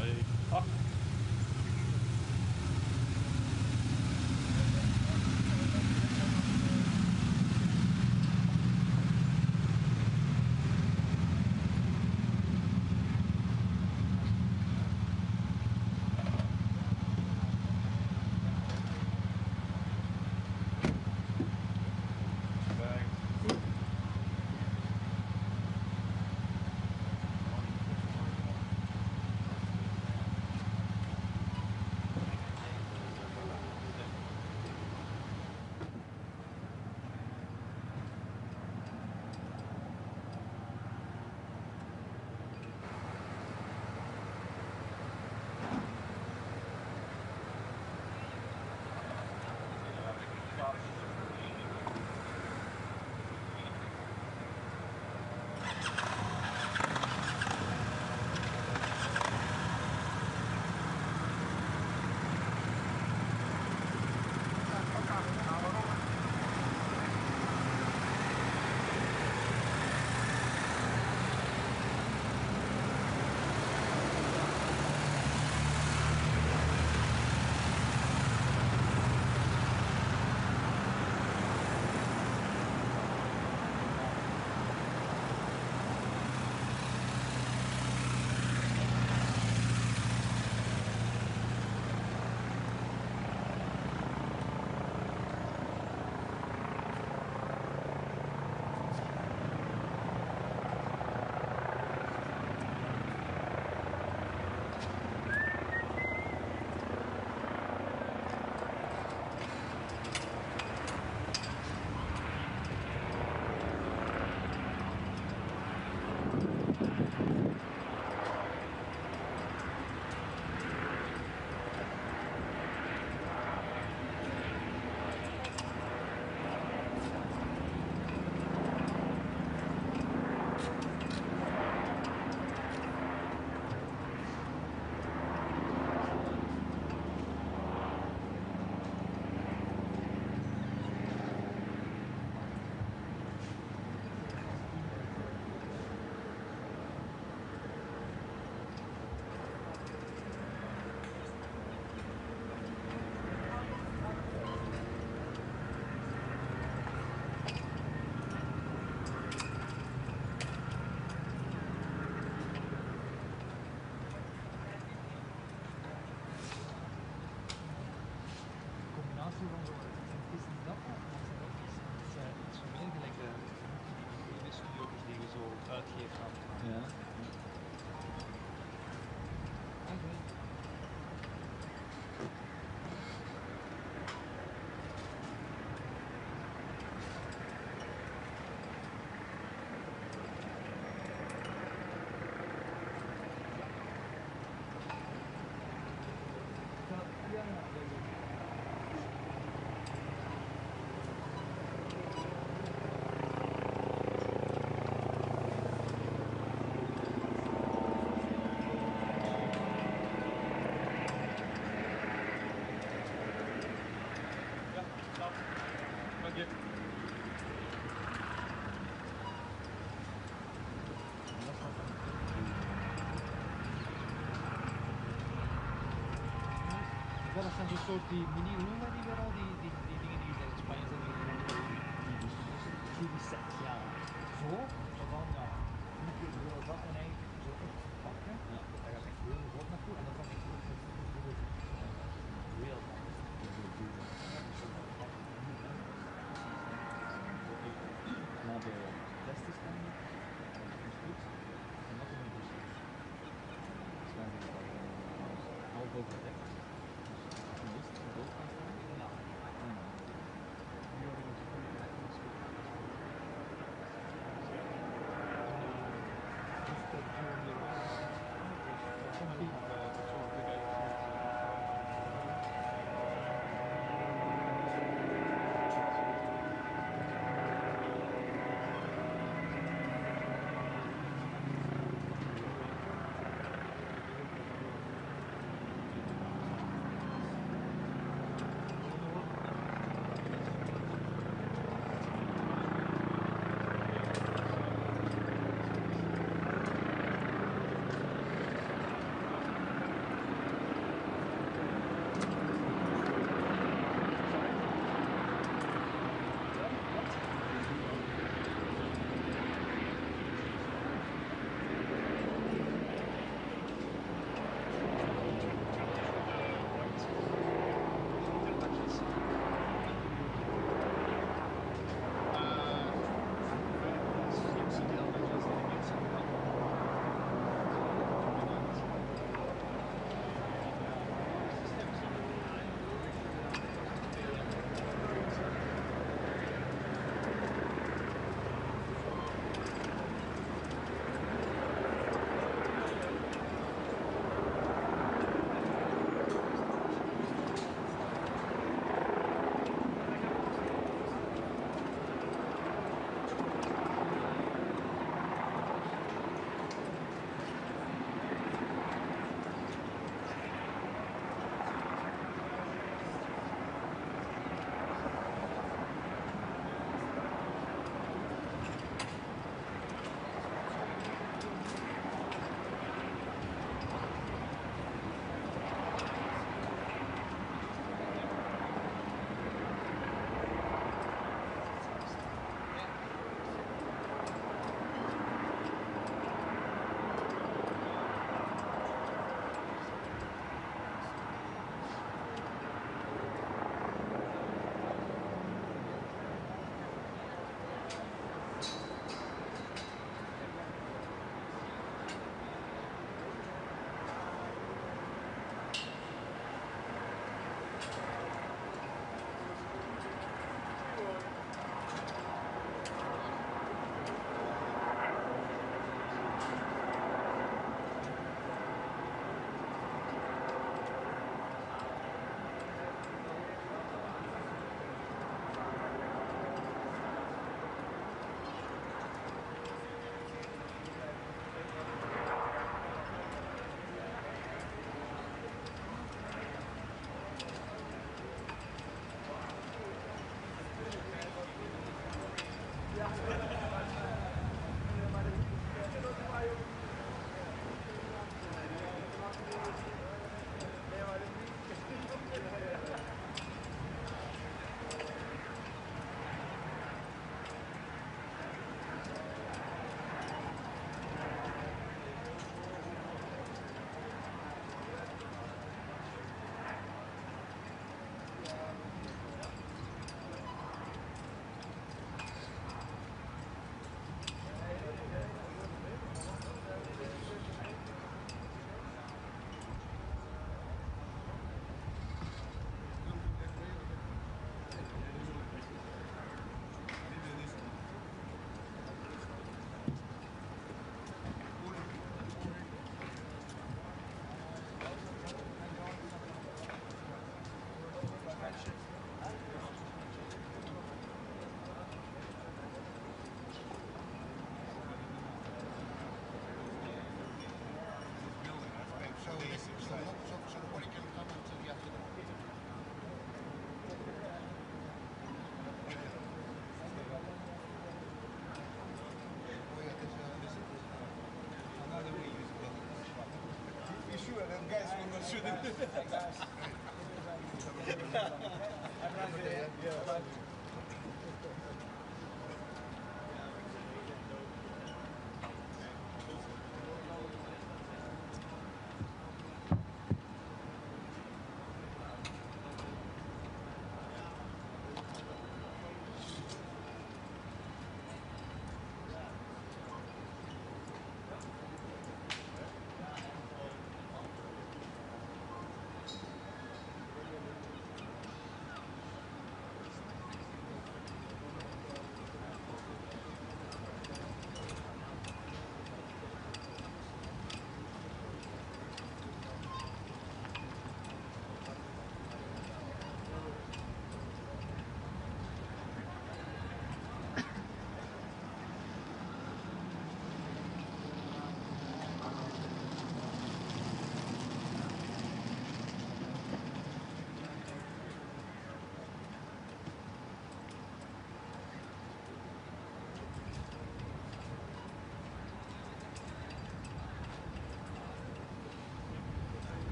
Hey. Ah. Ja. Dat zijn zo'n soort die mini room die weer al die dingen die je in Spanje zijn. TBC, ja. Zo dan ja. Moet je heel dat in één zo oppakken. Ja. Daar gaat echt heel goed naartoe en dan kan ik heel na de testen staan is goed. En dat is dus half overdekt.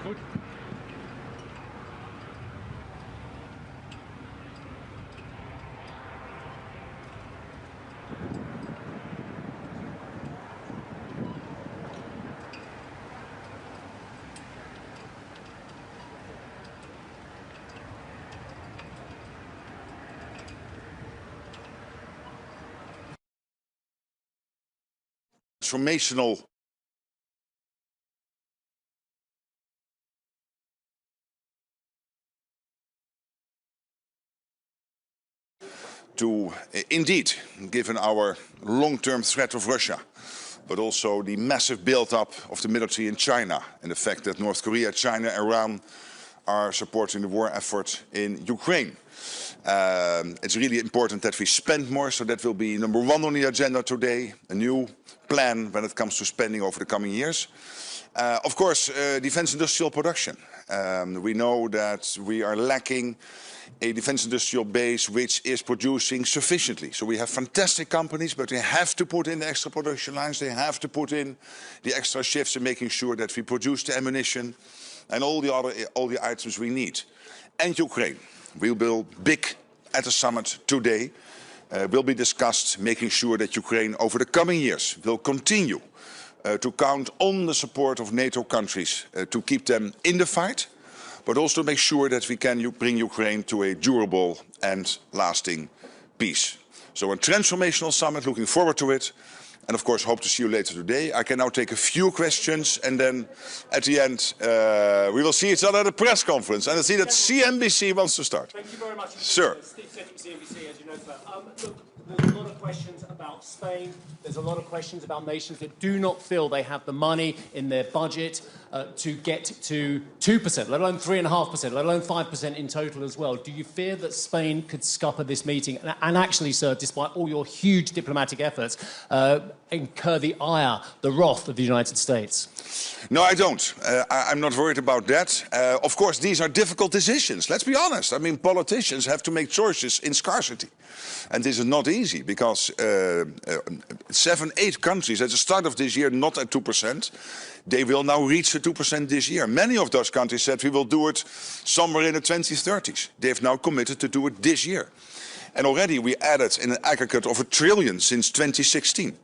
Goed. Transformational to indeed, given our long-term threat of Russia, but also the massive build-up of the military in China and the fact that North Korea, China, Iran are supporting the war effort in Ukraine. It's really important that we spend more, so that will be #1 on the agenda today, a new plan when it comes to spending over the coming years. Of course, defense industrial production. We know that we are lacking a defense industrial base which is producing sufficiently. So we have fantastic companies, but they have to put in the extra production lines, they have to put in the extra shifts in making sure that we produce the ammunition and all the items we need. And Ukraine will be big at the summit today, will be discussed, making sure that Ukraine over the coming years will continue to count on the support of NATO countries to keep them in the fight, but also make sure that we can bring Ukraine to a durable and lasting peace. So a transformational summit, looking forward to it. And of course, hope to see you later today. I can now take a few questions, and then at the end, we will see each other at the press conference. And I see that CNBC wants to start. Thank you very much. Sir. Steve Sedgwick, CNBC, as you know, sir. Look, there's a lot of questions about Spain. There's a lot of questions about nations that do not feel they have the money in their budget to get to 2%, let alone 3.5%, let alone 5% in total as well. Do you fear that Spain could scupper this meeting and actually, sir, despite all your huge diplomatic efforts, incur the ire, the wrath of the United States? No, I don't. I'm not worried about that. Of course, these are difficult decisions. Let's be honest. I mean, politicians have to make choices in scarcity. And this is not easy because 7, 8 countries at the start of this year not at 2%. They will now reach the 2% this year. Many of those countries said we will do it somewhere in the 2030s. They've now committed to do it this year. And already we added in an aggregate of $1 trillion since 2016,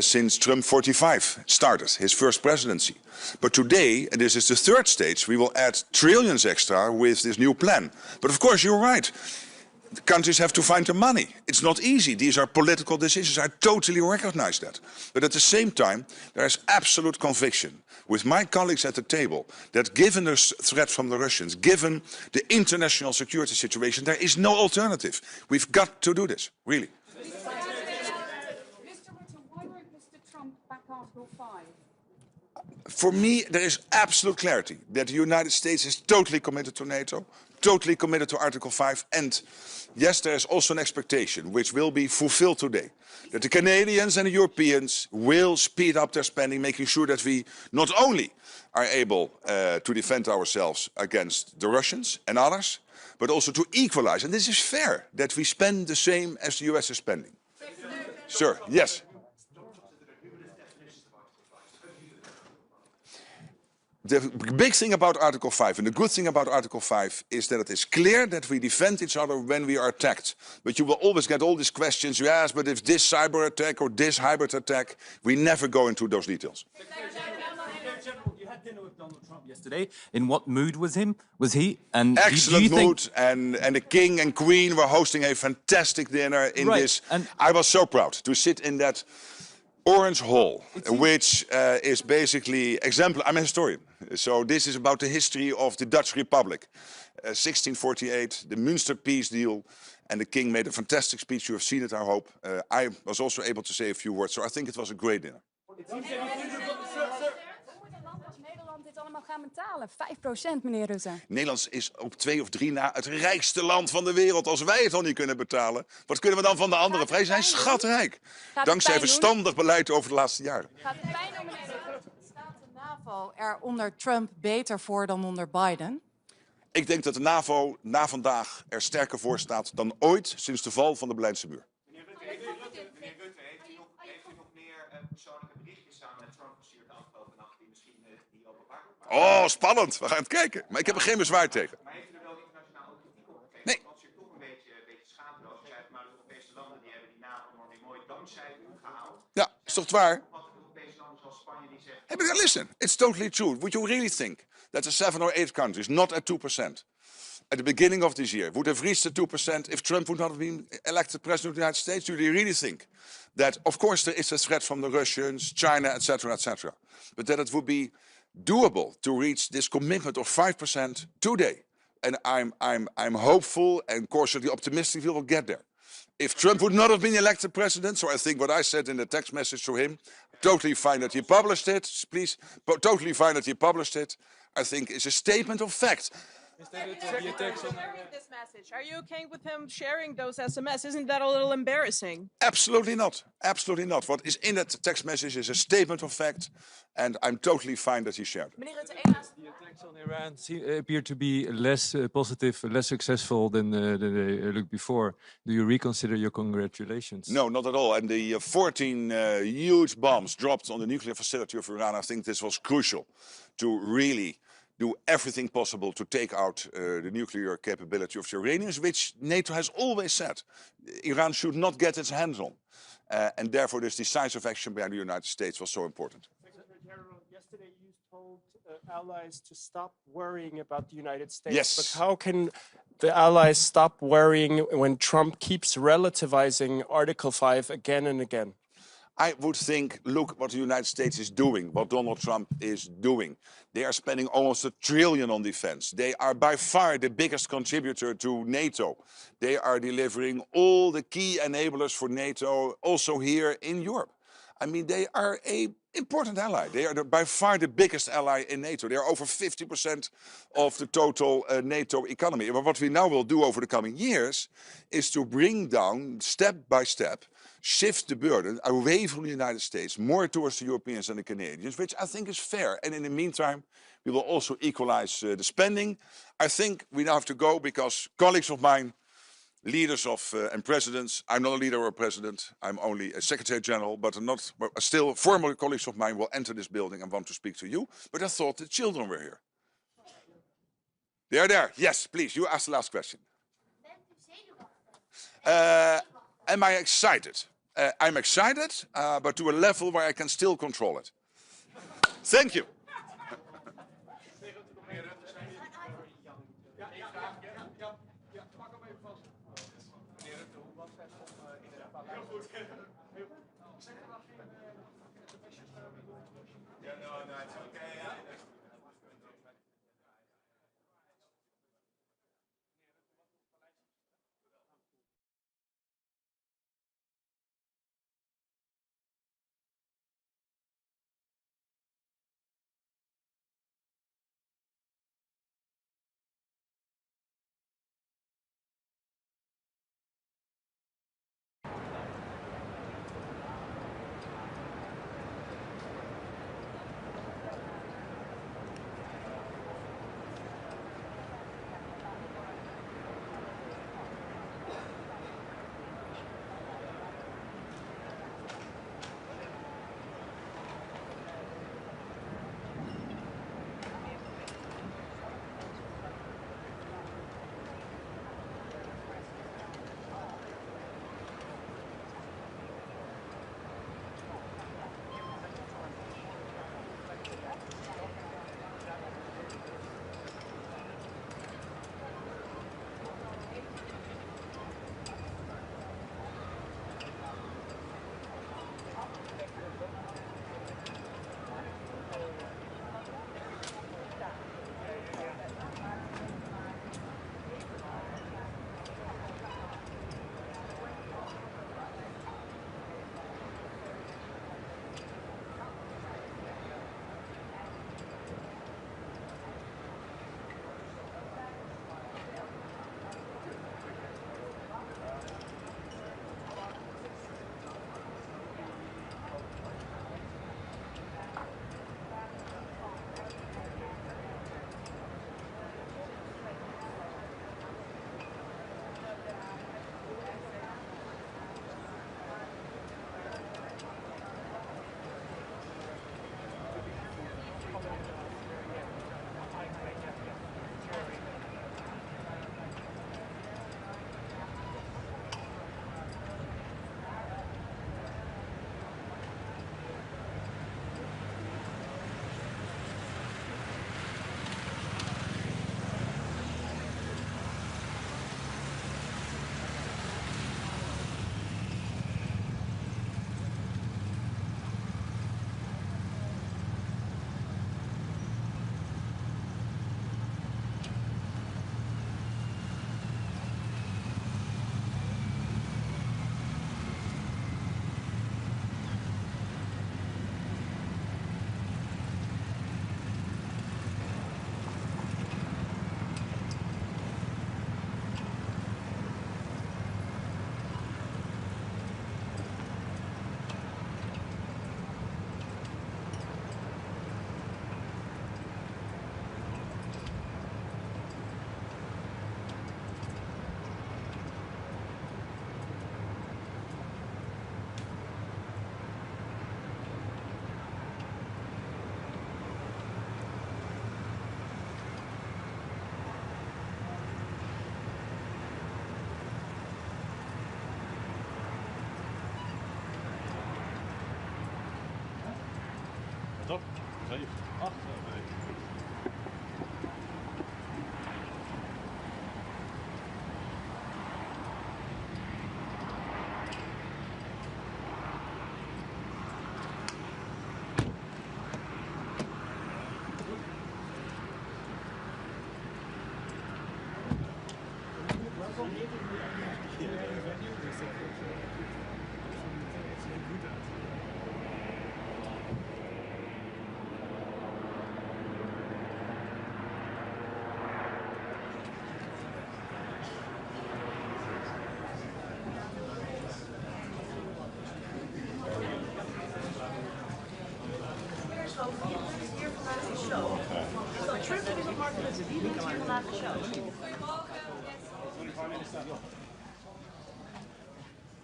since Trump 45 started his first presidency. But today, and this is the third stage, we will add trillions extra with this new plan. But of course, you're right. The countries have to find the money. It's not easy. These are political decisions. I totally recognize that. But at the same time, there is absolute conviction with my colleagues at the table that given the threat from the Russians, given the international security situation, there is no alternative. We've got to do this, really. Mr. Rutte, why won't Mr. Trump back Article 5? For me, there is absolute clarity that the United States is totally committed to NATO, totally committed to Article 5, and yes, there is also an expectation, which will be fulfilled today, that the Canadians and the Europeans will speed up their spending, making sure that we not only are able to defend ourselves against the Russians and others, but also to equalize. And this is fair, that we spend the same as the US is spending. Sir, yes. The big thing about Article 5 and the good thing about Article 5 is that it is clear that we defend each other when we are attacked. But you will always get all these questions, yes, but if this cyber attack or this hybrid attack, we never go into those details. General, you had dinner with Donald Trump yesterday. In what mood was he? And excellent mood, and the king and queen were hosting a fantastic dinner in this. And I was so proud to sit in that Orange Hall, which is basically exemplar. I'm a historian, so this is about the history of the Dutch Republic. 1648, the Münster Peace Deal, and the king made a fantastic speech. You have seen it, I hope. I was also able to say a few words, so I think it was a great dinner. Nederland dit allemaal gaan betalen? 5%, meneer Rutte. Nederland is op 2 of 3 na het rijkste land van de wereld. Als wij het al niet kunnen betalen, wat kunnen we dan van de anderen? Wij zijn schatrijk. Dankzij verstandig beleid over de laatste jaren. Gaat het pijn doen, meneer Rutte? Staat de NAVO er onder Trump beter voor dan onder Biden? Ik denk dat de NAVO na vandaag er sterker voor staat dan ooit sinds de val van de Berlijnse muur. Meneer Rutte, heeft u nog meer persoonlijke Oh, spannend. We gaan het kijken. Maar ik heb er geen bezwaar tegen. Maar heeft u er wel internationaal ook kritiek op gegeven? Nee. Want als je toch een beetje schaamteloos zei, maar de Europese landen die hebben die NAVO-norm mooi dankzij u gehaald. Ja, is toch waar? Wat de Europese landen zoals Spanje die zegt. Hey, but listen, it's totally true. Would you really think that the 7 or 8 countries, not at 2%, at the beginning of this year, would have reached the 2% if Trump would not have been elected president of the United States? Do you really think that, of course, there is a threat from the Russians, China, etc., but that it would be doable to reach this commitment of 5% today? And I'm hopeful and cautiously optimistic we will get there. If Trump would not have been elected president, so I think what I said in the text message to him, totally fine that he published it, please, but totally fine that he published it, I think is a statement of fact. Sharing this message. Are you okay with him sharing those SMS? Isn't that a little embarrassing? Absolutely not. Absolutely not. What is in that text message is a statement of fact, and I'm totally fine that he shared it. Meneer Rutte, één laatste. The attacks on Iran appear to be less positive, less successful than they looked before. Do you reconsider your congratulations? No, not at all. And the 14 huge bombs dropped on the nuclear facility of Iran, I think this was crucial to really do everything possible to take out the nuclear capability of the Iranians, which NATO has always said Iran should not get its hands on. And therefore this decisive action by the United States was so important. Secretary General, yesterday you told allies to stop worrying about the United States. Yes. But how can the allies stop worrying when Trump keeps relativizing Article 5 again and again? I would think, look what the United States is doing, what Donald Trump is doing. They are spending almost $1 trillion on defense. They are by far the biggest contributor to NATO. They are delivering all the key enablers for NATO, also here in Europe. I mean, they are an important ally. They are by far the biggest ally in NATO. They are over 50% of the total NATO economy. But what we now will do over the coming years is to bring down, step by step, shift the burden away from the United States, more towards the Europeans and the Canadians, which I think is fair. And in the meantime, we will also equalize the spending. I think we now have to go because colleagues of mine, leaders of and presidents, I'm not a leader or a president, I'm only a Secretary General, but still former colleagues of mine will enter this building and want to speak to you. But I thought the children were here. They are there. Yes, please, you ask the last question. Am I excited? I'm excited, but to a level where I can still control it. Thank you.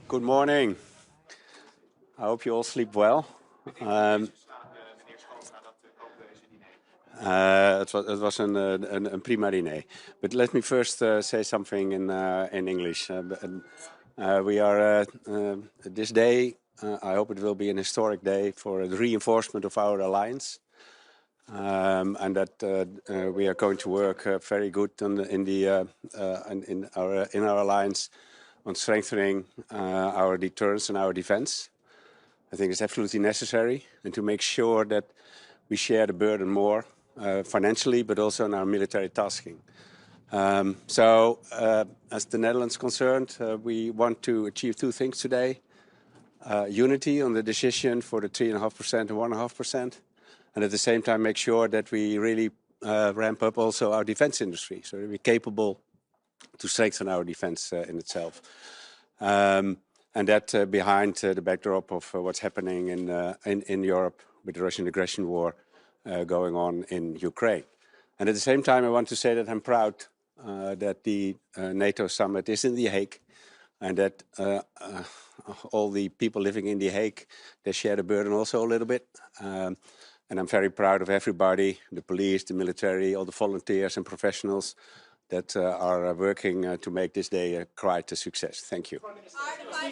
Good morning. I hope you all sleep well. Het was een prima diner. But let me first say something in English. We are this day. I hope it will be an historic day for the reinforcement of our alliance, and that we are going to work very good in our alliance on strengthening our deterrence and our defense. I think it's absolutely necessary, and to make sure that we share the burden more financially, but also in our military tasking. As the Netherlands is concerned, we want to achieve two things today. Unity on the decision for the 3.5% and 1.5%, and at the same time make sure that we really ramp up also our defense industry, so that we're capable to strengthen our defense in itself. And that behind the backdrop of what's happening in Europe with the Russian aggression war going on in Ukraine. And at the same time, I want to say that I'm proud that the NATO summit is in The Hague, and that all the people living in The Hague, they share the burden also a little bit. And I'm very proud of everybody, the police, the military, all the volunteers and professionals that are working to make this day quite a success. Thank you.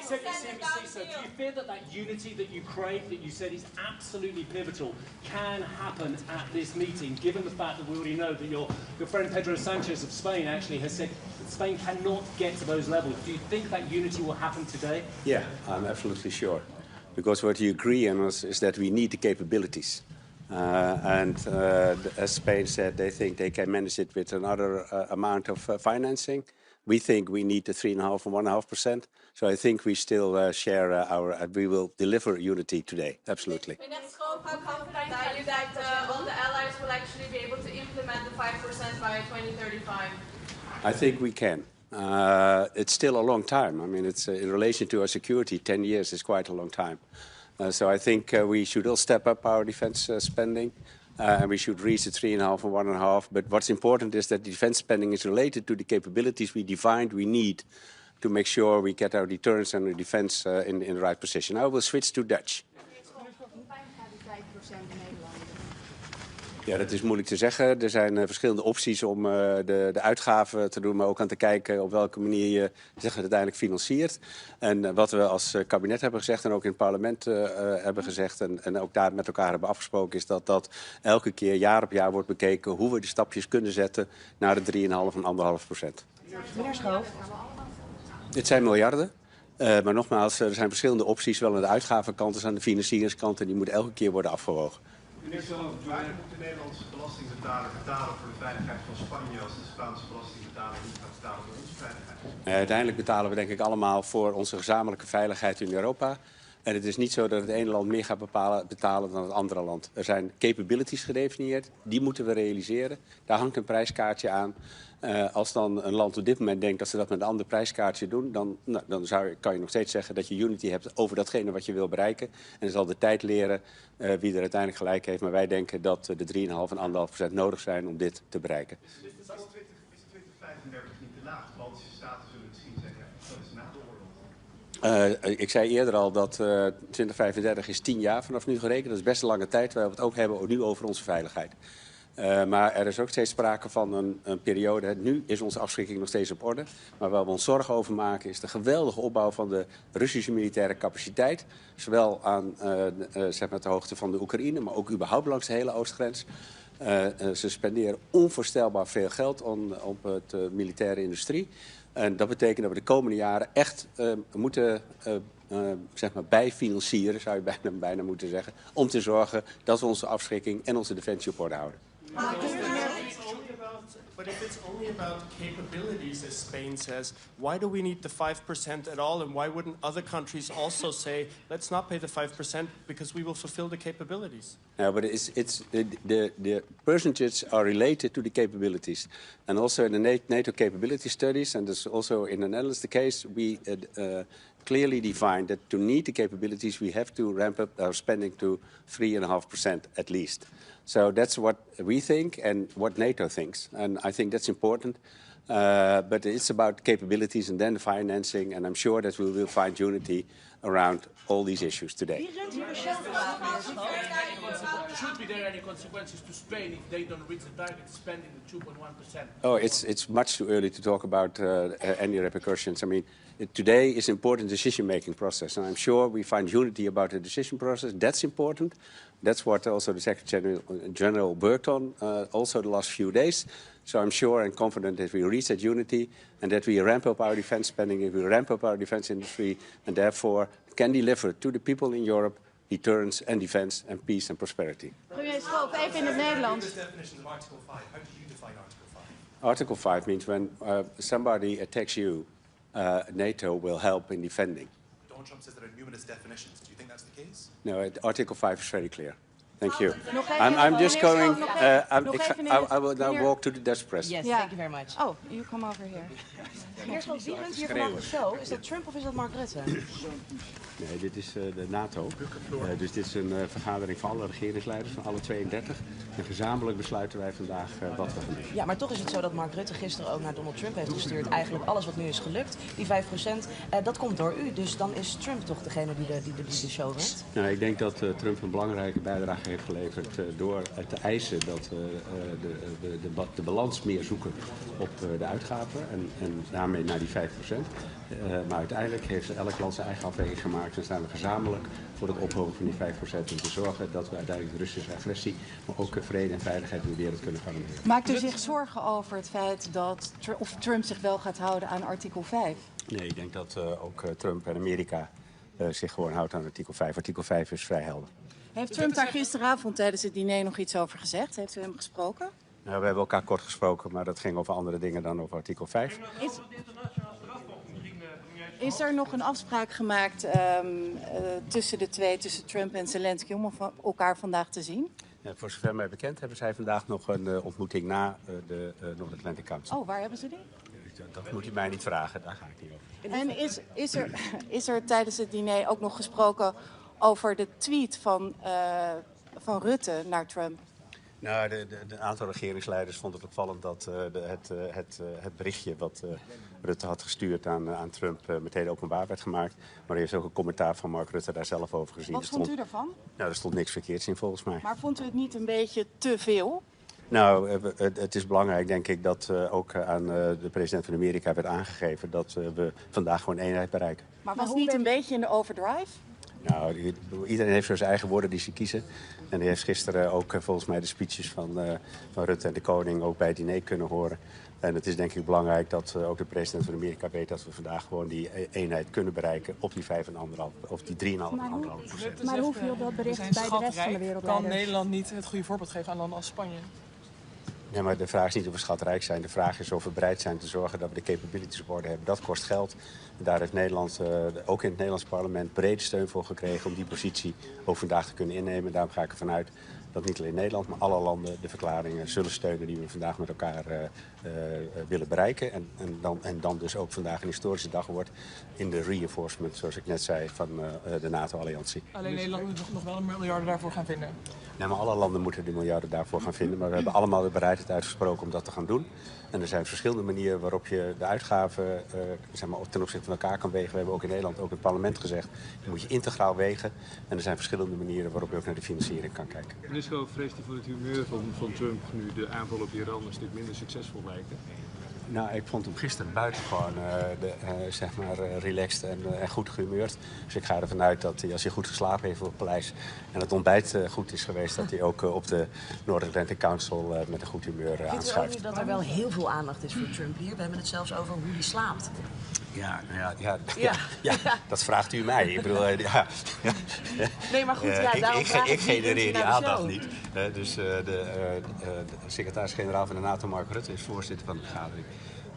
So do you fear that unity that you crave, that you said is absolutely pivotal, can happen at this meeting, given the fact that we already know that your friend Pedro Sanchez of Spain actually has said that Spain cannot get to those levels? Do you think that unity will happen today? Yeah, I'm absolutely sure. Because what you agree on is that we need the capabilities. As Spain said, they think they can manage it with another amount of financing. We think we need the 3.5% and 1.5%. So I think we still share we will deliver unity today. Absolutely. How confident are you that all the allies will actually be able to implement the 5% by 2035? I think we can. It's still a long time. I mean, it's in relation to our security, 10 years is quite a long time. So I think we should all step up our defense spending, and we should reach the 3.5% and 1.5%. But what's important is that defense spending is related to the capabilities we defined we need to make sure we get our deterrence and our defense in the right position. I will switch to Dutch. Ja, dat is moeilijk te zeggen. Er zijn verschillende opties om de uitgaven te doen, maar ook aan te kijken op welke manier je het uiteindelijk financiert. En wat we als kabinet hebben gezegd en ook in het parlement hebben gezegd en ook daar met elkaar hebben afgesproken, is dat elke keer jaar op jaar wordt bekeken hoe we de stapjes kunnen zetten naar de 3,5% en 1,5%. Meneer Schoof. Dit zijn miljarden. Maar nogmaals, er zijn verschillende opties, zowel aan de uitgavenkant als aan de financieringskant, en die moeten elke keer worden afgewogen. Meneer Schoof, waar moet de Nederlandse belastingbetaler betalen voor de veiligheid van Spanje als de Spaanse belastingbetaler niet gaat betalen voor onze veiligheid? Uiteindelijk betalen we denk ik allemaal voor onze gezamenlijke veiligheid in Europa. En het is niet zo dat het ene land meer gaat betalen dan het andere land. Er zijn capabilities gedefinieerd, die moeten we realiseren. Daar hangt een prijskaartje aan. Als dan een land op dit moment denkt dat ze dat met een ander prijskaartje doen, dan kan je nog steeds zeggen dat je unity hebt over datgene wat je wil bereiken. En dan zal de tijd leren wie er uiteindelijk gelijk heeft. Maar wij denken dat de 3,5% en 1,5% nodig zijn om dit te bereiken. Is de 2035 niet te laag? De Baltische staten zullen misschien zeggen dat is na de oorlog. Ik zei eerder al dat 2035 is 10 jaar vanaf nu gerekend. Dat is best een lange tijd. Waar we het ook hebben nu over onze veiligheid. Maar er is ook steeds sprake van een periode. Nu is onze afschrikking nog steeds op orde. Maar waar we ons zorgen over maken is de geweldige opbouw van de Russische militaire capaciteit. Zowel aan zeg maar de hoogte van de Oekraïne, maar ook überhaupt langs de hele oostgrens. Ze spenderen onvoorstelbaar veel geld op de militaire industrie. En dat betekent dat we de komende jaren echt moeten zeg maar bijfinancieren, zou je bijna moeten zeggen, om te zorgen dat we onze afschrikking en onze defensie op orde houden. But if it's only about capabilities, as Spain says, why do we need the 5% at all? And why wouldn't other countries also say, let's not pay the 5% because we will fulfill the capabilities? No, but the percentages are related to the capabilities. And also in the NATO capability studies, and that's also in the Netherlands the case, we clearly define that to meet the capabilities, we have to ramp up our spending to 3.5% at least. So that's what we think and what NATO thinks. And I think that's important. But it's about capabilities and then financing. And I'm sure that we will find unity around all these issues today. Should there be any consequences to Spain if they don't reach the target spending the 2.1%? Oh, it's much too early to talk about any repercussions. I mean, today is an important decision-making process. And I'm sure we find unity about the decision process. That's important. That's what also the Secretary General worked on also the last few days. So I'm sure and confident that we reach that unity and that we ramp up our defense spending, and we ramp up our defense industry, and therefore can deliver to the people in Europe deterrence and defense and peace and prosperity. Premier Schoof, even in het Nederlands. Article 5 means when somebody attacks you, NATO will help in defending. Donald Trump says there are numerous definitions. Do you think that's the case? No, Article 5 is very clear. Thank you. I'm just going. I will now walk to the Dutch press. Yes, thank you very much. Oh, you come over here. Meneer Schoof, wie runt hier vandaag de show? Is dat Trump of is dat Mark Rutte? Nee, dit is de NATO. Dus dit is een vergadering van alle regeringsleiders, van alle 32. En gezamenlijk besluiten wij vandaag wat we gaan doen. Ja, maar toch is het zo dat Mark Rutte gisteren ook naar Donald Trump heeft gestuurd. Eigenlijk alles wat nu is gelukt, die 5%, dat komt door u. Dus dan is Trump toch degene die de show runt? Nou, ik denk dat Trump een belangrijke bijdrage heeft geleverd door te eisen dat de balans meer zoeken op de uitgaven en daarmee naar die 5%. Maar uiteindelijk heeft elk land zijn eigen afweging gemaakt en staan we gezamenlijk voor het ophogen van die 5% om te zorgen dat we uiteindelijk de Russische agressie, maar ook vrede en veiligheid in de wereld kunnen garanderen. Maakt u zich zorgen over het feit dat Trump zich wel gaat houden aan artikel 5? Nee, ik denk dat ook Trump en Amerika zich gewoon houdt aan artikel 5. Artikel 5 is vrij helder. Heeft Trump daar gisteravond tijdens het diner nog iets over gezegd? Heeft u hem gesproken? Nou, we hebben elkaar kort gesproken, maar dat ging over andere dingen dan over artikel 5. Is er nog een afspraak gemaakt tussen de twee, tussen Trump en Zelensky, om elkaar vandaag te zien? Ja, voor zover mij bekend hebben zij vandaag nog een ontmoeting na de North Atlantic Council. Oh, waar hebben ze die? Dat moet u mij niet vragen, daar ga ik niet over. En is er tijdens het diner ook nog gesproken over de tweet van Rutte naar Trump? Nou, een aantal regeringsleiders vonden het opvallend dat het berichtje wat Rutte had gestuurd aan Trump meteen openbaar werd gemaakt. Maar er is ook een commentaar van Mark Rutte daar zelf over gezien. Wat vond u daarvan? Nou, er stond niks verkeerds in volgens mij. Maar vond u het niet een beetje te veel? Nou, het is belangrijk, denk ik, dat ook aan de president van Amerika werd aangegeven dat we vandaag gewoon eenheid bereiken. Maar was het niet een beetje in de overdrive? Nou, iedereen heeft zo zijn eigen woorden die ze kiezen. En die heeft gisteren ook volgens mij de speeches van Rutte en de koning ook bij het diner kunnen horen. En het is denk ik belangrijk dat ook de president van Amerika weet dat we vandaag gewoon die eenheid kunnen bereiken op die 5,5 of die 3,5%. Maar hoe viel dat bericht bij de rest van de wereld? Kan Nederland niet het goede voorbeeld geven aan landen als Spanje? Nee, maar de vraag is niet of we schatrijk zijn. De vraag is of we bereid zijn te zorgen dat we de capabilities op orde hebben. Dat kost geld. En daar heeft Nederland, ook in het Nederlands parlement, brede steun voor gekregen om die positie ook vandaag te kunnen innemen. Daarom ga ik ervan uit dat niet alleen Nederland, maar alle landen de verklaringen zullen steunen die we vandaag met elkaar willen bereiken. En dan dus ook vandaag een historische dag wordt in de reinforcement, zoals ik net zei, van de NATO-alliantie. Alleen Nederland moet nog wel een miljarden daarvoor gaan vinden. Nee, maar alle landen moeten die miljarden daarvoor gaan vinden. Maar we hebben allemaal de bereidheid uitgesproken om dat te gaan doen. En er zijn verschillende manieren waarop je de uitgaven zeg maar, ten opzichte van elkaar kan wegen. We hebben ook in Nederland, ook in het parlement gezegd, die moet je integraal wegen. En er zijn verschillende manieren waarop je ook naar de financiering kan kijken. Francisco, vreest u voor het humeur van Trump nu de aanval op Iran een stuk minder succesvol lijken? Nou, ik vond hem gisteren buitengewoon zeg maar, relaxed en goed gehumeurd. Dus ik ga ervan uit dat hij, als hij goed geslapen heeft op het paleis en het ontbijt goed is geweest, dat hij ook op de North Atlantic Council met een goed humeur aanschuift. Vindt u ook niet dat er wel heel veel aandacht is voor Trump hier? We hebben het zelfs over hoe hij slaapt. Ja, dat vraagt u mij. Ik bedoel, Nee, maar goed, daarom ik genereer die aandacht niet. Dus de secretaris-generaal van de NATO, Mark Rutte, is voorzitter van de vergadering.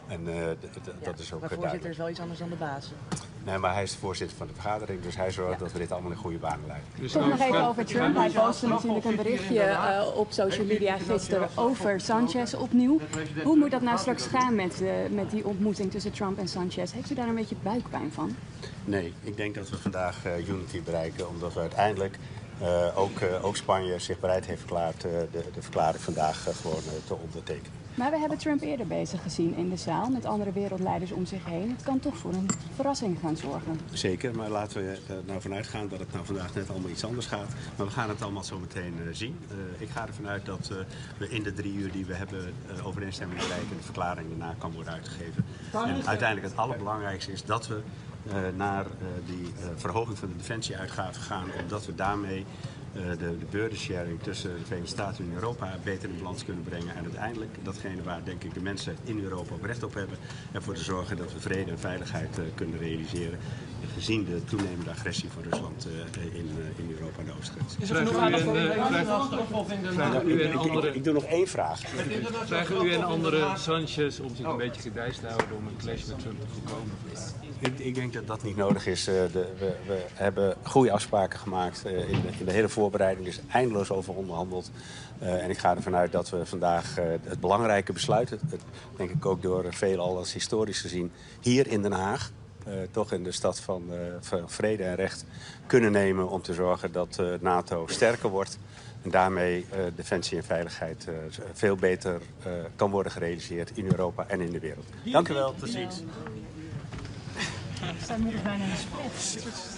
En dat is ook maar voorzitter is wel iets anders dan de baas. Nee, maar hij is de voorzitter van de vergadering, dus hij zorgt dat we dit allemaal in goede banen leiden. Dus toch nog even over Trump. Hij postte natuurlijk een berichtje op social media gisteren over Sanchez opnieuw. Hoe moet dat nou straks gaan met die ontmoeting tussen Trump en Sanchez? Heeft u daar een beetje buikpijn van? Nee, ik denk dat we vandaag unity bereiken, omdat we uiteindelijk ook Spanje zich bereid heeft verklaard de verklaring vandaag gewoon te ondertekenen. Maar we hebben Trump eerder bezig gezien in de zaal met andere wereldleiders om zich heen. Het kan toch voor een verrassing gaan zorgen. Zeker, maar laten we er nou vanuit gaan dat het nou vandaag net allemaal iets anders gaat. Maar we gaan het allemaal zo meteen zien. Ik ga ervan uit dat we in de 3 uur die we hebben overeenstemming bereiken en de verklaring daarna kan worden uitgegeven. En uiteindelijk het allerbelangrijkste is dat we naar die verhoging van de defensieuitgaven gaan, omdat we daarmee de burden-sharing tussen de Verenigde Staten en Europa beter in balans kunnen brengen. En uiteindelijk datgene waar denk ik de mensen in Europa ook recht op hebben. Ervoor te zorgen dat we vrede en veiligheid kunnen realiseren. Gezien de toenemende agressie van Rusland in Europa en de oostgrens. Is er genoeg aandacht voor Ik doe nog 1 vraag. Vragen u en andere Sanchez om zich een beetje gedijst te houden om een clash met Trump te voorkomen? Ik denk dat dat niet nodig is. We hebben goede afspraken gemaakt. In de hele voorbereiding is eindeloos over onderhandeld. En ik ga ervan uit dat we vandaag het belangrijke besluit, denk ik ook door veelal als historisch gezien, hier in Den Haag, toch in de stad van vrede en recht, kunnen nemen om te zorgen dat NATO sterker wordt. En daarmee defensie en veiligheid veel beter kan worden gerealiseerd in Europa en in de wereld. Dank u wel, tot ziens. We staan nu bijna in de split.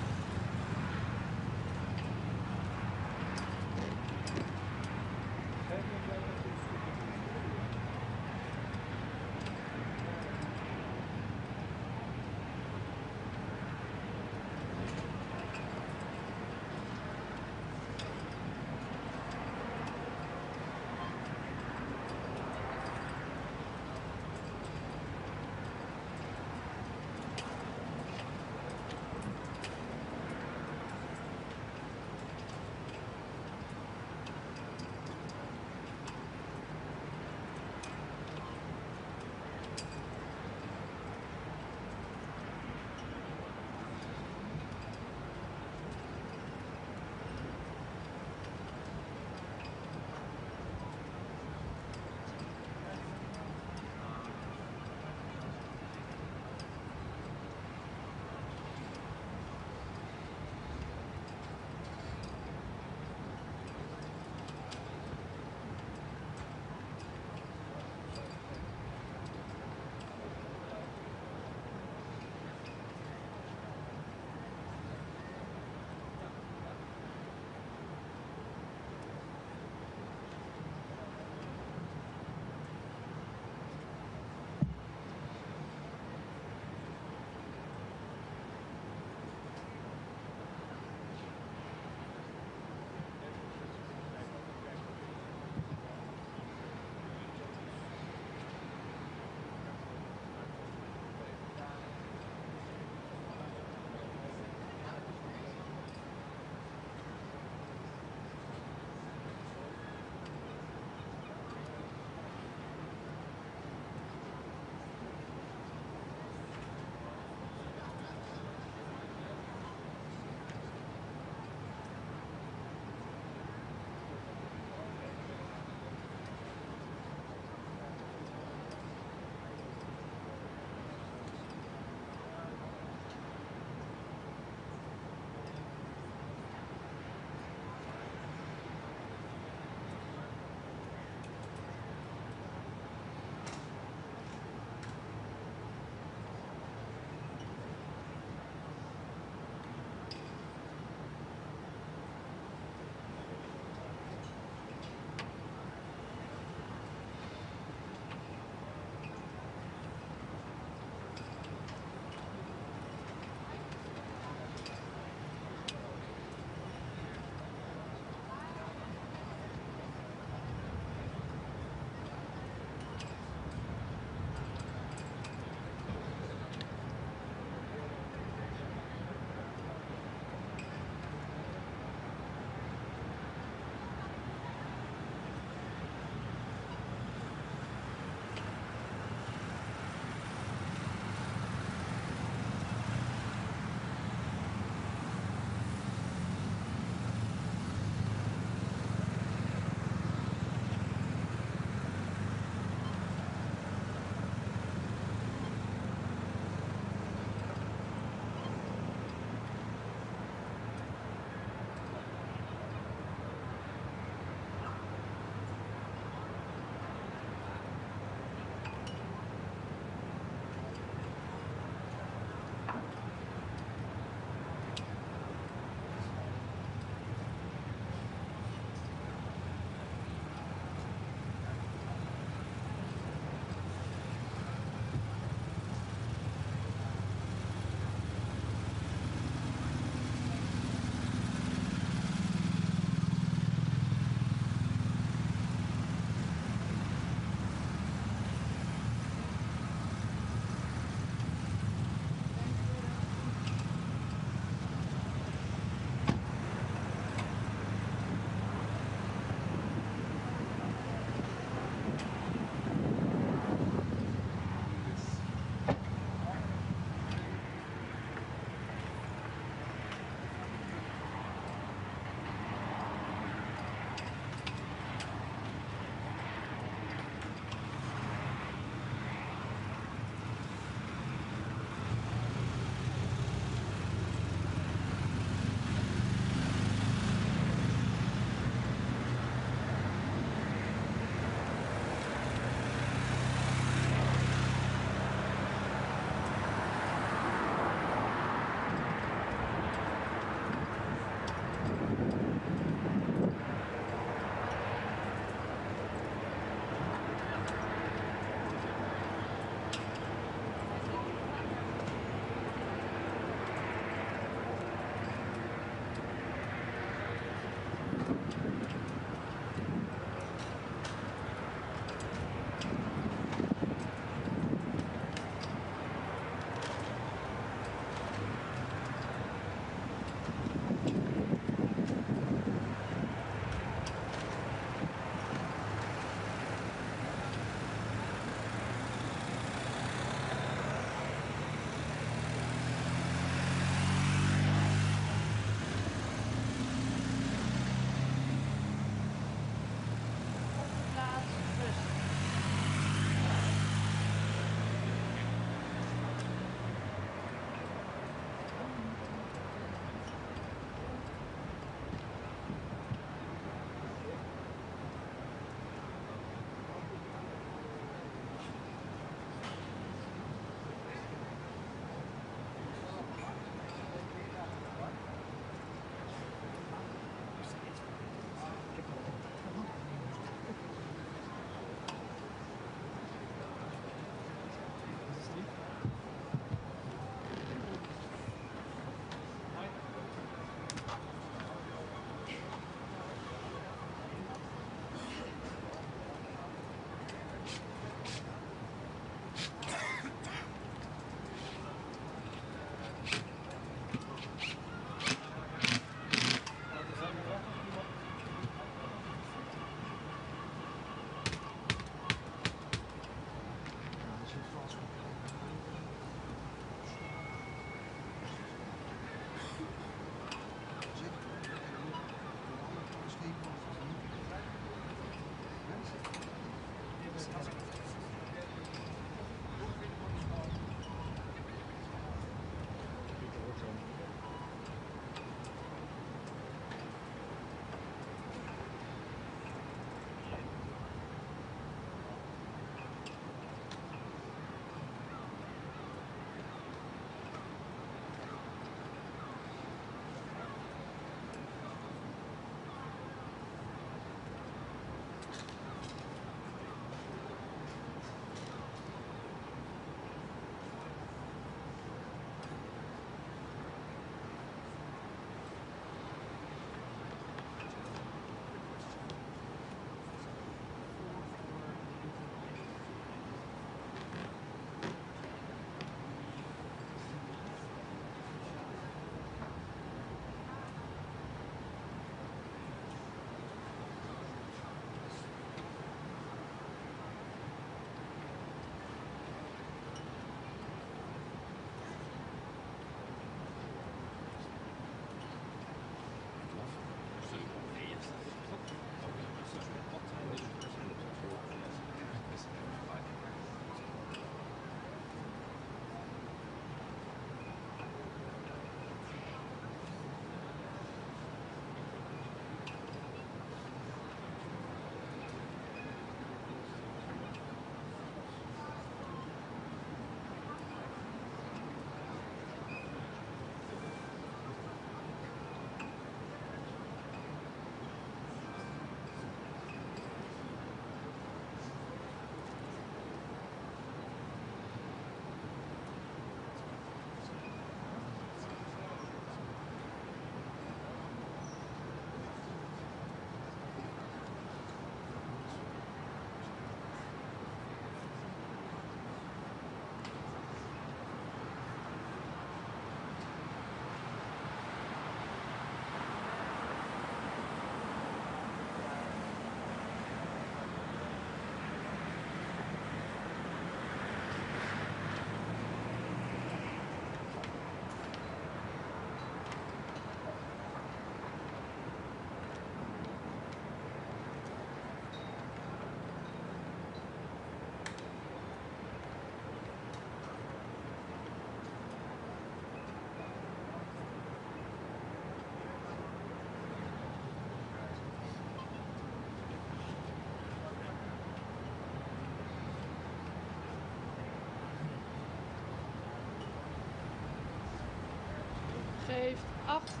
geeft 8.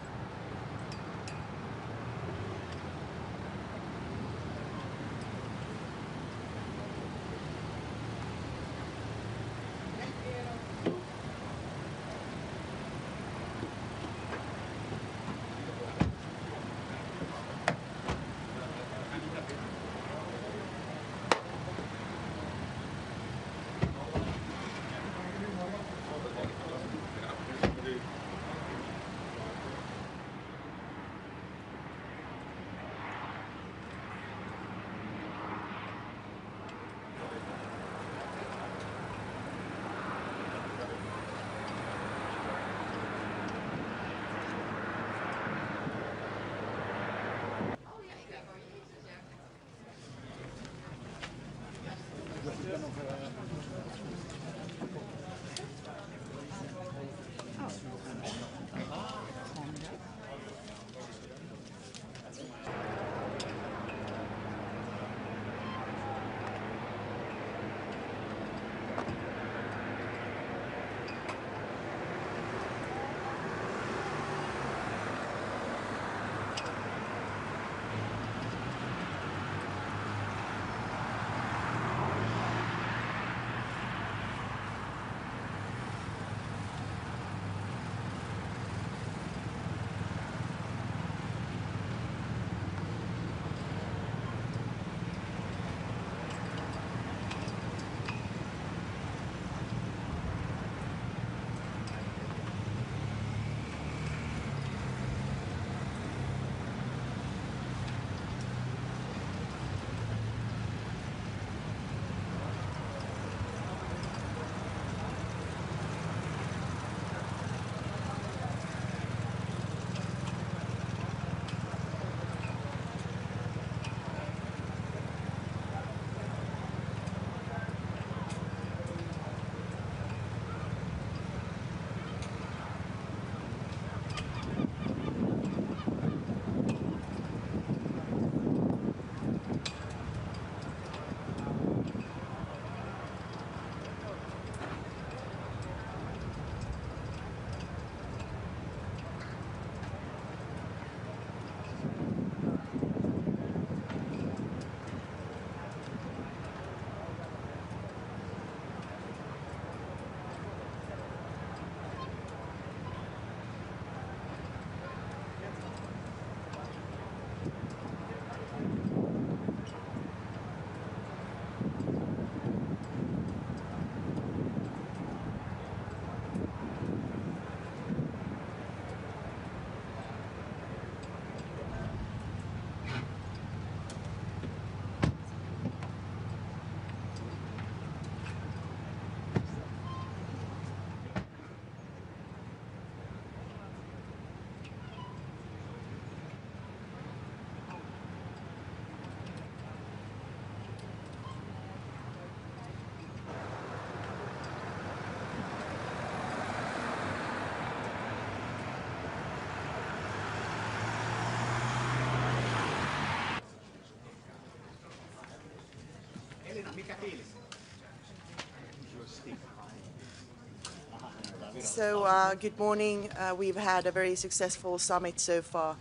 So good morning. We've had a very successful summit so far,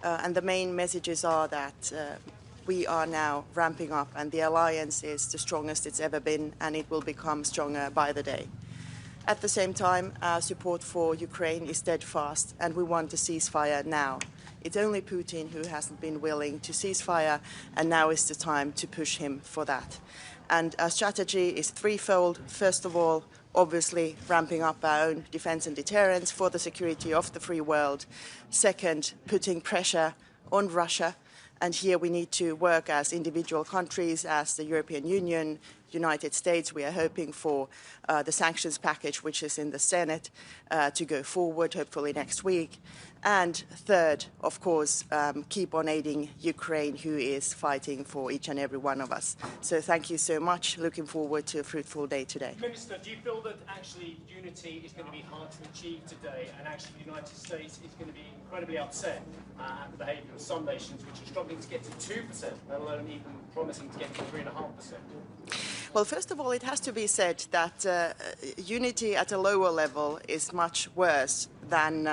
and the main messages are that we are now ramping up, and the alliance is the strongest it's ever been, and it will become stronger by the day. At the same time, our support for Ukraine is steadfast, and we want a ceasefire now. It's only Putin who hasn't been willing to cease fire, and now is the time to push him for that. And our strategy is threefold. First of all, obviously ramping up our own defense and deterrence for the security of the free world. Second, putting pressure on Russia. And here we need to work as individual countries, as the European Union, United States. We are hoping for the sanctions package, which is in the Senate, to go forward, hopefully next week. And third, of course, keep on aiding Ukraine, who is fighting for each and every one of us. So thank you so much. Looking forward to a fruitful day today. Minister, do you feel that actually unity is going to be hard to achieve today, and actually the United States is going to be incredibly upset at the behaviour of some nations which are struggling to get to 2%, let alone even promising to get to 3.5%? Well, first of all, it has to be said that unity at a lower level is much worse than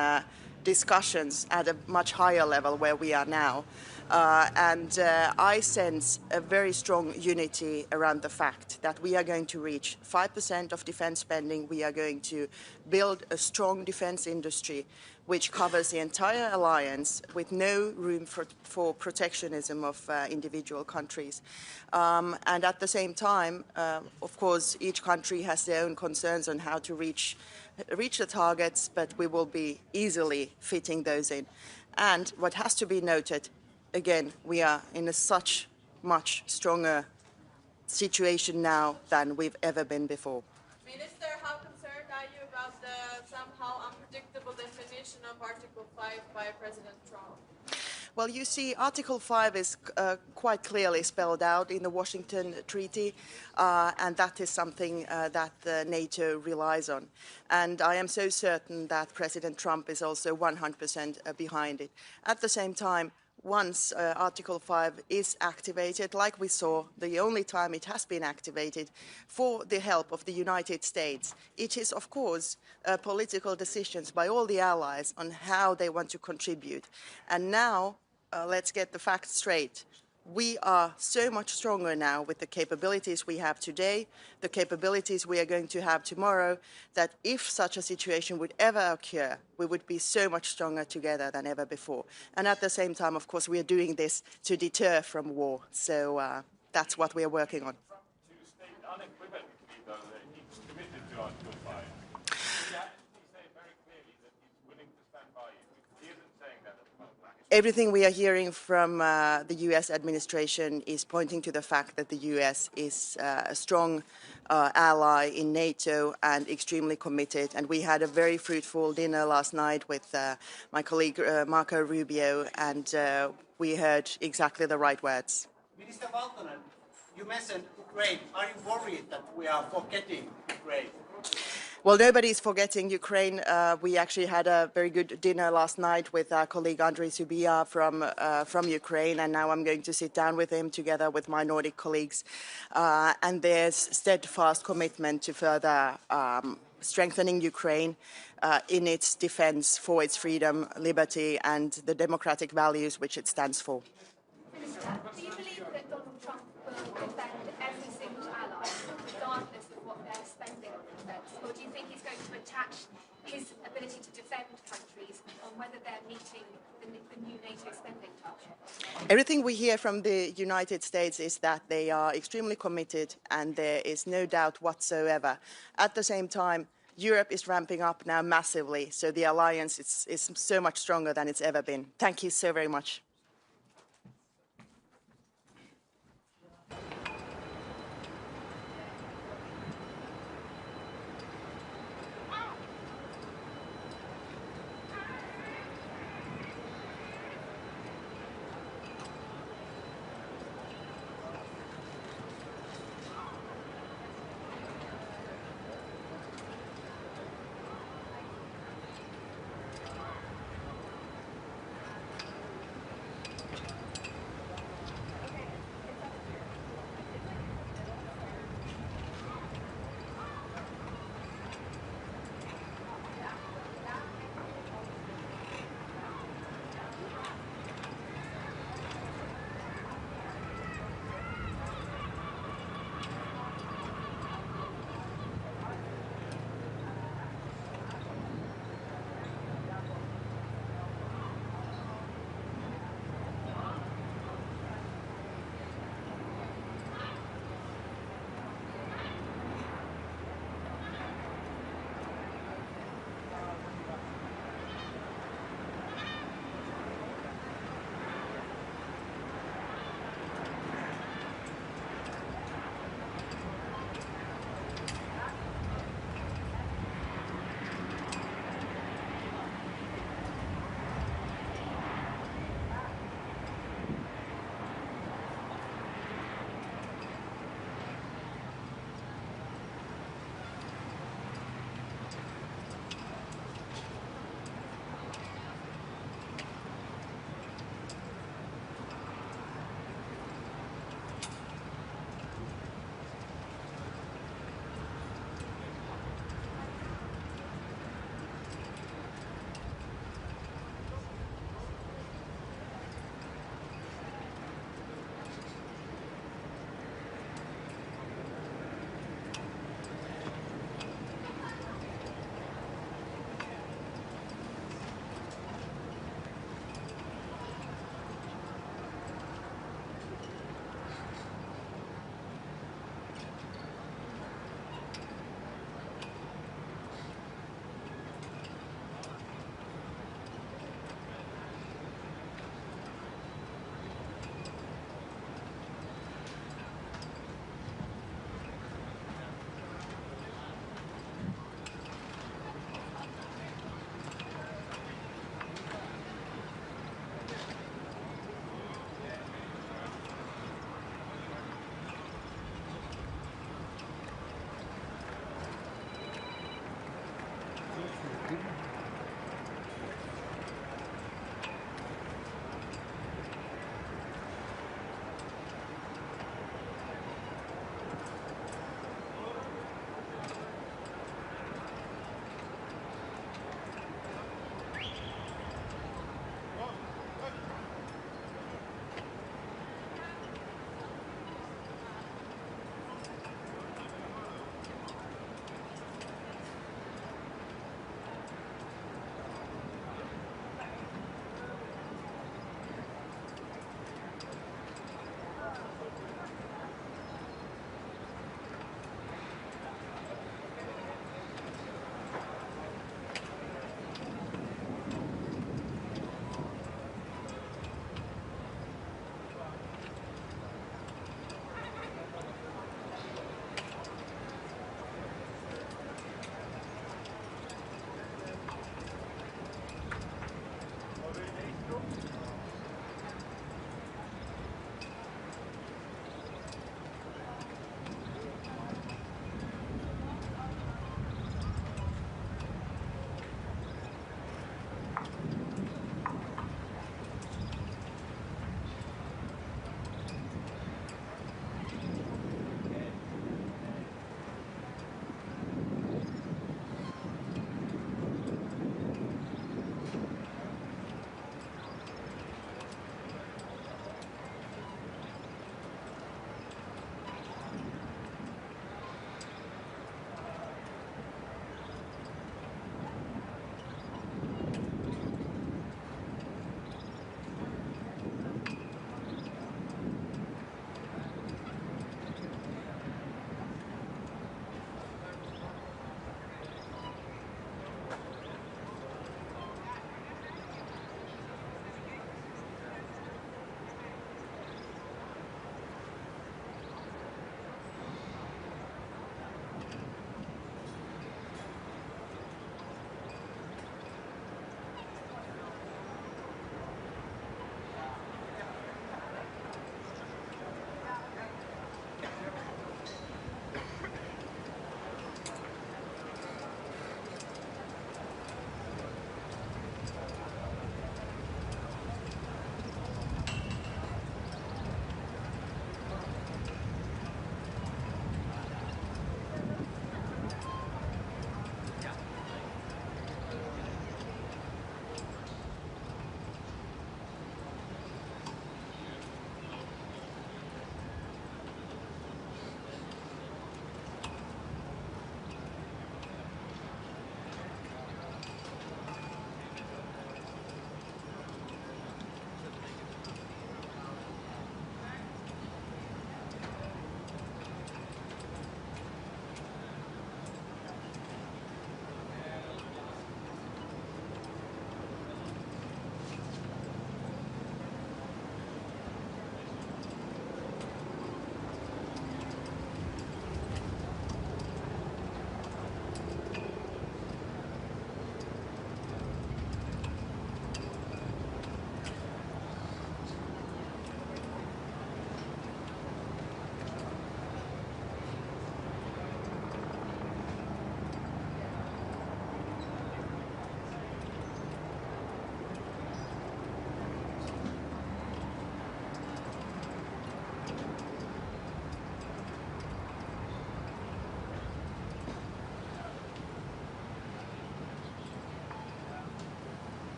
discussions at a much higher level where we are now. I sense a very strong unity around the fact that we are going to reach 5% of defense spending. We are going to build a strong defense industry which covers the entire alliance with no room for protectionism of individual countries. And at the same time, of course, each country has their own concerns on how to reach the targets, but we will be easily fitting those in. And what has to be noted, again, we are in a such much stronger situation now than we've ever been before. Minister, how concerned are you about the somehow unpredictable definition of Article 5 by President Trump? Well, you see, Article 5 is quite clearly spelled out in the Washington Treaty, and that is something that NATO relies on. And I am so certain that President Trump is also 100% behind it. At the same time, once Article 5 is activated, like we saw, the only time it has been activated for the help of the United States, it is, of course, political decisions by all the allies on how they want to contribute. And now, let's get the facts straight. We are so much stronger now with the capabilities we have today, the capabilities we are going to have tomorrow, that if such a situation would ever occur, we would be so much stronger together than ever before. And at the same time, of course, we are doing this to deter from war. So that's what we are working on. Everything we are hearing from the U.S. administration is pointing to the fact that the U.S. is a strong ally in NATO and extremely committed. And we had a very fruitful dinner last night with my colleague Marco Rubio, and we heard exactly the right words. Minister Valtonen, you mentioned Ukraine. Are you worried that we are forgetting Ukraine? Well, nobody is forgetting Ukraine. We actually had a very good dinner last night with our colleague Andrei Subia from Ukraine, and now I'm going to sit down with him together with my Nordic colleagues. And there's steadfast commitment to further strengthening Ukraine in its defense for its freedom, liberty, and the democratic values which it stands for. Minister, do you believe that Donald Trump will defend every single ally, regardless of what their spending represents? Or do you think he's going to attach his ability to defend countries on whether they're meeting the new NATO spending target? Everything we hear from the United States is that they are extremely committed, and there is no doubt whatsoever. At the same time, Europe is ramping up now massively, so the alliance is so much stronger than it's ever been. Thank you so very much.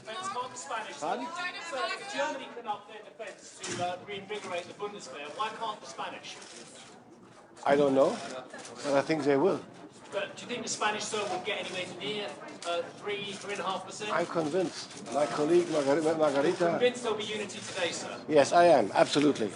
can't the Spanish. Pardon? So if Germany can up their defence to reinvigorate the Bundeswehr, why can't the Spanish? I don't know, but I think they will. But do you think the Spanish sir will get anywhere near 3.5%? I'm convinced. My colleague Margarita. Convinced there'll be unity today, sir? Yes, I am, absolutely.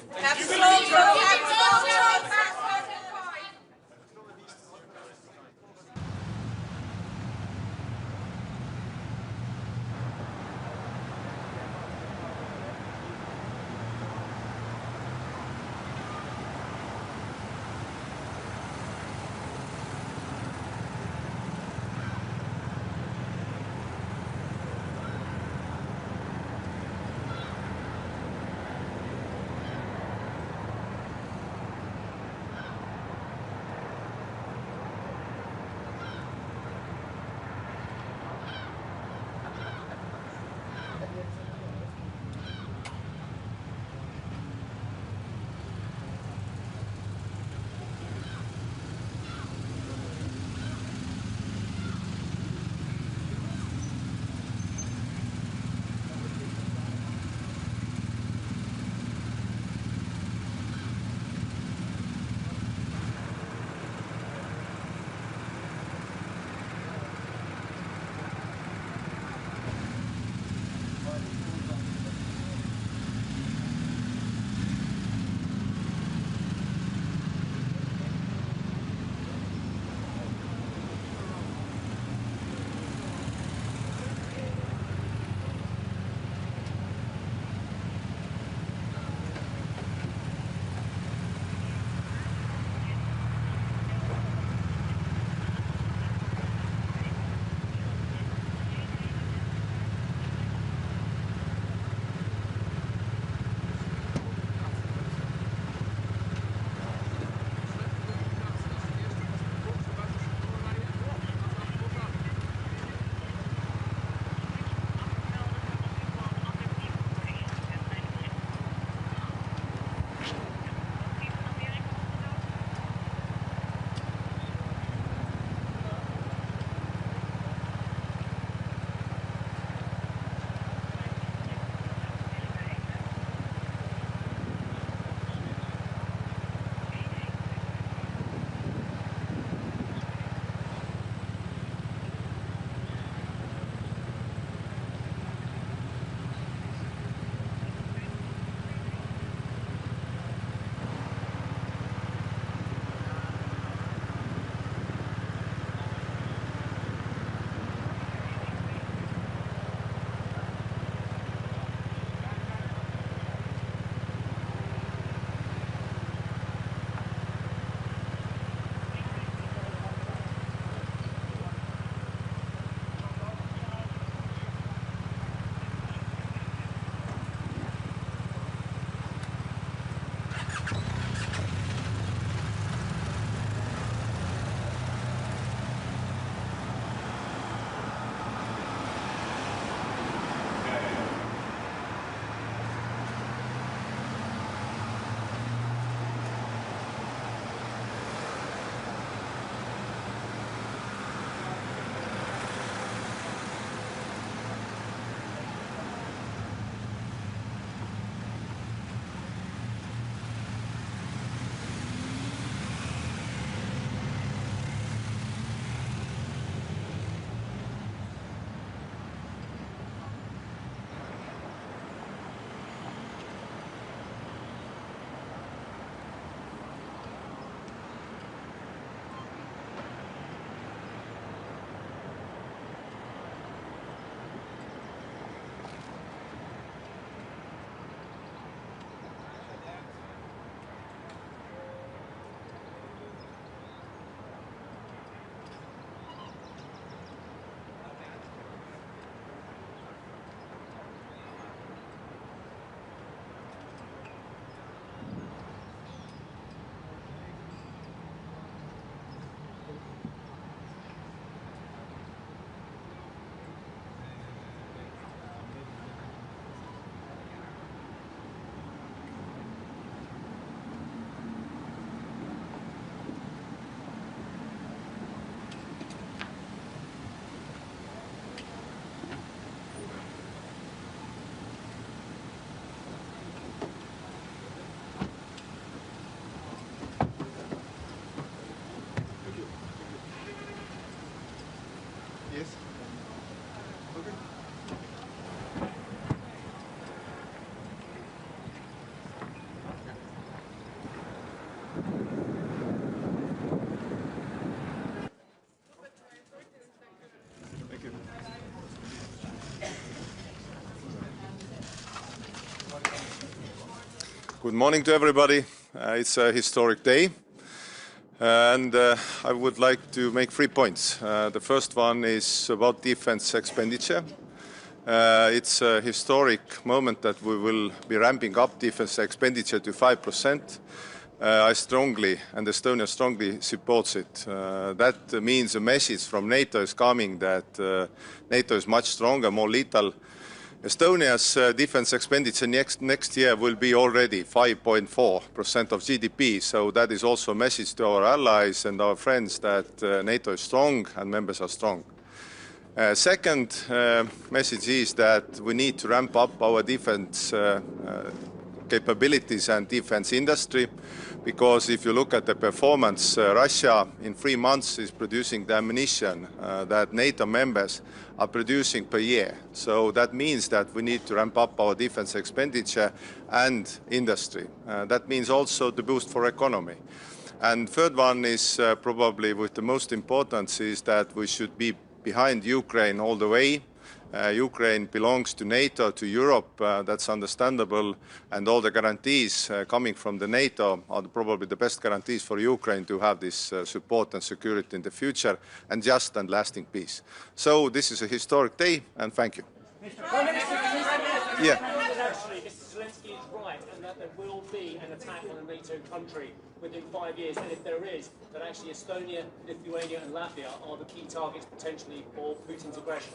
Good morning to everybody. It's a historic day. And I would like to make 3 points. The first one is about defense expenditure. It's a historic moment that we will be ramping up defense expenditure to 5%. I strongly, and Estonia strongly supports it. That means a message from NATO is coming that NATO is much stronger, more lethal. Estonia's defense expenditure next year will be already 5.4% of GDP, so that is also a message to our allies and our friends that NATO is strong and members are strong. Second message is that we need to ramp up our defense capabilities and defense industry, because if you look at the performance, Russia in 3 months is producing the ammunition that NATO members are producing per year. So that means that we need to ramp up our defense expenditure and industry. That means also the boost for economy. And third one is probably with the most importance is that we should be behind Ukraine all the way. Ukraine belongs to NATO, to Europe, that's understandable, and all the guarantees coming from the NATO are probably the best guarantees for Ukraine to have this support and security in the future, and just and lasting peace. So this is a historic day, and thank you. Yeah. Actually, Mr. Zelensky is right, and that there will be an attack on a NATO country within 5 years, and if there is, that actually Estonia, Lithuania and Latvia are the key targets potentially for Putin's aggression.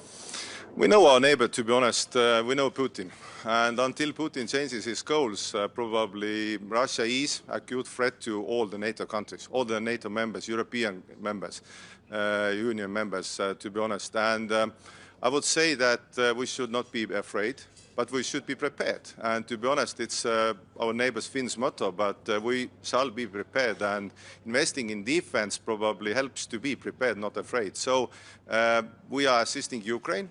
We know our neighbor, to be honest. We know Putin. And until Putin changes his goals, probably Russia is an acute threat to all the NATO countries, all the NATO members, European members, Union members, to be honest. And I would say that we should not be afraid, but we should be prepared. And to be honest, it's our neighbors Finns' motto, but we shall be prepared. And investing in defense probably helps to be prepared, not afraid. So we are assisting Ukraine.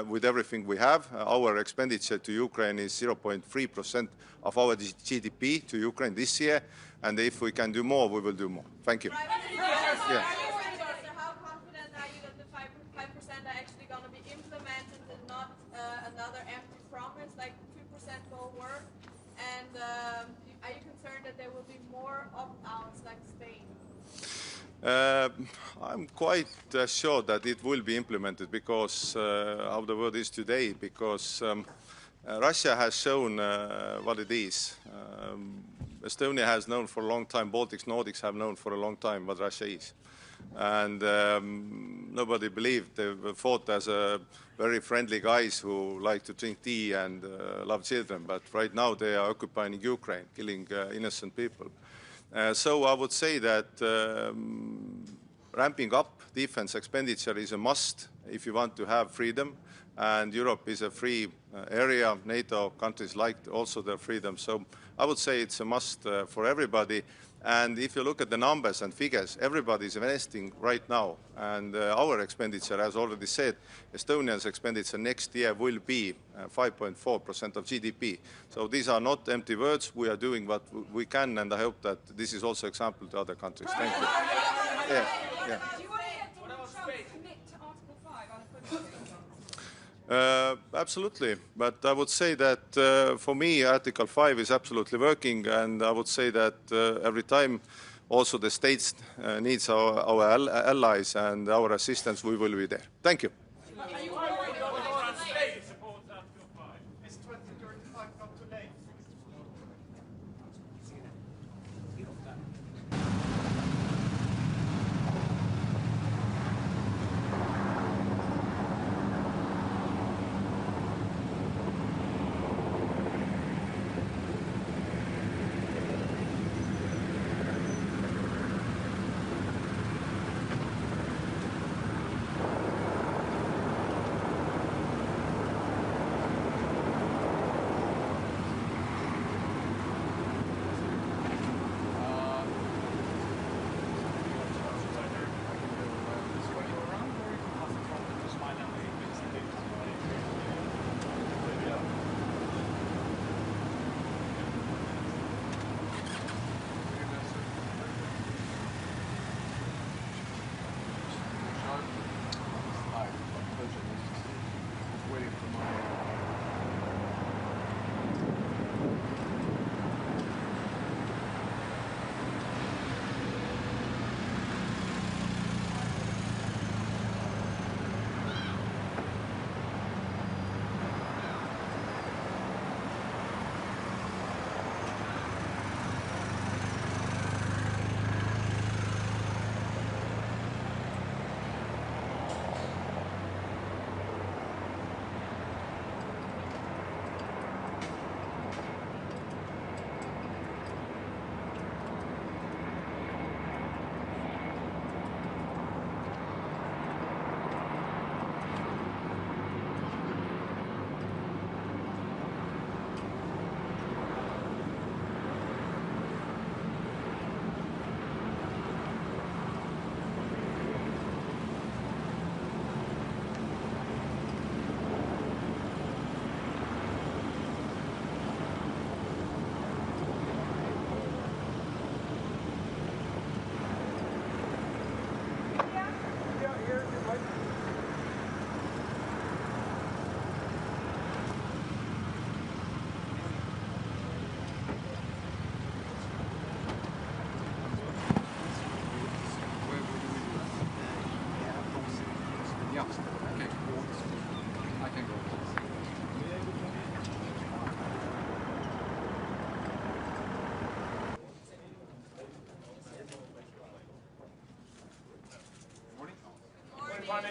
With everything we have. Our expenditure to Ukraine is 0.3% of our GDP to Ukraine this year, and if we can do more, we will do more. Thank you. Yeah. How confident are you that the 5% are actually going to be implemented and not another empty promise, like 2% will work? And are you concerned that there will be more opt-outs like Spain? I'm quite sure that it will be implemented because how the world is today, because Russia has shown what it is. Estonia has known for a long time, Baltics, Nordics have known for a long time what Russia is. And nobody believed. They were thought as very friendly guys who like to drink tea and love children. But right now they are occupying Ukraine, killing innocent people. So I would say that ramping up defense expenditure is a must if you want to have freedom. And Europe is a free area. NATO countries like also their freedom. So I would say it's a must for everybody. And if you look at the numbers and figures, everybody is investing right now. And our expenditure, as already said, Estonia's expenditure next year will be 5.4% of GDP. So these are not empty words. We are doing what we can, and I hope that this is also example to other countries. Thank you. Yeah, yeah. Do you want to get Donald Trump to commit to Article 5 unequivocally? Absolutely, but I would say that for me Article 5 is absolutely working, and I would say that every time also the states needs our allies and our assistance, we will be there. Thank you. Are you worried about Spain supports Article 5? Is 2035 not too late?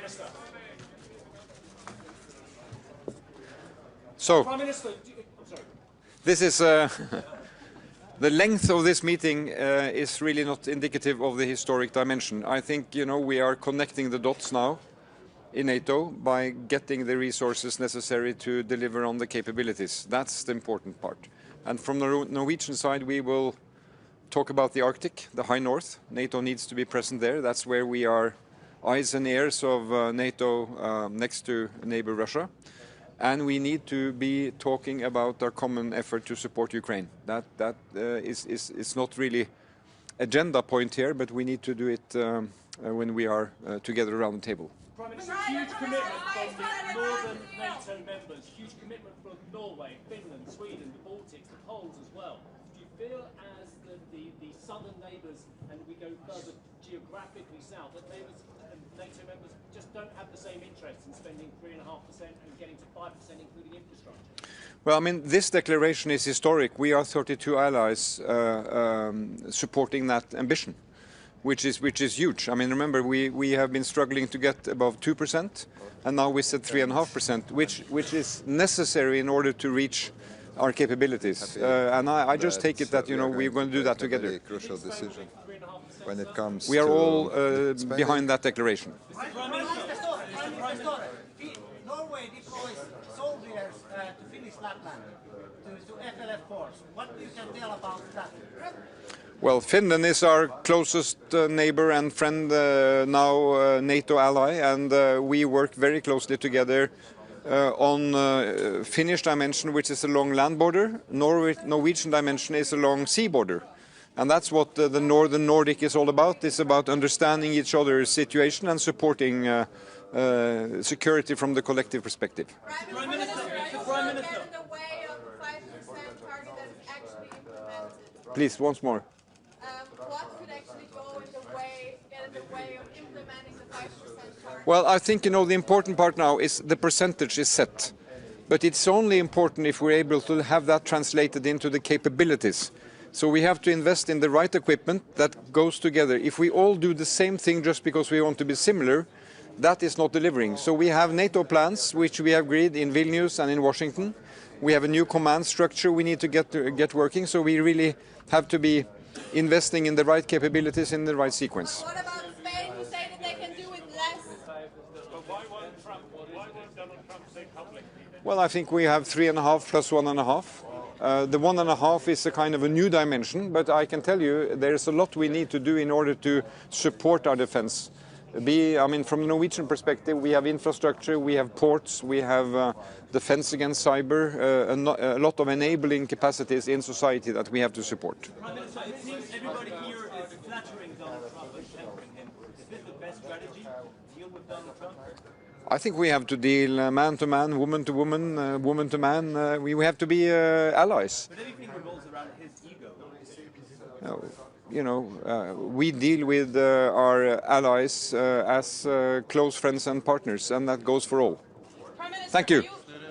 Minister. So, Prime Minister, I'm sorry. this is the length of this meeting is really not indicative of the historic dimension. I think, you know, we are connecting the dots now in NATO by getting the resources necessary to deliver on the capabilities. That's the important part. And from the Norwegian side, we will talk about the Arctic, the High North. NATO needs to be present there. That's where we are eyes and ears of NATO next to neighbor Russia. And we need to be talking about our common effort to support Ukraine. That is not really agenda point here, but we need to do it when we are together around the table. Prime Minister, huge commitment from the northern NATO members, huge commitment from Norway, Finland, Sweden, the Baltics, the Poles as well. Do you feel as the southern neighbours, and we go further geographically south, that NATO members just don't have the same interest in spending 3.5% and getting to 5%, including infrastructure? Well, I mean, this declaration is historic. We are 32 allies supporting that ambition, which is huge. I mean, remember, we have been struggling to get above 2%, and now we said 3.5%, which is necessary in order to reach our capabilities. And I just take it that, you know, we're going to do that together. Crucial decision when it comes. We are all behind that declaration. Norway deploys soldiers to Finnish Lapland, to FLF force. What you can tell about that? Well, Finland is our closest neighbor and friend, now NATO ally, and we work very closely together on Finnish dimension, which is along land border. Norwegian dimension is along sea border. And that's what the Northern Nordic is all about. It's about understanding each other's situation and supporting security from the collective perspective. Prime Minister, Prime Minister. Get in the way of the 5% target that is actually implemented. Please, once more. What could actually get in the way of implementing the 5% target? Well, I think, you know, the important part now is the percentage is set. But it's only important if we're able to have that translated into the capabilities. So we have to invest in the right equipment that goes together. If we all do the same thing just because we want to be similar, that is not delivering. So we have NATO plans, which we have agreed in Vilnius and in Washington. We have a new command structure we need to get working. So we really have to be investing in the right capabilities in the right sequence. What about Spain, who say that they can do it less? Why won't Donald Trump say publicly? Well, I think we have 3.5 plus 1.5. The 1.5 is a kind of a new dimension, but I can tell you there's a lot we need to do in order to support our defense. I mean, from a Norwegian perspective, we have infrastructure, we have ports, we have defense against cyber, a lot of enabling capacities in society that we have to support. Prime Minister, it seems everybody here is flattering Donald Trump and tempering him. Is this the best strategy to deal with Donald Trump? I think we have to deal man to man, woman to woman, woman to man. We have to be allies. But everything revolves around his ego. You know, we deal with our allies as close friends and partners, and that goes for all. Prime Minister, Thank you. Are you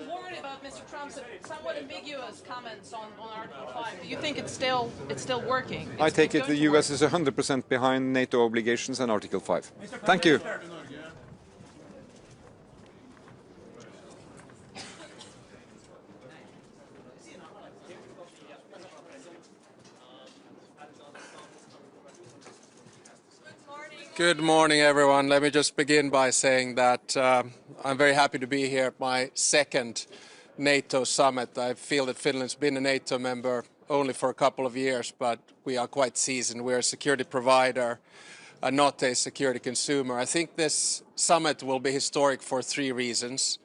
worried about Mr. Trump's somewhat ambiguous comments on Article 5? Do you think it's still working? I take it the US is 100% behind NATO obligations and Article 5. Thank you. Good morning, everyone. Let me just begin by saying that I'm very happy to be here at my second NATO summit. I feel that Finland's been a NATO member only for a couple of years, but we are quite seasoned. We're a security provider, not a security consumer. I think this summit will be historic for three reasons.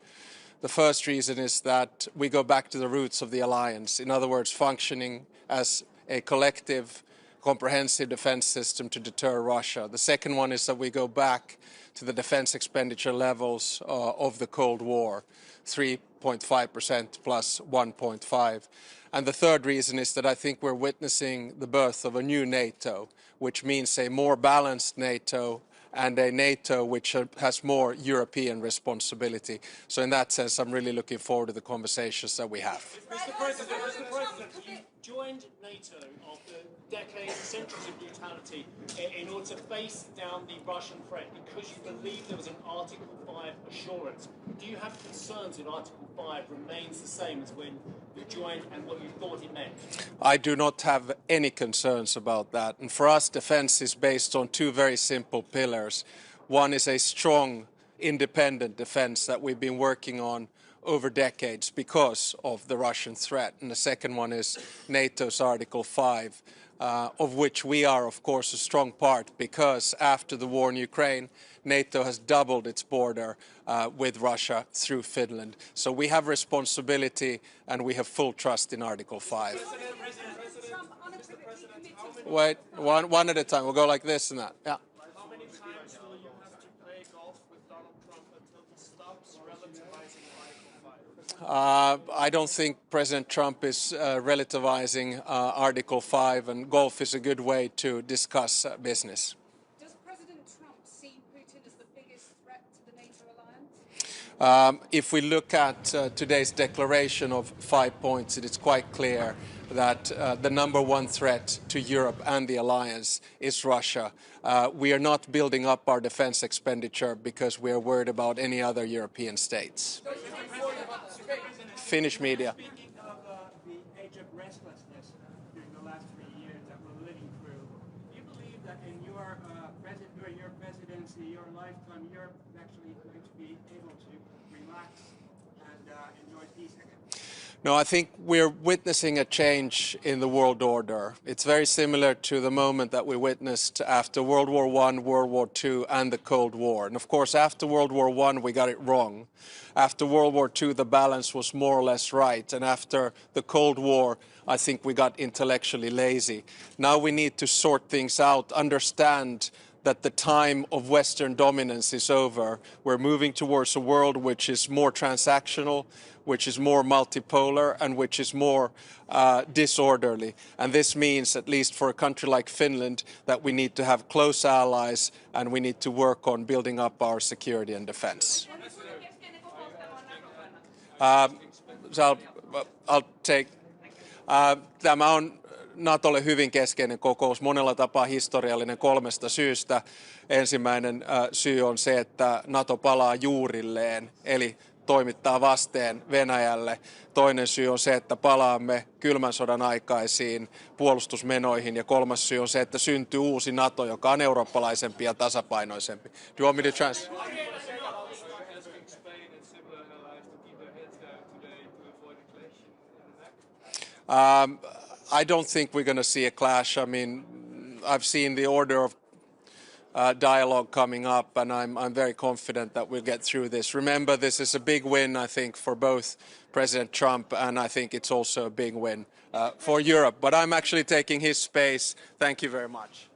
The first reason is that we go back to the roots of the alliance. In other words, functioning as a collective comprehensive defense system to deter Russia. The second one is that we go back to the defense expenditure levels of the Cold War, 3.5% plus 1.5. And the third reason is that I think we're witnessing the birth of a new NATO, which means a more balanced NATO and a NATO which has more European responsibility. So in that sense, I'm really looking forward to the conversations that we have. Mr. President, joined NATO after decades, centuries of brutality in order to face down the Russian threat because you believe there was an Article 5 assurance. Do you have concerns that Article 5 remains the same as when you joined and what you thought it meant? I do not have any concerns about that. And for us, defense is based on two very simple pillars. One is a strong, independent defense that we've been working on over decades because of the Russian threat. And the second one is NATO's Article 5, of which we are, of course, a strong part because after the war in Ukraine, NATO has doubled its border with Russia through Finland. So we have responsibility and we have full trust in Article 5. Wait, one at a time. We'll go like this and that. Yeah. How many times will you have to play golf with Donald Trump until he stops relativizing Article 5? I don't think President Trump is relativizing Article 5, and golf is a good way to discuss business. Does President Trump see Putin as the biggest threat to the NATO alliance? If we look at today's declaration of 5 points, it is quite clear that the number one threat to Europe and the alliance is Russia. We are not building up our defense expenditure because we are worried about any other European states. Finnish media. Speaking of the age of restlessness during the last 3 years that we're living through, do you believe that in your during your presidency, your lifetime, Europe is actually going to be able to relax and enjoy peace again? No, I think we're witnessing a change in the world order. It's very similar to the moment that we witnessed after World War I, World War II, and the Cold War. And of course, after World War I, we got it wrong. After World War II, the balance was more or less right. And after the Cold War, I think we got intellectually lazy. Now we need to sort things out, understand that the time of Western dominance is over. We're moving towards a world which is more transactional, which is more multipolar, and which is more disorderly. And this means, at least for a country like Finland, that we need to have close allies and we need to work on building up our security and defense. I'll take. Tämä on NATOlle hyvin keskeinen kokous, monella tapaa historiallinen 3 syystä. Ensimmäinen syy on se, että NATO palaa juurilleen, eli toimittaa vasteen Venäjälle. Toinen syy on se, että palaamme kylmän sodan aikaisiin puolustusmenoihin. Ja 3. syy on se, että syntyy uusi NATO, joka on eurooppalaisempi ja tasapainoisempi. Do you want me to translate? I don't think we're going to see a clash. I mean, I've seen the order of dialogue coming up, and I'm very confident that we'll get through this. Remember, this is a big win, I think, for both President Trump, and I think it's also a big win for Europe. But I'm actually taking his space. Thank you very much.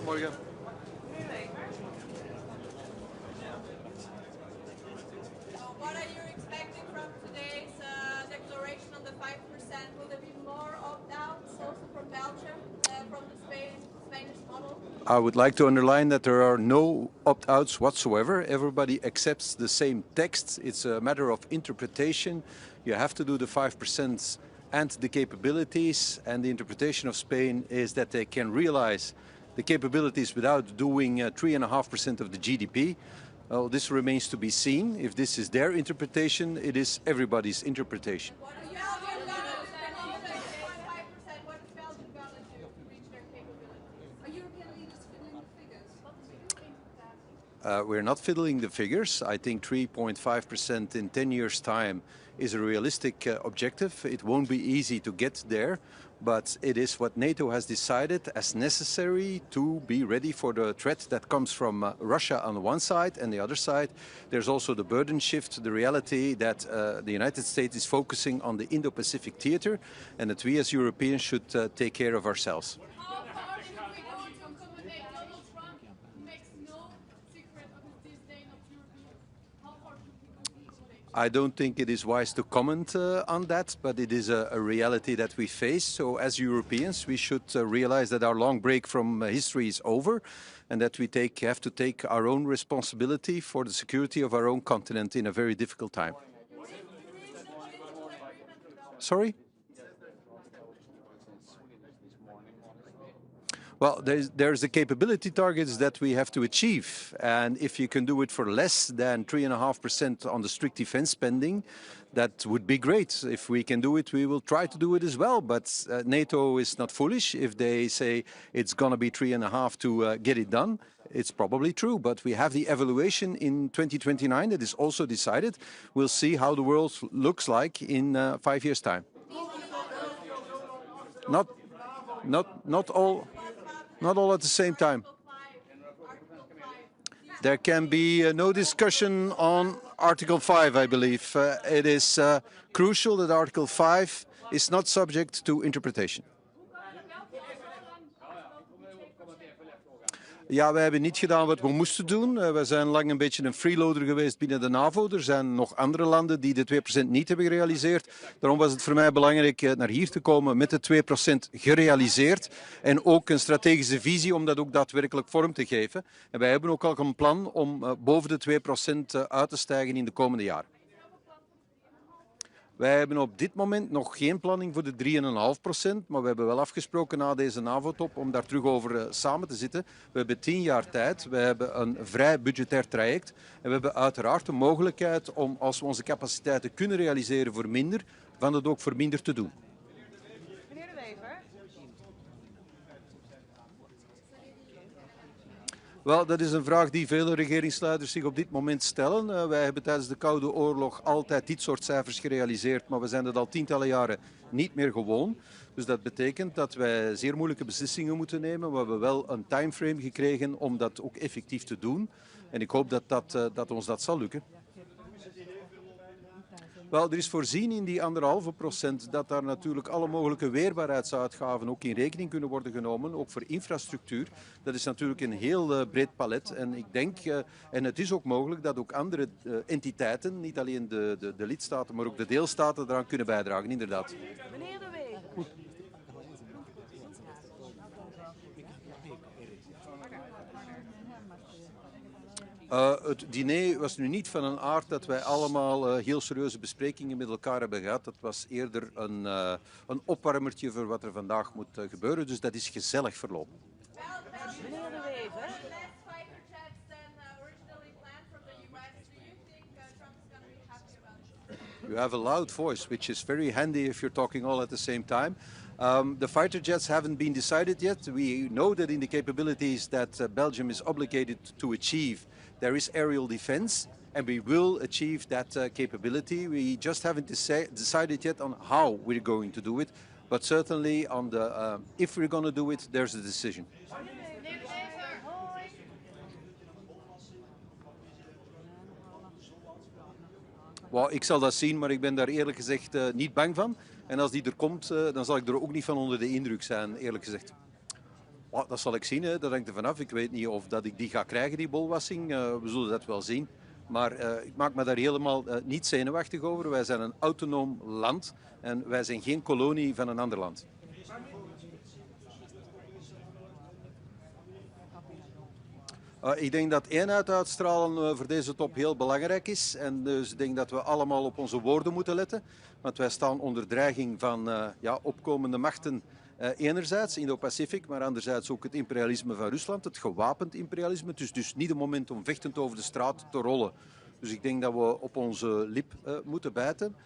Morgen. What are you expecting from today's declaration on the 5%? Will there be more opt-outs also from Belgium, from the Spanish model? I would like to underline that there are no opt-outs whatsoever. Everybody accepts the same text. It's a matter of interpretation. You have to do the 5% and the capabilities, and the interpretation of Spain is that they can realize the capabilities without doing 3.5% of the GDP. Well, this remains to be seen. If this is their interpretation, it is everybody's interpretation. We're not fiddling the figures. I think 3.5% in 10 years' time is a realistic objective. It won't be easy to get there, but it is what NATO has decided as necessary to be ready for the threat that comes from Russia on one side, and the other side there's also the burden shift, the reality that the United States is focusing on the Indo-Pacific theater, and that we as Europeans should take care of ourselves. I don't think it is wise to comment on that, but it is a reality that we face. So as Europeans, we should realize that our long break from history is over, and that we have to take our own responsibility for the security of our own continent in a very difficult time. Sorry? Well, there's the capability targets that we have to achieve, and if you can do it for less than 3.5% on the strict defense spending, that would be great. If we can do it, we will try to do it as well, but NATO is not foolish. If they say it's going to be 3.5 to get it done, it's probably true, but we have the evaluation in 2029 that is also decided. We'll see how the world looks like in 5 years' time. Not all at the same time. There can be no discussion on Article 5, I believe. It is crucial that Article 5 is not subject to interpretation. Ja, wij hebben niet gedaan wat we moesten doen. We zijn lang een beetje een freeloader geweest binnen de NAVO. Er zijn nog andere landen die de 2% niet hebben gerealiseerd. Daarom was het voor mij belangrijk naar hier te komen met de 2% gerealiseerd. En ook een strategische visie om dat ook daadwerkelijk vorm te geven. En wij hebben ook al een plan om boven de 2% uit te stijgen in de komende jaren. Wij hebben op dit moment nog geen planning voor de 3,5%, maar we hebben wel afgesproken na deze NAVO-top om daar terug over samen te zitten. We hebben 10 jaar tijd, we hebben een vrij budgetair traject en we hebben uiteraard de mogelijkheid om, als we onze capaciteiten kunnen realiseren voor minder, van het ook voor minder te doen. Wel, dat is een vraag die vele regeringsleiders zich op dit moment stellen. Wij hebben tijdens de Koude Oorlog altijd dit soort cijfers gerealiseerd, maar we zijn dat al tientallen jaren niet meer gewoon. Dus dat betekent dat wij zeer moeilijke beslissingen moeten nemen. We hebben wel een timeframe gekregen om dat ook effectief te doen. En ik hoop dat ons dat zal lukken. Wel, er is voorzien in die 1,5% dat daar natuurlijk alle mogelijke weerbaarheidsuitgaven ook in rekening kunnen worden genomen, ook voor infrastructuur. Dat is natuurlijk een heel breed palet en ik denk, en het is ook mogelijk dat ook andere entiteiten, niet alleen de lidstaten, maar ook de deelstaten eraan kunnen bijdragen, inderdaad. Meneer De Wee. Goed. Het diner was nu niet van een aard dat wij allemaal heel serieuze besprekingen met elkaar hebben gehad. Dat was eerder een opwarmertje voor wat er vandaag moet gebeuren. Dus dat is gezellig verlopen. Meneer De Wee, You have a loud voice, which is very handy if you're talking all at the same time. The fighter jets haven't been decided yet. We know that in the capabilities that Belgium is obligated to achieve, there is aerial defense, and we will achieve that capability. We just haven't decided yet on how we're going to do it, but certainly on the if we're going to do it, there's a decision. Well, ik zal dat zien, maar ik ben daar eerlijk gezegd niet bang van. En als die er komt, dan zal ik er ook niet van onder de indruk zijn, eerlijk gezegd. Well, dat zal ik zien, hè. Dat hangt er vanaf. Ik weet niet of dat ik die ga krijgen, die bolwassing. We zullen dat wel zien. Maar ik maak me daar helemaal niet zenuwachtig over. Wij zijn een autonoom land en wij zijn geen kolonie van een ander land. Ik denk dat eenheid uitstralen voor deze top heel belangrijk is. En dus ik denk dat we allemaal op onze woorden moeten letten. Want wij staan onder dreiging van opkomende machten enerzijds, Indo-Pacific, maar anderzijds ook het imperialisme van Rusland, het gewapend imperialisme. Het is dus niet het moment om vechtend over de straat te rollen. Dus ik denk dat we op onze lip moeten bijten.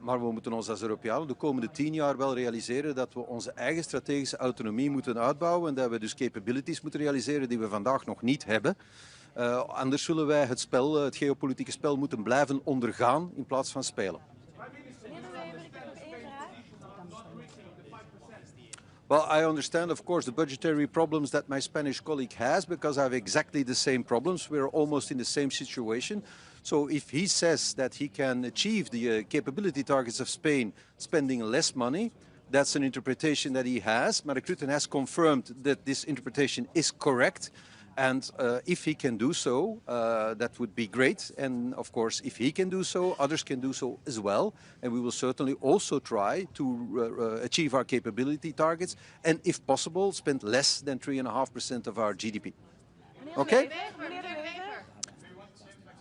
Maar we moeten ons als Europeanen de komende 10 jaar wel realiseren dat we onze eigen strategische autonomie moeten uitbouwen en dat we dus capabilities moeten realiseren die we vandaag nog niet hebben. Anders zullen wij het spel, het geopolitieke spel, moeten blijven ondergaan in plaats van spelen. Well, I understand, of course, the budgetary problems that my Spanish colleague has, because I have exactly the same problems. We're almost in the same situation. So if he says that he can achieve the capability targets of Spain spending less money, that's an interpretation that he has. Mark Rutte has confirmed that this interpretation is correct. And if he can do so, that would be great. And of course, if he can do so, others can do so as well. And we will certainly also try to achieve our capability targets. And if possible, spend less than 3.5% of our GDP. Okay?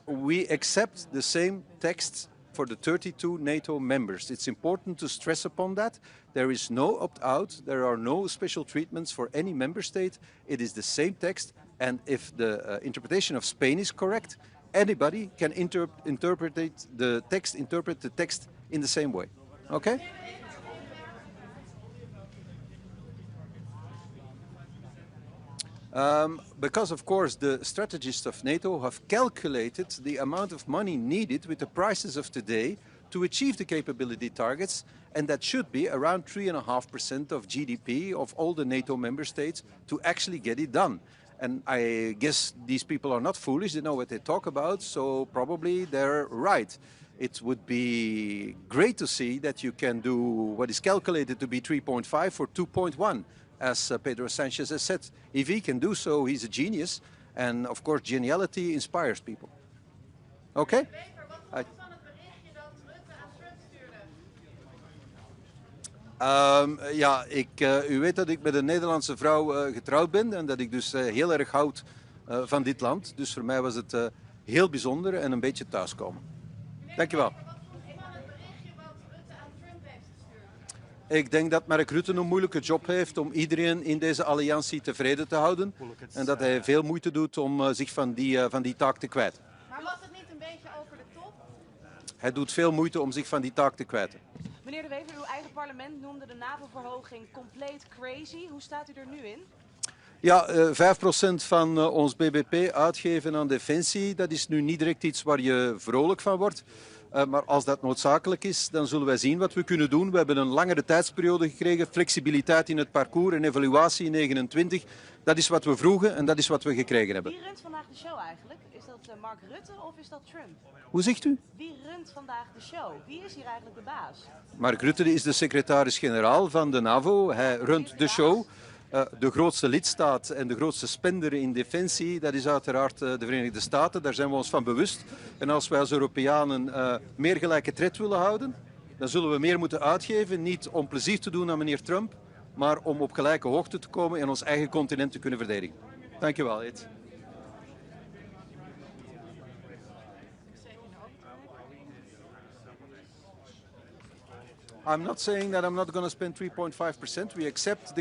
We accept the same text for the 32 NATO members. It's important to stress upon that. There is no opt-out. There are no special treatments for any member state. It is the same text. And if the interpretation of Spain is correct, anybody can interpret the text in the same way. Okay? Because, of course, the strategists of NATO have calculated the amount of money needed with the prices of today to achieve the capability targets, and that should be around 3.5% of GDP of all the NATO member states to actually get it done. And I guess these people are not foolish, they know what they talk about, so probably they're right. It would be great to see that you can do what is calculated to be 3.5 for 2.1, as Pedro Sanchez has said. If he can do so, he's a genius, and of course geniality inspires people. Okay? U weet dat ik met een Nederlandse vrouw getrouwd ben en dat ik dus heel erg houd van dit land. Dus voor mij was het heel bijzonder en een beetje thuiskomen. Dankjewel. Ik denk dat Mark Rutte een moeilijke job heeft om iedereen in deze alliantie tevreden te houden. En dat hij veel moeite doet om zich van die taak te kwijten. Maar was het niet een beetje over de top? Hij doet veel moeite om zich van die taak te kwijten. Meneer De Wever, uw eigen parlement noemde de NAVO-verhoging compleet crazy. Hoe staat u er nu in? Ja, 5% van ons bbp uitgeven aan defensie, dat is nu niet direct iets waar je vrolijk van wordt. Maar als dat noodzakelijk is, dan zullen wij zien wat we kunnen doen. We hebben een langere tijdsperiode gekregen, flexibiliteit in het parcours en evaluatie in 29. Dat is wat we vroegen en dat is wat we gekregen hebben. Wie runt vandaag de show eigenlijk? Is dat Mark Rutte of is dat Trump? Hoe zegt u? Wie runt vandaag de show? Wie is hier eigenlijk de baas? Mark Rutte is de secretaris-generaal van de NAVO. Hij runt de show. De grootste lidstaat en de grootste spender in defensie, dat is uiteraard de Verenigde Staten. Daar zijn we ons van bewust. En als wij als Europeanen meer gelijke tred willen houden, dan zullen we meer moeten uitgeven. Niet om plezier te doen aan meneer Trump, maar om op gelijke hoogte te komen en ons eigen continent te kunnen verdedigen. Dank je wel, Ed. I'm not saying that I'm not going to spend 3.5%. We accept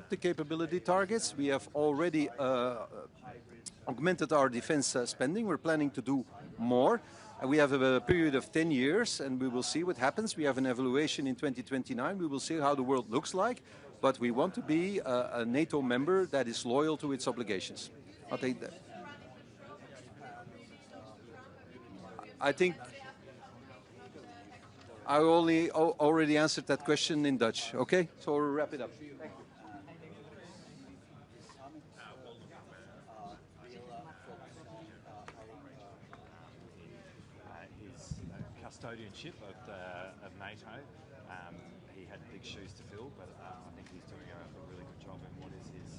the capability targets. We have already augmented our defense spending. We're planning to do more. And we have a period of 10 years, and we will see what happens. We have an evaluation in 2029. We will see how the world looks like. But we want to be a NATO member that is loyal to its obligations. I think I already answered that question in Dutch. Okay, so we'll wrap it up. Thank you. His custodianship of NATO. He had big shoes to fill, but I think he's doing a really good job in what is his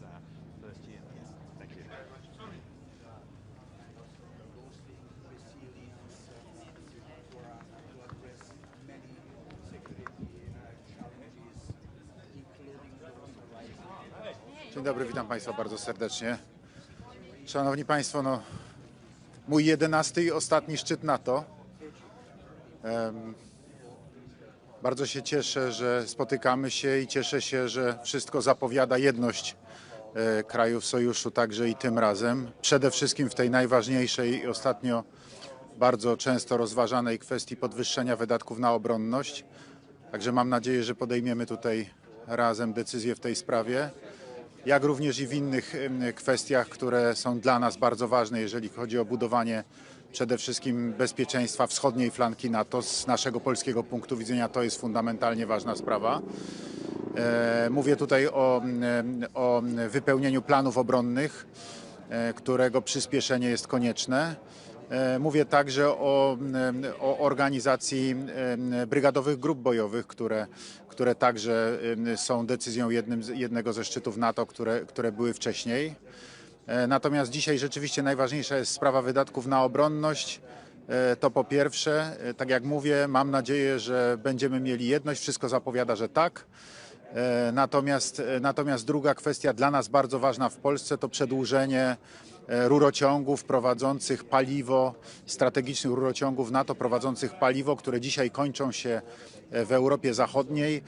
first year. Thank you. Dzień dobry, witam Państwa bardzo serdecznie. Szanowni Państwo, no, mój 11. i ostatni szczyt NATO. Bardzo się cieszę, że spotykamy się i cieszę się, że wszystko zapowiada jedność krajów sojuszu także i tym razem. Przede wszystkim w tej najważniejszej i ostatnio bardzo często rozważanej kwestii podwyższenia wydatków na obronność. Także mam nadzieję, że podejmiemy tutaj razem decyzję w tej sprawie, jak również i w innych kwestiach, które są dla nas bardzo ważne, jeżeli chodzi o budowanie przede wszystkim bezpieczeństwa wschodniej flanki NATO. Z naszego polskiego punktu widzenia to jest fundamentalnie ważna sprawa. Mówię tutaj o wypełnieniu planów obronnych, którego przyspieszenie jest konieczne. Mówię także o organizacji brygadowych grup bojowych, które także są decyzją jednego ze szczytów NATO, które były wcześniej. Natomiast dzisiaj rzeczywiście najważniejsza jest sprawa wydatków na obronność. To po pierwsze, tak jak mówię, mam nadzieję, że będziemy mieli jedność. Wszystko zapowiada, że tak. Natomiast druga kwestia dla nas bardzo ważna w Polsce to przedłużenie rurociągów prowadzących paliwo, strategicznych rurociągów NATO prowadzących paliwo, które dzisiaj kończą się w Europie Zachodniej,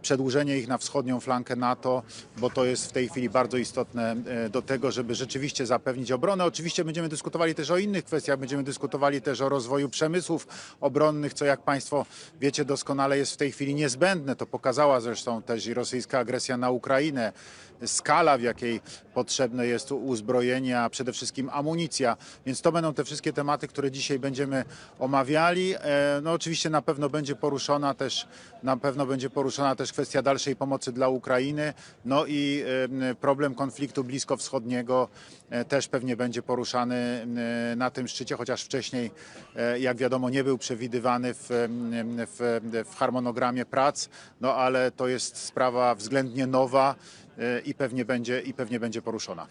przedłużenie ich na wschodnią flankę NATO, bo to jest w tej chwili bardzo istotne do tego, żeby rzeczywiście zapewnić obronę. Oczywiście będziemy dyskutowali też o innych kwestiach, będziemy dyskutowali też o rozwoju przemysłów obronnych, co jak Państwo wiecie doskonale jest w tej chwili niezbędne. To pokazała zresztą też i rosyjska agresja na Ukrainę. Skala, w jakiej potrzebne jest uzbrojenie, a przede wszystkim amunicja. Więc to będą te wszystkie tematy, które dzisiaj będziemy omawiali. No oczywiście na pewno będzie poruszona też kwestia dalszej pomocy dla Ukrainy. No i problem konfliktu bliskowschodniego też pewnie będzie poruszany na tym szczycie, chociaż wcześniej, jak wiadomo, nie był przewidywany w harmonogramie prac. No ale to jest sprawa względnie nowa i pewnie będzie poruszona.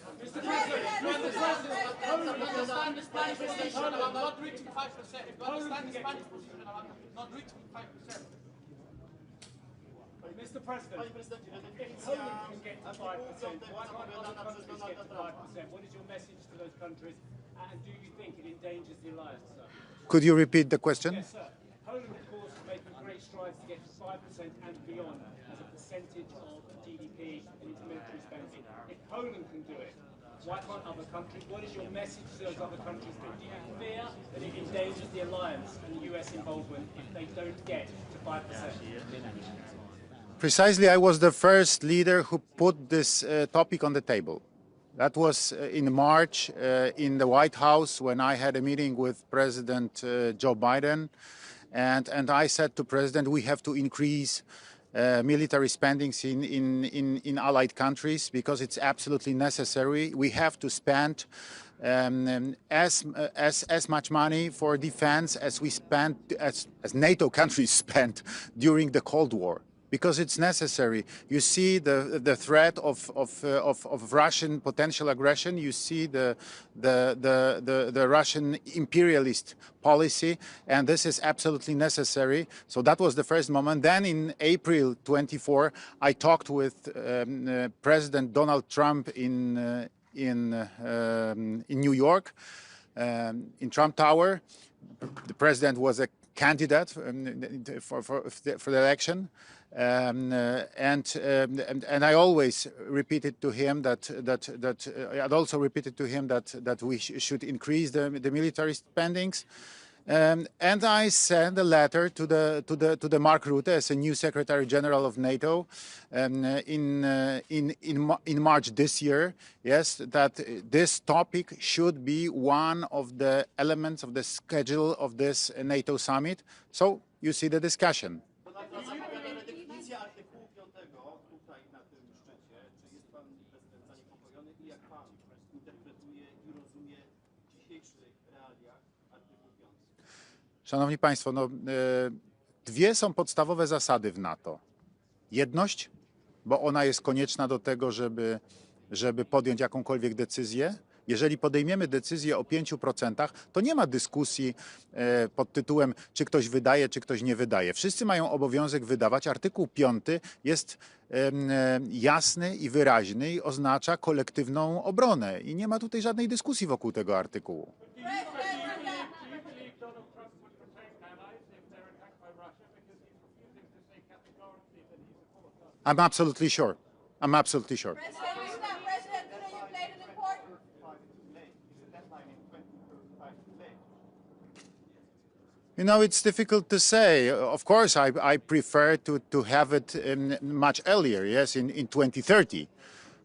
Mr. President, if Poland can get to 5%, why can't other countries get to 5%? What is your message to those countries, and do you think it endangers the alliance, sir? Could you repeat the question? Yes, sir. Poland, of course, is making great strides to get to 5% and beyond as a percentage of GDP and into military spending. If Poland can do it, why can't other countries? What is your message to those other countries? Do you fear that it endangers the alliance and the US involvement if they don't get to 5%? Precisely, I was the first leader who put this topic on the table. That was in March in the White House when I had a meeting with President Joe Biden. And I said to President, we have to increase military spendings in allied countries because it's absolutely necessary. We have to spend as much money for defense as we spent, as NATO countries spent during the Cold War. Because it's necessary. You see the threat of Russian potential aggression. You see the Russian imperialist policy, and this is absolutely necessary. So that was the first moment. Then in April 24, I talked with President Donald Trump in New York, in Trump Tower. The president was a candidate for the election. And I always repeated to him that we should increase the military spendings. And I sent a letter to the Mark Rutte as a new Secretary General of NATO in March this year. Yes, that this topic should be one of the elements of the schedule of this NATO summit. So you see the discussion. Szanowni Państwo, no, dwie są podstawowe zasady w NATO. Jedność, bo ona jest konieczna do tego, żeby podjąć jakąkolwiek decyzję. Jeżeli podejmiemy decyzję o 5%, to nie ma dyskusji pod tytułem, czy ktoś wydaje, czy ktoś nie wydaje. Wszyscy mają obowiązek wydawać. Artykuł 5 jest jasny i wyraźny i oznacza kolektywną obronę. I nie ma tutaj żadnej dyskusji wokół tego artykułu. I'm absolutely sure. I'm absolutely sure. You know, it's difficult to say. Of course, I prefer to have it much earlier, yes, in 2030.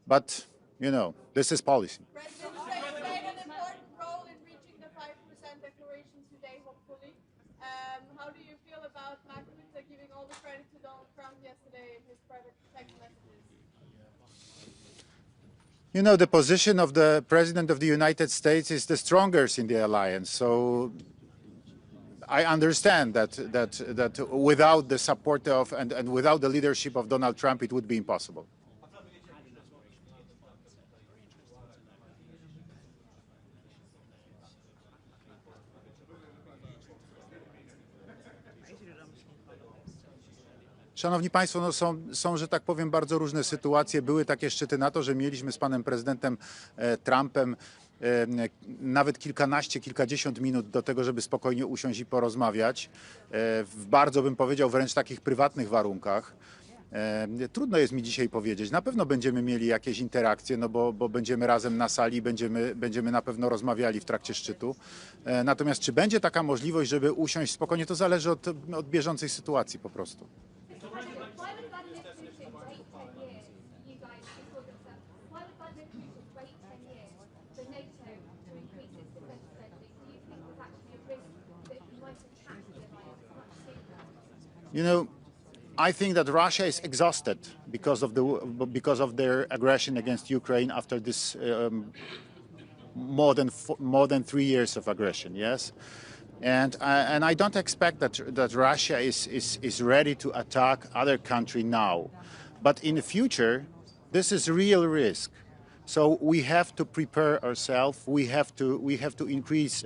But, you know, this is policy. President played an important role in reaching the 5% declaration today, hopefully. How do you feel about Macron giving all the credit to Donald Trump yesterday in his private text messages? You know, the position of the President of the United States is the strongest in the alliance. So I understand that without the support of and without the leadership of Donald Trump, it would be impossible. Szanowni Państwo, no są, że tak powiem, bardzo różne sytuacje. Były takie szczyty NATO, że mieliśmy z panem prezydentem Trumpem nawet kilkanaście, kilkadziesiąt minut do tego, żeby spokojnie usiąść i porozmawiać. W bardzo, bym powiedział, wręcz takich prywatnych warunkach. Trudno jest mi dzisiaj powiedzieć. Na pewno będziemy mieli jakieś interakcje, no bo będziemy razem na sali, będziemy na pewno rozmawiali w trakcie szczytu. Natomiast czy będzie taka możliwość, żeby usiąść spokojnie, to zależy od bieżącej sytuacji po prostu. You know, I think that Russia is exhausted because of their aggression against Ukraine after this more than 3 years of aggression. Yes, and I don't expect that Russia is ready to attack other country now, but in the future, this is real risk. So we have to prepare ourselves. We have to increase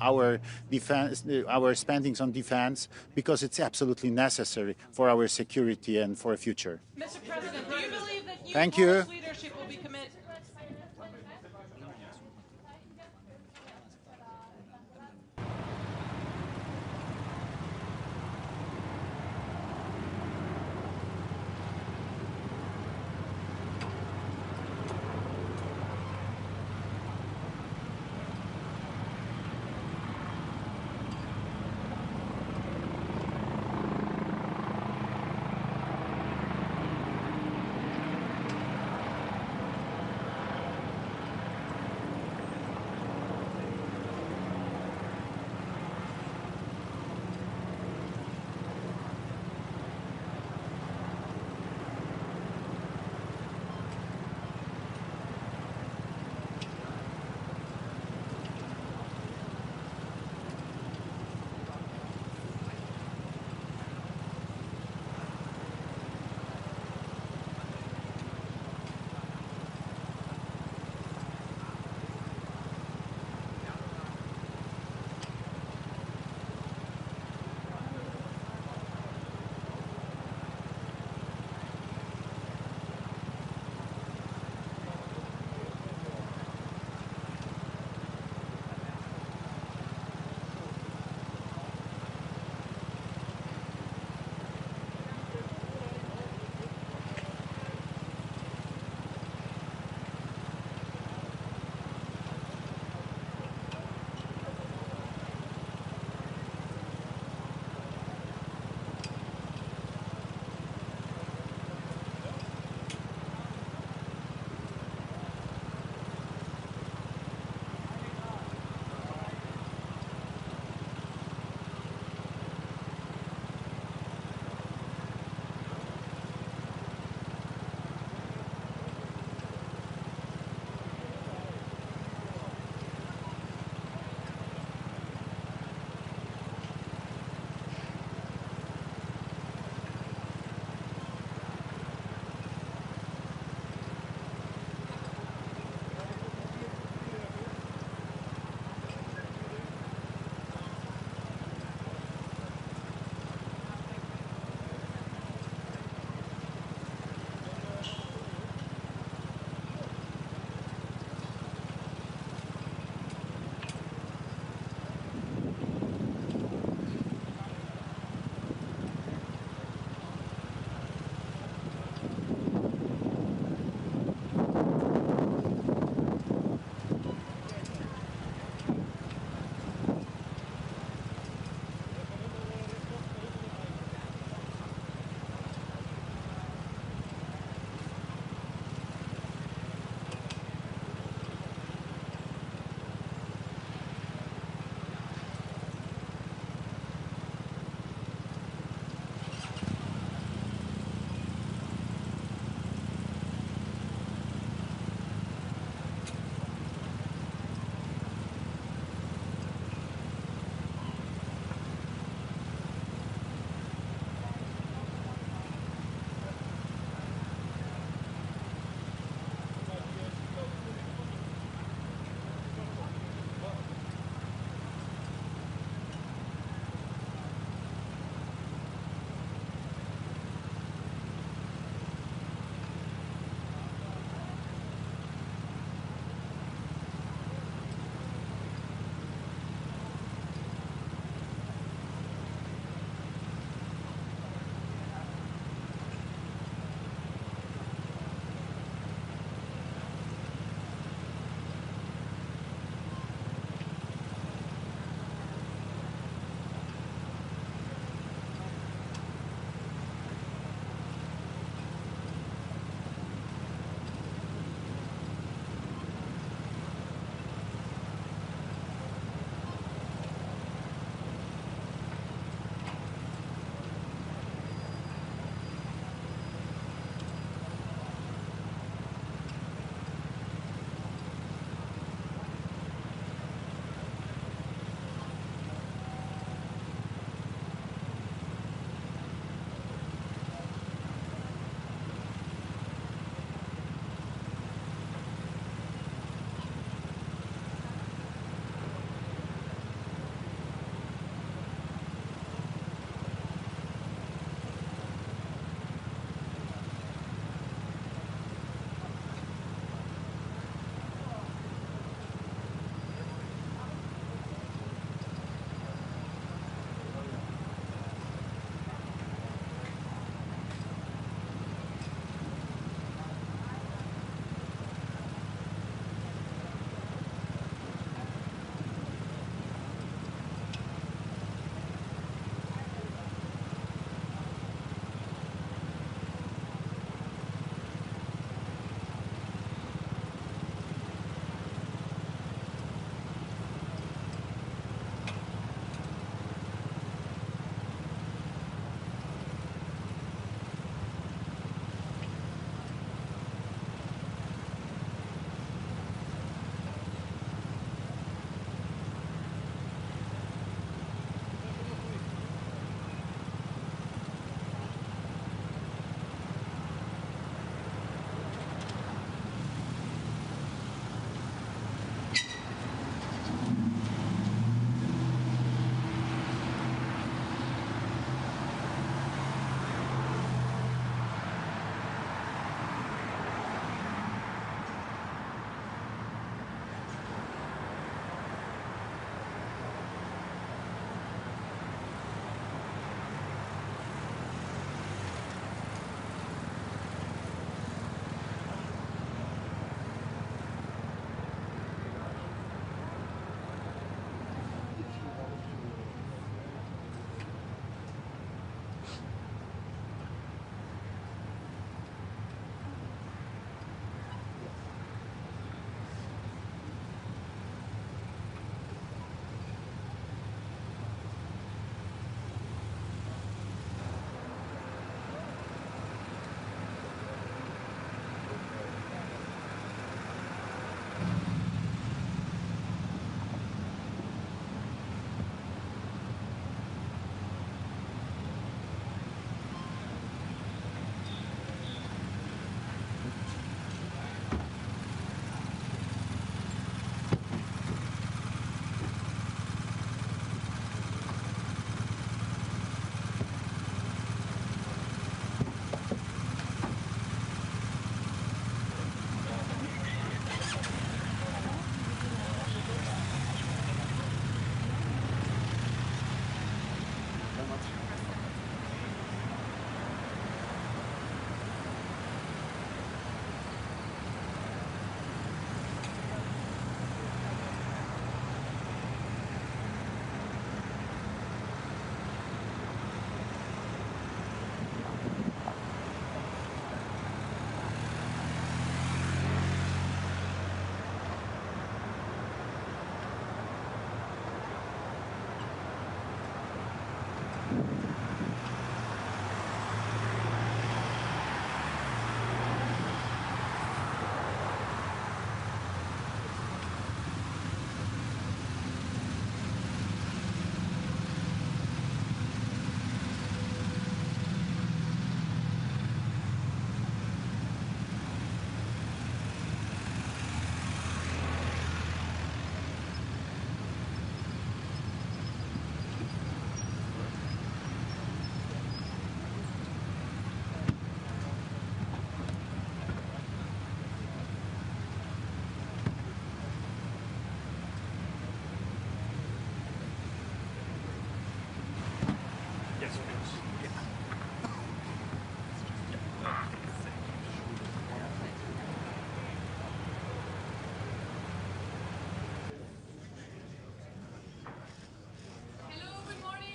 our defense, our spendings on defense, because it's absolutely necessary for our security and for a future. Mr. President, do you believe that Thank you. Polish leadership will be committed?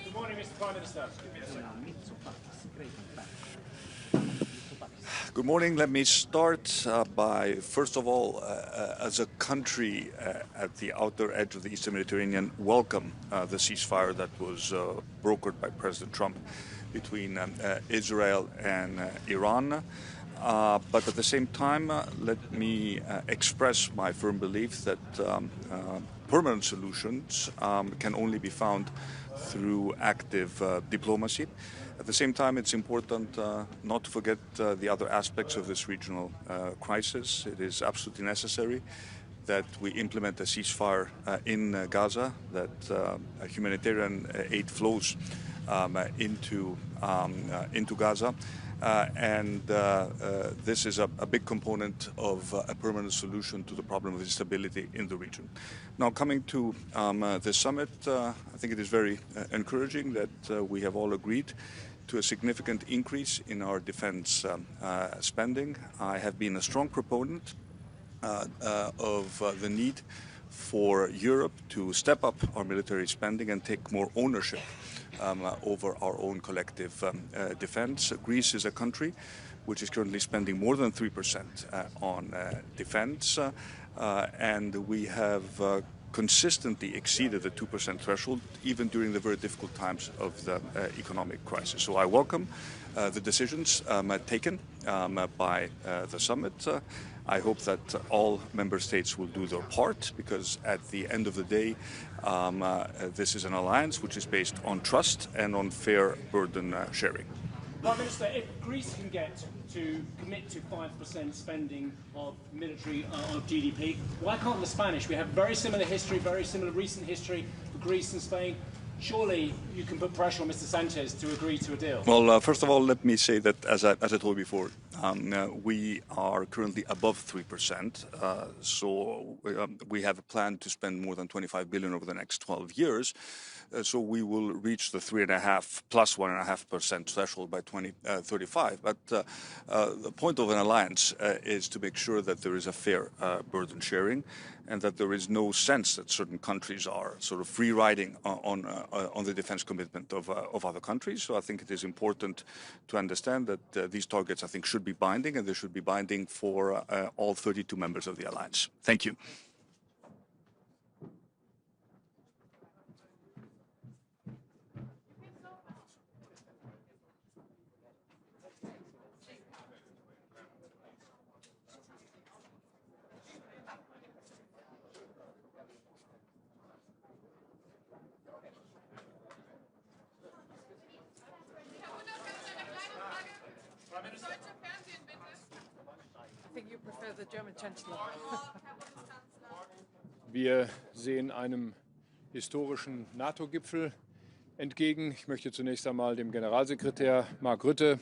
Good morning, Mr. Prime Minister. Good morning. Let me start by, first of all, as a country at the outer edge of the Eastern Mediterranean, welcome the ceasefire that was brokered by President Trump between Israel and Iran. But at the same time, let me express my firm belief that permanent solutions can only be found through active diplomacy. At the same time, it's important not to forget the other aspects of this regional crisis. It is absolutely necessary that we implement a ceasefire in Gaza, that humanitarian aid flows into Gaza. This is a big component of a permanent solution to the problem of instability in the region. Now, coming to the summit, I think it is very encouraging that we have all agreed to a significant increase in our defense spending. I have been a strong proponent of the need for Europe to step up our military spending and take more ownership over our own collective defense. Greece is a country which is currently spending more than 3% on defense, and we have consistently exceeded the 2% threshold, even during the very difficult times of the economic crisis. So I welcome the decisions taken by the summit. I hope that all member states will do their part, because at the end of the day, this is an alliance which is based on trust and on fair burden sharing. Prime Minister, if Greece can get to commit to 5% spending of military of GDP, why can't the Spanish? We have very similar history, very similar recent history for Greece and Spain. Surely you can put pressure on Mr. Sanchez to agree to a deal. Well, first of all, let me say that, as I told you before, we are currently above 3%. So we have a plan to spend more than 25 billion over the next 12 years. So we will reach the 3.5 plus 1.5% threshold by 2035. But the point of an alliance is to make sure that there is a fair burden sharing, and that there is no sense that certain countries are sort of free riding on the defense commitment of other countries. So I think it is important to understand that these targets, I think, should be binding, and they should be binding for all 32 members of the alliance. Thank you. Wir sehen einem historischen NATO-Gipfel entgegen. Ich möchte zunächst einmal dem Generalsekretär Mark Rutte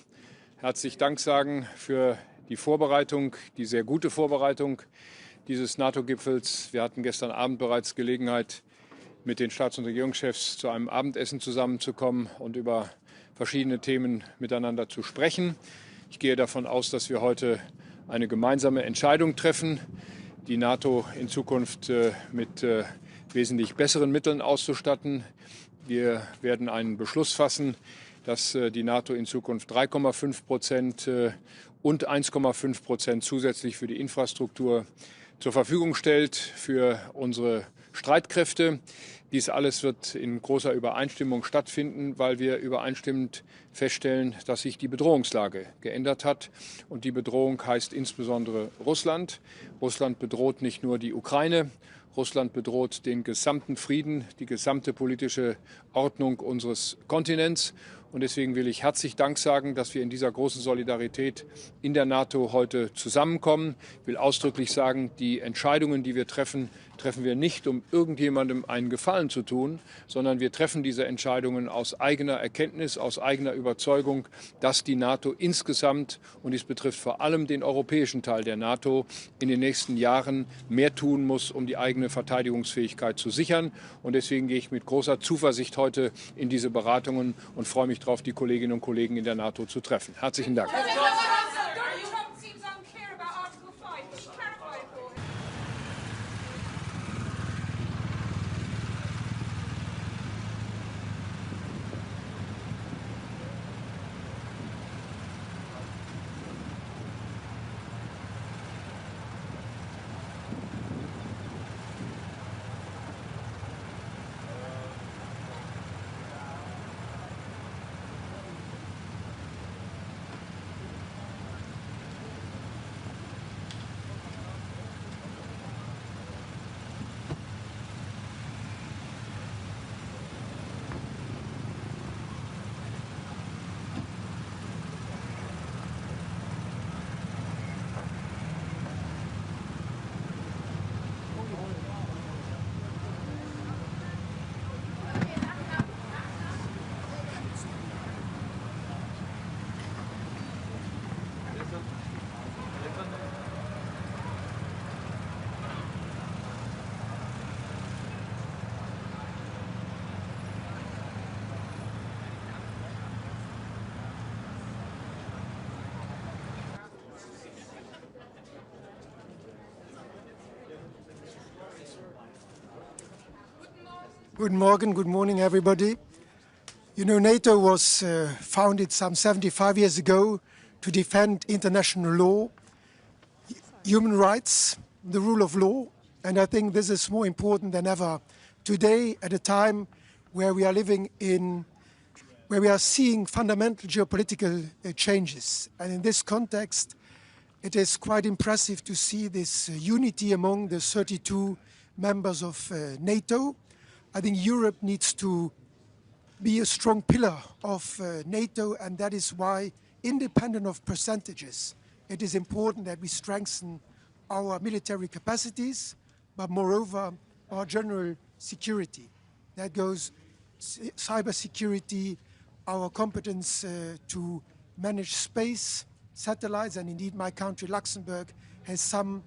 herzlich Dank sagen für die Vorbereitung, die sehr gute Vorbereitung dieses NATO-Gipfels. Wir hatten gestern Abend bereits Gelegenheit, mit den Staats- und Regierungschefs zu einem Abendessen zusammenzukommen und über verschiedene Themen miteinander zu sprechen. Ich gehe davon aus, dass wir heute eine gemeinsame Entscheidung treffen, die NATO in Zukunft mit wesentlich besseren Mitteln auszustatten. Wir werden einen Beschluss fassen, dass die NATO in Zukunft 3,5% und 1,5% zusätzlich für die Infrastruktur zur Verfügung stellt für unsere Streitkräfte. Dies alles wird in großer Übereinstimmung stattfinden, weil wir übereinstimmend feststellen, dass sich die Bedrohungslage geändert hat. Und die Bedrohung heißt insbesondere Russland. Russland bedroht nicht nur die Ukraine, Russland bedroht den gesamten Frieden, die gesamte politische Ordnung unseres Kontinents. Und deswegen will ich herzlich Dank sagen, dass wir in dieser großen Solidarität in der NATO heute zusammenkommen. Ich will ausdrücklich sagen, die Entscheidungen, die wir treffen, treffen wir nicht, um irgendjemandem einen Gefallen zu tun, sondern wir treffen diese Entscheidungen aus eigener Erkenntnis, aus eigener Überzeugung, dass die NATO insgesamt, und dies betrifft vor allem den europäischen Teil der NATO, in den nächsten Jahren mehr tun muss, um die eigene Verteidigungsfähigkeit zu sichern. Und deswegen gehe ich mit großer Zuversicht heute in diese Beratungen und freue mich darauf, die Kolleginnen und Kollegen in der NATO zu treffen. Herzlichen Dank. Good morning, everybody. You know, NATO was founded some 75 years ago to defend international law, human rights, the rule of law, and I think this is more important than ever today at a time where we are living in, where we are seeing fundamental geopolitical changes. And in this context, it is quite impressive to see this unity among the 32 members of NATO. I think Europe needs to be a strong pillar of NATO, and that is why, independent of percentages, it is important that we strengthen our military capacities, but moreover, our general security. That goes cyber security, our competence to manage space, satellites, and indeed my country, Luxembourg, has some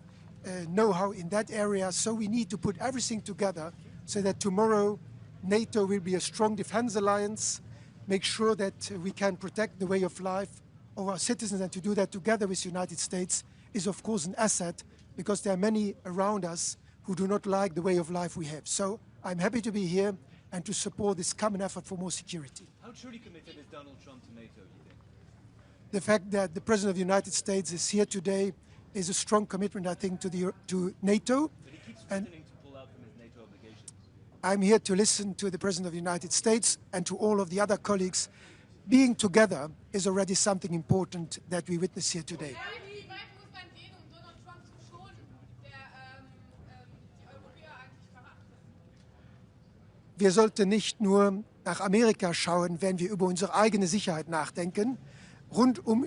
know-how in that area. So we need to put everything together so that tomorrow NATO will be a strong defense alliance, make sure that we can protect the way of life of our citizens, and to do that together with the United States is of course an asset, because there are many around us who do not like the way of life we have. So I'm happy to be here and to support this common effort for more security. How truly committed is Donald Trump to NATO, do you think? The fact that the President of the United States is here today is a strong commitment, I think, to NATO. But he keeps threatening to pull out from his NATO obligations. I'm here to listen to the President of the United States and to all of the other colleagues. Being together is already something important that we witness here today. Wir sollten nicht nur nach Amerika schauen, wenn wir über unsere eigene Sicherheit nachdenken. Rund um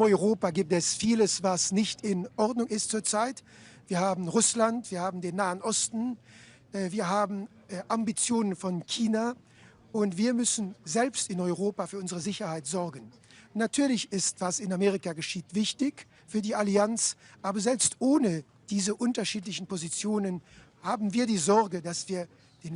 Europa gibt es vieles, was nicht in Ordnung ist zurzeit. Wir haben Russland, wir haben den Nahen Osten, wir haben Ambitionen von China, und wir müssen selbst in Europa für unsere Sicherheit sorgen. Natürlich ist, was in Amerika geschieht, wichtig für die Allianz, aber selbst ohne diese unterschiedlichen Positionen haben wir die Sorge, dass wir die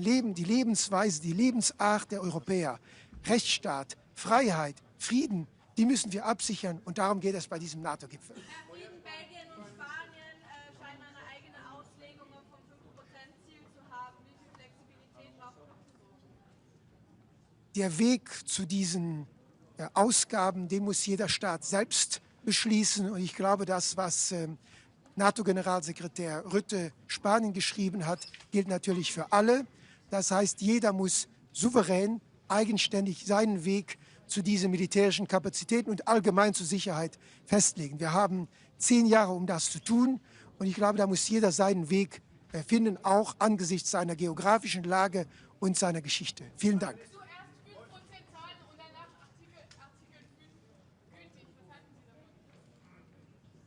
Lebensweise, die Lebensart der Europäer, Rechtsstaat, Freiheit, Frieden, die müssen wir absichern, und darum geht es bei diesem NATO-Gipfel. Belgien und Spanien scheinen eine eigene Auslegung vom 5%-Ziel zu haben. Wie viel Flexibilität braucht man? Der Weg zu diesen Ausgaben, den muss jeder Staat selbst beschließen. Und ich glaube, das, was NATO-Generalsekretär Rutte Spanien geschrieben hat, gilt natürlich für alle. Das heißt, jeder muss souverän, eigenständig seinen Weg zu diesen militärischen Kapazitäten und allgemein zur Sicherheit festlegen. Wir haben 10 Jahre, um das zu tun. Und ich glaube, da muss jeder seinen Weg finden, auch angesichts seiner geografischen Lage und seiner Geschichte. Vielen Dank.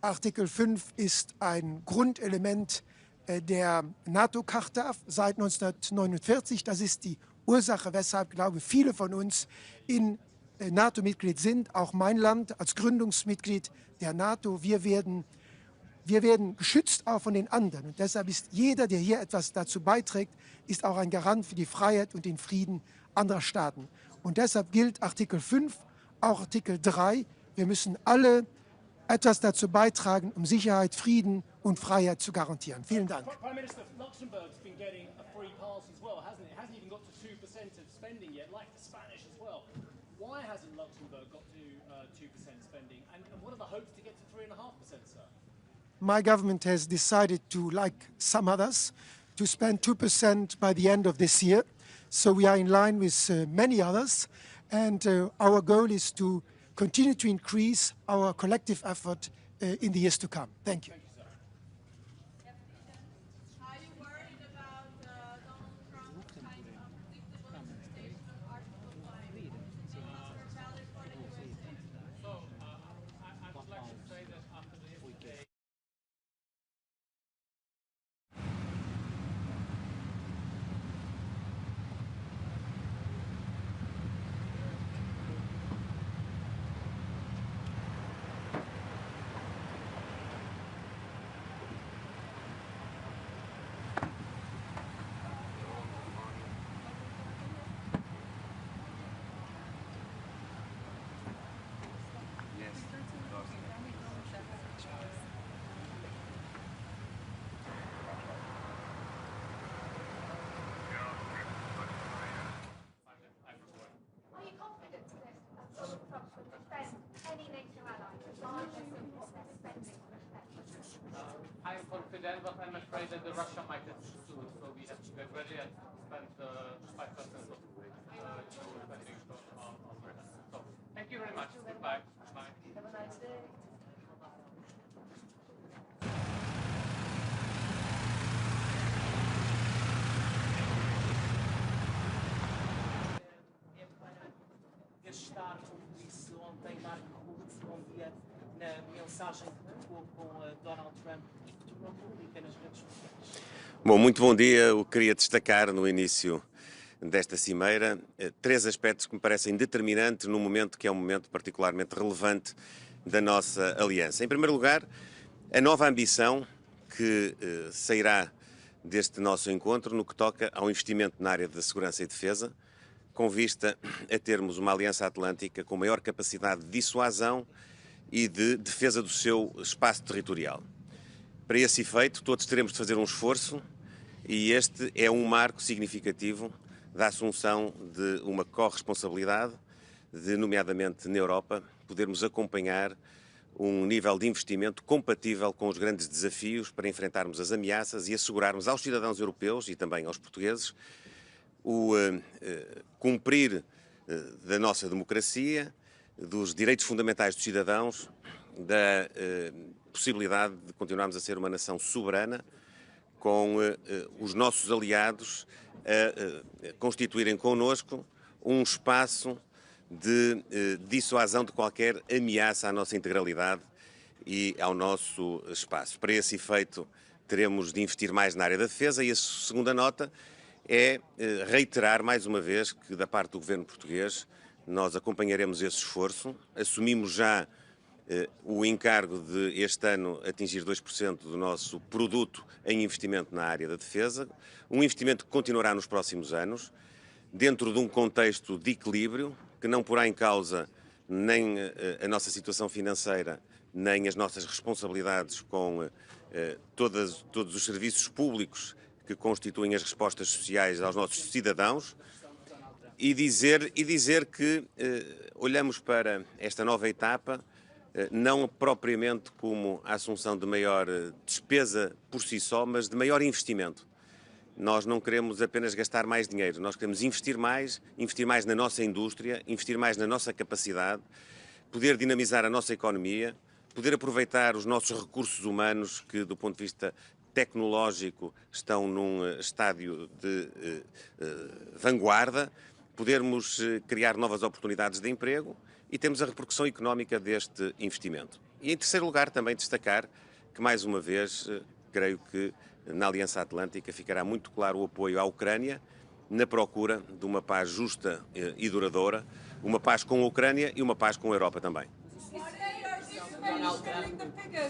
Artikel 5 ist ein Grundelement der NATO-Charta seit 1949. Das ist die Ursache, weshalb, glaube ich, viele von uns in NATO-Mitglied sind. Auch mein Land als Gründungsmitglied der NATO. Wir werden geschützt auch von den anderen. Und deshalb ist jeder, der hier etwas dazu beiträgt, ist auch ein Garant für die Freiheit und den Frieden anderer Staaten. Und deshalb gilt Artikel 5, auch Artikel 3. Wir müssen alle etwas dazu beitragen, um Sicherheit, Frieden und Freiheit zu garantieren. Vielen Dank. Prime Minister, Luxembourg's been getting a free pass as well, hasn't it? It hasn't even got to 2% of spending yet, like the Spanish as well. Why hasn't Luxembourg got to 2% spending? And what are the hopes to get to 3.5%, sir? My government has decided to, like some others, to spend 2% by the end of this year. So we are in line with many others. And our goal is to continue to increase our collective effort in the years to come. Thank you. Are you worried about Donald Trump's kind of predictable interpretation of Article 5? It must be valid for the USA. So, I would like to say that after the yesterday Are you confident that Donald Trump will defend any NATO ally regardless of what they're spending on defense? I am confident, but I'm afraid that the Russia might have to, so we have to get ready and spend 5% of spending on Russia. So, thank you very much. Goodbye. Bye. Have a nice day. Estar, como disse ontem Marco Rutte, bom dia, na mensagem que trocou com Donald Trump e que tornou pública nas redes sociais. Bom, muito bom dia. Eu queria destacar no início desta cimeira 3 aspectos que me parecem determinantes num momento que é um momento particularmente relevante da nossa aliança. Em primeiro lugar, a nova ambição que sairá deste nosso encontro no que toca ao investimento na área da segurança e defesa, com vista a termos uma aliança atlântica com maior capacidade de dissuasão e de defesa do seu espaço territorial. Para esse efeito, todos teremos de fazer um esforço e este é um marco significativo da assunção de uma corresponsabilidade, de, nomeadamente na Europa, podermos acompanhar um nível de investimento compatível com os grandes desafios para enfrentarmos as ameaças e assegurarmos aos cidadãos europeus e também aos portugueses o cumprir da nossa democracia, dos direitos fundamentais dos cidadãos, da possibilidade de continuarmos a ser uma nação soberana, com os nossos aliados a constituírem connosco um espaço de dissuasão de qualquer ameaça à nossa integralidade e ao nosso espaço. Para esse efeito, teremos de investir mais na área da defesa e a segunda nota é reiterar mais uma vez que, da parte do governo português, nós acompanharemos esse esforço. Assumimos já o encargo de este ano atingir 2% do nosso produto em investimento na área da defesa, um investimento que continuará nos próximos anos, dentro de um contexto de equilíbrio, que não porá em causa nem a nossa situação financeira, nem as nossas responsabilidades com todos os serviços públicos que constituem as respostas sociais aos nossos cidadãos, e dizer que olhamos para esta nova etapa não propriamente como a assunção de maior despesa por si só, mas de maior investimento. nós não queremos apenas gastar mais dinheiro, nós queremos investir mais na nossa indústria, investir mais na nossa capacidade, poder dinamizar a nossa economia, poder aproveitar os nossos recursos humanos que, do ponto de vista tecnológico, estão num estádio de vanguarda, podermos criar novas oportunidades de emprego e temos a repercussão económica deste investimento. E, em terceiro lugar, também destacar que, mais uma vez, creio que na Aliança Atlântica ficará muito claro o apoio à Ucrânia na procura de uma paz justa e duradoura, uma paz com a Ucrânia e uma paz com a Europa também. Donald Trump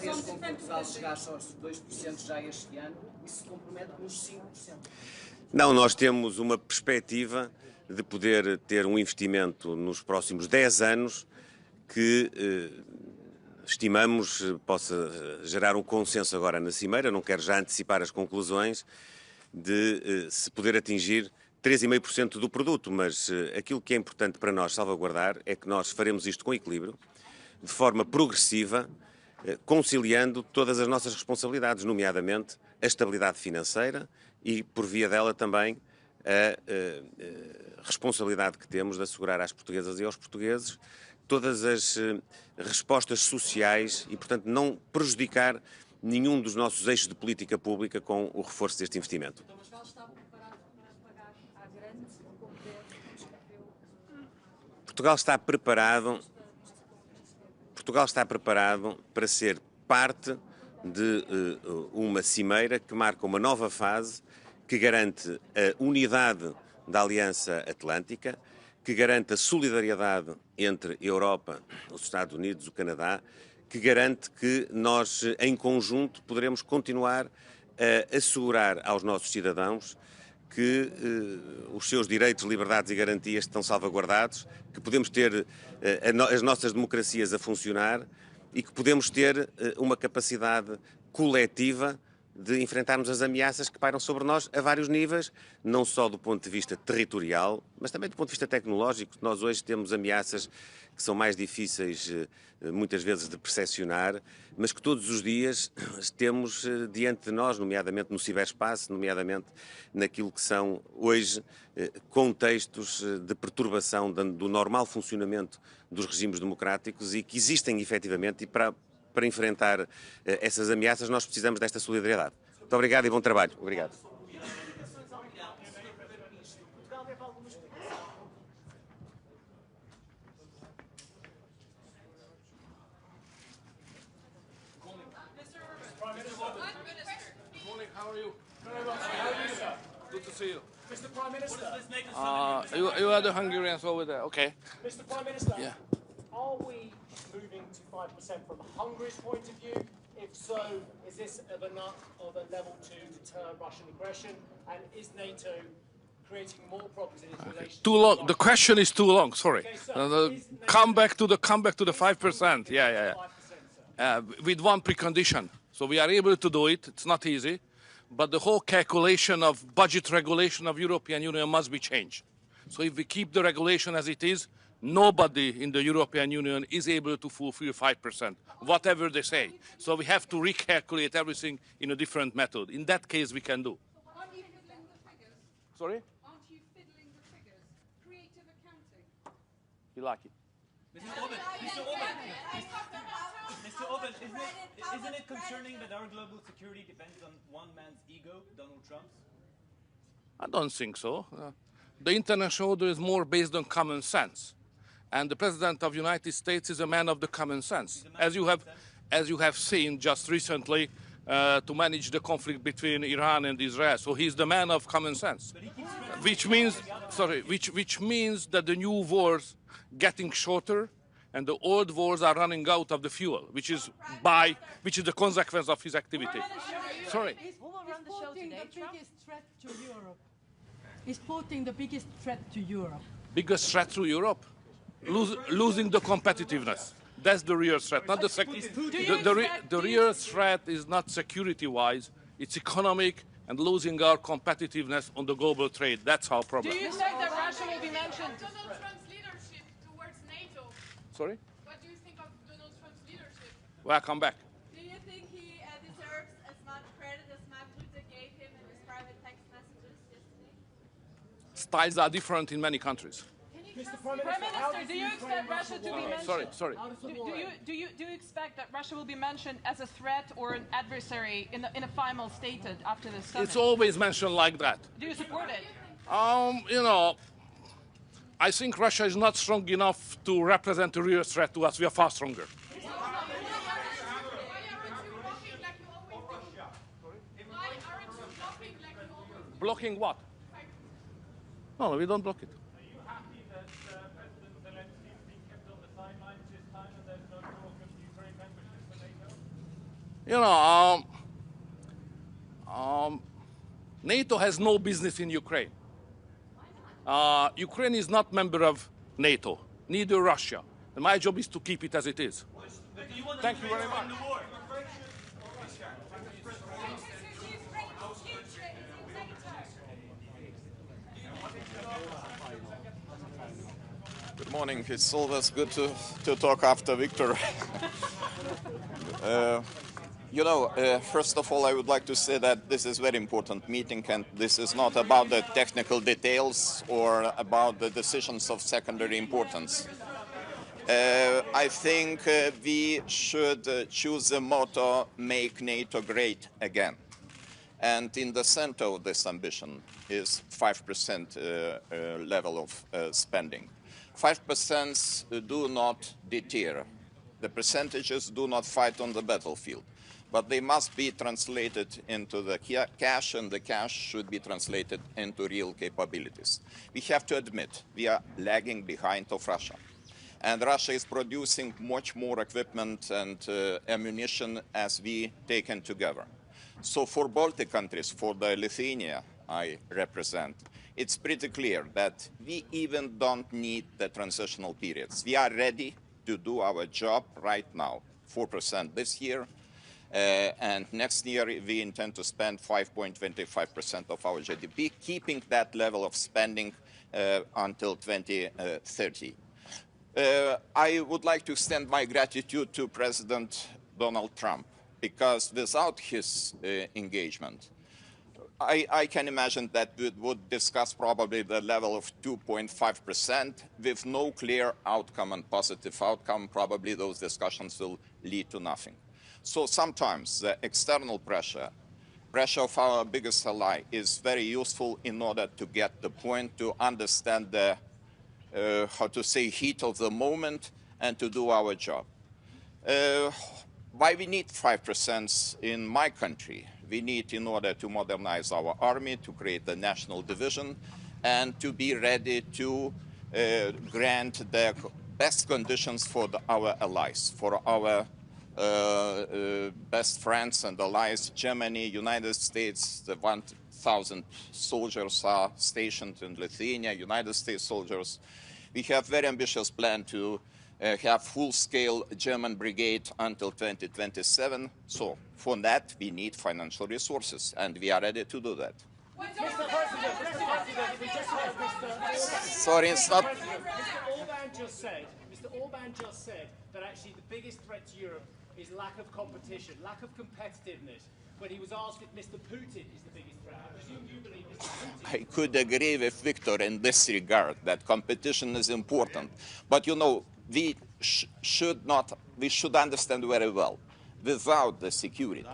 fez com que Portugal chegasse aos 2% já este ano e se compromete nos 5%. Não, nós temos uma perspectiva de poder ter um investimento nos próximos 10 anos que estimamos possa gerar um consenso agora na Cimeira, não quero já antecipar as conclusões, de se poder atingir 3,5% do produto, mas aquilo que é importante para nós salvaguardar é que nós faremos isto com equilíbrio, de forma progressiva, conciliando todas as nossas responsabilidades, nomeadamente a estabilidade financeira e, por via dela, também a responsabilidade que temos de assegurar às portuguesas e aos portugueses todas as respostas sociais e, portanto, não prejudicar nenhum dos nossos eixos de política pública com o reforço deste investimento. Portugal está preparado para ser parte de uma cimeira que marca uma nova fase, que garante a unidade da Aliança Atlântica, que garante a solidariedade entre a Europa, os Estados Unidos, o Canadá, que garante que nós, em conjunto, poderemos continuar a assegurar aos nossos cidadãos que os seus direitos, liberdades e garantias estão salvaguardados, que podemos ter as nossas democracias a funcionar e que podemos ter uma capacidade coletiva de enfrentarmos as ameaças que pairam sobre nós a vários níveis, não só do ponto de vista territorial, mas também do ponto de vista tecnológico. Nós hoje temos ameaças que são mais difíceis, muitas vezes, de percepcionar, mas que todos os dias temos diante de nós, nomeadamente no ciberespaço, nomeadamente naquilo que são, hoje, contextos de perturbação do normal funcionamento dos regimes democráticos e que existem, efetivamente, e para enfrentar essas ameaças nós precisamos desta solidariedade. Muito obrigado e bom trabalho. Obrigado. Good to see you. Mr. Prime Minister. You are the Hungarians over there, okay. Mr. Prime Minister. Yeah. Are we moving to 5% from Hungary's point of view? If so, is this of enough of a level to deter Russian aggression? And is NATO creating more problems in its relationship? Too long. The question is too long. Sorry. Okay, Come back to the 5%. Yeah. With one precondition. So we are able to do it. It's not easy, but the whole calculation of budget regulation of European Union must be changed. So if we keep the regulation as it is, nobody in the European Union is able to fulfill 5%, whatever they say. So we have to recalculate everything in a different method. In that case, we can do. Aren't you fiddling the figures? Sorry? Aren't you fiddling the figures? Creative accounting. You like it? Mr. Orban, isn't it concerning that our global security depends on one man's ego, Donald Trump's? I don't think so. The international order is more based on common sense. And the President of the United States is a man of the common sense. As you have seen just recently, to manage the conflict between Iran and Israel. So he's the man of common sense. Which means that the new wars getting shorter and the old wars are running out of the fuel, which is the consequence of his activity. Sorry. Is Putin the biggest threat to Europe? Biggest threat to Europe? Losing the competitiveness. That's the real threat, not the real threat is not security-wise, it's economic and losing our competitiveness on the global trade. That's our problem. Do you think that Russia will be mentioned? Donald Trump's leadership towards NATO. Sorry? What do you think of Donald Trump's leadership? Welcome back. Do you think he deserves as much credit as Mark Rutte gave him in his private text messages? styles are different in many countries. Prime Minister, do you expect Russia to be mentioned? Sorry. Do you expect that Russia will be mentioned as a threat or an adversary in a final statement after this summit? It's always mentioned like that. Do you support it? You know, I think Russia is not strong enough to represent a real threat to us. We are far stronger. Blocking what? No, we don't block it. You know, NATO has no business in Ukraine. Ukraine is not member of NATO, neither Russia. And my job is to keep it as it is. Thank you very much. Good morning. It's always good to talk after Victor. You know, first of all, I would like to say that this is a very important meeting, and this is not about the technical details or about the decisions of secondary importance. I think we should choose the motto, make NATO great again. And in the center of this ambition is 5% level of spending. 5% do not deter. The percentages do not fight on the battlefield, but they must be translated into the cash, and the cash should be translated into real capabilities. We have to admit we are lagging behind of Russia. And Russia is producing much more equipment and ammunition as we taken together. So for Baltic countries, for the Lithuania I represent, it's pretty clear that we even don't need the transitional periods. We are ready to do our job right now, 4% this year, and next year we intend to spend 5.25% of our GDP, keeping that level of spending until 2030. I would like to extend my gratitude to President Donald Trump, because without his engagement, I can imagine that we would discuss probably the level of 2.5% with no clear outcome and positive outcome. Probably those discussions will lead to nothing. So sometimes the external pressure of our biggest ally is very useful in order to get the point, to understand the, how to say, heat of the moment and to do our job. Why we need 5% in my country? We need in order to modernize our army, to create the national division, and to be ready to grant the best conditions for our allies, for our best friends and allies, Germany, United States. The 1,000 soldiers are stationed in Lithuania, United States soldiers. We have very ambitious plan to have full-scale German brigade until 2027. So for that, we need financial resources, and we are ready to do that. Sorry, it's not... Mr. Orban just said that actually the biggest threat to Europe is lack of competition, lack of competitiveness. When he was asked if Mr. Putin is the biggest threat, I presume you believe Mr. Putin... I could agree with Victor in this regard, that competition is important. But you know, we should understand very well, without the security,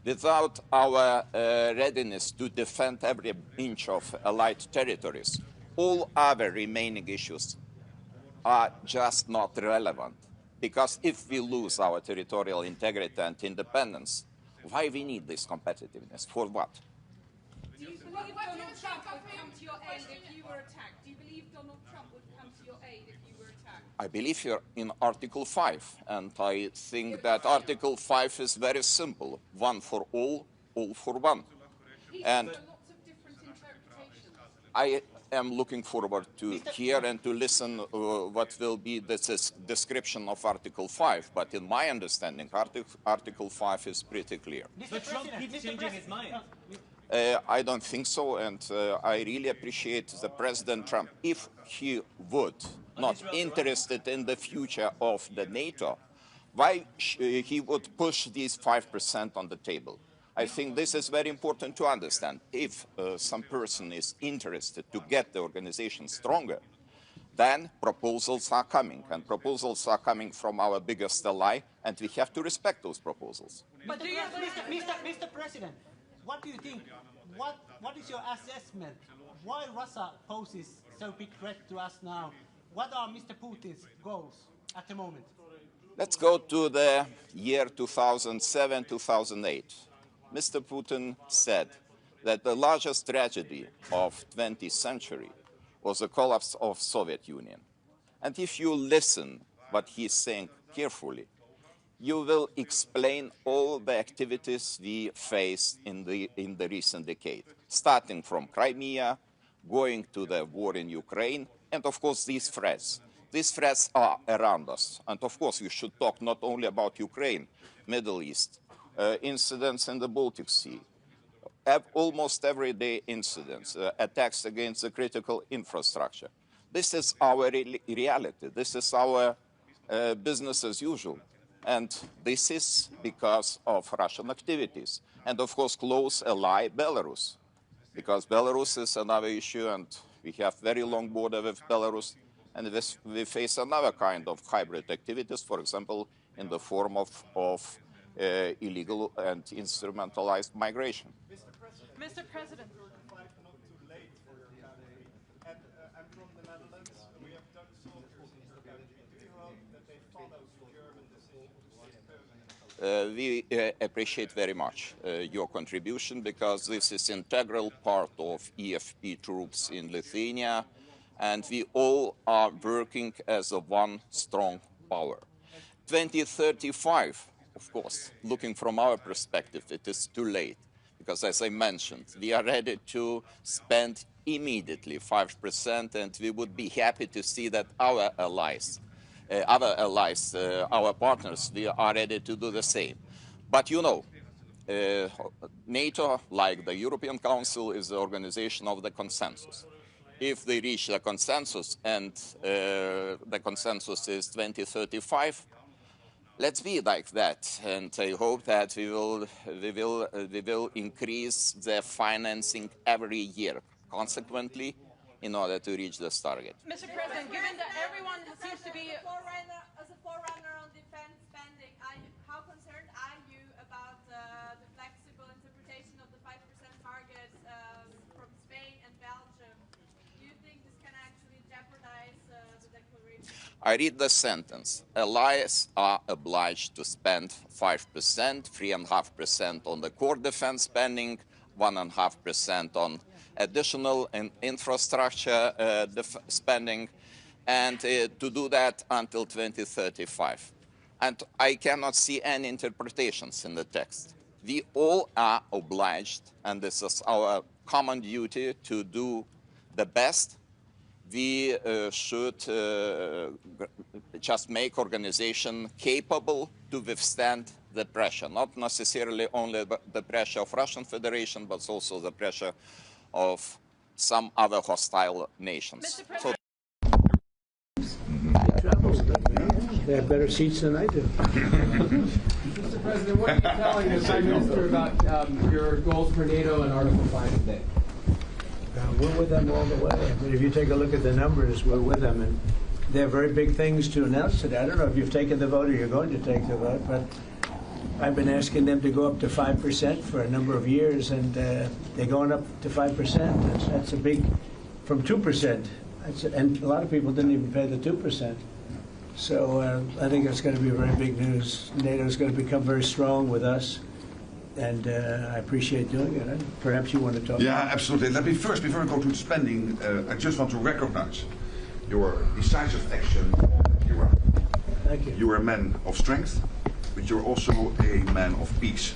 without our readiness to defend every inch of allied territories, all other remaining issues are just not relevant. Because if we lose our territorial integrity and independence, why we need this competitiveness? For what? Do you believe Donald Trump would come to your aid if you were attacked? Do you believe Donald Trump would come to your aid if you were attacked? I believe here in Article 5, and I think that Article 5 is very simple. One for all for one. And I am looking forward to hear and to listen what will be this description of Article 5. But in my understanding, Article 5 is pretty clear. But Trump keeps changing his mind. I don't think so, and I really appreciate the President Trump. If he would not interested in the future of the NATO, why he would push these 5% on the table? I think this is very important to understand. If some person is interested to get the organization stronger, then proposals are coming, and proposals are coming from our biggest ally, and we have to respect those proposals. But do you, Mr. President, what do you think? What is your assessment? Why Russia poses so big threat to us now? What are Mr. Putin's goals at the moment? Let's go to the year 2007-2008. Mr. Putin said that the largest tragedy of 20th century was the collapse of Soviet Union. And if you listen what he's saying carefully, you will explain all the activities we faced in the recent decade, starting from Crimea, going to the war in Ukraine, and of course these threats. These threats are around us. And of course we should talk not only about Ukraine, Middle East, incidents in the Baltic Sea, almost everyday incidents, attacks against the critical infrastructure. This is our reality. This is our business as usual. And this is because of Russian activities. And of course, close ally Belarus, because Belarus is another issue, and we have very long border with Belarus, and we face another kind of hybrid activities, for example, in the form of illegal and instrumentalized migration. Mr. President. I'm from the Netherlands. We have Dutch soldiers in the country. Do you hope that they follow the German decision? We appreciate very much your contribution, because this is an integral part of EFP troops in Lithuania, and we all are working as a one strong power. 2035, of course, looking from our perspective, it is too late, because as I mentioned, we are ready to spend immediately 5%, and we would be happy to see that our allies, our partners, we are ready to do the same. But you know, NATO, like the European Council, is the organization of the consensus. If they reach the consensus, and the consensus is 2035, let's be like that. And I hope that we will increase the financing every year, consequently, in order to reach this target. Mr. President, given that everyone seems to be... As a forerunner on defense spending, how concerned are you about the flexible interpretation of the 5% target from Spain and Belgium? Do you think this can actually jeopardize the declaration? I read the sentence. Allies are obliged to spend 5%, 3.5% on the core defense spending, 1.5% on additional infrastructure spending, and to do that until 2035. And I cannot see any interpretations in the text. We all are obliged, and this is our common duty, to do the best. We should just make organization capable to withstand the pressure, not necessarily only the pressure of Russian Federation, but also the pressure of some other hostile nations. So They have better seats than I do. Mr. President, what are you telling the Prime Minister about your goals for NATO and Article 5 today? We're with them all the way. I mean, if you take a look at the numbers, we're with them, and they have very big things to announce today. I don't know if you've taken the vote or you're going to take the vote, but I've been asking them to go up to 5% for a number of years, and they're going up to 5%. That's a big, from 2%. And a lot of people didn't even pay the 2%. So I think that's going to be very big news. NATO is going to become very strong with us, and I appreciate doing it. And perhaps you want to talk. Yeah, absolutely. Let me first, before I go to spending, I just want to recognize your decisive action on Iraq. Thank you. You are a man of strength, but you're also a man of peace.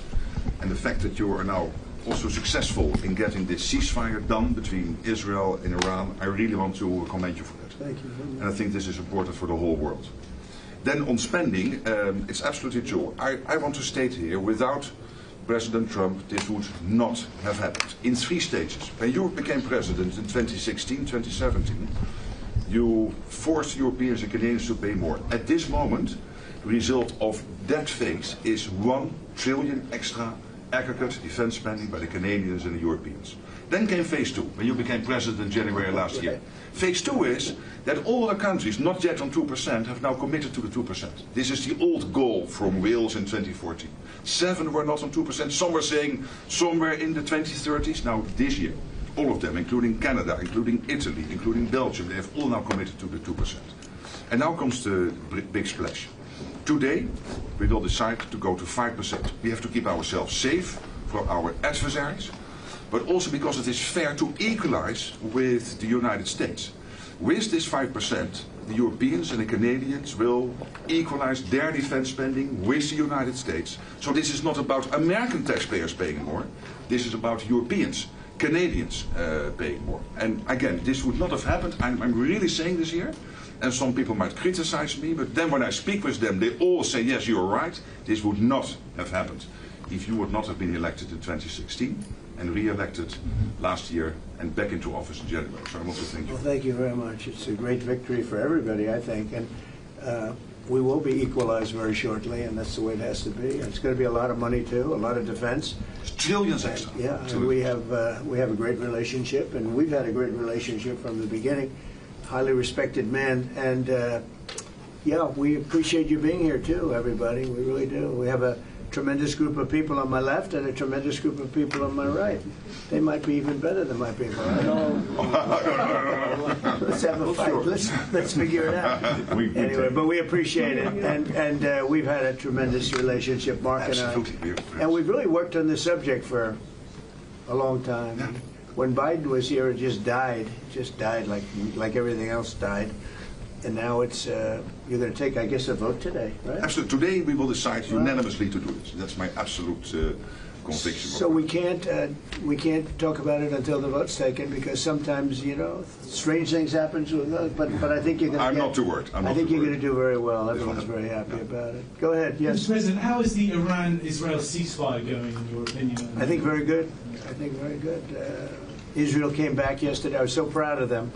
And the fact that you are now also successful in getting this ceasefire done between Israel and Iran, I really want to commend you for that. Thank you. And I think this is important for the whole world. Then on spending, it's absolutely true. I want to state here, without President Trump, this would not have happened. In 3 stages. When you became president in 2016, 2017, you forced Europeans and Canadians to pay more. At this moment, the result of that phase is $1 trillion extra aggregate defense spending by the Canadians and the Europeans. Then came phase 2, when you became president in January last year. Phase 2 is that all the countries not yet on 2% have now committed to the 2%. This is the old goal from Wales in 2014. 7 were not on 2%, some were saying somewhere in the 2030s. Now this year, all of them, including Canada, including Italy, including Belgium, they have all now committed to the 2%. And now comes the big splash. Today, we will decide to go to 5%. We have to keep ourselves safe for our adversaries, but also because it is fair to equalize with the United States. With this 5%, the Europeans and the Canadians will equalize their defense spending with the United States. So this is not about American taxpayers paying more. This is about Europeans, Canadians paying more. And again, this would not have happened. I'm really saying this here. And some people might criticize me, but then when I speak with them, they all say, yes, you're right. This would not have happened if you would not have been elected in 2016 and re-elected last year and back into office in January. So I want to thank you. Well, thank you very much. It's a great victory for everybody, I think. And we will be equalized very shortly, and that's the way it has to be. And it's going to be a lot of money, too, a lot of defense. It's trillions extra. Yeah, and we have a great relationship, and we've had a great relationship from the beginning. Highly respected man, and yeah, we appreciate you being here too, everybody. We really do. We have a tremendous group of people on my left and a tremendous group of people on my right. They might be even better than my people. I don't know. Let's have a fight. Let's figure it out. Anyway, but we appreciate it, and we've had a tremendous relationship, Mark and I. And we've really worked on this subject for a long time. Yeah. When Biden was here, it just died like everything else died. And now it's, you're going to take, I guess, a vote today, right? Absolutely. Today we will decide unanimously to do this. That's my absolute conviction. So we can't talk about it until the vote's taken, because sometimes, you know, strange things happen. But I think you're going to. I'm not too worried. I think you're going to do very well. Everyone's very happy about it. Go ahead. Yes. Mr. President, how is the Iran-Israel ceasefire going, in your opinion? I think very good. I think very good. Israel came back yesterday. I was so proud of them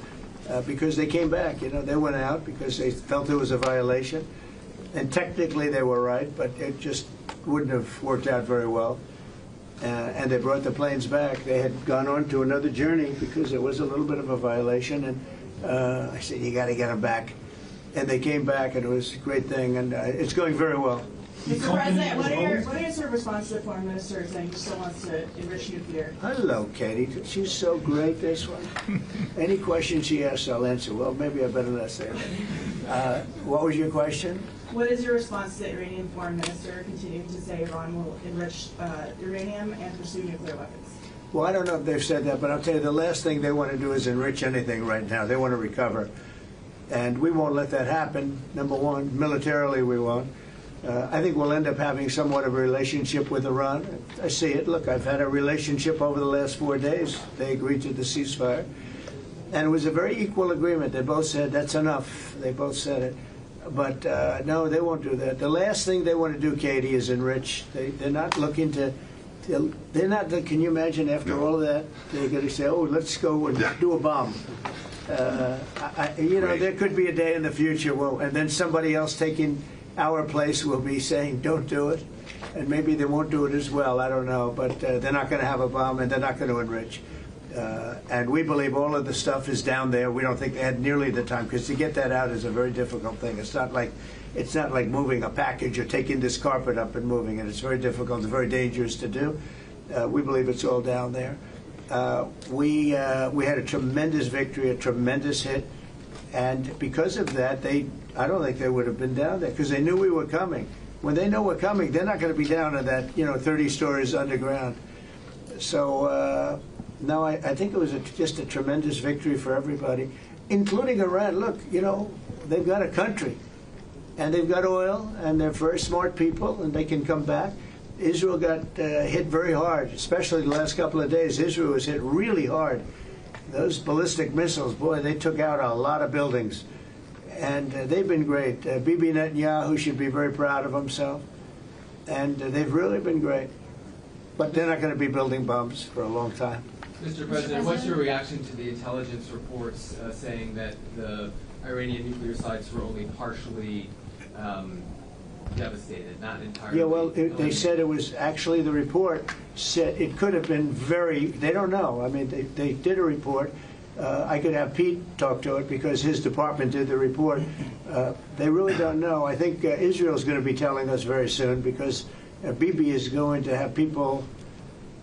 because they came back. You know, they went out because they felt there was a violation, and technically they were right, but it just wouldn't have worked out very well. And they brought the planes back. They had gone on to another journey because there was a little bit of a violation, and I said, you got to get them back. And they came back, and it was a great thing, and it's going very well. Mr. President, what are your sort of response to the Foreign Minister saying he still wants to enrich nuclear? Hello, Katie. She's so great, this one. Any question she asks, I'll answer. Well, maybe I better not say that. What was your question? What is your response to the Iranian Foreign Minister continuing to say Iran will enrich uranium and pursue nuclear weapons? Well, I don't know if they've said that, but I'll tell you, the last thing they want to do is enrich anything right now. They want to recover. And we won't let that happen, number one. Militarily, we won't. I think we'll end up having somewhat of a relationship with Iran. I see it. Look, I've had a relationship over the last 4 days. They agreed to the ceasefire. And it was a very equal agreement. They both said, that's enough. They both said it. But no, they won't do that. The last thing they want to do, Katie, is enrich. They're not looking to, they're not, can you imagine after all of that, they're going to say, oh, let's go and do a bomb. You know, there could be a day in the future, and then somebody else taking our place will be saying, don't do it. And maybe they won't do it as well, I don't know. But they're not going to have a bomb, and they're not going to enrich. And we believe all of the stuff is down there. We don't think they had nearly the time, because to get that out is a very difficult thing. It's not like moving a package or taking this carpet up and moving it. It's very difficult. It's very dangerous to do. We believe it's all down there. We had a tremendous victory, a tremendous hit. And because of that, I don't think they would have been down there, because they knew we were coming. When they know we're coming, they're not going to be down in that, 30 stories underground. So, no, I think it was just a tremendous victory for everybody, including Iran. Look, they've got a country, and they've got oil, and they're very smart people, and they can come back. Israel got hit very hard, especially the last couple of days. Israel was hit really hard. Those ballistic missiles, boy, they took out a lot of buildings. And they've been great. Bibi Netanyahu should be very proud of himself. And they've really been great. But they're not going to be building bombs for a long time. Mr. President, what's your reaction to the intelligence reports saying that the Iranian nuclear sites were only partially devastated, not entirely. Yeah, well, they said it was actually, the report said it could have been very, they don't know. I mean, they did a report. I could have Pete talk to it because his department did the report. They really don't know. I think Israel's going to be telling us very soon because Bibi is going to have people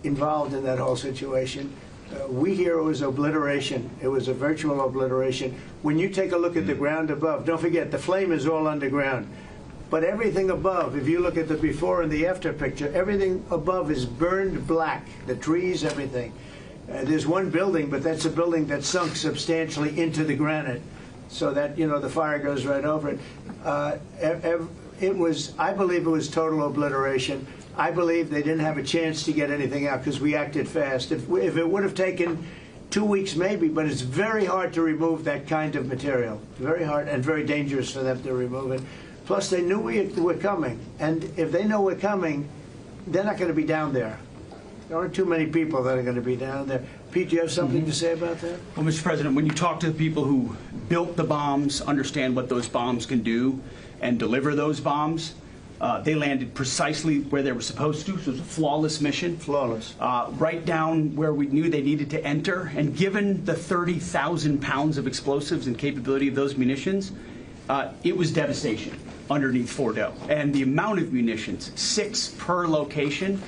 involved in that whole situation. We hear it was obliteration. It was a virtual obliteration. When you take a look at the ground above, don't forget, the flame is all underground. But everything above, if you look at the before and the after picture, everything above is burned black. The trees, everything. There's one building, but that's a building that sunk substantially into the granite, so that, you know, the fire goes right over it. It was, I believe it was total obliteration. I believe they didn't have a chance to get anything out because we acted fast. If it would have taken 2 weeks maybe, but it's very hard to remove that kind of material. Very hard and very dangerous for them to remove it. Plus, they knew we were coming, and if they know we're coming, they're not going to be down there. There aren't too many people that are going to be down there. Pete, do you have something to say about that? Well, Mr. President, when you talk to the people who built the bombs, understand what those bombs can do, and deliver those bombs, they landed precisely where they were supposed to. So it was a flawless mission. Flawless. Right down where we knew they needed to enter. And given the 30,000 pounds of explosives and capability of those munitions, it was devastation underneath Fordo. And the amount of munitions, 6 per location,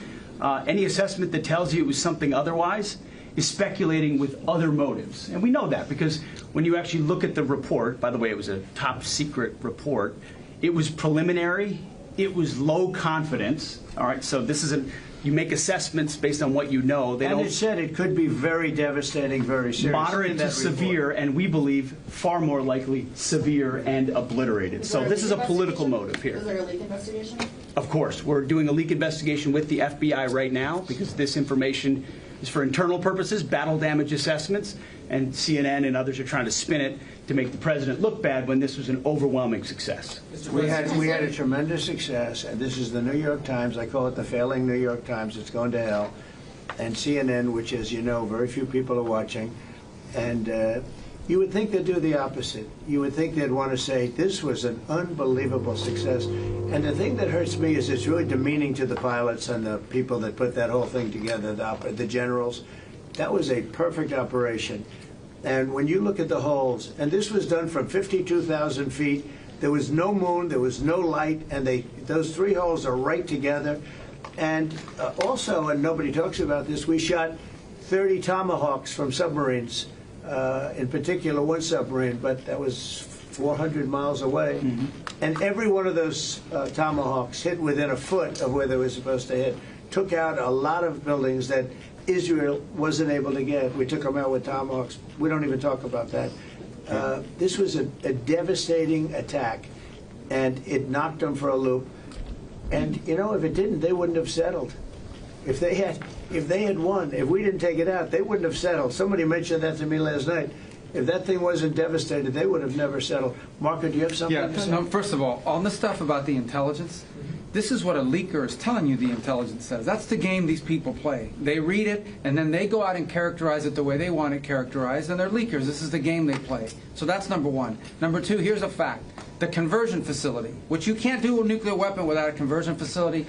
any assessment that tells you it was something otherwise is speculating with other motives. And we know that because when you actually look at the report, by the way, it was a top secret report, it was preliminary, it was low confidence. All right, so this isn't, you make assessments based on what you know. They don't, it said it could be very devastating, very serious. Moderate to severe, and we believe far more likely severe and obliterated. So this is a political motive here. Is there a leak investigation? Of course. We're doing a leak investigation with the FBI right now because this information is for internal purposes, battle damage assessments, and CNN and others are trying to spin it to make the president look bad when this was an overwhelming success. We had a tremendous success, and this is the New York Times. I call it the failing New York Times. It's going to hell. And CNN, which, as you know, very few people are watching. And you would think they'd do the opposite. You would think they'd want to say, this was an unbelievable success. And the thing that hurts me is it's really demeaning to the pilots and the people that put that whole thing together, the generals. That was a perfect operation. And when you look at the holes, and this was done from 52,000 feet, there was no moon, there was no light, and those 3 holes are right together. And also, and nobody talks about this, we shot 30 Tomahawks from submarines, in particular one submarine, but that was 400 miles away. And every one of those Tomahawks hit within a foot of where they were supposed to hit. Took out a lot of buildings that Israel wasn't able to get. We took them out with Tomahawks. We don't even talk about that. This was a devastating attack, and it knocked them for a loop. And you know, if it didn't, they wouldn't have settled. If they had won, if we didn't take it out, they wouldn't have settled. Somebody mentioned that to me last night. If that thing wasn't devastated, they would have never settled. Marco, do you have something to say? No, first of all, on the stuff about the intelligence, this is what a leaker is telling you the intelligence says. That's the game these people play. They read it, and then they go out and characterize it the way they want it characterized, and they're leakers. This is the game they play. So that's number one. Number two, here's a fact. The conversion facility, which you can't do a nuclear weapon without a conversion facility.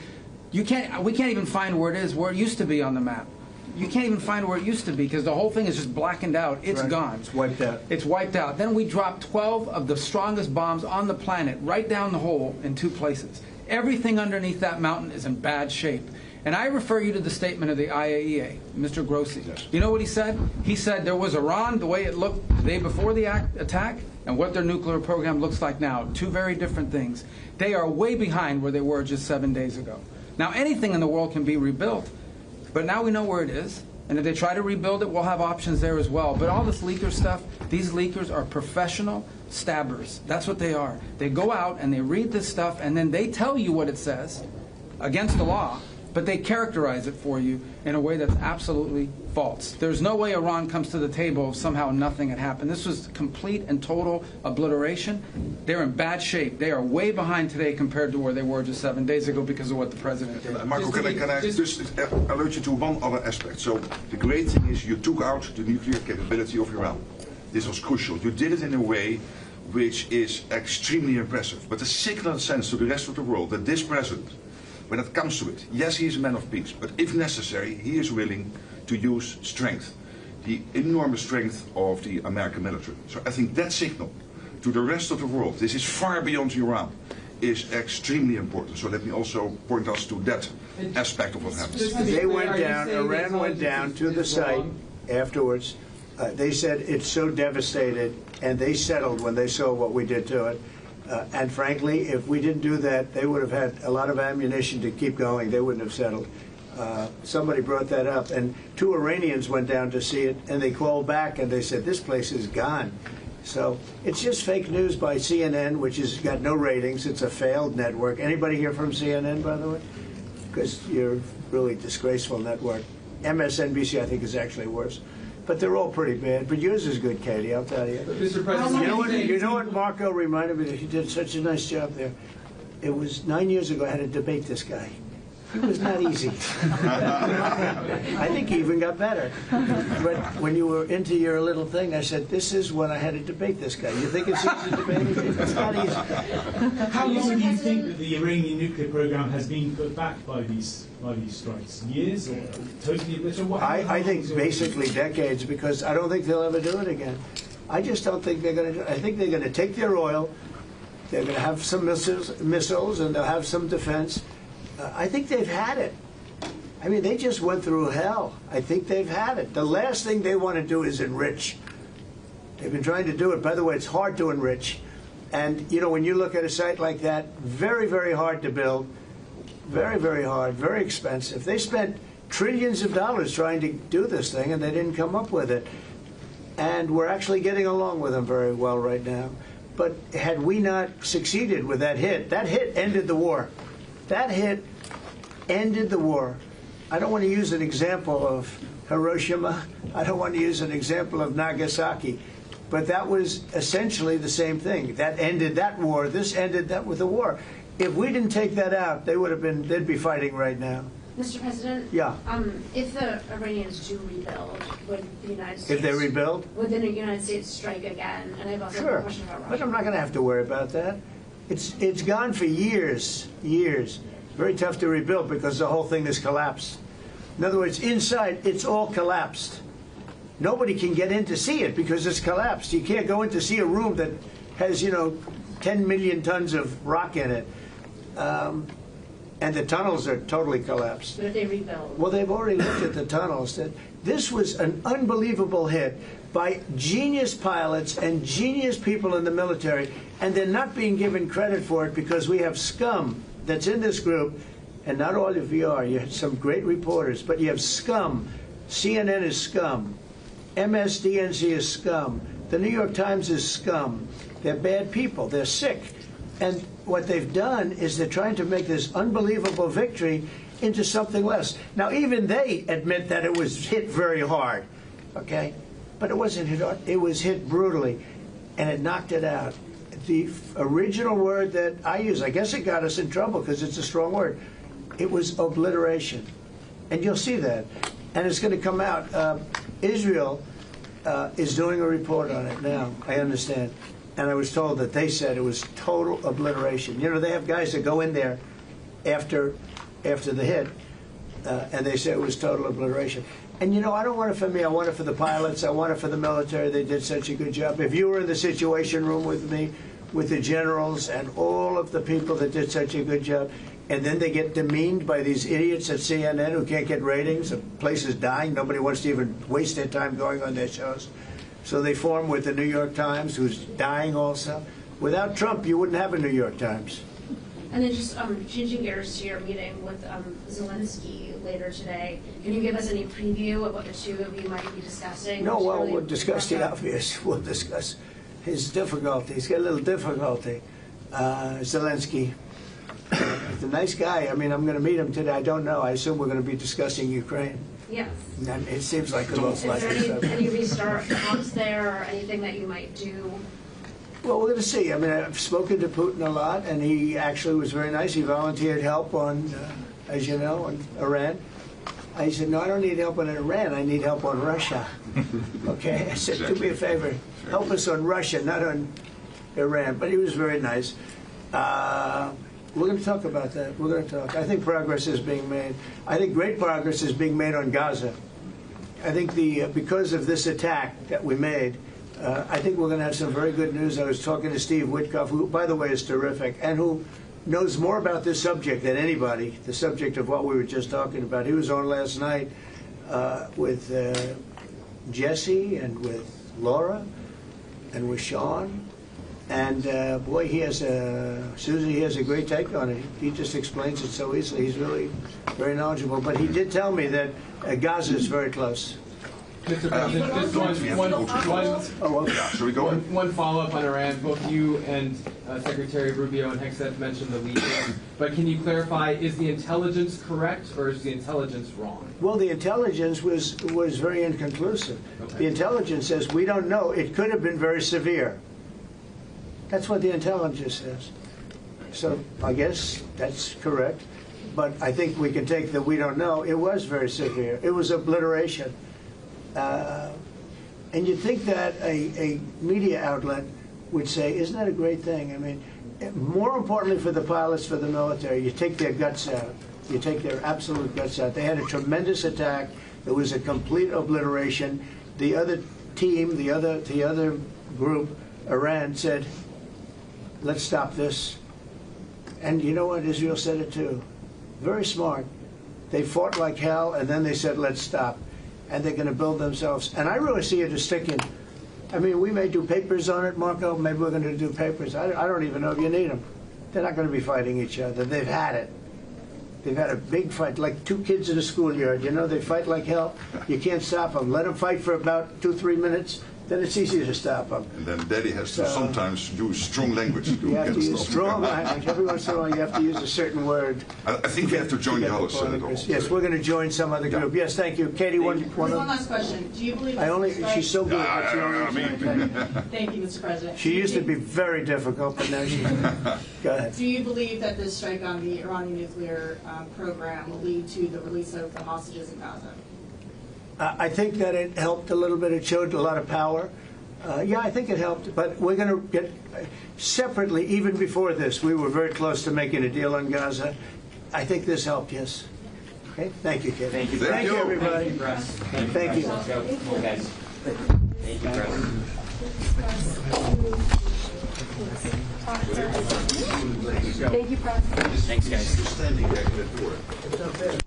We can't even find where it is, where it used to be on the map. You can't even find where it used to be because the whole thing is just blackened out. It's gone. It's wiped out. It's wiped out. Then we dropped 12 of the strongest bombs on the planet right down the hole in 2 places. Everything underneath that mountain is in bad shape. And I refer you to the statement of the IAEA, Mr. Grossi. Yes. You know what he said? He said there was Iran, the way it looked the day before the attack, and what their nuclear program looks like now. 2 very different things. They are way behind where they were just 7 days ago. Now, anything in the world can be rebuilt, but now we know where it is. And if they try to rebuild it, we'll have options there as well. But all this leaker stuff, these leakers are professional stabbers. That's what they are. They go out and they read this stuff, and then they tell you what it says against the law, but they characterize it for you in a way that's absolutely false. There's no way Iran comes to the table if somehow nothing had happened. This was complete and total obliteration. They're in bad shape. They are way behind today compared to where they were just 7 days ago because of what the president did. Marco, can I just alert you to one other aspect? So the great thing is you took out the nuclear capability of Iran. this was crucial. You did it in a way which is extremely impressive. But the signal sends to the rest of the world that this president, when it comes to it, yes, he is a man of peace, but if necessary, he is willing to use strength, the enormous strength of the American military. So I think that signal to the rest of the world, this is far beyond Iran, is extremely important. So let me also point us to that aspect of what happens. They went down, Iran went down to the site afterwards. They said it's so devastated, and they settled when they saw what we did to it. And frankly, if we didn't do that, they would have had a lot of ammunition to keep going. They wouldn't have settled. Somebody brought that up, and 2 Iranians went down to see it, and they called back, and they said, this place is gone. So it's just fake news by CNN, which has got no ratings. It's a failed network. Anybody here from CNN, by the way? Because you're a really disgraceful network. MSNBC, I think, is actually worse. But they're all pretty bad. But yours is good, Katie, I'll tell you. Mr. President, You know what Marco reminded me that he did such a nice job there? It was 9 years ago I had to debate this guy. He was not easy. I think he even got better. But when you were into your little thing, I said, this is when I had to debate this guy. You think it's easy to debate him? It's not easy. How long do you think that the Iranian nuclear program has been put back by these strikes? Years or totally obliterated? I think basically decades, because I don't think they'll ever do it again. I just don't think they're going to do it. I think they're going to take their oil, they're going to have some missiles, and they'll have some defense. I think they've had it. I mean, they just went through hell. I think they've had it. The last thing they want to do is enrich. They've been trying to do it. By the way, it's hard to enrich. And, you know, when you look at a site like that, very, very hard to build. Very, very hard, very expensive. They spent trillions of dollars trying to do this thing, and they didn't come up with it. And we're actually getting along with them very well right now. But had we not succeeded with that hit ended the war. That hit ended the war. I don't want to use an example of Hiroshima. I don't want to use an example of Nagasaki. But that was essentially the same thing. That ended that war. This ended that with the war. If we didn't take that out, they'd be fighting right now. Mr. President? Yeah. If the Iranians do rebuild, would the United States... If they rebuild? Would the United States strike again? And I have also a question about Russia. But I'm not going to have to worry about that. It's gone for years. Very tough to rebuild because the whole thing has collapsed. In other words, inside, it's all collapsed. Nobody can get in to see it because it's collapsed. You can't go in to see a room that has, 10 million tons of rock in it. And the tunnels are totally collapsed. But if they rebuild? Well, they've already looked at the tunnels. This was an unbelievable hit by genius pilots and genius people in the military, and they're not being given credit for it because we have scum that's in this group, and not all of you are. You have some great reporters, but you have scum. CNN is scum. MSDNC is scum. The New York Times is scum. They're bad people. They're sick. And what they've done is they're trying to make this unbelievable victory into something less. Now, even they admit that it was hit very hard, okay? But it wasn't hit hard. It was hit brutally, and it knocked it out. The original word that I use, I guess it got us in trouble because it's a strong word. It was obliteration. And you'll see that. And it's going to come out. Israel is doing a report on it now, I understand. And I was told that they said it was total obliteration. You know, they have guys that go in there after the hit, and they say it was total obliteration. And, I don't want it for me. I want it for the pilots. I want it for the military. They did such a good job. If you were in the Situation Room with me, with the generals and all of the people that did such a good job, and then they get demeaned by these idiots at CNN who can't get ratings, the place is dying. Nobody wants to even waste their time going on their shows. So they form with the New York Times, who's dying also. Without Trump, you wouldn't have a New York Times. And then just changing gears to your meeting with Zelensky later today, can you give us any preview of what the two of you might be discussing? No, well, we'll discuss the obvious. We'll discuss his difficulty. He's got a little difficulty. Zelensky, he's a nice guy. I mean, I'm going to meet him today. I don't know. I assume we're going to be discussing Ukraine. Yes. It seems like the most likely. Is there any restart talks there or anything that you might do? Well, we're going to see. I mean, I've spoken to Putin a lot, and he actually was very nice. He volunteered help on, as you know, on Iran. I said, no, I don't need help on Iran. I need help on Russia. Okay, I said, do me a favor, help us on Russia, not on Iran. But he was very nice. We're going to talk about that. We're going to talk. I think progress is being made. I think great progress is being made on Gaza. I think because of this attack that we made, I think we're going to have some very good news. I was talking to Steve Witkoff, who, by the way, is terrific, and who knows more about this subject than anybody, the subject of what we were just talking about. He was on last night with Jesse and with Laura and with Sean. And boy, Susie, he has a great take on it. He just explains it so easily. He's really very knowledgeable. But he did tell me that Gaza is very close. Mr. President, just one follow-up on Iran. Both you and Secretary Rubio and Hegseth mentioned the leakage. But can you clarify, is the intelligence correct or is the intelligence wrong? Well, the intelligence was very inconclusive. Okay. The intelligence says we don't know. It could have been very severe. That's what the intelligence says. So I guess that's correct. But I think we can take that we don't know. It was very severe. It was obliteration. And you'd think that a media outlet would say, isn't that a great thing? I mean, more importantly for the pilots, for the military, you take their guts out. You take their absolute guts out. They had a tremendous attack. It was a complete obliteration. The other team, the other group, Iran, said, let's stop this. And you know what? Israel said it too. Very smart. They fought like hell, and then they said, let's stop. And they're going to build themselves. And I really see it as sticking. I mean, we may do papers on it, Marco. Maybe we're going to do papers. I don't even know if you need them. They're not going to be fighting each other. They've had it. They've had a big fight, like two kids in a schoolyard. You know, they fight like hell. You can't stop them. Let them fight for about 2-3 minutes. Then it's easy to stop them. And then Daddy has to sometimes use strong language. You have to use strong language. Every once in a while you have to use a certain word. I think we have to join the others. Yes, we're going to join some other group. Yeah. Yes, thank you. Katie, one last question. Do you believe she's so good. Thank you, Mr. President. She used to be very difficult, but now she's... Go ahead. Do you believe that this strike on the Iranian nuclear program will lead to the release of the hostages in Gaza? I think that it helped a little bit. It showed a lot of power. Yeah, I think it helped. But we're going to get separately, even before this, we were very close to making a deal on Gaza. I think this helped, yes. Okay, thank you, Kid. Thank you, Thank you, everybody. Thank you. Let's go. Come on, guys. Thank you, Press. Thank you, Press. Thanks, guys. Standing back at the door.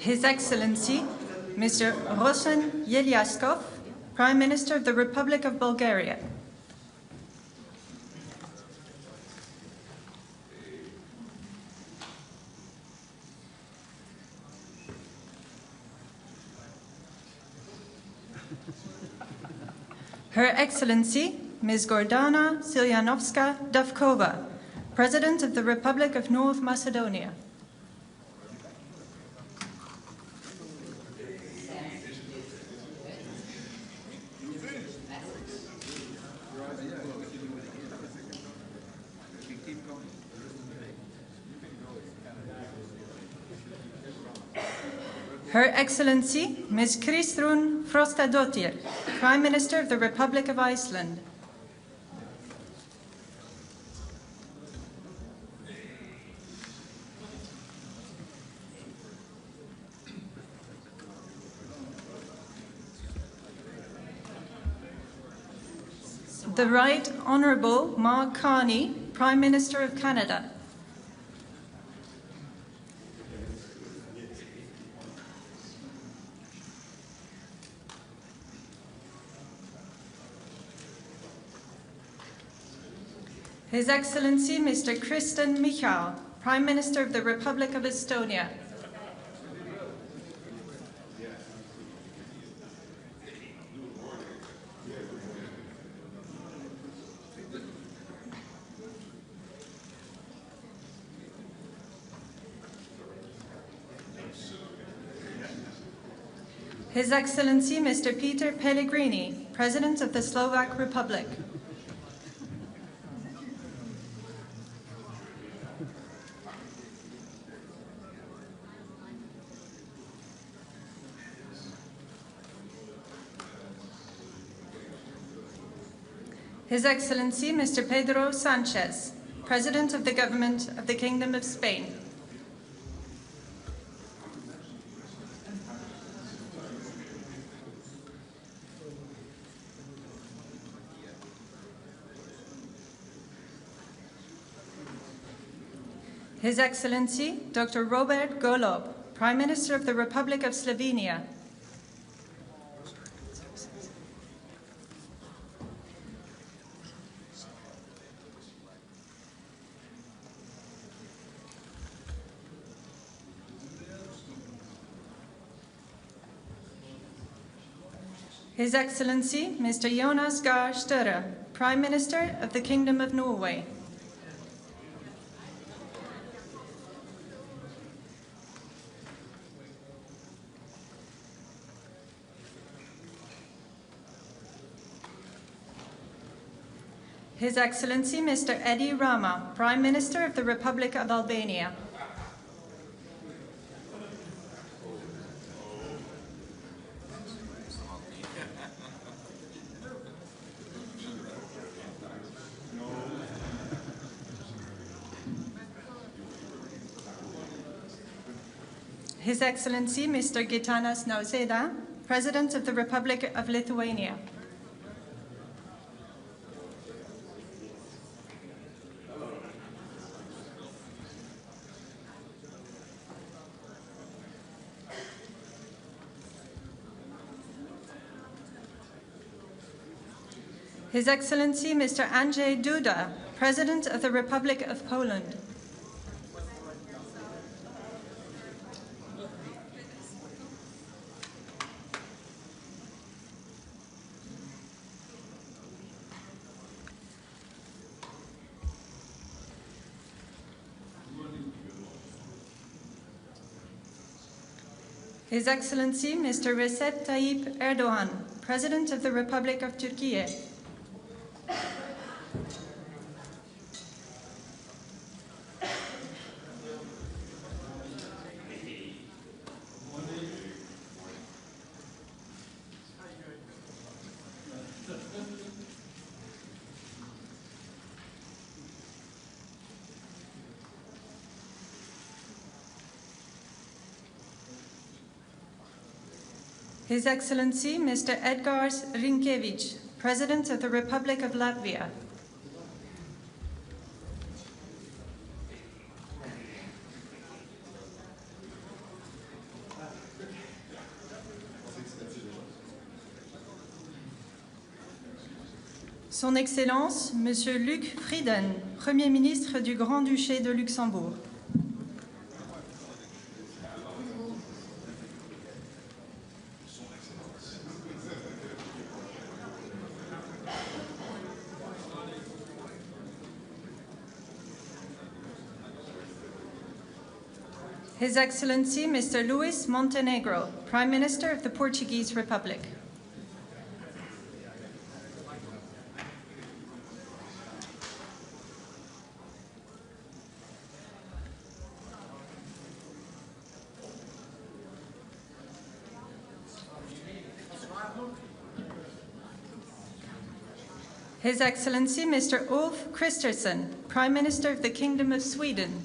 His Excellency, Mr. Rosen Yelyaskov, Prime Minister of the Republic of Bulgaria. Her Excellency, Ms. Gordana Silyanovska-Davkova, President of the Republic of North Macedonia. Her Excellency, Ms. Kristrún Frostadóttir, Prime Minister of the Republic of Iceland. The Right Honourable Mark Carney, Prime Minister of Canada. His Excellency Mr. Kristen Michal, Prime Minister of the Republic of Estonia. His Excellency Mr. Peter Pellegrini, President of the Slovak Republic. His Excellency Mr. Pedro Sanchez, President of the Government of the Kingdom of Spain. His Excellency Dr. Robert Golob, Prime Minister of the Republic of Slovenia. His Excellency Mr. Jonas Gahr Støre, Prime Minister of the Kingdom of Norway. His Excellency Mr. Edi Rama, Prime Minister of the Republic of Albania. His Excellency Mr. Gitanas Nausėda, President of the Republic of Lithuania. His Excellency Mr. Andrzej Duda, President of the Republic of Poland. His Excellency Mr. Recep Tayyip Erdogan, President of the Republic of Turkey. His Excellency Mr. Edgars Rinkēvičs, President of the Republic of Latvia. Son Excellence, Monsieur Luc Frieden, Premier ministre du Grand-Duché de Luxembourg. His Excellency, Mr. Luis Montenegro, Prime Minister of the Portuguese Republic. His Excellency, Mr. Ulf Kristersson, Prime Minister of the Kingdom of Sweden.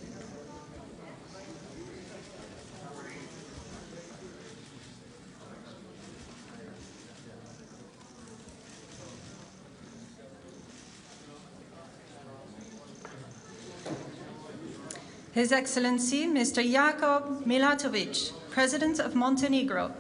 His Excellency, Mr. Jakub Milatovic, President of Montenegro.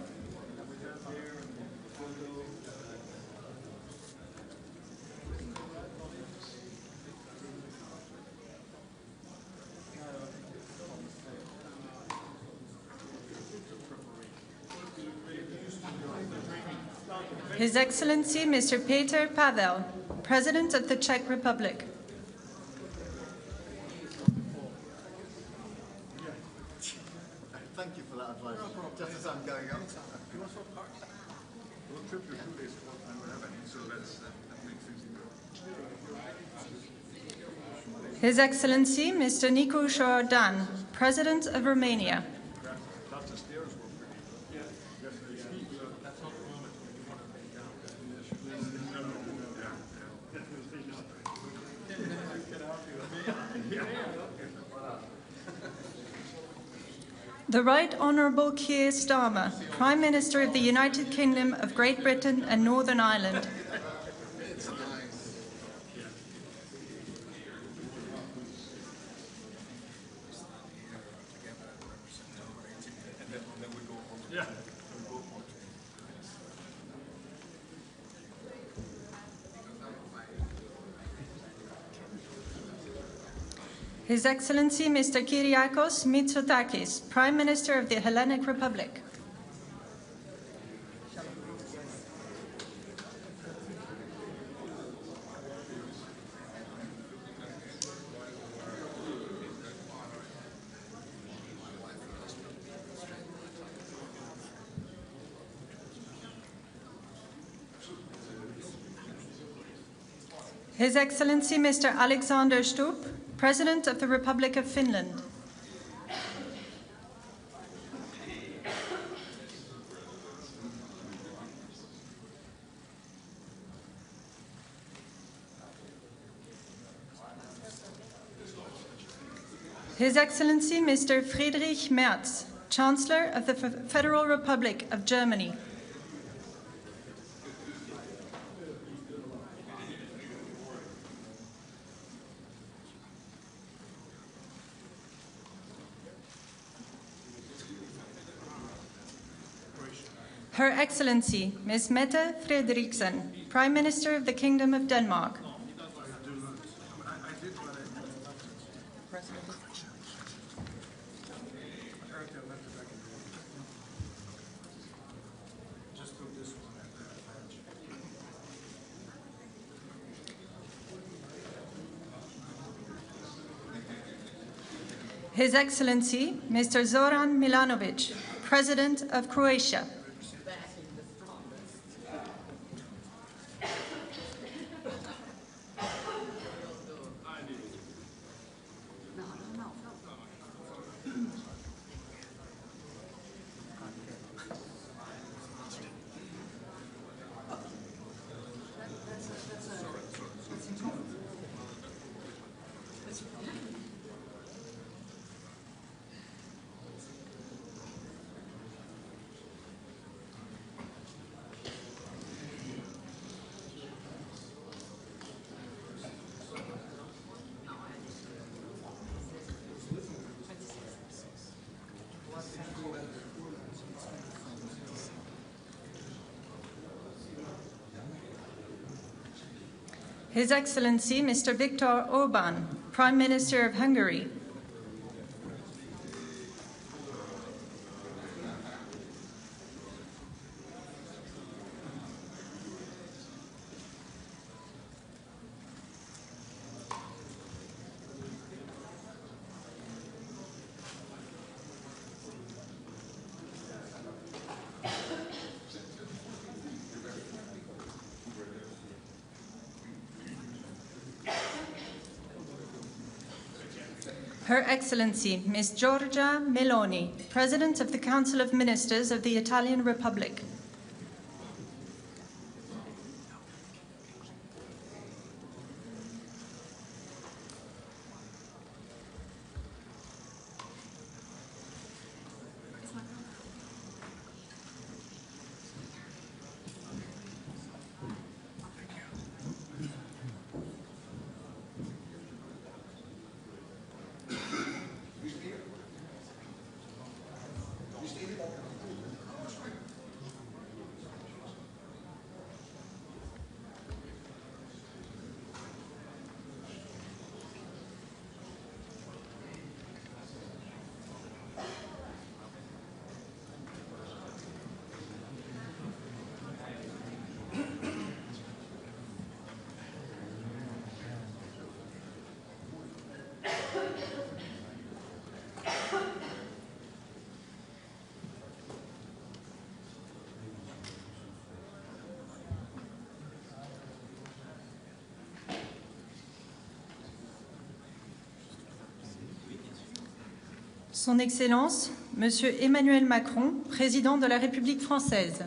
His Excellency, Mr. Peter Pavel, President of the Czech Republic. Thank you for that advice. Just as I'm going up. We'll trip you through this and whatever, so that makes things easier. His Excellency, Mr. Nicu Jordan, President of Romania. The Right Honourable Keir Starmer, Prime Minister of the United Kingdom of Great Britain and Northern Ireland. His Excellency, Mr. Kyriakos Mitsotakis, Prime Minister of the Hellenic Republic. His Excellency, Mr. Alexander Stubb, President of the Republic of Finland. His Excellency, Mr. Friedrich Merz, Chancellor of the Federal Republic of Germany. Her Excellency, Ms. Mette Frederiksen, Prime Minister of the Kingdom of Denmark. His Excellency, Mr. Zoran Milanovic, President of Croatia. His Excellency Mr. Viktor Orbán, Prime Minister of Hungary. Her Excellency Ms. Giorgia Meloni, President of the Council of Ministers of the Italian Republic. Son Excellence, Monsieur Emmanuel Macron, Président de la République française.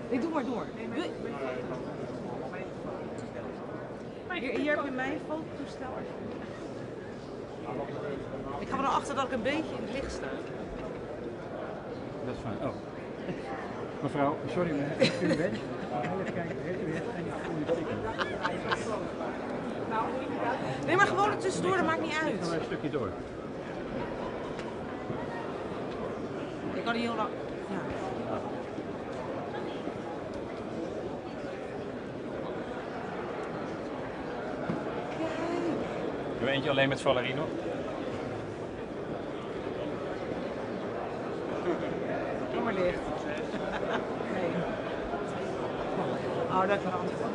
Nee, doe maar door. Hier heb je mijn fototoestel. Ik ga er naar achter dat ik een beetje in het licht sta. Dat is fijn. Oh. Mevrouw, sorry, maar heeft u een wens? Even kijken, heeft u een Nee, maar gewoon er tussendoor, dat maakt niet uit. Ik ga maar een stukje door. Ik kan niet heel lang. Ja. Doe eentje alleen met Valerie nog. Doe maar licht. Nee. Oh, dat verandert. Ja.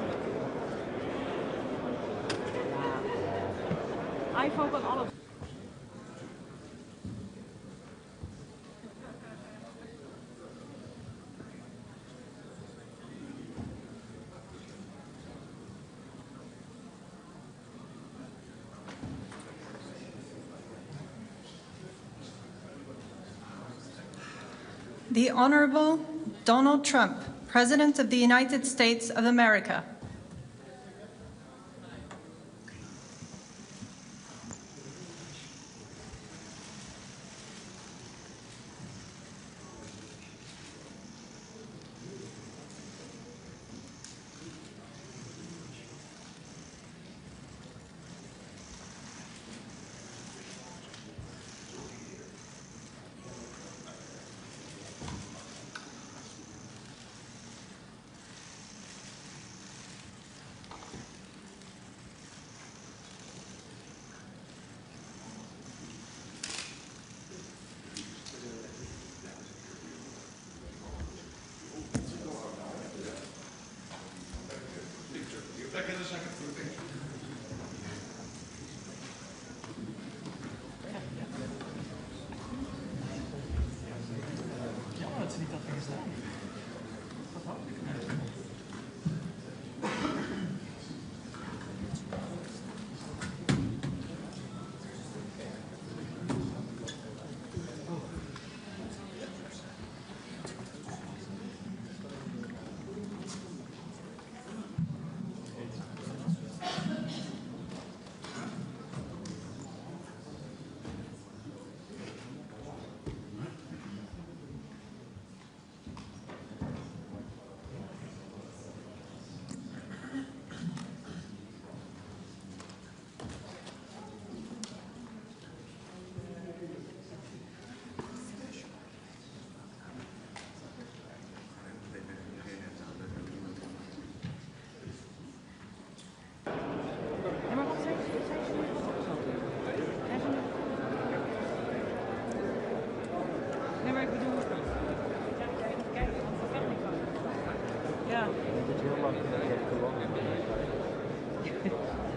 iPhone kan alles. The Honorable Donald Trump, President of the United States of America.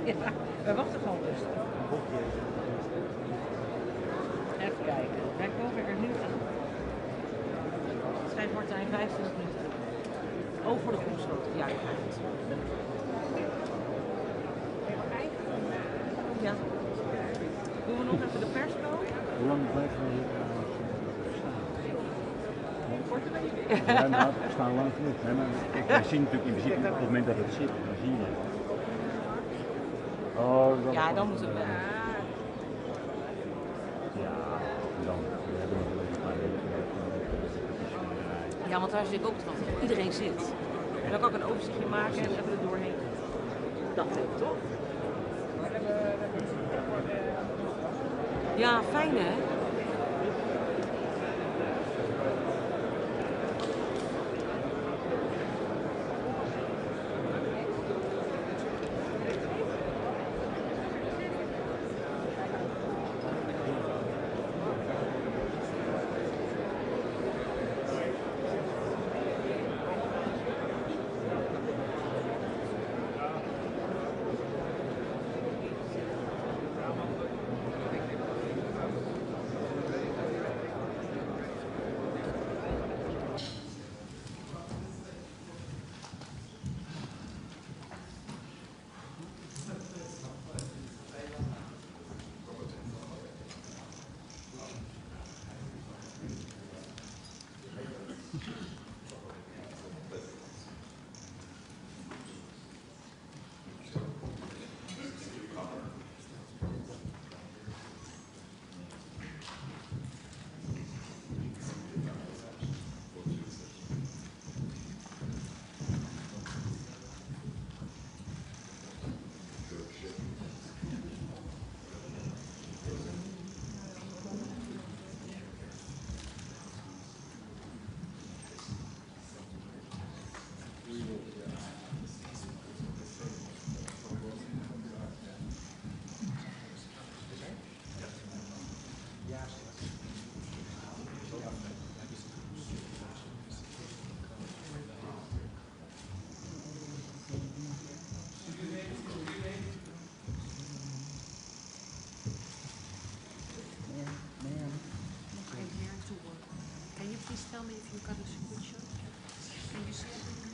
Ja, we wachten gewoon rustig. Even kijken. Wij komen er nu aan. Schrijf Martijn 25 minuten. Oh, voor de komstloot. Ja, ik ga het. Ja. Doen we nog even de persco? Hoe lang blijven we hier staan? Kort een beetje. Ja, nou, we staan lang genoeg. Hè, maar kijk, wij zien natuurlijk in principe op het moment dat het zit, dan zie je het. Oh, ja, dan moeten we. Ja, dan. We hebben nog een paar weken. Ja, want daar zit ik ook te wachten. Iedereen zit. En dan kan ik een overzichtje maken en even er doorheen. Dat lukt toch? Ja, fijn hè? me if you got a screenshot. Can you see it?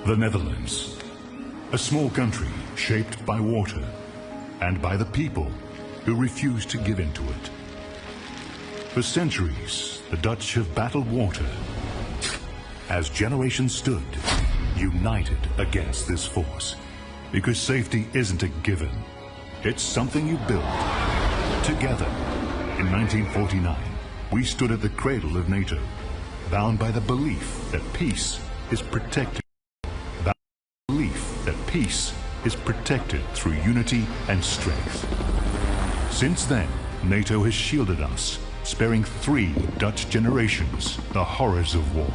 The Netherlands, a small country shaped by water and by the people who refuse to give in to it. For centuries, the Dutch have battled water as generations stood united against this force, because safety isn't a given. It's something you build together. In 1949, we stood at the cradle of NATO, bound by the belief that peace is protected. Peace is protected through unity and strength. Since then, NATO has shielded us, sparing 3 Dutch generations the horrors of war.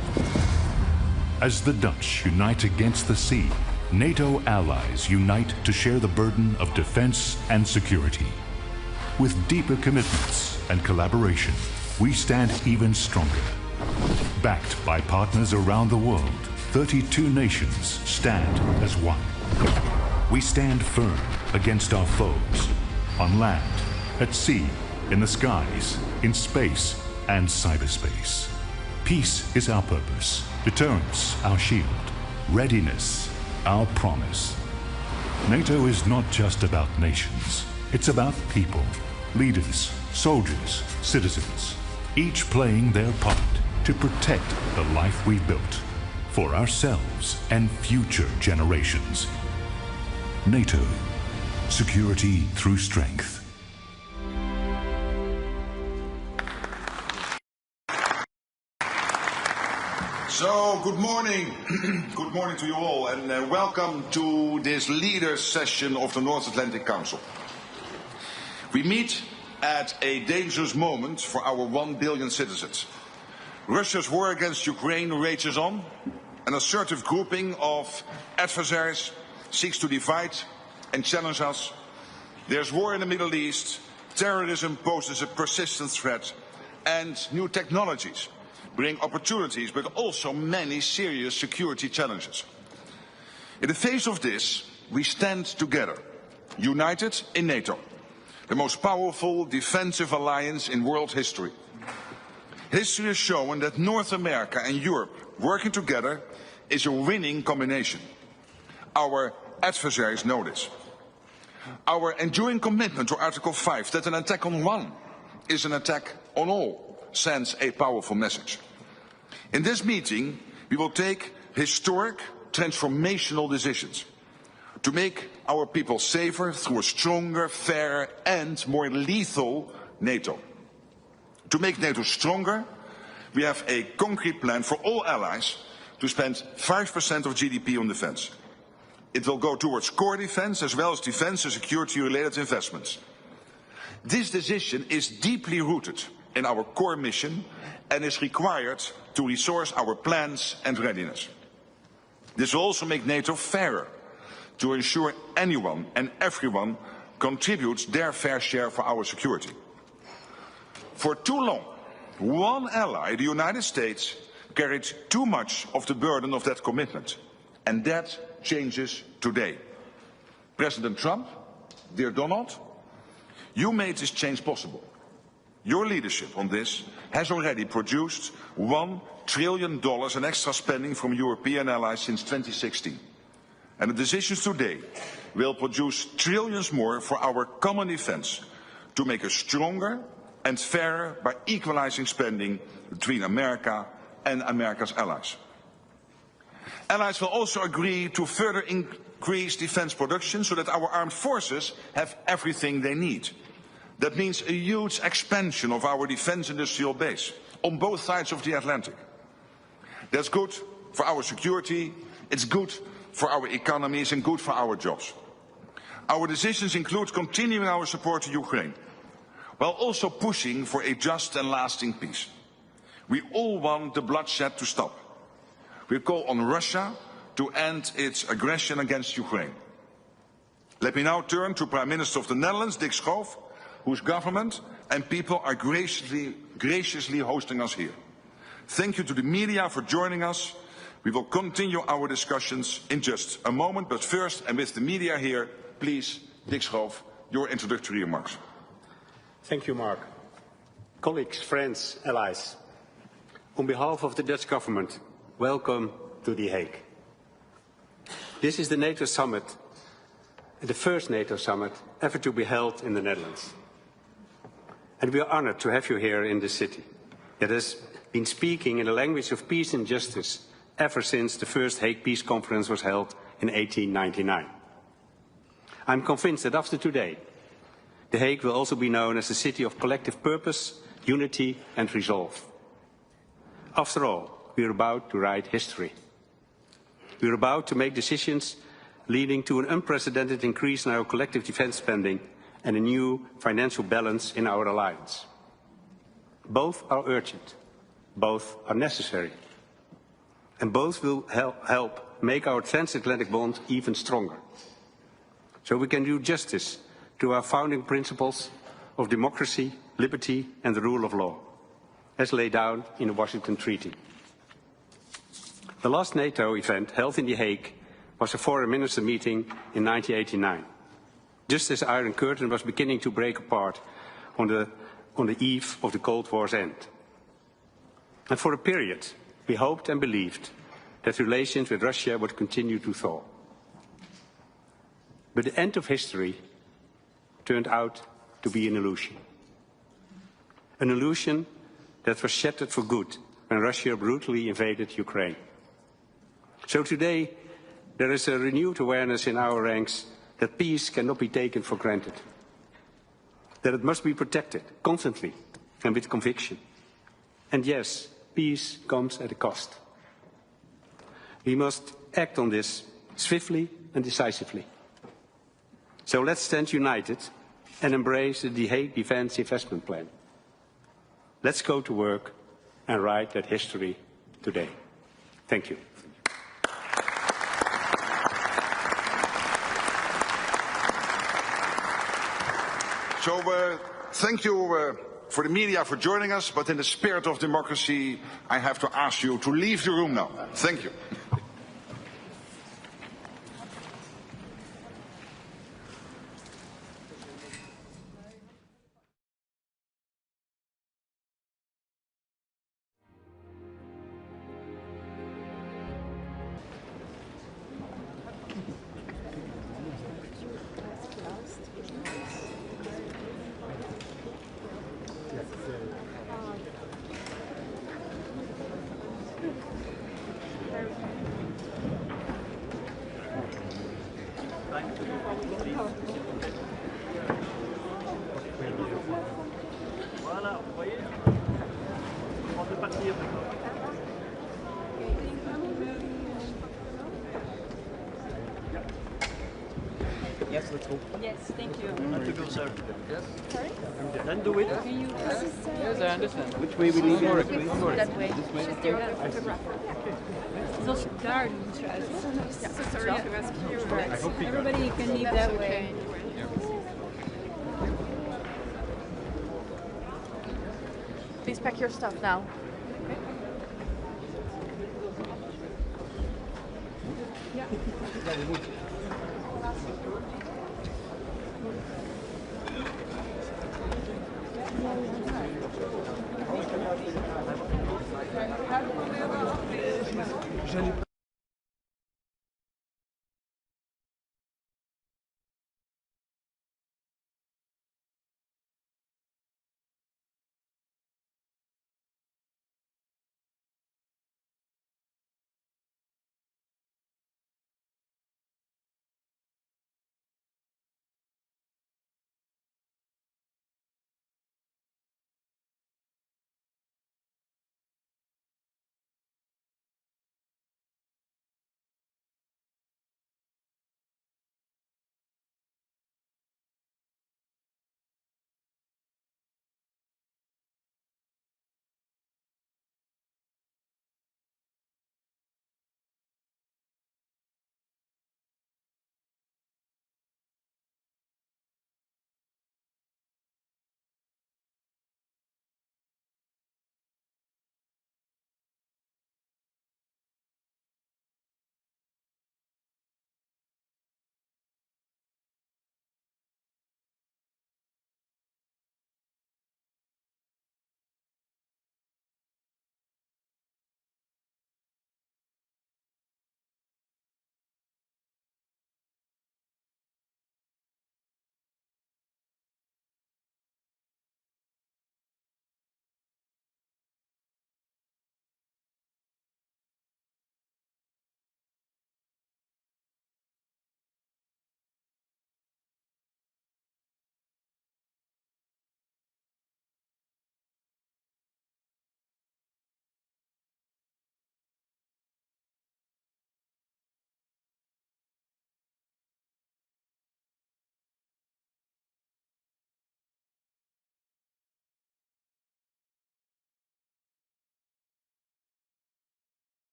As the Dutch unite against the sea, NATO allies unite to share the burden of defense and security. With deeper commitments and collaboration, we stand even stronger. Backed by partners around the world, 32 nations stand as one. We stand firm against our foes, on land, at sea, in the skies, in space, and cyberspace. Peace is our purpose, deterrence our shield, readiness our promise. NATO is not just about nations, it's about people, leaders, soldiers, citizens, each playing their part to protect the life we've built for ourselves and future generations. NATO, security through strength. So, good morning. Good morning to you all, and welcome to this leaders session of the North Atlantic Council. We meet at a dangerous moment for our 1 billion citizens. Russia's war against Ukraine rages on. An assertive grouping of adversaries seeks to divide and challenge us. There's war in the Middle East, terrorism poses a persistent threat, and new technologies bring opportunities but also many serious security challenges. In the face of this, we stand together, united in NATO, the most powerful defensive alliance in world history. History has shown that North America and Europe working together is a winning combination. Our adversaries know this. Our enduring commitment to Article 5, that an attack on one is an attack on all, sends a powerful message. In this meeting, we will take historic, transformational decisions to make our people safer through a stronger, fairer and more lethal NATO. To make NATO stronger, we have a concrete plan for all allies to spend 5% of GDP on defense. It will go towards core defense as well as defense and security-related investments. This decision is deeply rooted in our core mission and is required to resource our plans and readiness. This will also make NATO fairer, to ensure anyone and everyone contributes their fair share for our security. For too long, one ally, the United States, carried too much of the burden of that commitment, and that changes today. President Trump, dear Donald, you made this change possible. Your leadership on this has already produced $1 trillion in extra spending from European allies since 2016. And the decisions today will produce trillions more for our common defense to make us stronger and fairer by equalizing spending between America and America's allies. Allies will also agree to further increase defense production so that our armed forces have everything they need. That means a huge expansion of our defense industrial base on both sides of the Atlantic. That's good for our security, it's good for our economies and good for our jobs. Our decisions include continuing our support to Ukraine, while also pushing for a just and lasting peace. We all want the bloodshed to stop. We call on Russia to end its aggression against Ukraine. Let me now turn to Prime Minister of the Netherlands, Dick Schoof, whose government and people are graciously hosting us here. Thank you to the media for joining us. We will continue our discussions in just a moment, but first, and with the media here, please, Dick Schoof, your introductory remarks. Thank you, Mark. Colleagues, friends, allies, on behalf of the Dutch government, welcome to The Hague. This is the NATO summit, the first NATO summit ever to be held in the Netherlands. And we are honored to have you here in this city that has been speaking in the language of peace and justice ever since the first Hague Peace Conference was held in 1899. I'm convinced that after today, The Hague will also be known as a city of collective purpose, unity and resolve. After all, we are about to write history. We are about to make decisions leading to an unprecedented increase in our collective defense spending and a new financial balance in our alliance. Both are urgent, both are necessary, and both will help make our transatlantic bond even stronger, so we can do justice to our founding principles of democracy, liberty and the rule of law, as laid down in the Washington Treaty. The last NATO event held in The Hague was a foreign minister meeting in 1989, just as the Iron Curtain was beginning to break apart on the eve of the Cold War's end. And for a period, we hoped and believed that relations with Russia would continue to thaw. But the end of history turned out to be an illusion. An illusion that was shattered for good when Russia brutally invaded Ukraine. So today, there is a renewed awareness in our ranks that peace cannot be taken for granted, that it must be protected constantly and with conviction. And yes, peace comes at a cost. We must act on this swiftly and decisively. So let's stand united and embrace the The Hague Defence Investment Plan. Let's go to work and write that history today. Thank you. So thank you for the media for joining us, but in the spirit of democracy, I have to ask you to leave the room now. Thank you. Yes, let's go. Yes, thank you. Not to go, sir. Yes? Sorry? Then do it. Can you Yes, I understand. Which way we leave? That way. This way. Zoals daar doen trouwens. So sorry to ask you. Everybody can leave that way. Please pack your stuff now. Ja.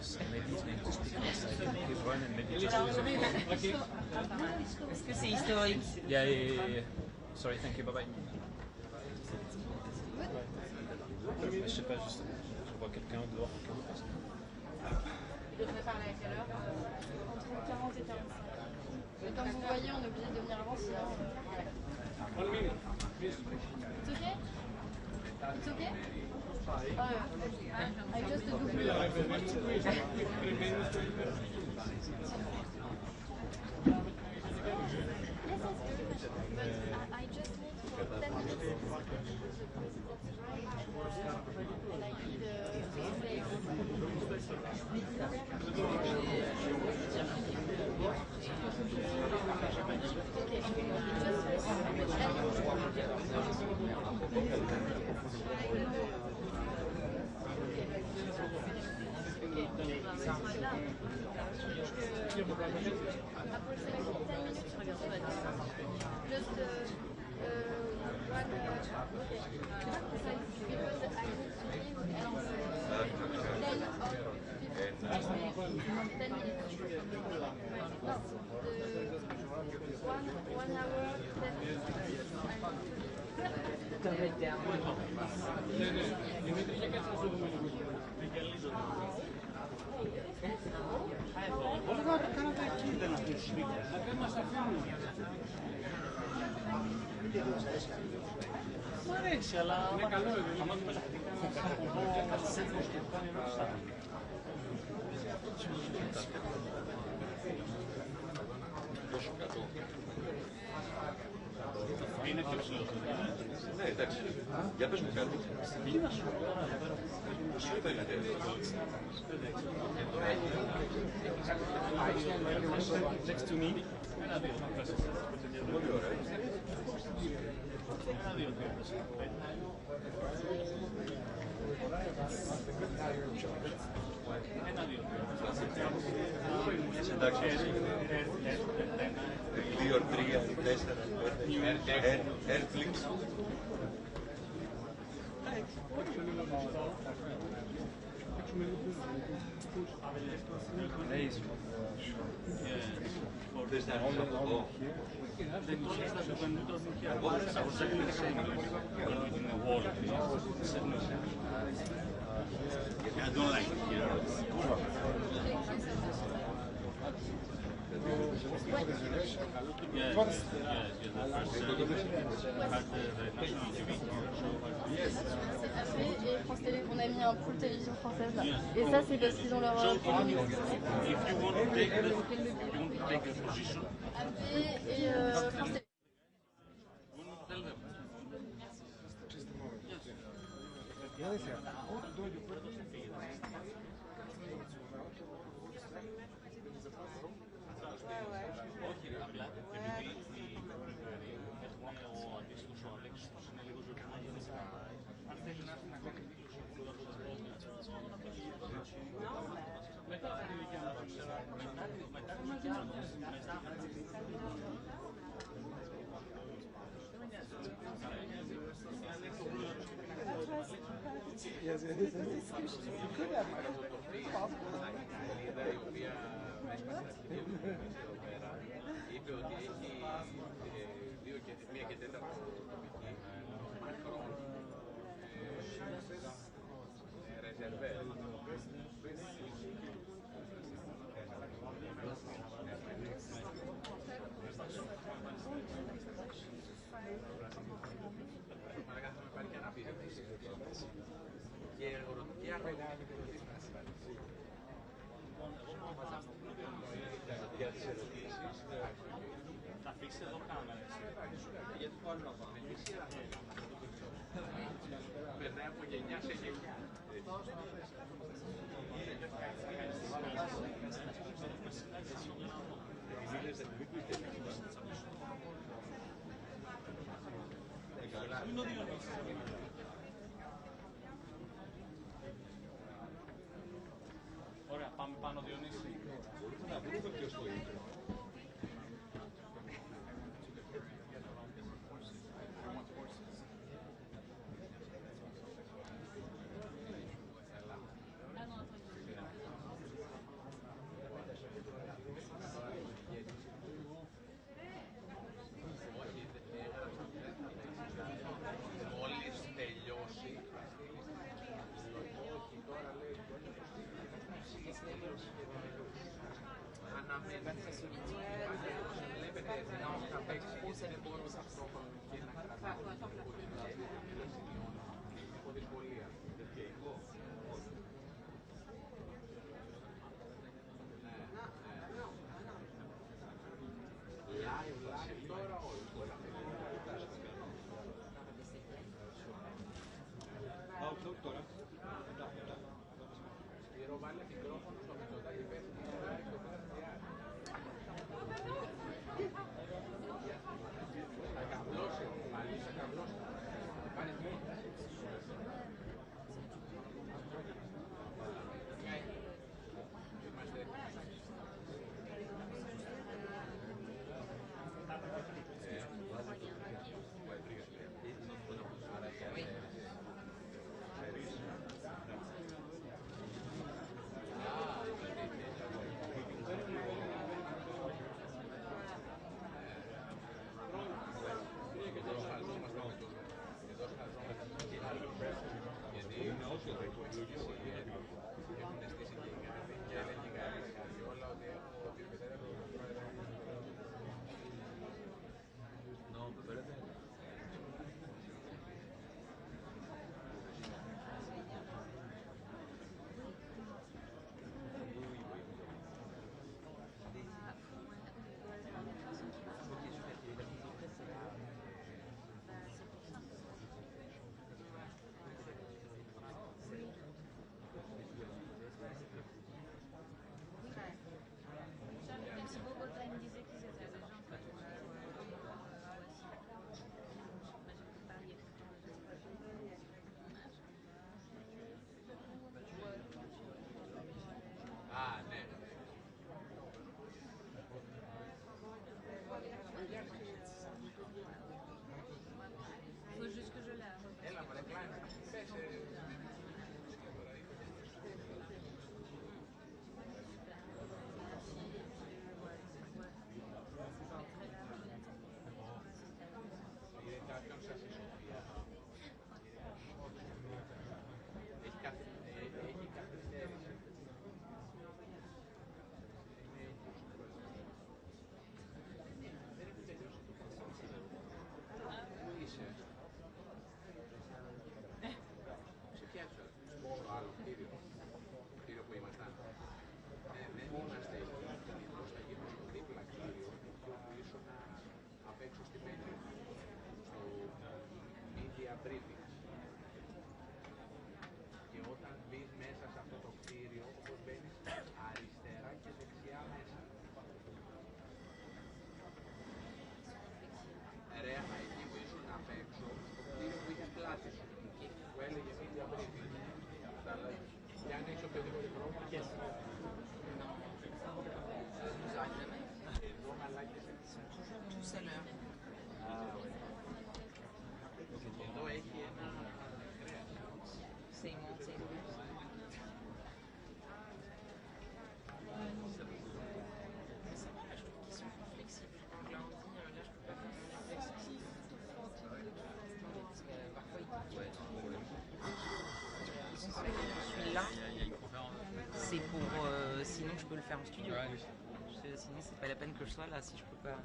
us, maybe he's going to speak us. I think he's run and maybe just use it. Est-ce que c'est historique? Yeah. Sorry, thank you, bye-bye. Je sais pas, juste, je vois quelqu'un dehors. Il devrait parler à quelle heure? Entre 40 et 45. Mais comme vous voyez, on est obligé de venir avant, sinon... It's okay? It's okay? I just do but I just need for 10 minutes and I need Μ' αρέσει, αλλά είναι καλό. Είναι πιο ψηλός. Ναι, εντάξει. Για πες μου κάτι. Τι να σου πω τώρα εδώ πέρα. Σου είπα είναι τέλειο. Next to me. Ένα-δύο. Πολύ ωραία. Ένα-δύο. Ένα-δύο. Εντάξει. 2, 3, 4, 5, Netflix. There's that on the wall. I don't like it here. Et France Télé, on a mis un pool télévision française là. Et ça, c'est parce qu'ils ont leur... If you want to take a position, et France Télé. όχι, απλά επειδή έχουμε ο αντίστοιχος ο Αλέξης που είναι λίγο ζωντανός, αν θέλει να έρθει να κάνει δήλωση ο Υπουργός μετά θα τη δικιά μας, μετά τη δικιά μας, Yes, it is a discussion. You could have είπε ότι έχει 1 και 4 τοπική Μακρόν ρεζερβέ. Παρακαλώ να πάρει και αναπηρία και εργοδοτική αρρωγή για τις ερωτήσεις. Θα αφήσει εδώ κάμερα. Γιατί το άλλο να πάμε. Περνάει από γενιά σε γενιά. Ωραία, πάμε πάνω Διονύση. Να βρούμε ποιος το είπε. Βλέπετε να θα παίξει γιατί δεν μπορώ ταυτόχρονα και να κρατάω από δυσκολία. Live τώρα όλοι. Τώρα. Σπύρο, βάλε μικρόφωνο στο Μητσοτάκη, πέφτει στο live το πέρα. Θα καβλώσει, πάλι θα καβλώσει. Πάρε τι. Είμαστε έτοιμοι. Faut juste que je la... Και όταν μπεις μέσα σε αυτό το κτίριο, όπως μπαίνεις αριστερά και δεξιά μέσα. Ρε, εκεί που ήσουν απ' έξω, το κτίριο που είχε πλάτη σου, που έλεγε media briefing. Και αν έχεις οποιοδήποτε πρόβλημα, και εσύ. Εδώ μαλάκες Tout à l'heure. Εδώ έχει ένα κρέας. C'est monté. Ça va, là, je trouve qu'ils sont plus flexibles. Donc là, on dit, là, je peux pas faire plus flexible. Parce que parfois, ils celui-là, c'est pour... sinon, je peux le faire en studio. Sinon, c'est pas la peine que je sois là si je peux pas...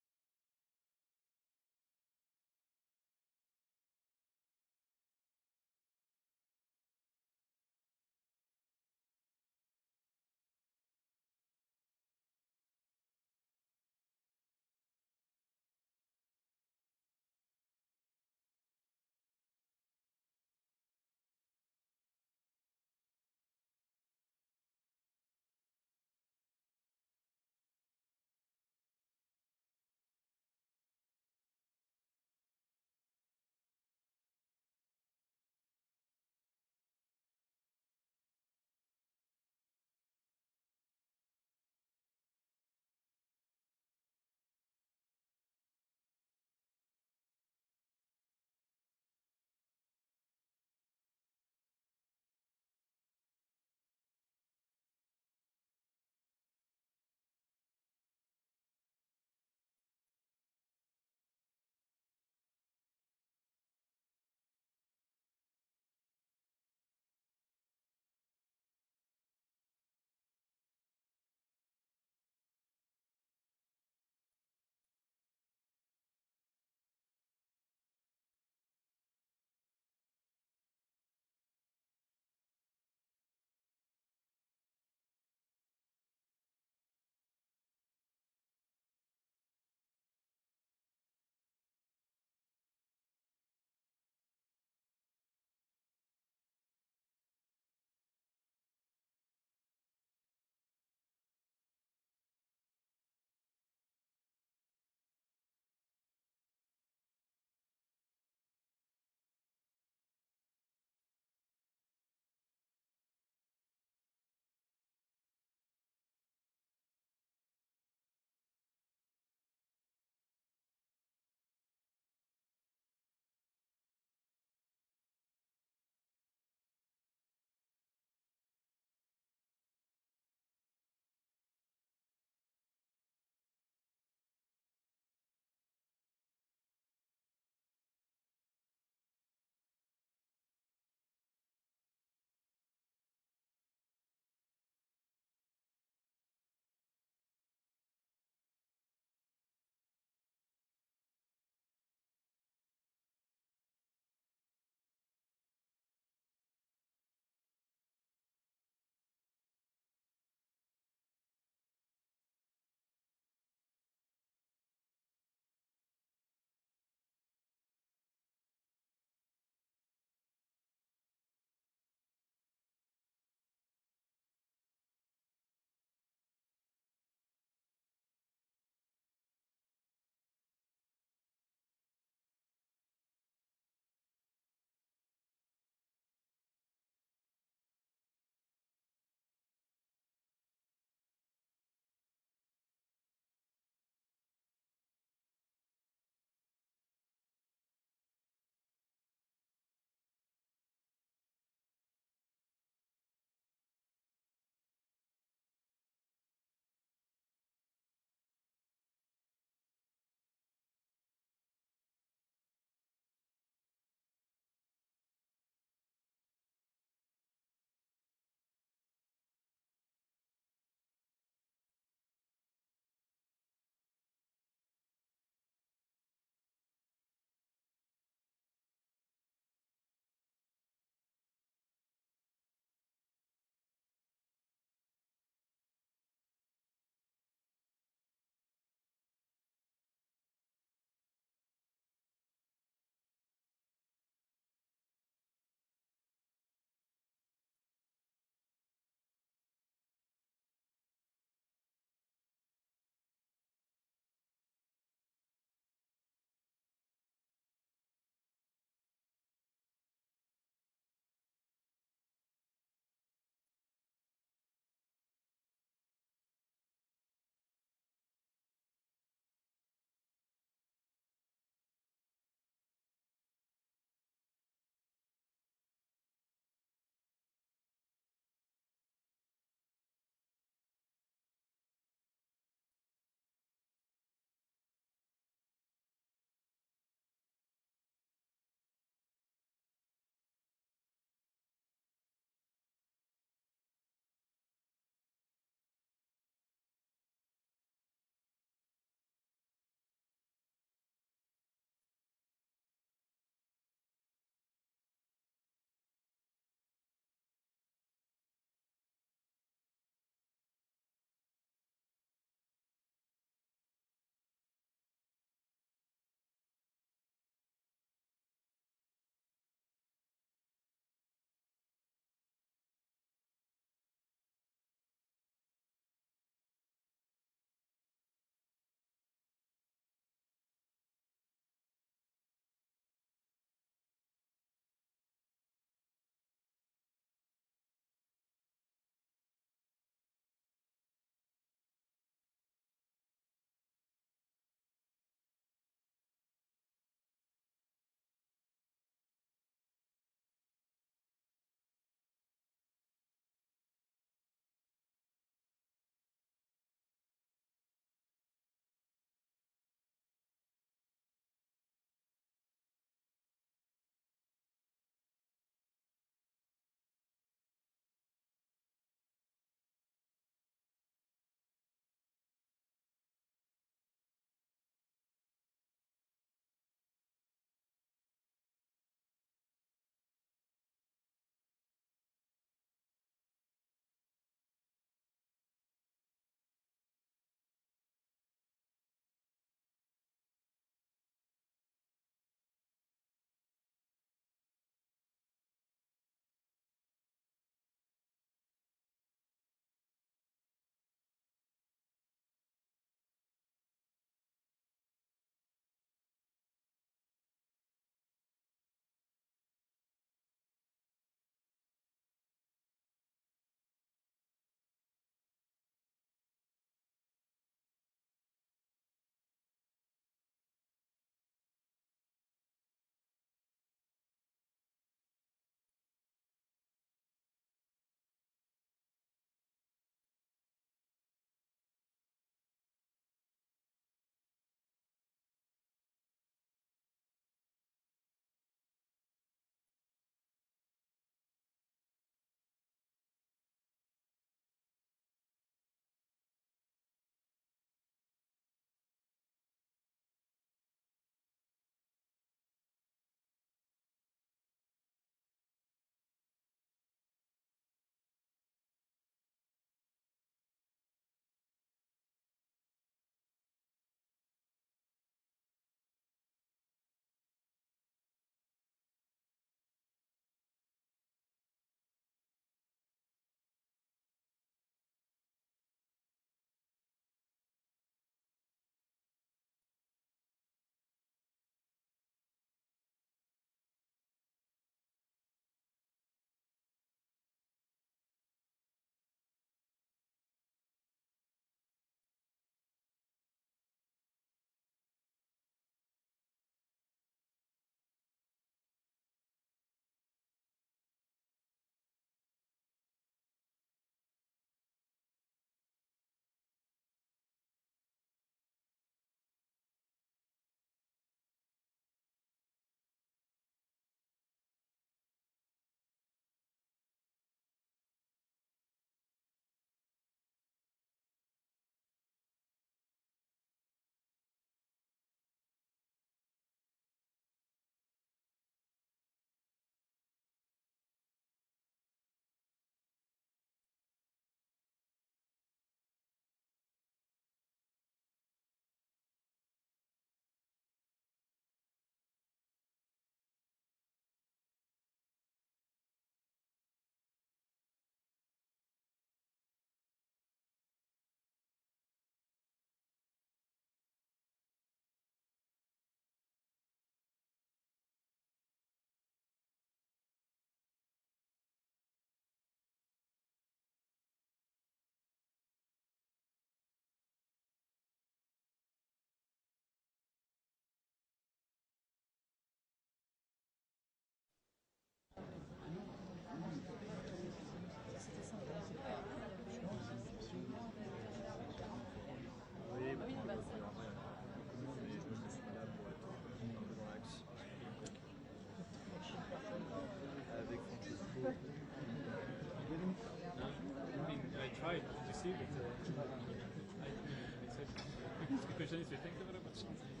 If you think about it, something.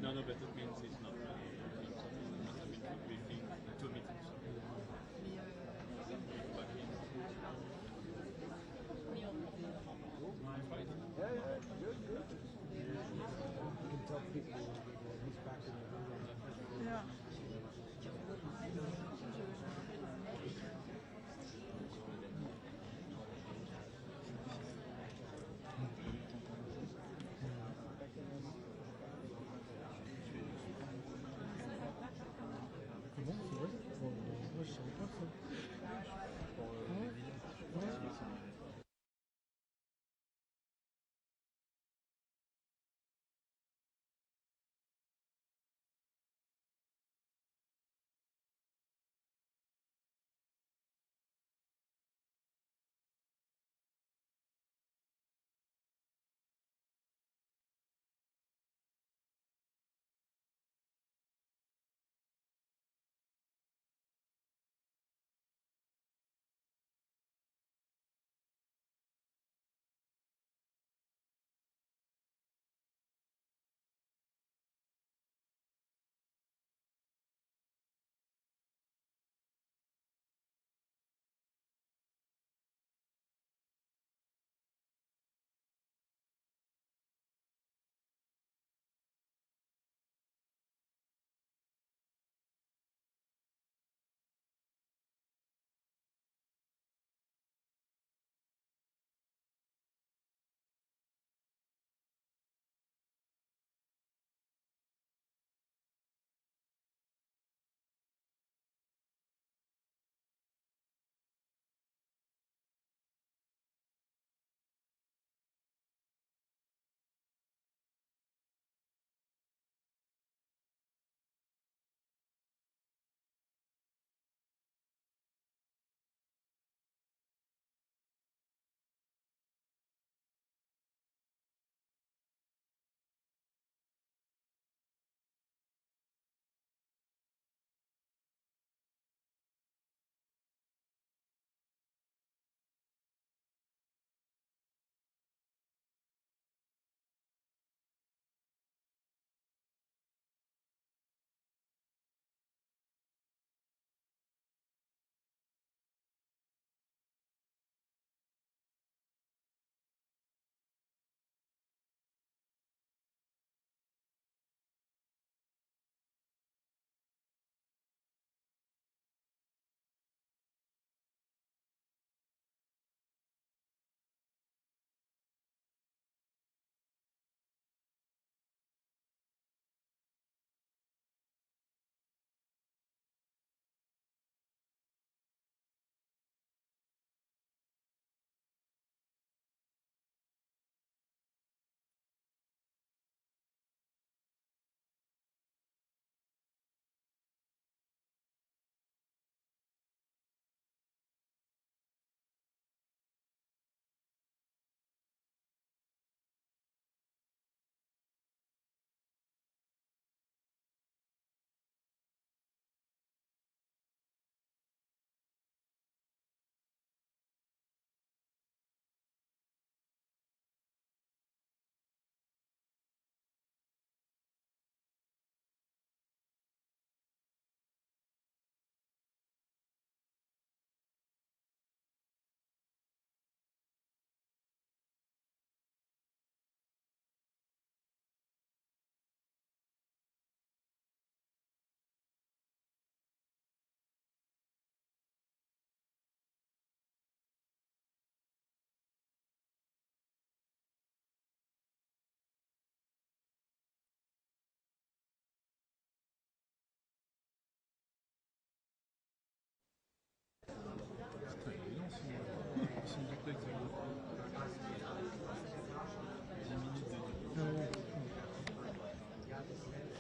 No, but it means it's not really we think two meetings. You can tell people he's back in the room. Yeah. Comment c'est vrai? Moi je savais pas ça.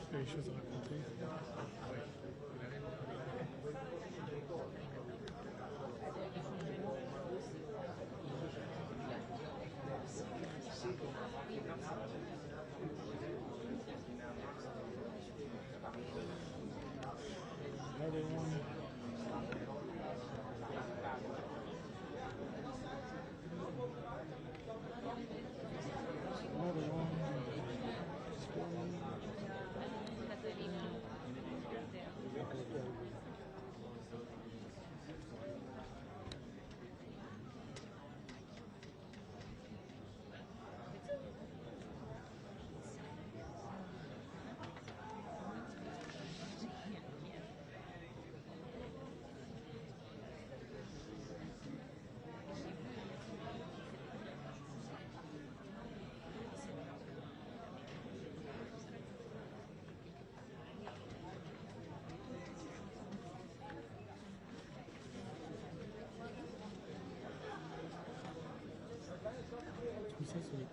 Il y a des choses à raconter. Another one. Another one.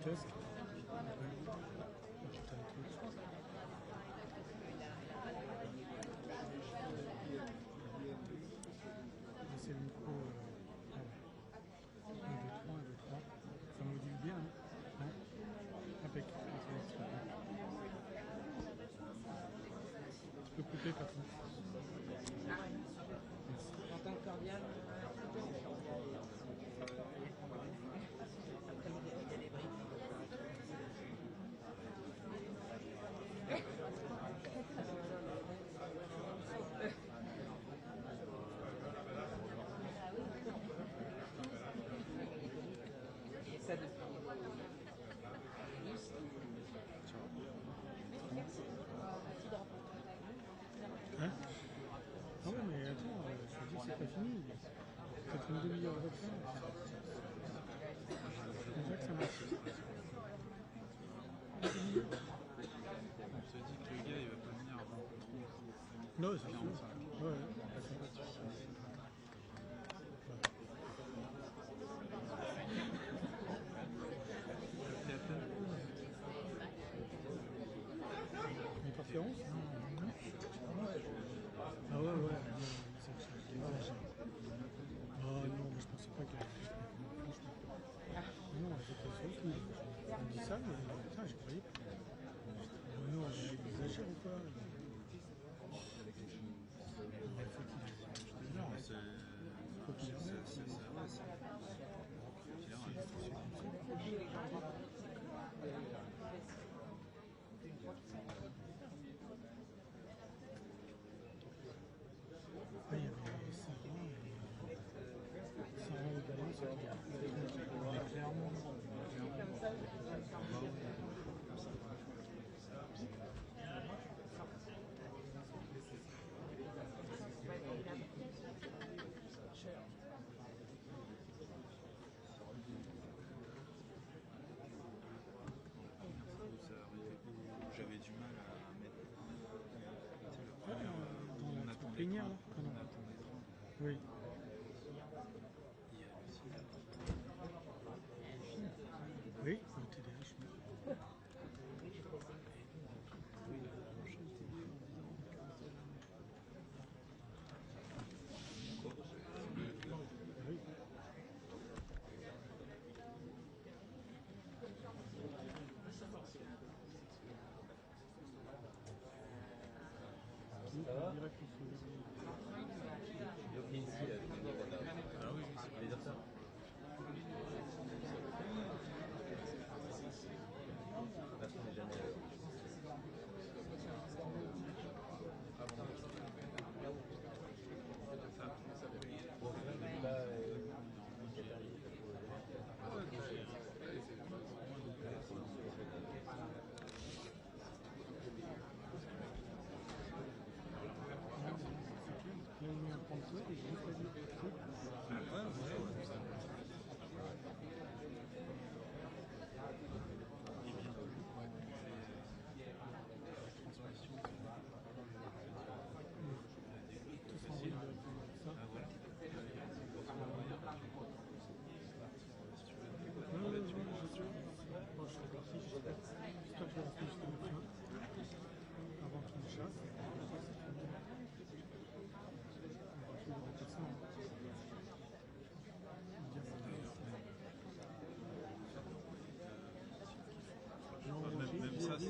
casque. C'est le micro 1, 2, 3. Ça module bien, hein? Impec. Tu peux couper, patron. En tant que cordial. Hein? Ah ouais, mais attends, je te dis que c'est pas fini. Peut-être une demi-heure de fin. C'est déjà que ça marche. On se dit que le gars il va pas venir avant non, c'est 45. Ouais. Interférence? Ah ouais, ah non, mais je pensais pas qu'elle non, elle était surtout. On dit ça, mais putain, je croyais pas. Non, elle exagère ou quoi? Non, c'est il y avait Sarah également, mais clairement. j'avais du mal à mettre On attend plénière là? Ah non. Oui. Oui, le TDH. Oui. Direct ah oui, c'est pas dire ça. Avant qu'il me chasse. Même ça, c'est...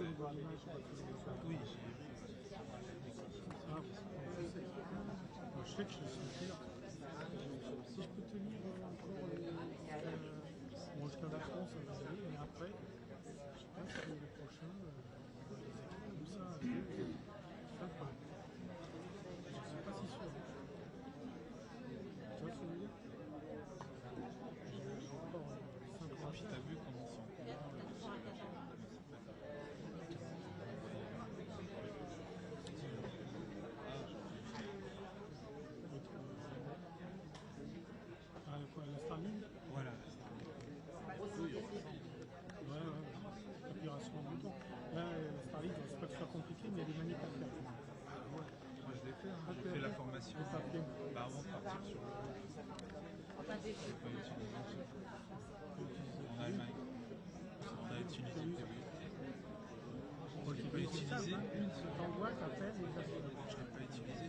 Oui, je sais que je suis clair. Si je peux tenir encore bon, jusqu'à la France, ça va aller, mais après, je sais pas si le prochain, les équipes comme ça, je sais pas. Je ne suis pas si sûr. Tu vois ce que je veux dire? J'ai encore 5 ans. Puis t'as vu comment c'est en Ah, quoi, la Starlink? Voilà. Ouais. Opération en bouton. Là, la Starlink, c'est pas que ce soit compliqué, mais il y a des manips à faire. Moi, je l'ai fait, hein. J'ai fait la formation avant de partir sur le... J'ai pas utilisé en Allemagne. C'est Tu peux utiliser une seule t'envoie, t'appelles et t'as fait. Je l'ai pas utilisé.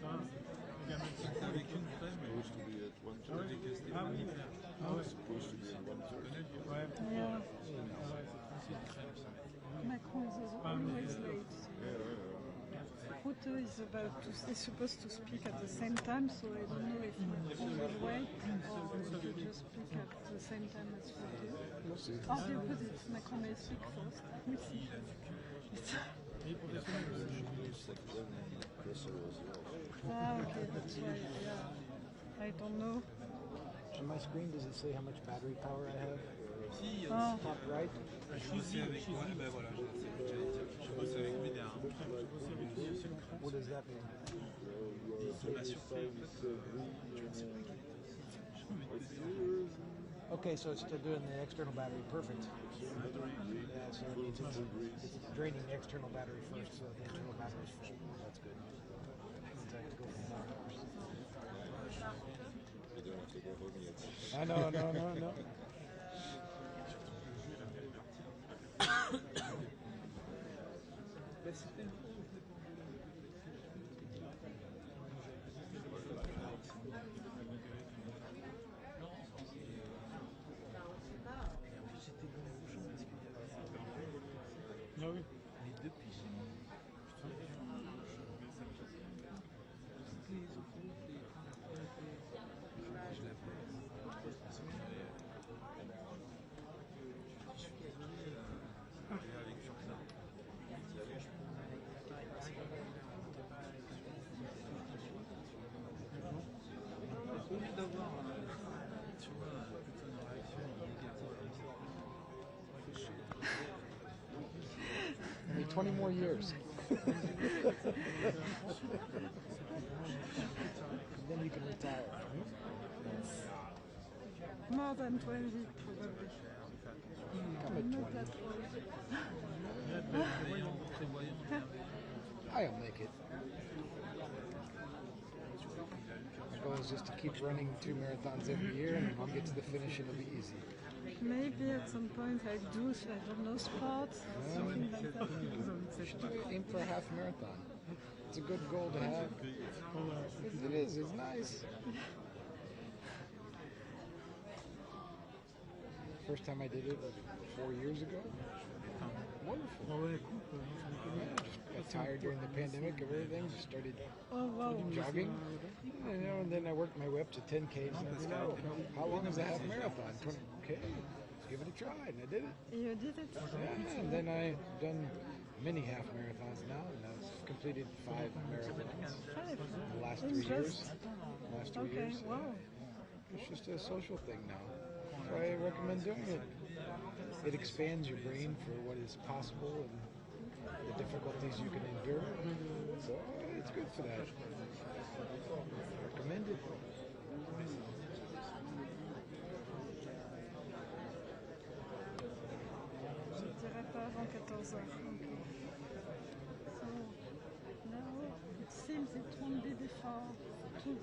C'était avec une crème, mais je trouvais être one third et que c'était pas hyper. Supposed to be at one third. Ouais. Yeah. C'est crème, ça. Macron is always late. Rutte is supposed to speak at the same time, so I don't know if Macron will wait or will just speak at the same time as Rutte. Or the opposite, Macron may speak first. We'll see. Okay, that's why, yeah. I don't know. On my screen, does it say how much battery power I have? Si, top right. Je bossais avec moi, ben voilà, je bosse avec lui derrière. What does that mean? Ça m'a surpris en fait. Je pensais pas qu'il Okay, so it's still doing the external battery, perfect. Yeah, so it's draining the external battery first, so the internal battery is full. That's good. Means I have to go for more hours. I know, no. Ah oui. Les deux piges. Je l'appelle. Au lieu d'avoir, tu vois, plutôt une réaction négative comme ça, fait chier. Only 20 more years. Then you can retire. More than 20, probably. Come at Not 20. that old. I'll make it. My goal is just to keep running 2 marathons every year, and I'll get to the finish and it'll be easy. Maybe at some point I do, I don't know, sports, something like that. You should aim for a half marathon. It's a good goal to have. It is, it's nice. First time I did it was 4 years ago. Wonderful. Yeah, just got tired during the pandemic of everything, just started jogging. And then I worked my way up to 10Ks. And how long is a half marathon? 20K. Let's give it a try, and I did it. You did it? Yeah, and then I've done many half marathons now, and I've completed 5 marathons. 5? In the last 3 years. Last 2 years. Wow. It's just a social thing now. So I recommend doing it. It expands your brain for what is possible and the difficulties you can endure. So it's good for that. Recommend it. Je ne dirais pas avant 14 heures. Okay. So now it seems it won't be before 2.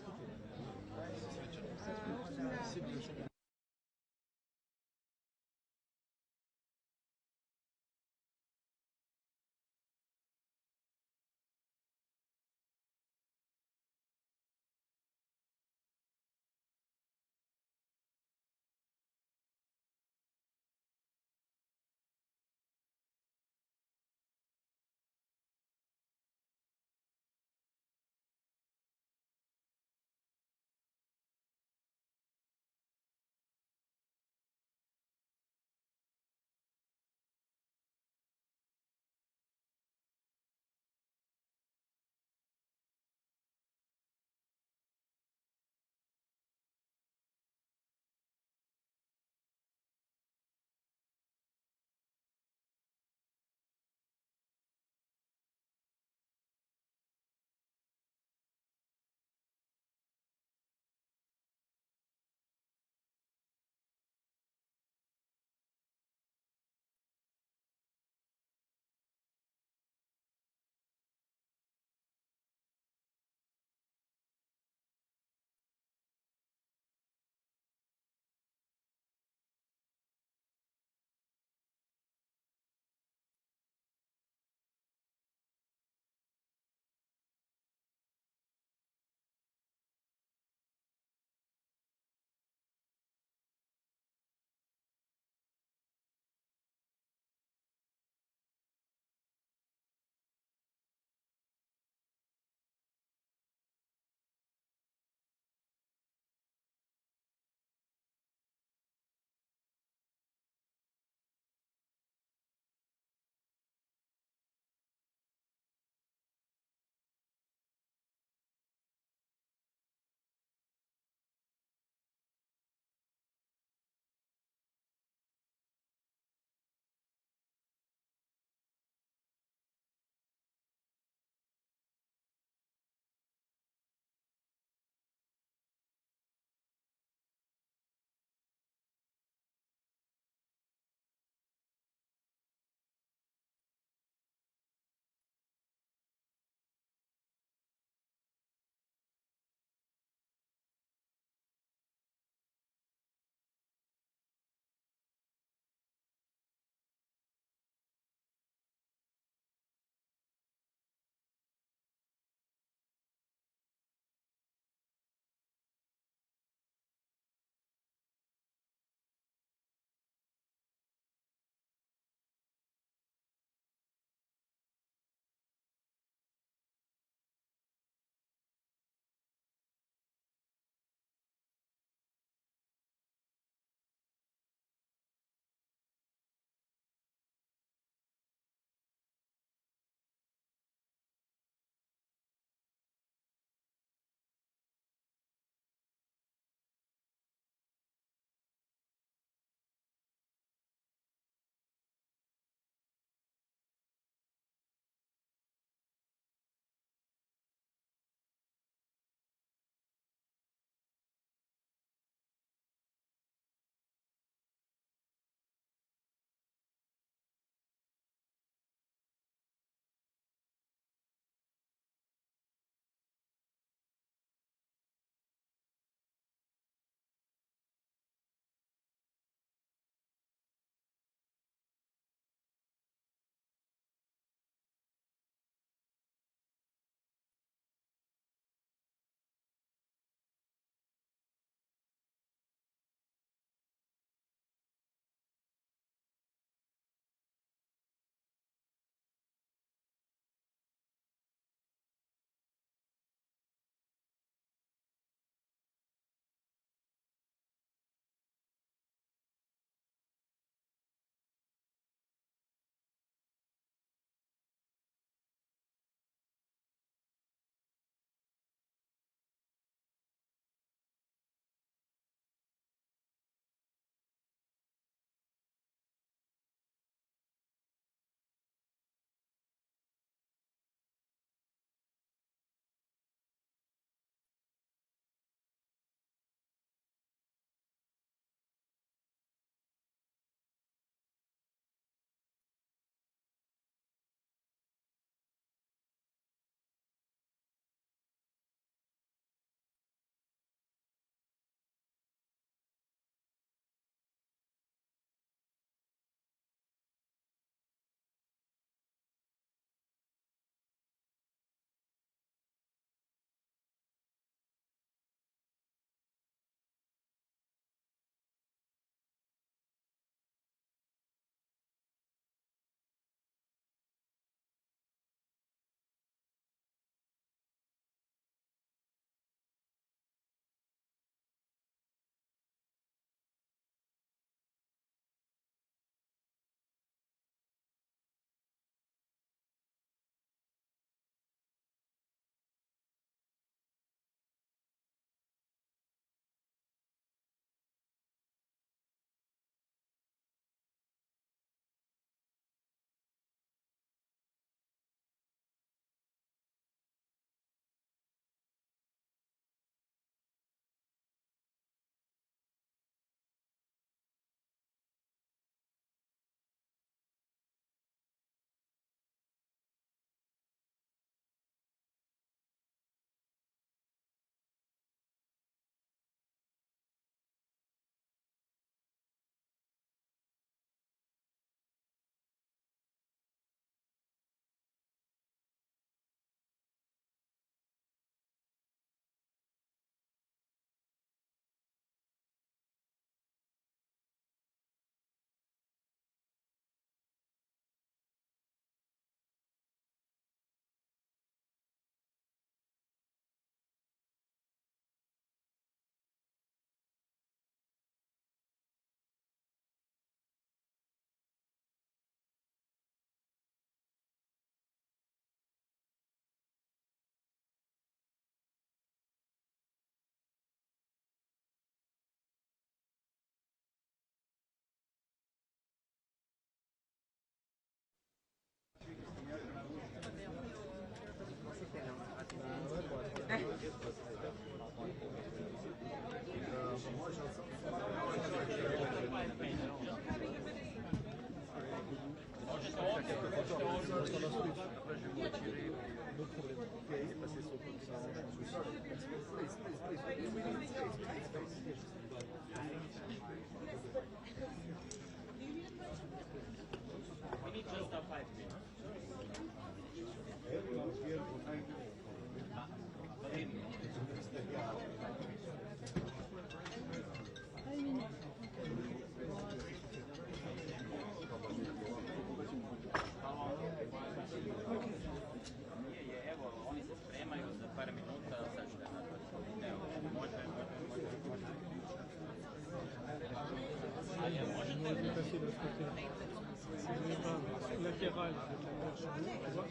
Latéral avec la marche en haut, tu vois,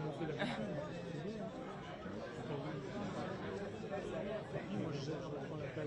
on fait la même chose. Moi je prends la place.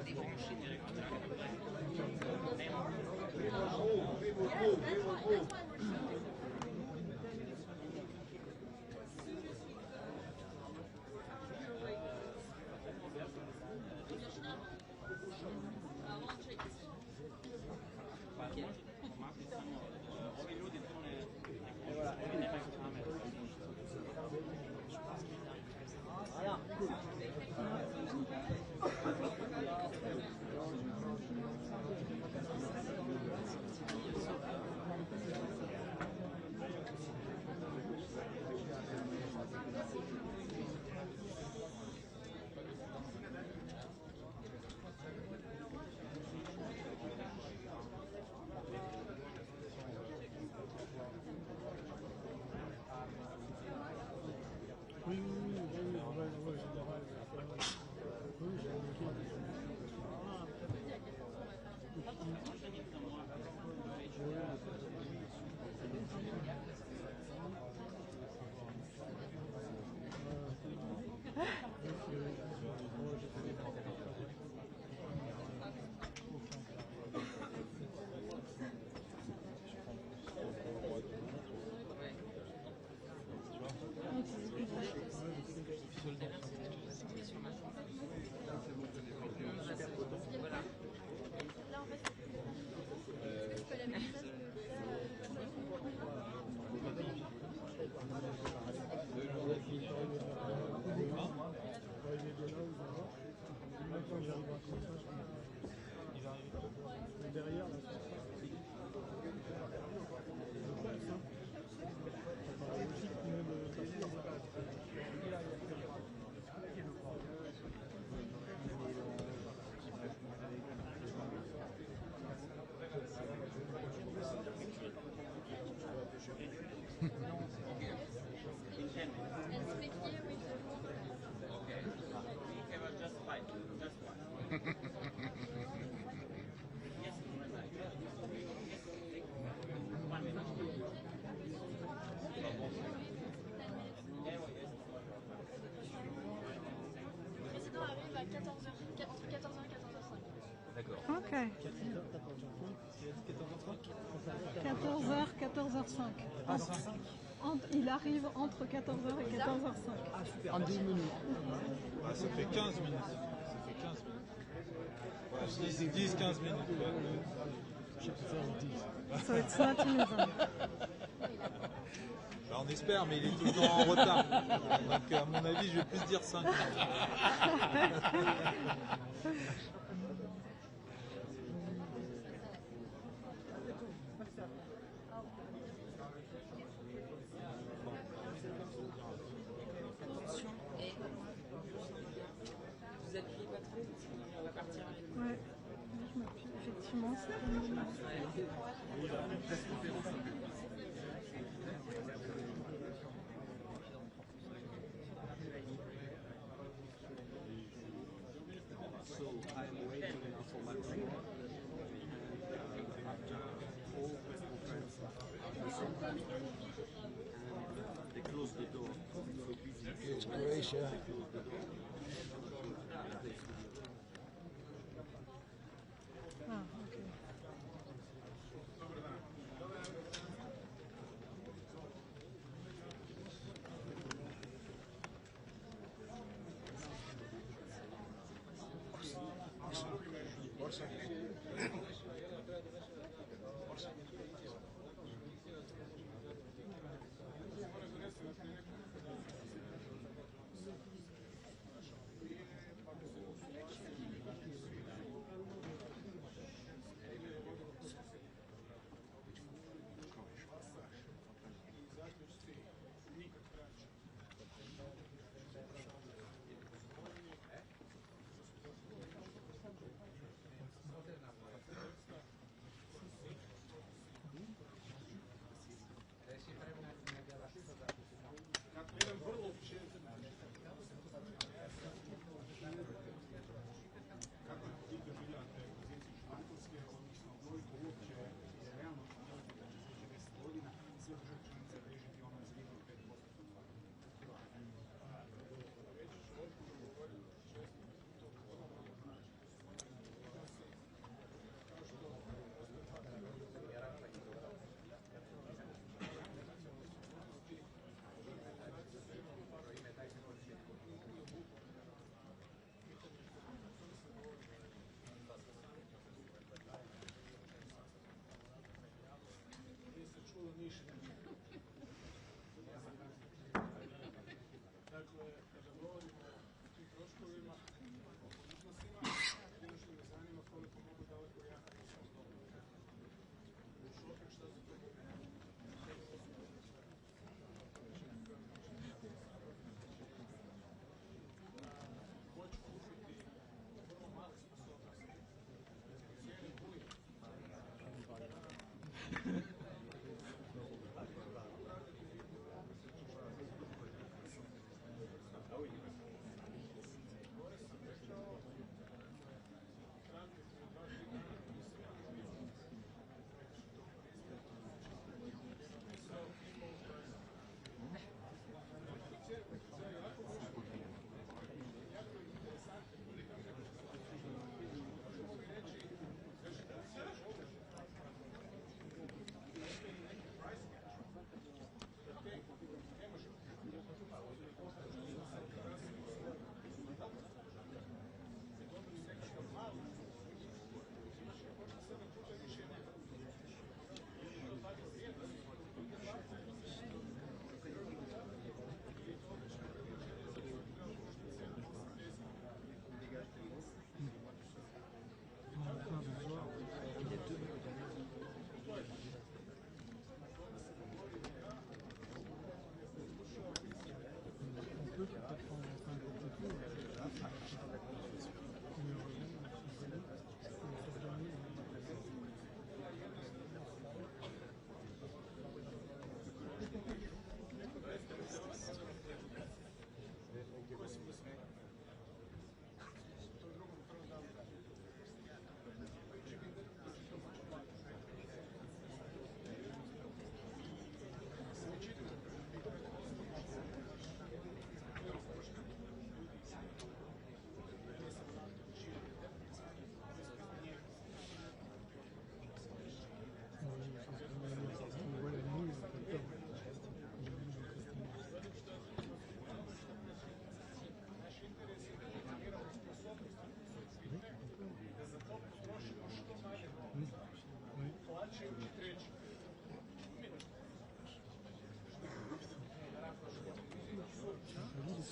Ok. 14h, 14h05. Il arrive entre 14h et 14h05. En 10 minutes. Ah, ça fait 15 minutes. Ça fait 15 minutes. Ouais, 10-15 minutes. Je peux faire 10. So it's 30 minutes. Bah, on espère, mais il est tout le temps en retard. Donc à mon avis, je vais plus dire 5 minutes. Vous appuyez pas trop, on va partir avec vous. Ouais, je m'appuie effectivement. So I'm waiting now for Macron. After all press conference at the same time, and they close the door. So busy. It's Croatia. They close the door. Ah, ok. Forza.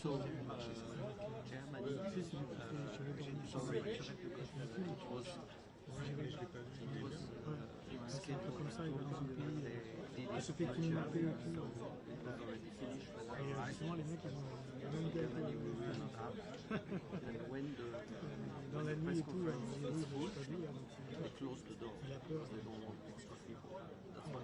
So, Germany, sorry, it was scheduled to Effectivement, it was already finished, Germany will when the dans la nuit et tout, they close the door because they don't want extra people. That's what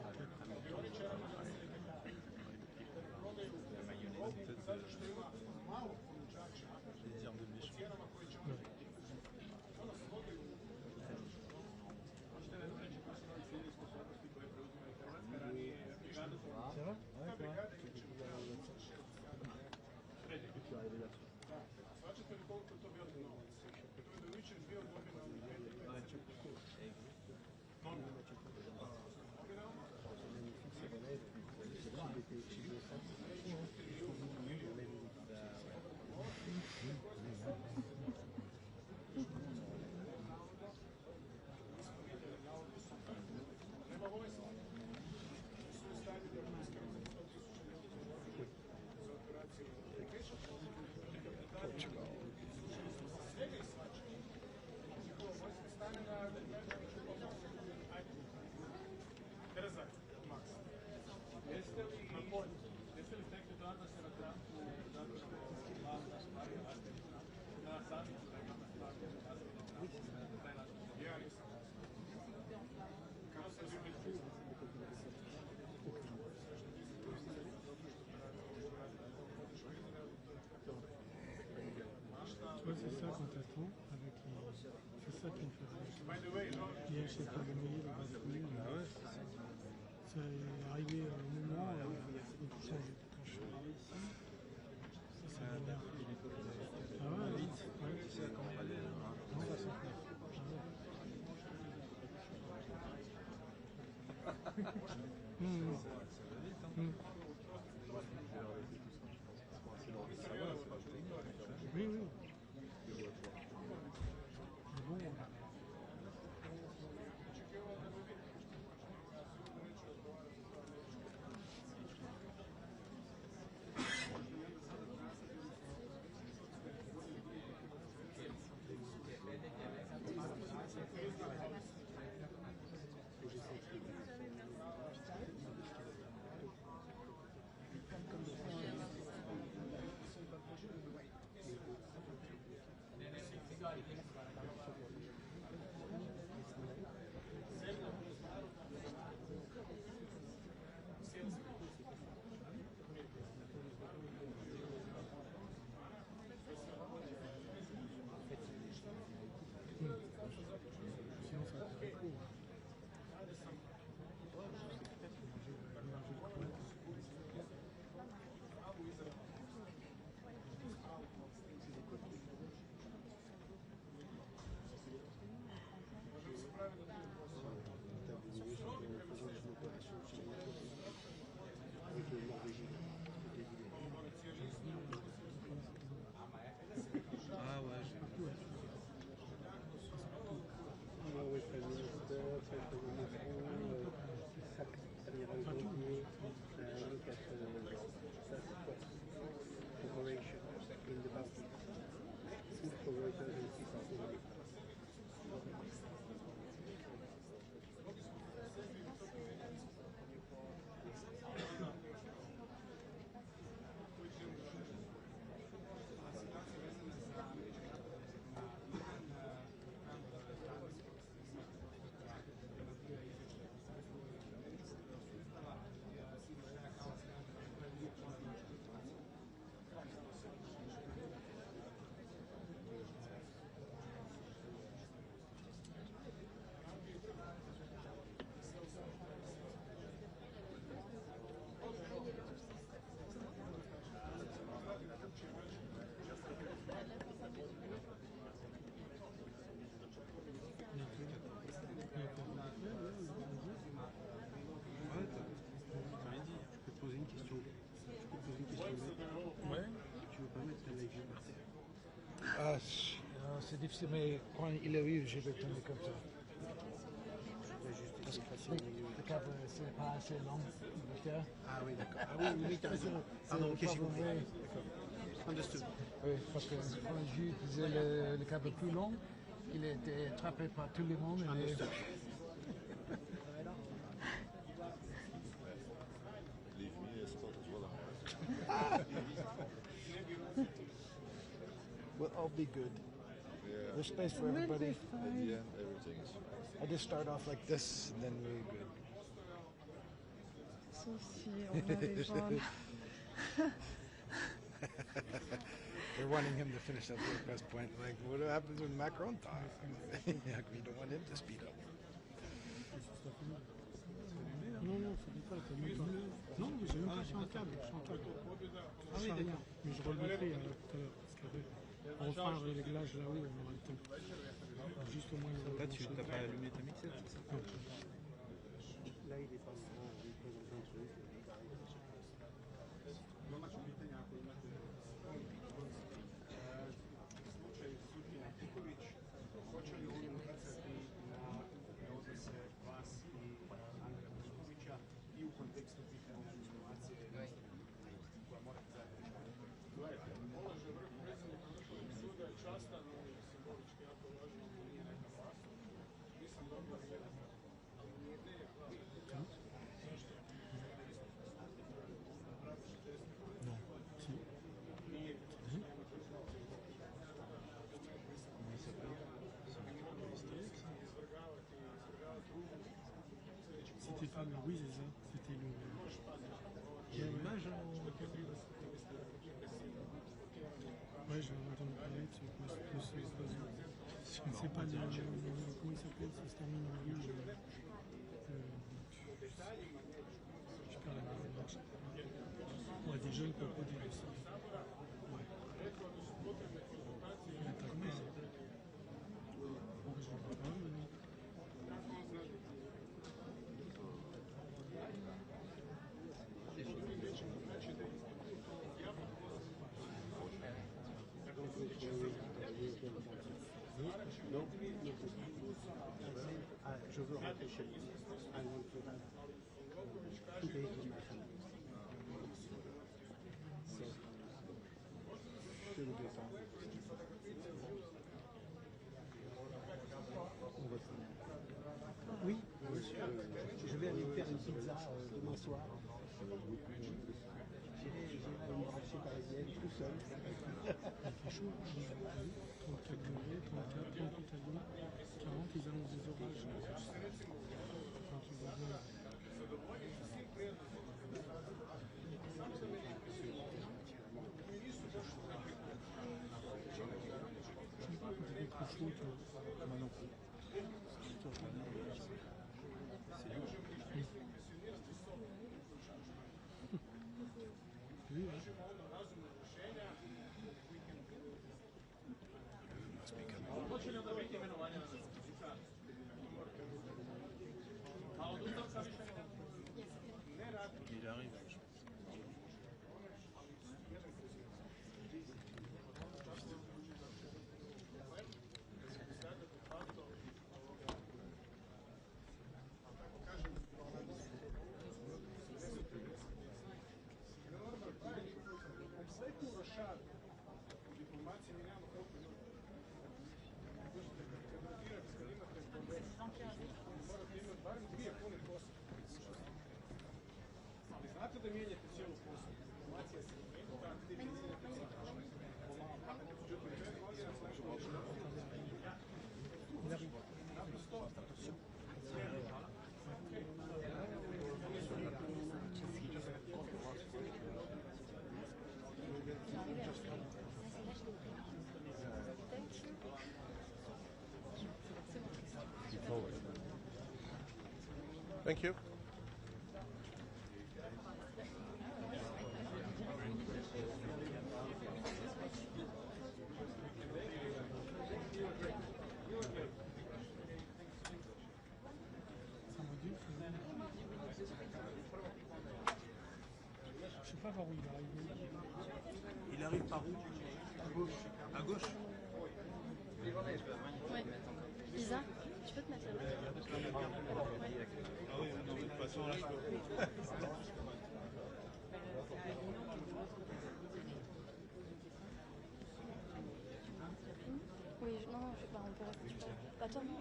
Ouais, c'est ça quand t'attends avec les... C'est ça qui me fait rire. Il y a chez toi le noyer, le batterie. C'est arrivé au moment où il change. Quand je suis arrivé ici, ça m'énerve. Ah ouais, vite. Ouais, c'est quand même aller. Non, ça s'en fait. Oui, oui. Bon. c'est difficile, mais quand il a eu, j'ai tourné comme ça. Parce que le câble, c'est pas assez long. Ah oui, d'accord. Ah oui, t'as raison. Pardon, ok, j'ai compris. D'accord. Understood. Oui, parce que quand j'ai utilisé le câble plus long, il était attrapé par tout le monde. Understood. Leave me a spot as well. We'll all be good. Yeah. There's space for everybody. At the end, everything is fine. I just start off like this, and then we're good. Sauf si on a les jaunes. We're wanting him to finish up the West Point. Like, what happens when Macron talks? We don't want him to speed up. Non, non, ça ne pas, t'as même pas. Non, mais j'ai même pas sur un câble, je suis en câble. Ah oui, d'accord. Mais je releverai tout à l'heure, parce qu'après, on fera un réglage là-haut, on aura le temps. Juste au moins le. Là, tu n'as pas allumé ta mixeur, c'est ça? Non. Là, il est pas souvent, il présente un truc. C'était pas le. Oui, c'est ça. C'était le. Il y a l'image hein, ouais, je vais entendre parler de ce c'est pas le. Comment il s'appelle? Ça se termine en rouge. Je perds la mémoire. Ouais, des jeunes crocodiles aussi. Ouais. Il attaque pas. Je ne vois pas, mais. Non, je veux rentrer chez lui. I want to have 2 days with my family. So, je ne vais pas. On va finir. Oui, je vais aller faire une pizza demain soir. J'irai à une branchée parisienne tout seul. Il fait chaud, 34 degrés, 34, 38 à Lyon, 40, ils annoncent des orages. Quand tu vois bien. Je sais pas quand il fait trop chaud, toi. Moi non plus. Oui, hein. Il arrive, je pense. Znate da mijenjate cijelu poslu. Informacija se mijenja, Thank you. Je sais pas par où il va arriver. Il arrive par où? À gauche. À gauche? Ouais. Lisa, tu peux te mettre là. Ah oui, non, mais de toute façon, là, je peux. Oui, non, je sais pas, on peut rester. Attends, non.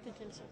T'es quelle sur?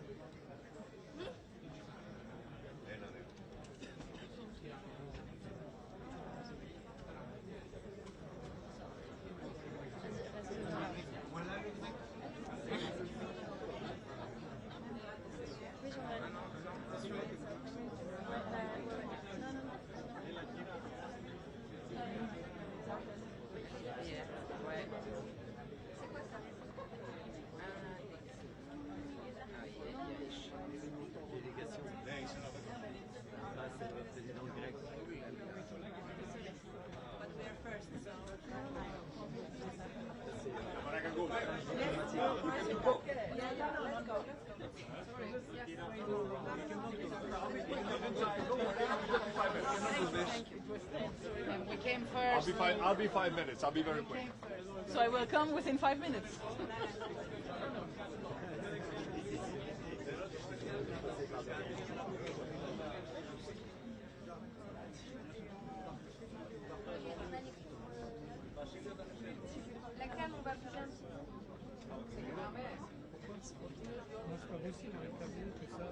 We came first. I'll be 5 minutes. I'll be very quick. So I will come within 5 minutes. La cam, on va bouger un petit peu. Moi, c'est pas possible avec la boue, tout ça.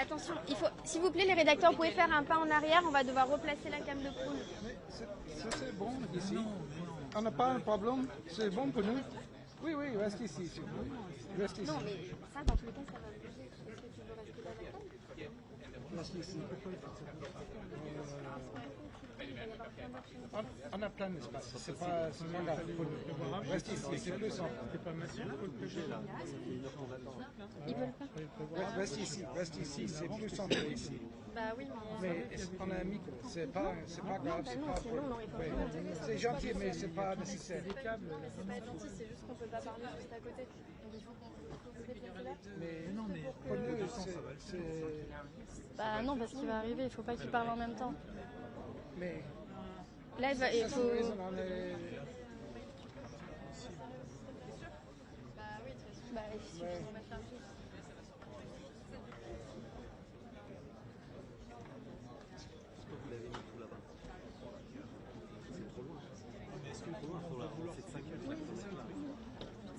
Attention, il faut, s'il vous plaît, les rédacteurs, vous pouvez faire un pas en arrière, on va devoir replacer la cam de poule. Ça c'est bon ici. On n'a pas un problème, c'est bon pour nous. Oui, oui, reste ici. S'il vous plaît. Reste ici. Non, mais ça, dans tous les cas, ça va bouger. Est-ce que tu veux rester dans la cam? Reste ici. On a plein d'espace, c'est pas grave pour nous. Reste ici, c'est plus simple. Ils veulent pas. Reste ici, c'est plus simple ici. Bah oui, mais on a un micro, c'est pas grave, c'est pas c'est gentil, mais c'est pas nécessaire. Non, mais c'est pas gentil, c'est juste qu'on peut pas parler juste à côté. Donc il faut vous déplacer là. Mais non, mais pour nous, c'est... Bah non, parce qu'il va arriver, il faut pas qu'il parle en même temps. Mais... Là, il faut... Bah oui, de toute façon, bah, il suffit de remettre un pied. Vous l'avez mis tout là-bas. C'est trop loin. Mais est-ce que trop loin, faut la relancer de 5 minutes.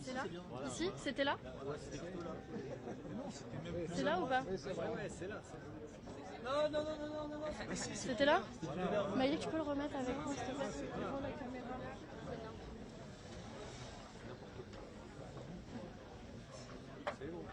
C'est là Voilà. Ici C'était là Ouais, c'était plutôt là. C'est là ou pas? Ouais, c'est là. Non, non, non, non, non, non. C'était là? Maïe, tu peux le remettre avec moi, s'il te plaît? Devant la caméra. C'est bon.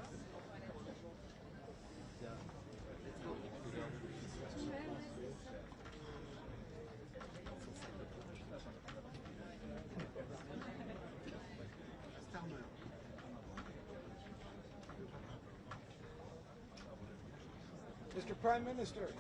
Mr. Prime Minister.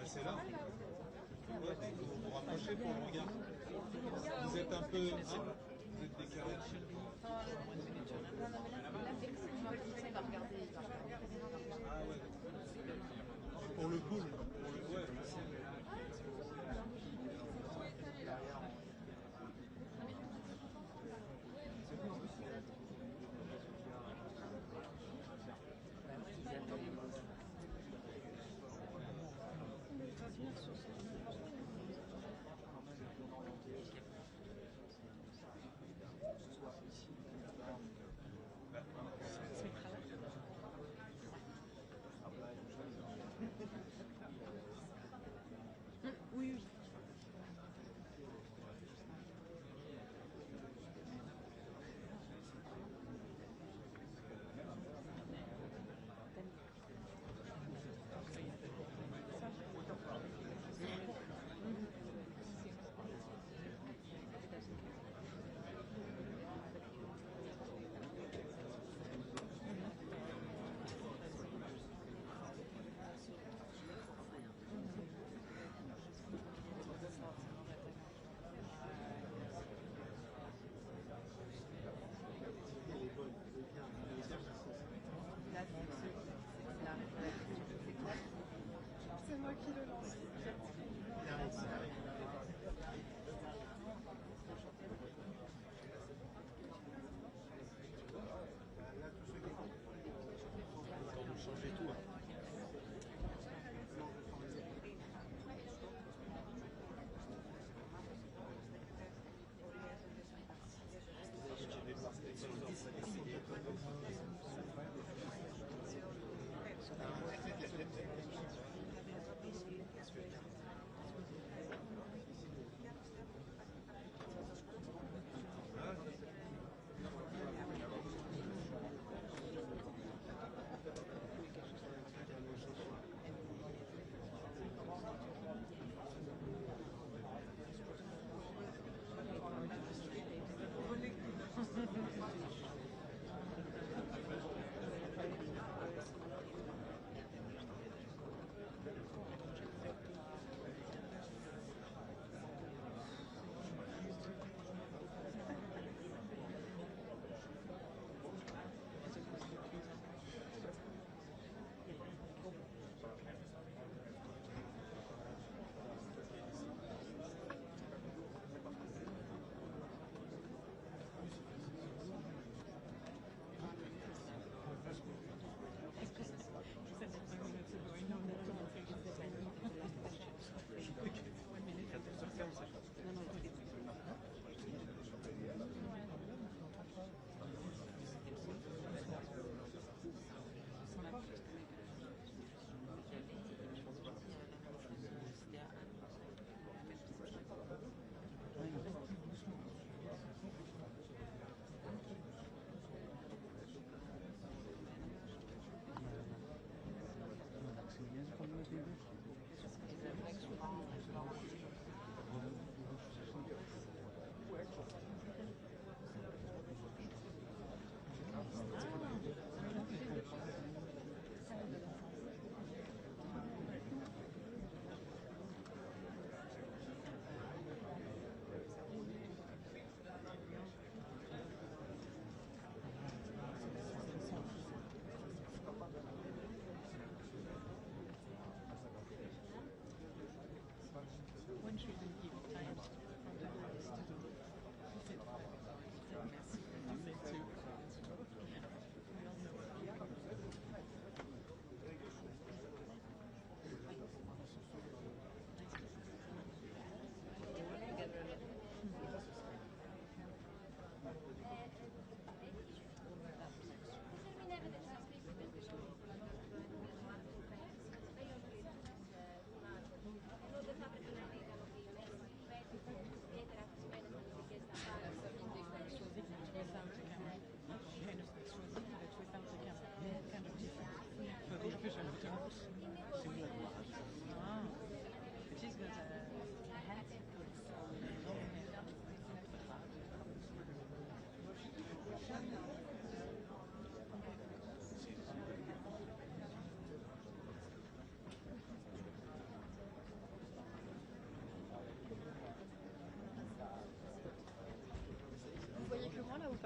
C'est là. Ouais, vous vous rapprochez pour le regard. Vous êtes un peu. Hein, vous êtes décalé. Ah ouais. Pour le pool. Pour le ouais.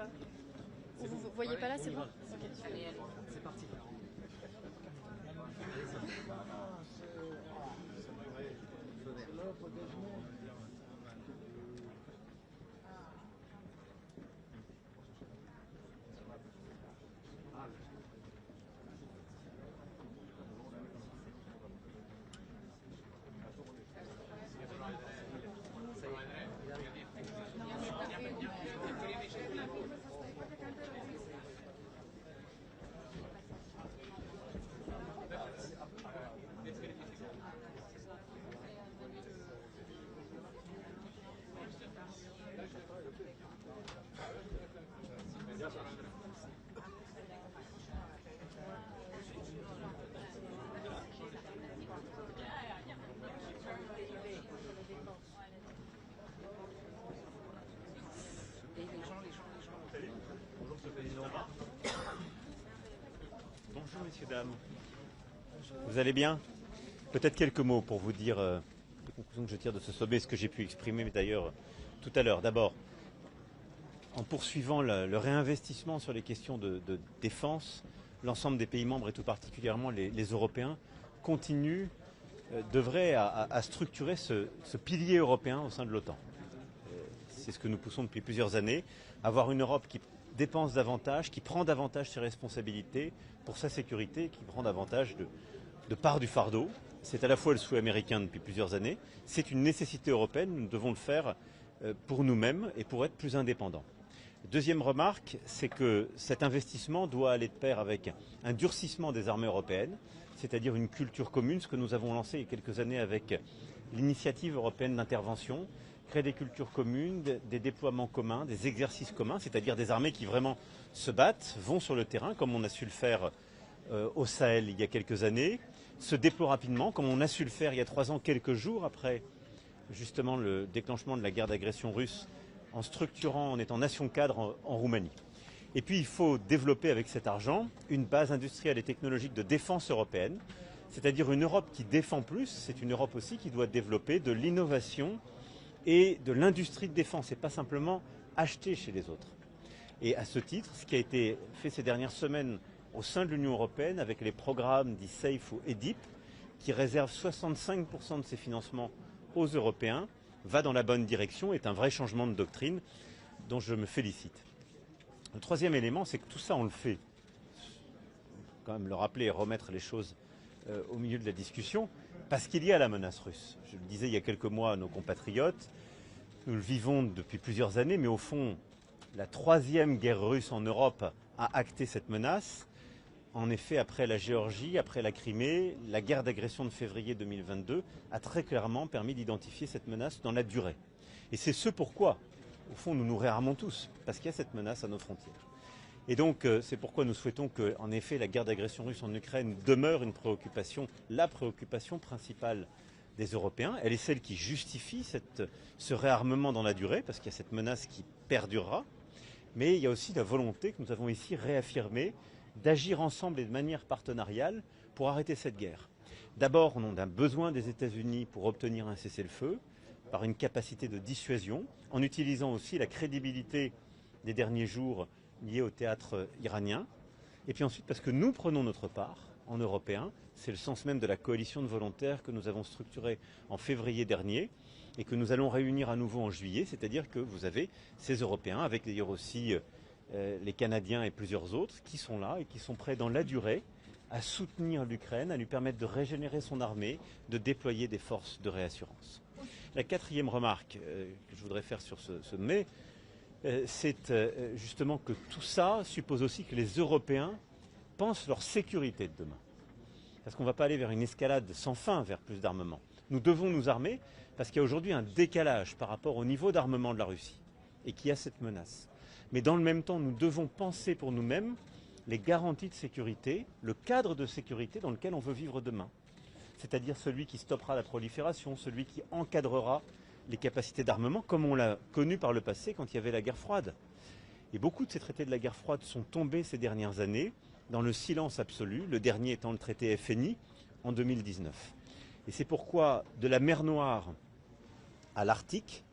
pas. Vous voyez pas là, c'est bon? Ok. C'est parti. Bonjour messieurs, dames. Vous allez bien? Peut-être quelques mots pour vous dire les conclusions que je tire de ce sommet, ce que j'ai pu exprimer d'ailleurs tout à l'heure. D'abord, en poursuivant le réinvestissement sur les questions de défense, l'ensemble des pays membres et tout particulièrement les Européens continuent d'œuvrer à structurer ce pilier européen au sein de l'OTAN. C'est ce que nous poussons depuis plusieurs années, avoir une Europe qui dépense davantage, qui prend davantage ses responsabilités pour sa sécurité, qui prend davantage de part du fardeau. C'est à la fois le souhait américain depuis plusieurs années, c'est une nécessité européenne, nous devons le faire pour nous-mêmes et pour être plus indépendants. Deuxième remarque, c'est que cet investissement doit aller de pair avec un durcissement des armées européennes, c'est-à-dire une culture commune, ce que nous avons lancé il y a quelques années avec l'initiative européenne d'intervention, créer des cultures communes, des déploiements communs, des exercices communs, c'est-à-dire des armées qui vraiment se battent, vont sur le terrain, comme on a su le faire au Sahel il y a quelques années, se déploient rapidement, comme on a su le faire il y a 3 ans, quelques jours après justement le déclenchement de la guerre d'agression russe, en structurant, en étant nation cadre en Roumanie. Et puis il faut développer avec cet argent une base industrielle et technologique de défense européenne, c'est-à-dire une Europe qui défend plus, c'est une Europe aussi qui doit développer de l'innovation et de l'industrie de défense, et pas simplement acheter chez les autres. Et à ce titre, ce qui a été fait ces dernières semaines au sein de l'Union européenne, avec les programmes dits SAFE ou EDIP, qui réservent 65% de ses financements aux Européens, va dans la bonne direction, est un vrai changement de doctrine dont je me félicite. Le troisième élément, c'est que tout ça, on le fait. Quand même le rappeler et remettre les choses au milieu de la discussion, parce qu'il y a la menace russe. Je le disais il y a quelques mois à nos compatriotes, nous le vivons depuis plusieurs années, mais au fond, la 3e guerre russe en Europe a acté cette menace. En effet, après la Géorgie, après la Crimée, la guerre d'agression de février 2022 a très clairement permis d'identifier cette menace dans la durée. Et c'est ce pourquoi, au fond, nous nous réarmons tous, parce qu'il y a cette menace à nos frontières. Et donc, c'est pourquoi nous souhaitons que, en effet, la guerre d'agression russe en Ukraine demeure une préoccupation, la préoccupation principale des Européens. Elle est celle qui justifie ce réarmement dans la durée, parce qu'il y a cette menace qui perdurera. Mais il y a aussi la volonté que nous avons ici réaffirmée d'agir ensemble et de manière partenariale pour arrêter cette guerre. D'abord, on a besoin des États-Unis pour obtenir un cessez-le-feu, par une capacité de dissuasion, en utilisant aussi la crédibilité des derniers jours liée au théâtre iranien. Et puis ensuite, parce que nous prenons notre part, en Européens, c'est le sens même de la coalition de volontaires que nous avons structurée en février dernier et que nous allons réunir à nouveau en juillet, c'est-à-dire que vous avez ces Européens, avec d'ailleurs aussi les Canadiens et plusieurs autres, qui sont là et qui sont prêts dans la durée à soutenir l'Ukraine, à lui permettre de régénérer son armée, de déployer des forces de réassurance. La quatrième remarque que je voudrais faire sur ce sommet, c'est justement que tout ça suppose aussi que les Européens pensent leur sécurité de demain. Parce qu'on ne va pas aller vers une escalade sans fin vers plus d'armement. Nous devons nous armer parce qu'il y a aujourd'hui un décalage par rapport au niveau d'armement de la Russie et qu'il y a cette menace. Mais dans le même temps, nous devons penser pour nous-mêmes les garanties de sécurité, le cadre de sécurité dans lequel on veut vivre demain. C'est-à-dire celui qui stoppera la prolifération, celui qui encadrera les capacités d'armement, comme on l'a connu par le passé quand il y avait la guerre froide. Et beaucoup de ces traités de la guerre froide sont tombés ces dernières années dans le silence absolu, le dernier étant le traité FNI en 2019. Et c'est pourquoi, de la mer Noire à l'Arctique,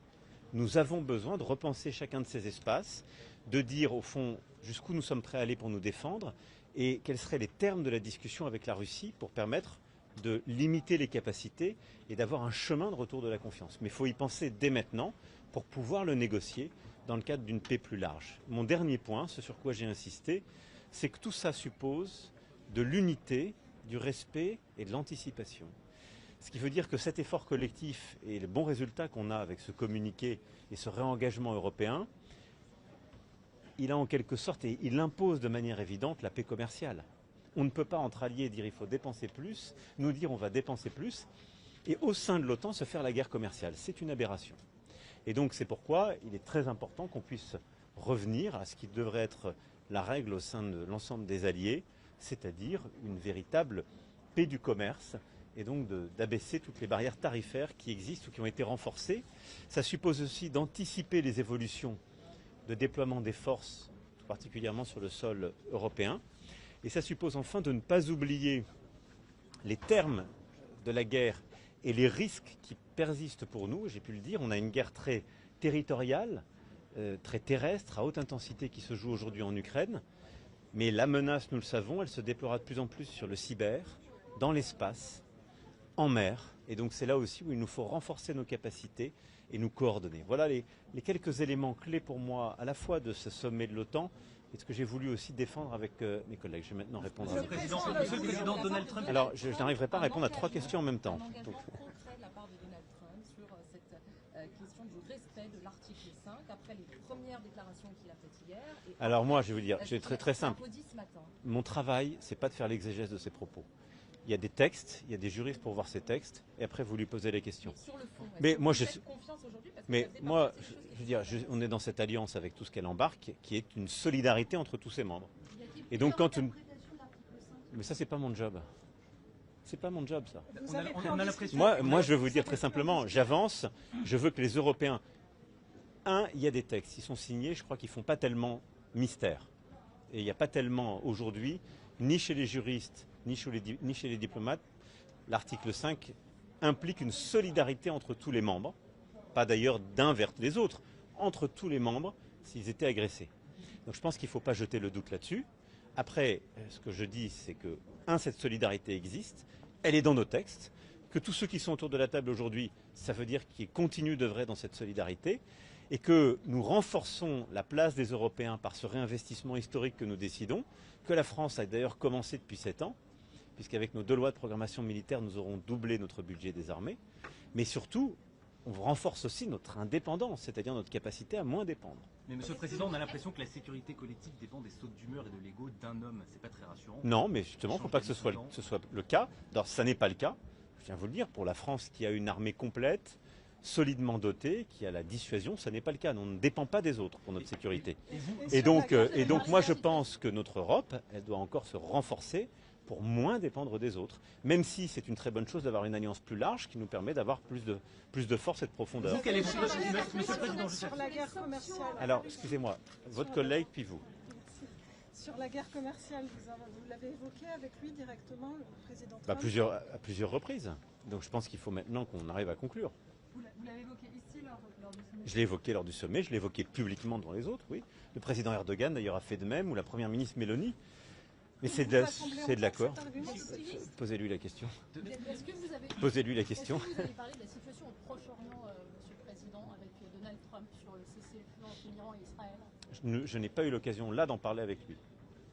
nous avons besoin de repenser chacun de ces espaces, de dire au fond jusqu'où nous sommes prêts à aller pour nous défendre et quels seraient les termes de la discussion avec la Russie pour permettre de limiter les capacités et d'avoir un chemin de retour de la confiance. Mais il faut y penser dès maintenant pour pouvoir le négocier dans le cadre d'une paix plus large. Mon dernier point, ce sur quoi j'ai insisté, c'est que tout ça suppose de l'unité, du respect et de l'anticipation. Ce qui veut dire que cet effort collectif et le bon résultat qu'on a avec ce communiqué et ce réengagement européen, il a en quelque sorte, et il impose de manière évidente la paix commerciale. On ne peut pas entre alliés dire il faut dépenser plus, nous dire on va dépenser plus, et au sein de l'OTAN se faire la guerre commerciale. C'est une aberration. Et donc c'est pourquoi il est très important qu'on puisse revenir à ce qui devrait être la règle au sein de l'ensemble des alliés, c'est-à-dire une véritable paix du commerce, et donc d'abaisser toutes les barrières tarifaires qui existent ou qui ont été renforcées. Ça suppose aussi d'anticiper les évolutions de déploiement des forces, tout particulièrement sur le sol européen. Et ça suppose enfin de ne pas oublier les termes de la guerre et les risques qui persistent pour nous. J'ai pu le dire, on a une guerre très territoriale, très terrestre, à haute intensité qui se joue aujourd'hui en Ukraine. Mais la menace, nous le savons, elle se déploiera de plus en plus sur le cyber, dans l'espace, en mer. Et donc c'est là aussi où il nous faut renforcer nos capacités et nous coordonner. Voilà les quelques éléments clés pour moi, à la fois de ce sommet de l'OTAN et ce que j'ai voulu aussi défendre avec mes collègues. Je vais maintenant répondre à Monsieur le Président Donald Trump. Alors, je n'arriverai pas à répondre à 3 questions en même temps. Un engagement concret de la part de Donald Trump sur cette question du respect de l'article 5 après les premières déclarations qu'il a faites hier. Alors moi, je vais vous dire, c'est très simple. Ce matin. Mon travail, c'est pas de faire l'exégèse de ses propos. Il y a des textes, il y a des juristes pour voir ces textes, et après vous lui posez les questions. Mais sur le fond, mais moi, vous faites confiance aujourd'hui parce que mais ça fait moi, partie des choses je veux dire, on est dans cette alliance avec tout ce qu'elle embarque, qui est une solidarité entre tous ses membres. Et donc quand mais ça, c'est pas mon job. C'est pas mon job, ça. On a l'impression. Moi, je vais vous dire très simplement, j'avance. Je veux que les Européens, il y a des textes, ils sont signés. Je crois qu'ils font pas tellement mystère. Et il n'y a pas tellement aujourd'hui, ni chez les juristes, ni chez les diplomates, l'article 5 implique une solidarité entre tous les membres, pas d'ailleurs d'un vers les autres, entre tous les membres s'ils étaient agressés. Donc je pense qu'il ne faut pas jeter le doute là-dessus. Après, ce que je dis, c'est que, cette solidarité existe, elle est dans nos textes, que tous ceux qui sont autour de la table aujourd'hui, ça veut dire qu'ils continuent d'œuvrer dans cette solidarité, et que nous renforçons la place des Européens par ce réinvestissement historique que nous décidons, que la France a d'ailleurs commencé depuis 7 ans, puisqu'avec nos 2 lois de programmation militaire, nous aurons doublé notre budget des armées. Mais surtout, on renforce aussi notre indépendance, c'est-à-dire notre capacité à moins dépendre. Mais Monsieur le Président, on a l'impression que la sécurité collective dépend des sautes d'humeur et de l'ego d'un homme. C'est pas très rassurant. Non, mais justement, il ne faut pas que ce soit le cas. Alors, ça n'est pas le cas, je tiens à vous le dire, pour la France qui a une armée complète, solidement dotée, qui a la dissuasion, ça n'est pas le cas. On ne dépend pas des autres pour notre sécurité. Et donc moi, je pense que notre Europe, elle doit encore se renforcer pour moins dépendre des autres, même si c'est une très bonne chose d'avoir une alliance plus large qui nous permet d'avoir plus de force et de profondeur. Monsieur le Président, sur la guerre commerciale. Alors, excusez-moi, votre collègue puis vous. Sur la guerre commerciale, vous l'avez évoqué avec lui directement, le président Trump À plusieurs reprises. Donc je pense qu'il faut maintenant qu'on arrive à conclure. Vous l'avez évoqué ici lors du sommet. Je l'ai évoqué lors du sommet, je l'ai évoqué publiquement devant les autres, oui. Le président Erdogan d'ailleurs a fait de même, ou la première ministre Meloni. Mais c'est de l'accord. Posez-lui la question. Posez-lui la question. Est-ce que vous avez parlé de la situation au Proche-Orient, Monsieur le Président, avec Donald Trump sur le cessez-le-feu entre l'Iran et Israël? Je n'ai pas eu l'occasion là d'en parler avec lui.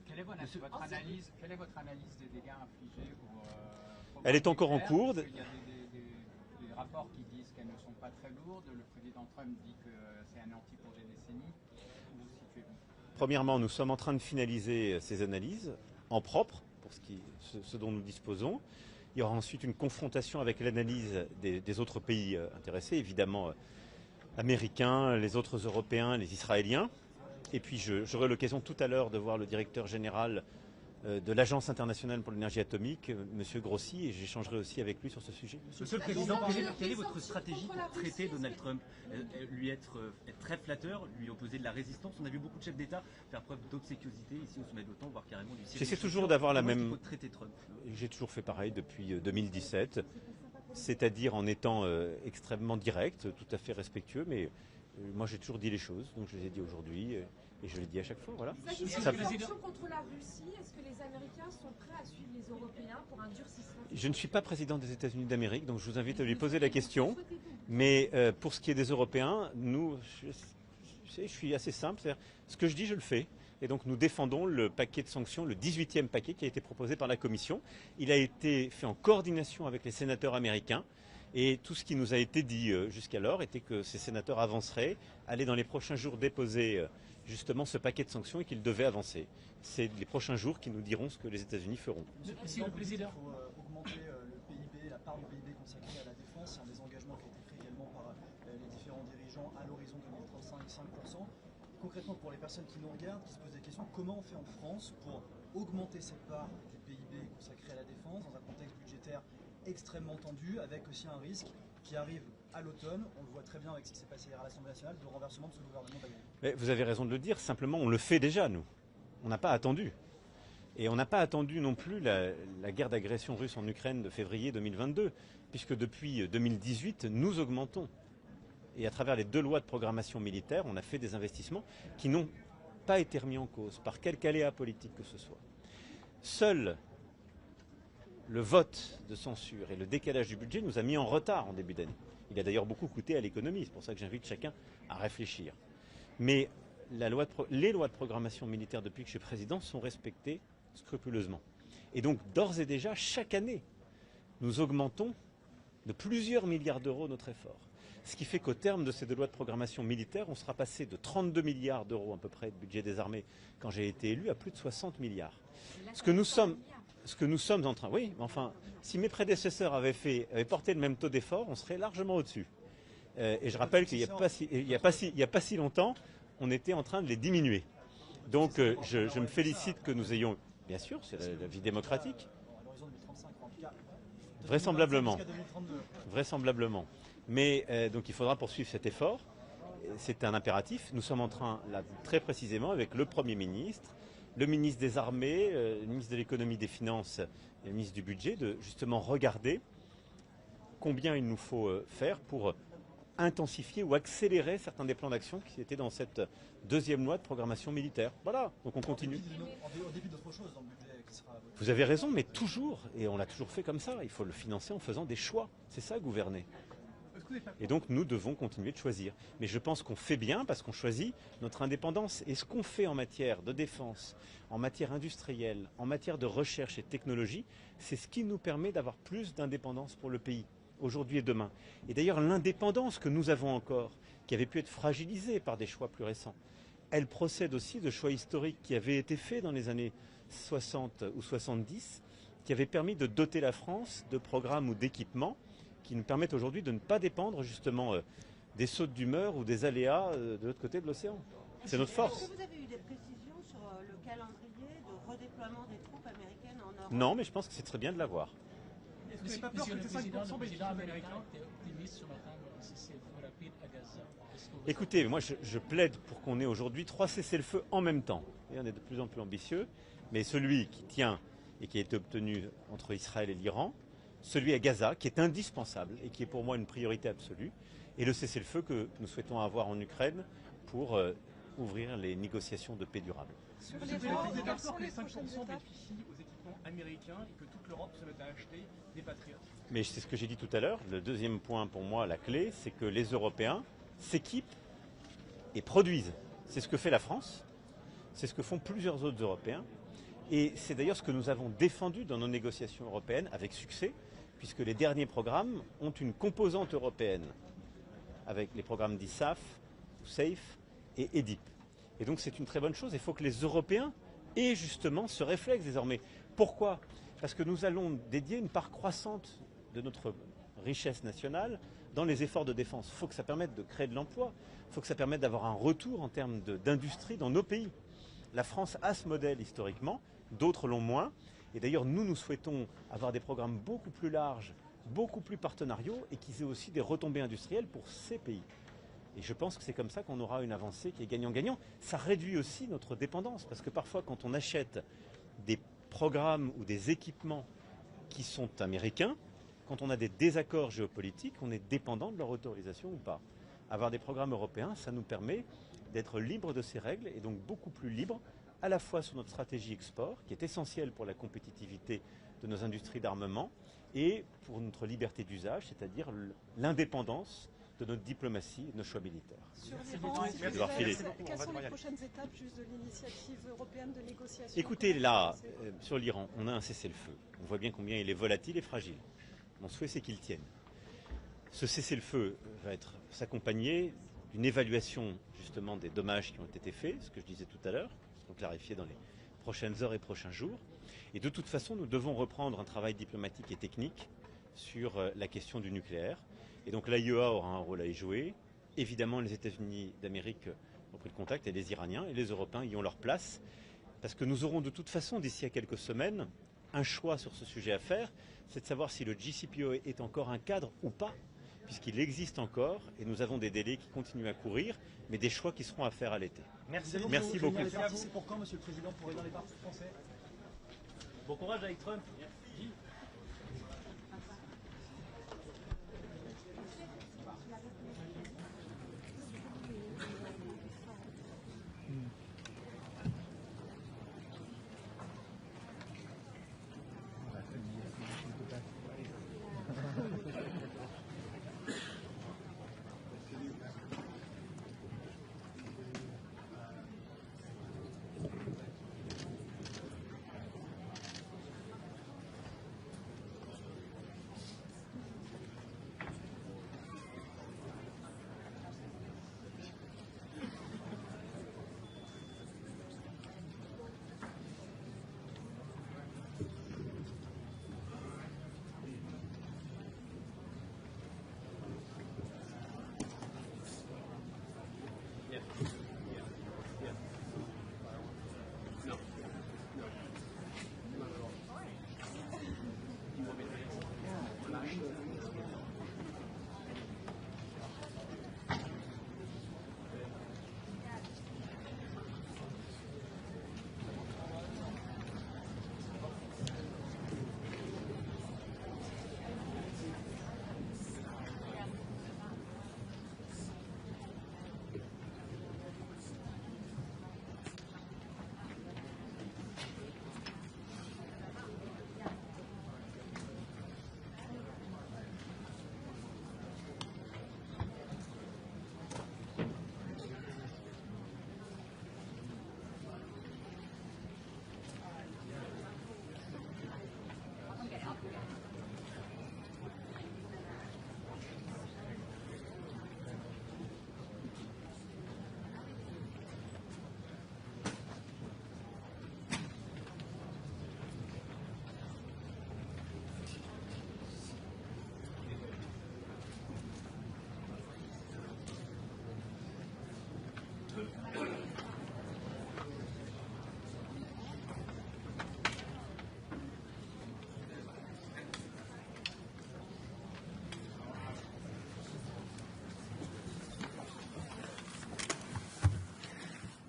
Quelle est votre analyse des dégâts infligés Elle est encore en cours. Il y a des rapports qui disent qu'elles ne sont pas très lourdes. Le président Trump dit que c'est anéanti pour des décennies. Où vous situez-vous? Premièrement, nous sommes en train de finaliser ces analyses en propre, pour ce dont nous disposons. Il y aura ensuite une confrontation avec l'analyse des autres pays intéressés, évidemment américains, les autres Européens, les Israéliens. Et puis j'aurai l'occasion tout à l'heure de voir le directeur général de l'Agence internationale pour l'énergie atomique, M. Grossi, et j'échangerai aussi avec lui sur ce sujet. Monsieur le Président, quelle est votre stratégie pour traiter Donald Trump? Lui être très flatteur, lui opposer de la résistance? On a vu beaucoup de chefs d'État faire preuve d'obséquiosité ici au sommet de l'OTAN, voire carrément lui tirer. J'essaie toujours d'avoir la même... Comment il faut traiter Trump? J'ai toujours fait pareil depuis 2017, c'est-à-dire en étant extrêmement direct, tout à fait respectueux, mais Moi j'ai toujours dit les choses, donc je les ai dit aujourd'hui et je les dis à chaque fois. Voilà. S'agissant des sanctions contre la Russie, est-ce que les Américains sont prêts à suivre les Européens pour un durcissement? Je ne suis pas président des États-Unis d'Amérique, donc je vous invite à lui poser la question. Mais pour ce qui est des Européens, nous, je suis assez simple. Ce que je dis, je le fais. Et donc nous défendons le paquet de sanctions, le 18e paquet qui a été proposé par la Commission. Il a été fait en coordination avec les sénateurs américains. Et tout ce qui nous a été dit jusqu'alors était que ces sénateurs avanceraient, allaient dans les prochains jours déposer justement ce paquet de sanctions et qu'ils devaient avancer. C'est les prochains jours qui nous diront ce que les États-Unis feront. Monsieur le Président, il faut augmenter le PIB, la part du PIB consacrée à la défense. C'est un des engagements qui a été pris également par les différents dirigeants à l'horizon 2035, 5%. Concrètement, pour les personnes qui nous regardent, qui se posent des questions, comment on fait en France pour augmenter cette part du PIB consacrée à la défense dans un contexte budgétaire extrêmement tendu, avec aussi un risque qui arrive à l'automne, on le voit très bien avec ce qui s'est passé hier à l'Assemblée nationale, de renversement de ce gouvernement d'Agri. Mais vous avez raison de le dire, simplement on le fait déjà nous. On n'a pas attendu. Et on n'a pas attendu non plus la guerre d'agression russe en Ukraine de février 2022, puisque depuis 2018, nous augmentons. Et à travers les 2 lois de programmation militaire, on a fait des investissements qui n'ont pas été remis en cause par quelque aléa politique que ce soit. Seul le vote de censure et le décalage du budget nous a mis en retard en début d'année. Il a d'ailleurs beaucoup coûté à l'économie, c'est pour ça que j'invite chacun à réfléchir. Mais les lois de programmation militaire depuis que je suis président sont respectées scrupuleusement. Et donc d'ores et déjà, chaque année, nous augmentons de plusieurs milliards d'euros notre effort. Ce qui fait qu'au terme de ces 2 lois de programmation militaire, on sera passé de 32 milliards d'euros à peu près de budget des armées quand j'ai été élu à plus de 60 milliards. Ce que nous sommes en train... Oui, mais enfin, si mes prédécesseurs avaient porté le même taux d'effort, on serait largement au-dessus. Et je rappelle qu'il n'y a pas si longtemps, on était en train de les diminuer. Donc je me félicite que nous ayons... Bien sûr, c'est la vie démocratique. Vraisemblablement. Vraisemblablement. Mais donc il faudra poursuivre cet effort. C'est un impératif. Nous sommes en train, là, très précisément, avec le Premier ministre, le ministre des Armées, le ministre de l'Économie, des Finances et le ministre du Budget, de justement regarder combien il nous faut faire pour intensifier ou accélérer certains des plans d'action qui étaient dans cette 2e loi de programmation militaire. Voilà, donc on continue. En début d'autre chose dans le budget qui sera... Vous avez raison, mais toujours, et on l'a toujours fait comme ça, il faut le financer en faisant des choix. C'est ça, gouverner. Et donc nous devons continuer de choisir. Mais je pense qu'on fait bien parce qu'on choisit notre indépendance. Et ce qu'on fait en matière de défense, en matière industrielle, en matière de recherche et de technologie, c'est ce qui nous permet d'avoir plus d'indépendance pour le pays, aujourd'hui et demain. Et d'ailleurs l'indépendance que nous avons encore, qui avait pu être fragilisée par des choix plus récents, elle procède aussi de choix historiques qui avaient été faits dans les années 60 ou 70, qui avaient permis de doter la France de programmes ou d'équipements qui nous permettent aujourd'hui de ne pas dépendre justement des sautes d'humeur ou des aléas de l'autre côté de l'océan. C'est notre force. Est-ce que vous avez eu des précisions sur le calendrier de redéploiement des troupes américaines en Europe? Non, mais je pense que c'est très bien de l'avoir. Est-ce que vous n'avez pas peur que ces 5% Le président américain était optimiste sur l'attente d'un cessez-le-feu rapide à Gaza. Écoutez, moi je plaide pour qu'on ait aujourd'hui 3 cessez-le-feu en même temps. Et on est de plus en plus ambitieux, mais celui qui tient et qui a été obtenu entre Israël et l'Iran, celui à Gaza, qui est indispensable et qui est pour moi une priorité absolue, et le cessez-le-feu que nous souhaitons avoir en Ukraine pour ouvrir les négociations de paix durable. Vous êtes d'accord que les 5% bénéficient aux équipements américains et que toute l'Europe se mette à acheter des patriotes? Mais c'est ce que j'ai dit tout à l'heure. Le deuxième point pour moi, la clé, c'est que les Européens s'équipent et produisent. C'est ce que fait la France, c'est ce que font plusieurs autres Européens. Et c'est d'ailleurs ce que nous avons défendu dans nos négociations européennes avec succès, puisque les derniers programmes ont une composante européenne, avec les programmes d'ISAF, SAFE et EDIP. Et donc c'est une très bonne chose. Il faut que les Européens aient justement ce réflexe désormais. Pourquoi? Parce que nous allons dédier une part croissante de notre richesse nationale dans les efforts de défense. Il faut que ça permette de créer de l'emploi, il faut que ça permette d'avoir un retour en termes d'industrie dans nos pays. La France a ce modèle historiquement, d'autres l'ont moins. Et d'ailleurs, nous souhaitons avoir des programmes beaucoup plus larges, beaucoup plus partenariaux et qui aient aussi des retombées industrielles pour ces pays. Et je pense que c'est comme ça qu'on aura une avancée qui est gagnant-gagnant. Ça réduit aussi notre dépendance, parce que parfois, quand on achète des programmes ou des équipements qui sont américains, quand on a des désaccords géopolitiques, on est dépendant de leur autorisation ou pas. Avoir des programmes européens, ça nous permet d'être libres de ces règles et donc beaucoup plus libres à la fois sur notre stratégie export, qui est essentielle pour la compétitivité de nos industries d'armement, et pour notre liberté d'usage, c'est-à-dire l'indépendance de notre diplomatie et de nos choix militaires. Sur l'Iran, quelles sont les prochaines étapes juste de l'initiative européenne de négociation? Écoutez, là, sur l'Iran, on a un cessez-le-feu. On voit bien combien il est volatile et fragile. Mon souhait, c'est qu'il tienne. Ce cessez-le-feu va s'accompagner d'une évaluation justement des dommages qui ont été faits, ce que je disais tout à l'heure, qui seront clarifiés dans les prochaines heures et prochains jours. Et de toute façon, nous devons reprendre un travail diplomatique et technique sur la question du nucléaire. Et donc l'AIEA aura un rôle à y jouer. Évidemment, les États-Unis d'Amérique ont pris le contact, et les Iraniens et les Européens y ont leur place. Parce que nous aurons de toute façon, d'ici à quelques semaines, un choix sur ce sujet à faire, c'est de savoir si le JCPOA est encore un cadre ou pas, puisqu'il existe encore, et nous avons des délais qui continuent à courir, mais des choix qui seront à faire à l'été. Merci beaucoup. C'est pour quand, Monsieur le Président, pour aider les partis français? Bon courage avec Trump.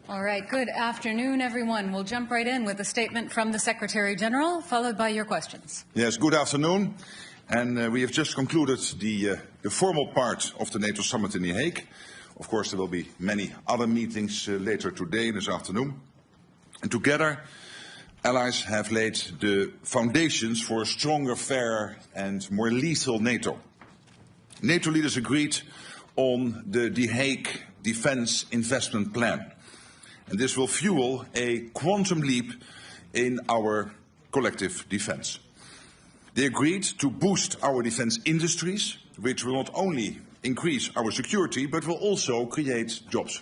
All right, good afternoon, everyone. We'll jump right in with a statement from the Secretary General, followed by your questions. Yes, good afternoon. And we have just concluded the formal part of the NATO summit in The Hague. Of course, there will be many other meetings later today and this afternoon. And together, allies have laid the foundations for a stronger, fairer and more lethal NATO. NATO leaders agreed on the The Hague Defence Investment Plan. And this will fuel a quantum leap in our collective defence. They agreed to boost our defence industries, which will not only increase our security, but will also create jobs.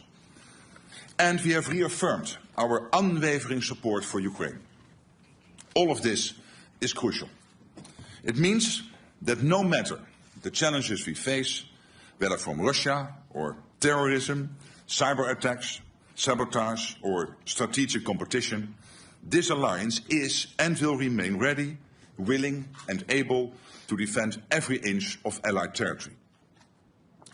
And we have reaffirmed our unwavering support for Ukraine. All of this is crucial. It means that no matter the challenges we face, whether from Russia or terrorism, cyber attacks, sabotage or strategic competition, this alliance is and will remain ready, willing and able to defend every inch of Allied territory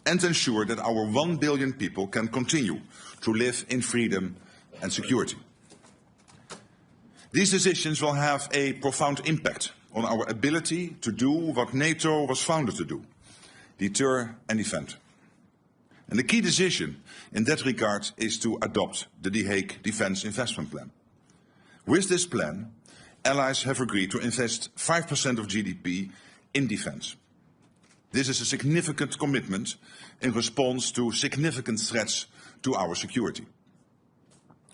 and ensure that our 1 billion people can continue to live in freedom and security. These decisions will have a profound impact on our ability to do what NATO was founded to do, deter and defend. And the key decision in that regard is to adopt the Hague Defence Investment Plan. With this plan, allies have agreed to invest 5% of GDP in defence. This is a significant commitment in response to significant threats to our security.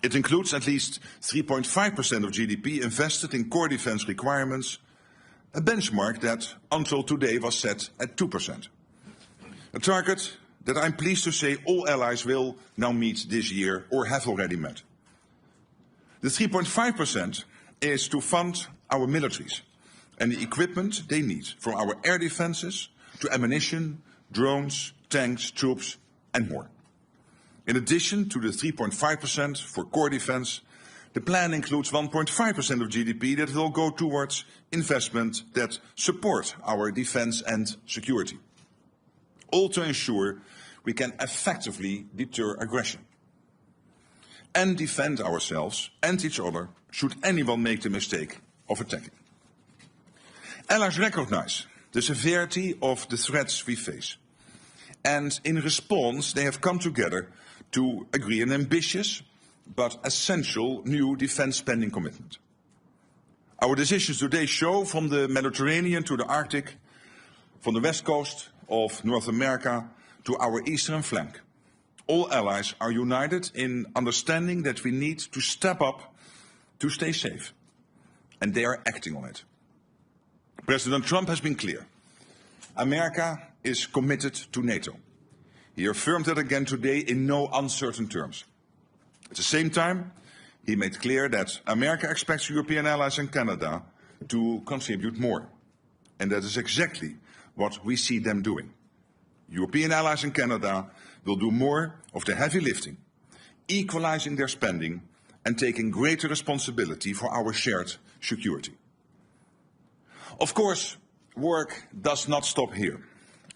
It includes at least 3.5% of GDP invested in core defence requirements, a benchmark that until today was set at 2%. A target that I'm pleased to say all allies will now meet this year or have already met. The 3.5% is to fund our militaries and the equipment they need, from our air defences to ammunition, drones, tanks, troops and more. In addition to the 3.5% for core defence, the plan includes 1.5% of GDP that will go towards investment that support our defence and security. All to ensure we can effectively deter aggression and defend ourselves and each other should anyone make the mistake of attacking. Allies recognise the severity of the threats we face, and in response they have come together to agree an ambitious but essential new defence spending commitment. Our decisions today show, from the Mediterranean to the Arctic, from the west coast of North America to our eastern flank, all allies are united in understanding that we need to step up to stay safe, and they are acting on it. President Trump has been clear. America is committed to NATO. He affirmed that again today in no uncertain terms. At the same time, he made clear that America expects European allies and Canada to contribute more. And that is exactly what we see them doing. European allies and Canada will do more of the heavy lifting, equalizing their spending and taking greater responsibility for our shared security. Of course, work does not stop here.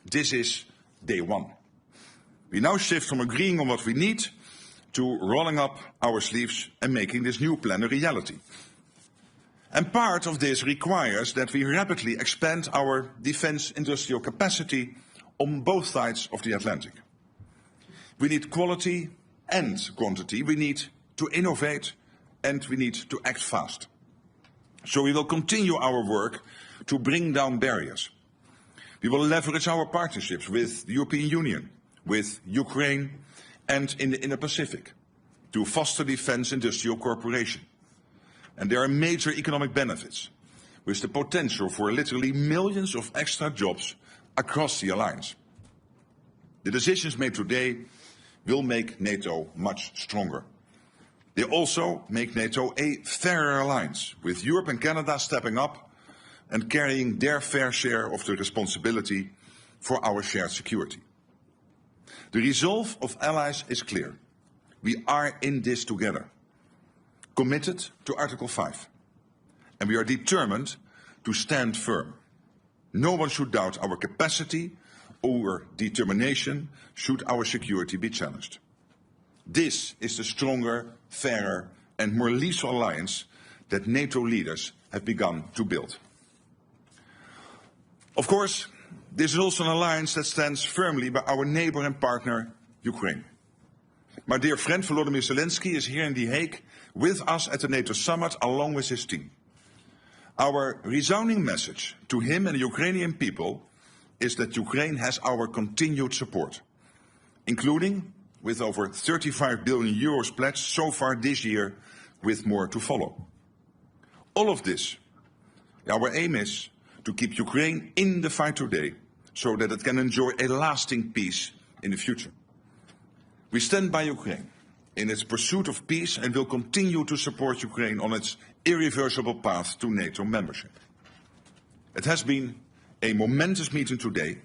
This is day one. We now shift from agreeing on what we need to rolling up our sleeves and making this new plan a reality. And part of this requires that we rapidly expand our defence industrial capacity on both sides of the Atlantic. We need quality and quantity. We need to innovate and we need to act fast. So we will continue our work to bring down barriers. We will leverage our partnerships with the European Union, with Ukraine and in the Indo-Pacific to foster defence industrial cooperation. And there are major economic benefits, with the potential for literally millions of extra jobs across the alliance. The decisions made today will make NATO much stronger. They also make NATO a fairer alliance, with Europe and Canada stepping up and carrying their fair share of the responsibility for our shared security. The resolve of allies is clear. We are in this together, committed to Article 5, and we are determined to stand firm. No one should doubt our capacity or determination should our security be challenged. This is the stronger, fairer and more lethal alliance that NATO leaders have begun to build. Of course, this is also an alliance that stands firmly by our neighbour and partner, Ukraine. My dear friend Volodymyr Zelensky is here in The Hague with us at the NATO summit along with his team. Our resounding message to him and the Ukrainian people is that Ukraine has our continued support, including with over 35 billion euros pledged so far this year, with more to follow. All of this, our aim is to keep Ukraine in the fight today so that it can enjoy a lasting peace in the future. We stand by Ukraine in its pursuit of peace and will continue to support Ukraine on its irreversible path to NATO membership. It has been a momentous meeting today.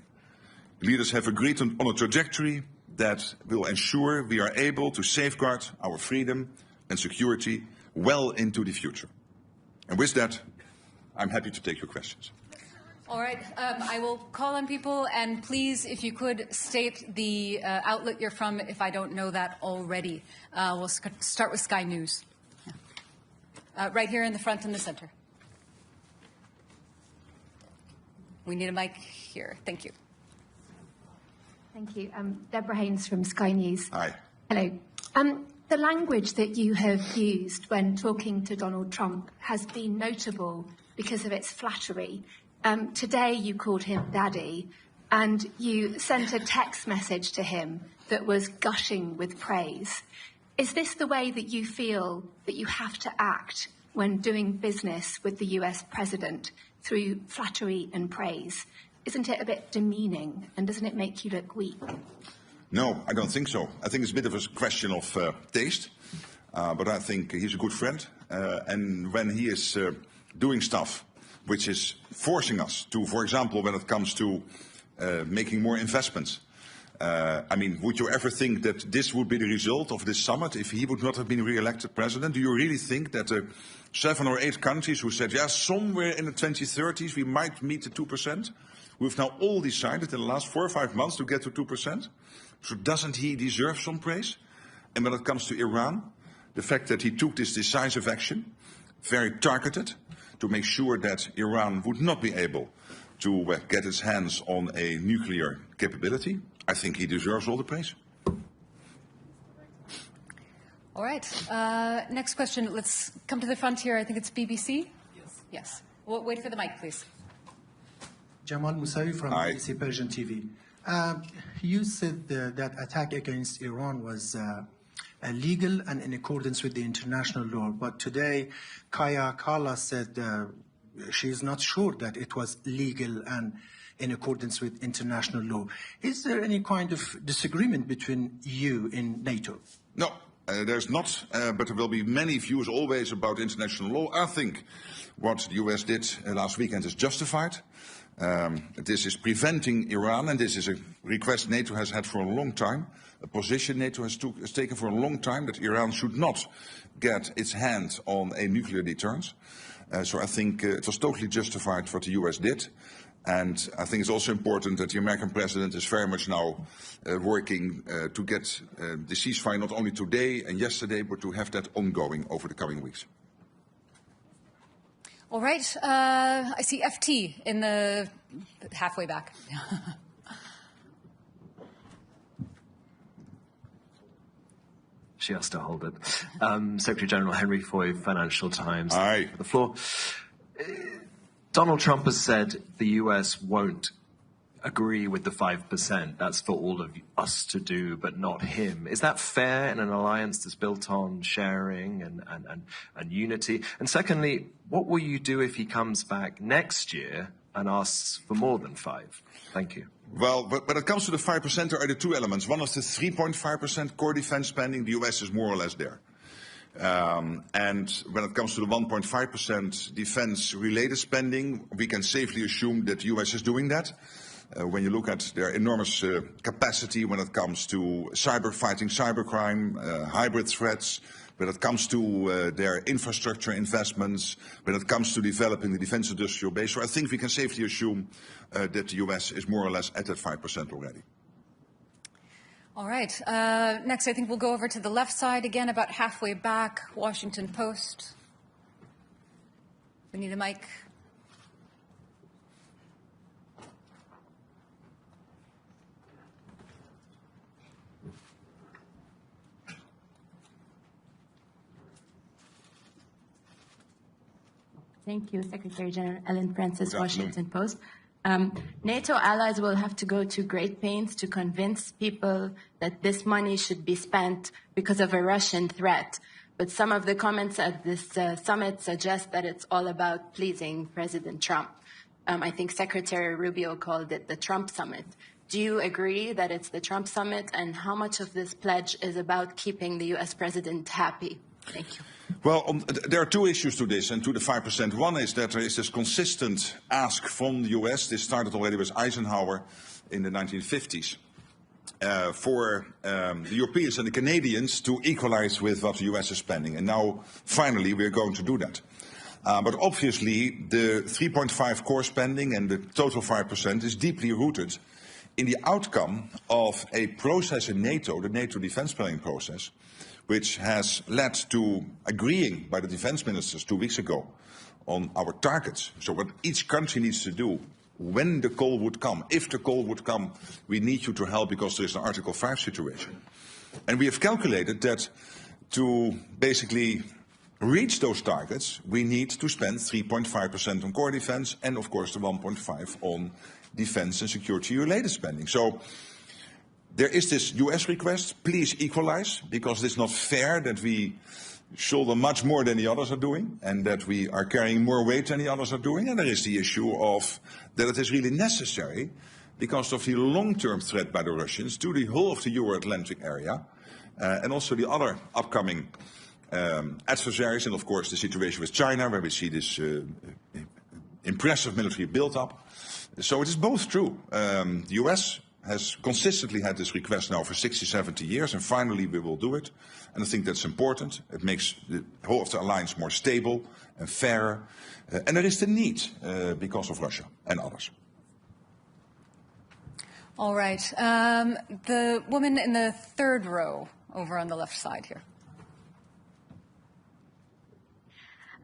Leaders have agreed on a trajectory that will ensure we are able to safeguard our freedom and security well into the future. And with that, I'm happy to take your questions. All right, I will call on people, and please, if you could state the outlet you're from, if I don't know that already. We'll start with Sky News. Yeah. Right here in the front and the center. We need a mic here. Thank you. Thank you. Deborah Haynes from Sky News. Hi. Hello. The language that you have used when talking to Donald Trump has been notable because of its flattery. Today you called him Daddy, and you sent a text message to him that was gushing with praise. Is this the way that you feel that you have to act when doing business with the US president, through flattery and praise? Isn't it a bit demeaning, and doesn't it make you look weak? No, I don't think so. I think it's a bit of a question of taste, but I think he's a good friend. And when he is doing stuff which is forcing us to, for example, when it comes to making more investments, I mean, would you ever think that this would be the result of this summit if he would not have been re-elected president? Do you really think that 7 or 8 countries who said, yeah, somewhere in the 2030s we might meet the 2%, we've now all decided in the last 4 or 5 months to get to 2%? So doesn't he deserve some praise? And when it comes to Iran, the fact that he took this decisive action, very targeted, to make sure that Iran would not be able to get its hands on a nuclear capability, I think he deserves all the praise. All right. Next question. Let's come to the front here. I think it's BBC. Yes. Yes. Well, wait for the mic, please. Jamal Moussavi from BBC Persian TV. You said that attack against Iran was illegal and in accordance with the international law. But today, Kaya Kallas said she is not sure that it was legal and in accordance with international law. Is there any kind of disagreement between you in NATO? No, there's not, but there will be many views always about international law. I think what the US did last weekend is justified. This is preventing Iran, and this is a request NATO has had for a long time, a position NATO has taken for a long time, that Iran should not get its hand on a nuclear deterrence. So I think it was totally justified what the US did. And I think it's also important that the American president is very much now working to get the ceasefire not only today and yesterday, but to have that ongoing over the coming weeks. All right. I see FT in the halfway back. She has to hold it. Secretary General Henry Foy, Financial Times. Aye. The floor. Donald Trump has said the US won't agree with the 5%. That's for all of us to do, but not him. Is that fair in an alliance that's built on sharing and unity? And secondly, what will you do if he comes back next year and asks for more than 5? Thank you. Well, but when it comes to the 5%, there are the 2 elements. One is the 3.5% core defense spending. The US is more or less there. And when it comes to the 1.5% defense-related spending, we can safely assume that the US is doing that. When you look at their enormous capacity when it comes to fighting cybercrime, hybrid threats, when it comes to their infrastructure investments, when it comes to developing the defense industrial base. So I think we can safely assume that the US is more or less at that 5% already. All right. Next, I think we'll go over to the left side again, about halfway back, Washington Post. We need a mic. Thank you, Secretary General Ellen Francis, Washington Post. NATO allies will have to go to great pains to convince people that this money should be spent because of a Russian threat. But some of the comments at this summit suggest that it's all about pleasing President Trump. I think Secretary Rubio called it the Trump Summit. Do you agree that it's the Trump Summit? And how much of this pledge is about keeping the U.S. president happy? Thank you. Well, there are 2 issues to this and to the 5%. One is that there is this consistent ask from the US, this started already with Eisenhower in the 1950s, for the Europeans and the Canadians to equalize with what the US is spending. And now, finally, we're going to do that. But obviously, the 3.5 core spending and the total 5% is deeply rooted in the outcome of a process in NATO, the NATO defense planning process, which has led to agreeing by the defense ministers 2 weeks ago on our targets. So what each country needs to do when the call would come. If the call would come, we need you to help because there is an Article 5 situation. And we have calculated that to basically reach those targets, we need to spend 3.5% on core defense and, of course, the 1.5% on defense and security-related spending. So there is this US request, please equalize, because it's not fair that we shoulder much more than the others are doing and that we are carrying more weight than the others are doing. And there is the issue of that it is really necessary because of the long-term threat by the Russians to the whole of the Euro-Atlantic area and also the other upcoming adversaries, and of course the situation with China, where we see this impressive military build-up. So it is both true. The US has consistently had this request now for 60, 70 years, and finally we will do it. And I think that's important. It makes the whole of the alliance more stable and fairer. And there is the need because of Russia and others. All right. The woman in the third row over on the left side here.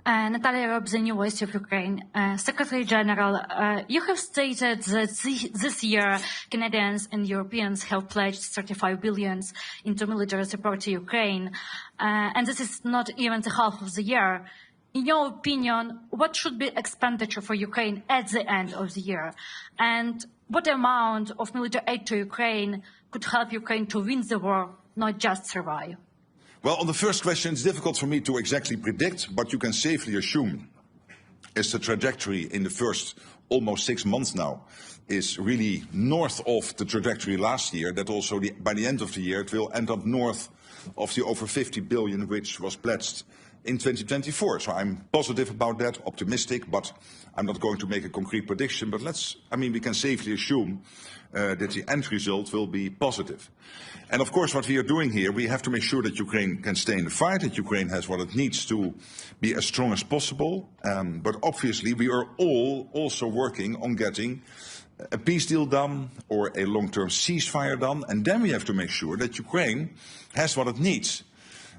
Natalia Robb, the new voice of Ukraine. Secretary General, you have stated that this year Canadians and Europeans have pledged 35 billion into military support to Ukraine, and this is not even the half of the year. In your opinion, what should be expenditure for Ukraine at the end of the year? And what amount of military aid to Ukraine could help Ukraine to win the war, not just survive? Well, on the first question, it's difficult for me to exactly predict, but you can safely assume is the trajectory in the first almost 6 months now is really north of the trajectory last year, that also by the end of the year it will end up north of the over 50 billion which was pledged in 2024. So I'm positive about that, optimistic, but I'm not going to make a concrete prediction. But we can safely assume that the end result will be positive. And of course, what we are doing here, we have to make sure that Ukraine can stay in the fight, that Ukraine has what it needs to be as strong as possible. But obviously, we are all also working on getting a peace deal done or a long-term ceasefire done. And then we have to make sure that Ukraine has what it needs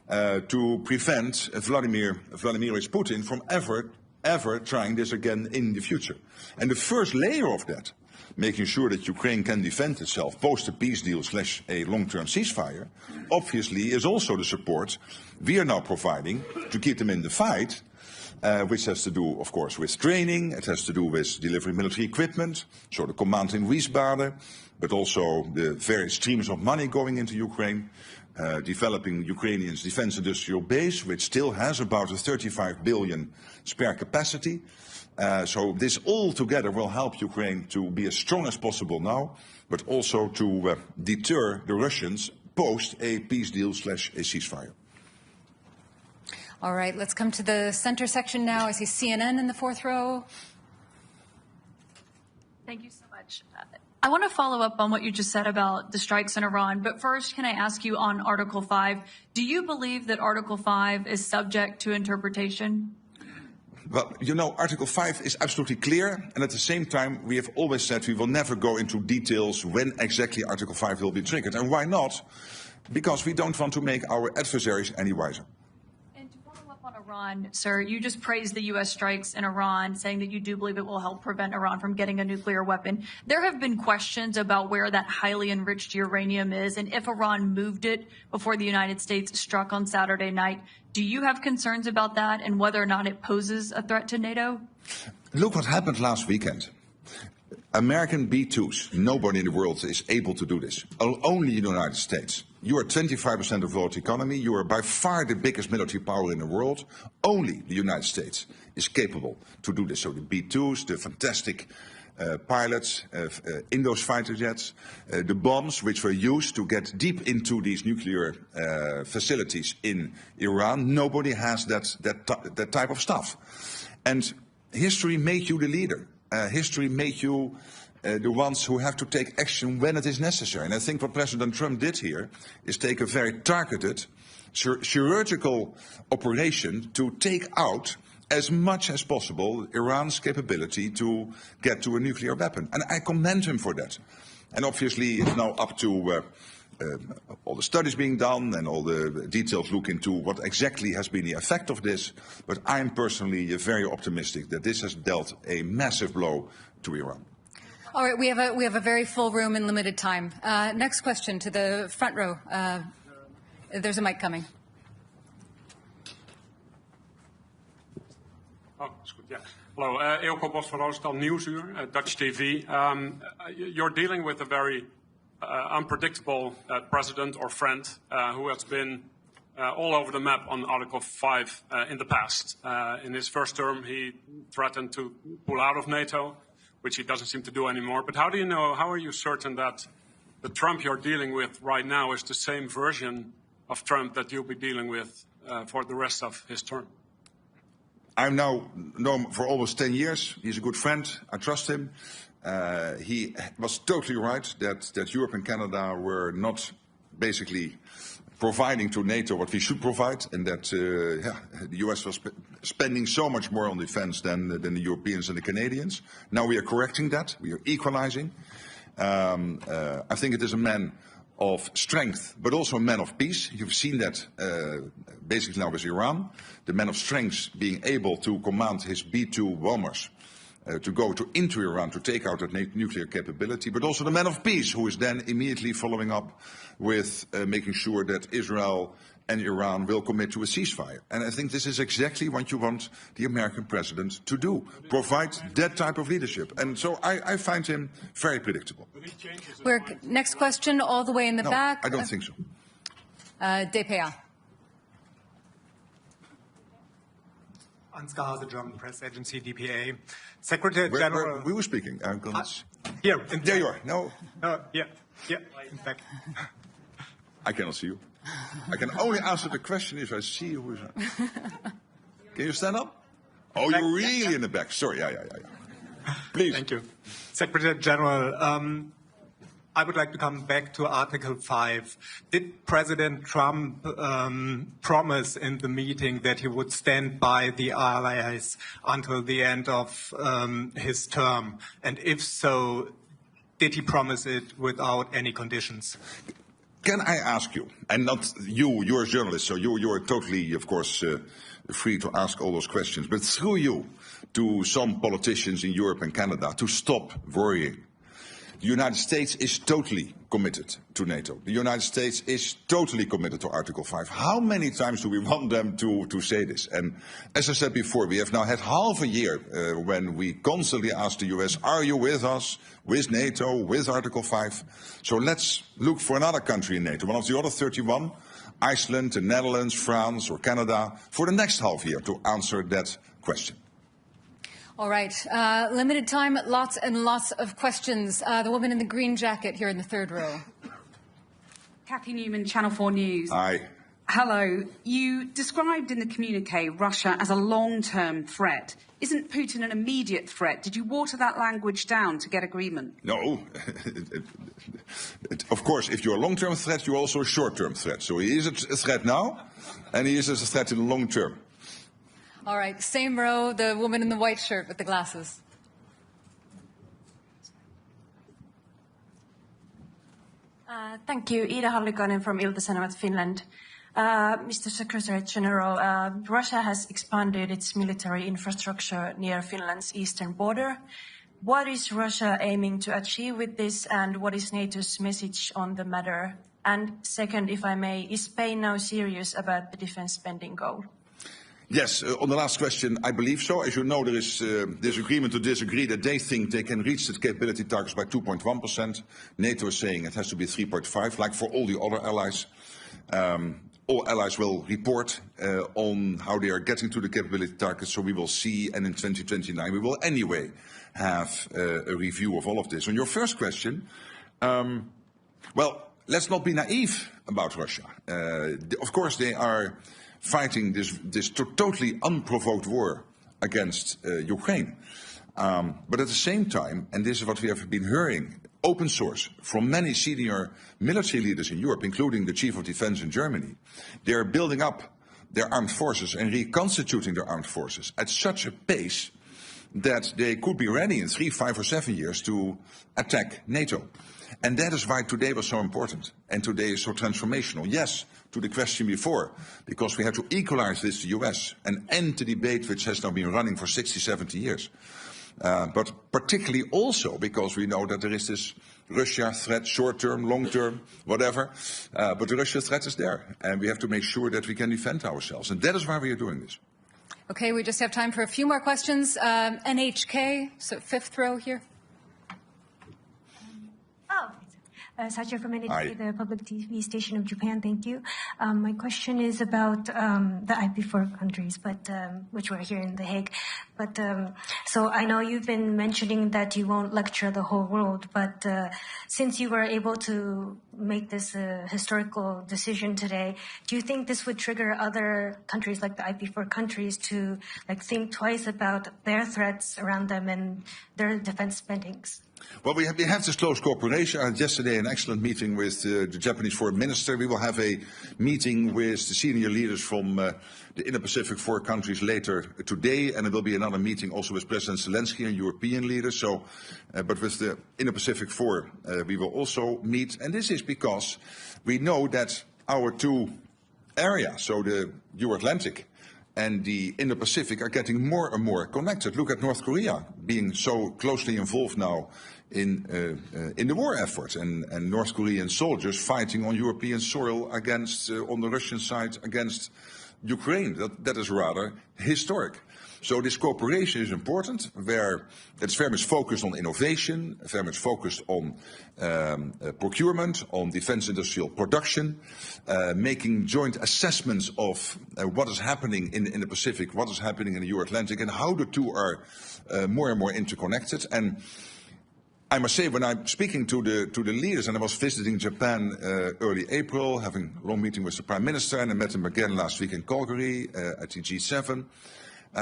to prevent Vladimir Putin from ever trying this again in the future. And the first layer of that, making sure that Ukraine can defend itself post a peace deal / a long-term ceasefire, obviously is also the support we are now providing to keep them in the fight, which has to do, of course, with training, it has to do with delivering military equipment, so the command in Wiesbaden, but also the various streams of money going into Ukraine, developing Ukrainians' defense industrial base, which still has about a 35 billion spare capacity. So this all together will help Ukraine to be as strong as possible now, but also to deter the Russians post a peace deal / a ceasefire. All right, let's come to the center section now. I see CNN in the fourth row. Thank you so much. I want to follow up on what you just said about the strikes in Iran, but first, can I ask you on Article 5, do you believe that Article 5 is subject to interpretation? Well, you know, Article 5 is absolutely clear, and at the same time, we have always said we will never go into details when exactly Article 5 will be triggered. And why not? Because we don't want to make our adversaries any wiser. And to follow up on Iran, sir, you just praised the U.S. strikes in Iran, saying that you do believe it will help prevent Iran from getting a nuclear weapon. There have been questions about where that highly enriched uranium is, and if Iran moved it before the United States struck on Saturday night. Do you have concerns about that and whether or not it poses a threat to NATO? Look what happened last weekend. American B-2s, nobody in the world is able to do this. Only the United States. You are 25% of the world economy. You are by far the biggest military power in the world. Only the United States is capable to do this. So the B-2s, the fantastic pilots in those fighter jets, the bombs which were used to get deep into these nuclear facilities in Iran. Nobody has that type of stuff. And history made you the leader. History made you the ones who have to take action when it is necessary. And I think what President Trump did here is take a very targeted, chirurgical operation to take out as much as possible Iran's capability to get to a nuclear weapon. And I commend him for that. And obviously it's now up to all the studies being done and all the details look into what exactly has been the effect of this. But I'm personally very optimistic that this has dealt a massive blow to Iran. All right, we have a very full room and limited time. Next question to the front row. There's a mic coming. Oh, that's good. Yeah. Hello, Eelco Bos van Roosendal, Nieuwsuur, Dutch TV. You're dealing with a very unpredictable president or friend who has been all over the map on Article 5 in the past. In his first term, he threatened to pull out of NATO, which he doesn't seem to do anymore. But how are you certain that the Trump you're dealing with right now is the same version of Trump that you'll be dealing with for the rest of his term? I've now known him for almost 10 years. He's a good friend. I trust him. He was totally right that Europe and Canada were not basically providing to NATO what we should provide, and that the US was spending so much more on defense than the Europeans and the Canadians. Now we are correcting that. We are equalizing. I think it is a man of strength, but also a man of peace. You've seen that basically now with Iran. The man of strength being able to command his B-2 bombers to go into Iran to take out that nuclear capability, but also the man of peace who is then immediately following up with making sure that Israel and Iran will commit to a ceasefire. And I think this is exactly what you want the American president to do, provide that type of leadership. And so I find him very predictable. Next question, all the way in the back. I don't think so. DPA. Ansgar, the German press agency, DPA. Secretary General... We were speaking. Here. There you are. No. Yeah, in fact. I cannot see you. I can only answer the question if I see you. Who is that? Can you stand up? Oh, you're really in the back. Sorry, yeah. Please. Thank you. Secretary General, I would like to come back to Article 5. Did President Trump promise in the meeting that he would stand by the allies until the end of his term? And if so, did he promise it without any conditions? Can I ask you, and not you, you're a journalist, so you are totally, of course, free to ask all those questions, but through you to some politicians in Europe and Canada to stop worrying. The United States is totally committed to NATO. The United States is totally committed to Article 5. How many times do we want them to say this? And as I said before, we have now had half a year when we constantly ask the US, are you with us, with NATO, with Article 5? So let's look for another country in NATO, one of the other 31, Iceland, the Netherlands, France or Canada, for the next half year to answer that question. All right. Limited time, lots and lots of questions. The woman in the green jacket here in the third row. Kathy Newman, Channel 4 News. Hi. Hello. You described in the communique Russia as a long-term threat. Isn't Putin an immediate threat? Did you water that language down to get agreement? No. Of course, if you're a long-term threat, you're also a short-term threat. So he is a threat now, and he is a threat in the long term. All right, same row, the woman in the white shirt with the glasses. Thank you. Ida Hallikainen from Ilta-Sanomat, Finland. Mr. Secretary General, Russia has expanded its military infrastructure near Finland's eastern border. What is Russia aiming to achieve with this, and what is NATO's message on the matter? And second, if I may, is Spain now serious about the defense spending goal? Yes, on the last question, I believe so. As you know, there is disagreement to disagree that they think they can reach the capability targets by 2.1%. NATO is saying it has to be 3.5, like for all the other allies. All allies will report on how they are getting to the capability targets, so we will see, and in 2029 we will anyway have a review of all of this. On your first question, well, let's not be naive about Russia. Of course, they are fighting this totally unprovoked war against Ukraine. But at the same time, and this is what we have been hearing, open source from many senior military leaders in Europe, including the Chief of Defense in Germany, they are building up their armed forces and reconstituting their armed forces at such a pace that they could be ready in 3, 5 or 7 years to attack NATO. And that is why today was so important, and today is so transformational. Yes, to the question before, because we have to equalize this to the US and end the debate which has now been running for 60, 70 years. but particularly also because we know that there is this Russia threat, short-term, long-term, whatever, but the Russia threat is there, and we have to make sure that we can defend ourselves, and that is why we are doing this. Okay, we just have time for a few more questions. NHK, so fifth row here. Sacha from NHK, the public TV station of Japan. Thank you. My question is about the IP4 countries, but which were here in The Hague. But so I know you've been mentioning that you won't lecture the whole world, but since you were able to make this historical decision today, do you think this would trigger other countries like the IP4 countries to think twice about their threats around them and their defense spendings? Well, we have this close cooperation. I had yesterday an excellent meeting with the Japanese foreign minister. We will have a meeting with the senior leaders from the Indo-Pacific 4 countries later today, and there will be another meeting also with President Zelensky and European leaders. So, but with the Indo-Pacific 4, we will also meet. And this is because we know that our two areas, so the Euro-Atlantic and the Indo-Pacific, are getting more and more connected. Look at North Korea being so closely involved now in the war effort, and North Korean soldiers fighting on European soil against, on the Russian side, against Ukraine. That is rather historic. So this cooperation is important, where it's very much focused on innovation, very much focused on procurement, on defense industrial production, making joint assessments of what is happening in the Pacific, what is happening in the Euro-Atlantic, and how the two are more and more interconnected. And I must say, when I'm speaking to the leaders, and I was visiting Japan early April, having a long meeting with the Prime Minister, and I met him again last week in Calgary at the G7,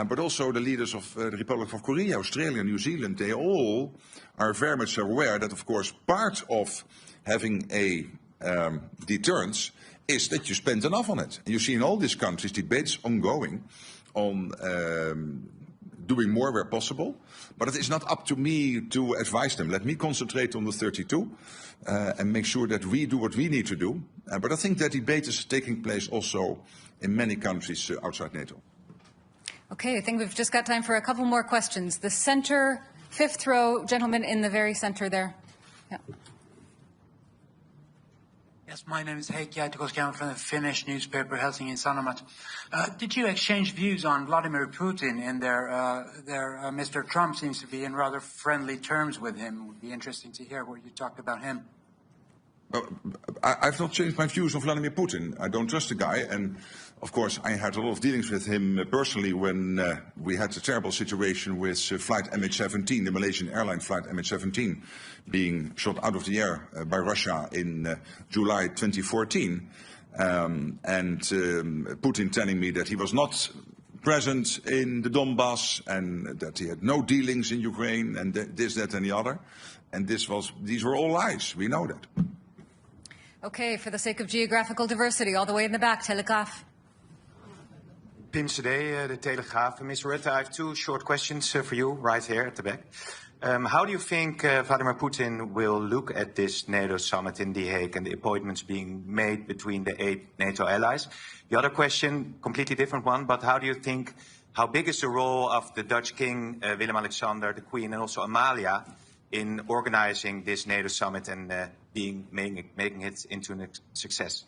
but also the leaders of the Republic of Korea, Australia, New Zealand, they all are very much aware that, of course, part of having a deterrence is that you spend enough on it. And you see in all these countries debates ongoing on doing more where possible, but it is not up to me to advise them. Let me concentrate on the 32 and make sure that we do what we need to do. But I think that debate is taking place also in many countries outside NATO. Okay, I think we've just got time for a couple more questions. The center, fifth row, gentleman in the very center there. Yeah. Yes, my name is Heikki Aitikoski from the Finnish newspaper Helsingin Sanomat. Did you exchange views on Vladimir Putin and Mr. Trump seems to be in rather friendly terms with him? It would be interesting to hear what you talked about him. I've not changed my views on Vladimir Putin. I don't trust the guy, and of course I had a lot of dealings with him personally when we had a terrible situation with flight MH17, the Malaysian airline flight MH17, being shot out of the air by Russia in July 2014, and Putin telling me that he was not present in the Donbass and that he had no dealings in Ukraine and this, that and the other, and these were all lies. We know that. Okay, for the sake of geographical diversity, all the way in the back, Telegraaf. Pim Cedee, the Telegraaf. Mr. Rutte, I have two short questions for you right here at the back. How do you think Vladimir Putin will look at this NATO summit in The Hague and the appointments being made between the 8 NATO allies? The other question, completely different one, but how big is the role of the Dutch King, Willem-Alexander, the Queen, and also Amalia in organizing this NATO summit and making it into a success?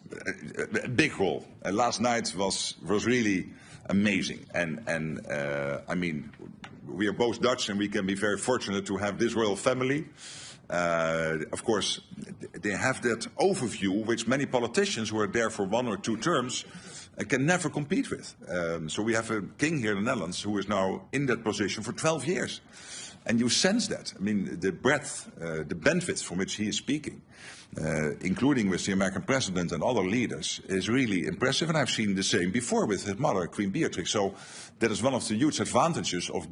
A big role. Last night was really amazing, and I mean, we are both Dutch, and we can be very fortunate to have this royal family. Of course, they have that overview which many politicians who are there for 1 or 2 terms can never compete with. So we have a king here in the Netherlands who is now in that position for 12 years. And you sense that. I mean, the breadth, the benefits from which he is speaking, including with the American president and other leaders, is really impressive. And I've seen the same before with his mother, Queen Beatrix. So that is one of the huge advantages of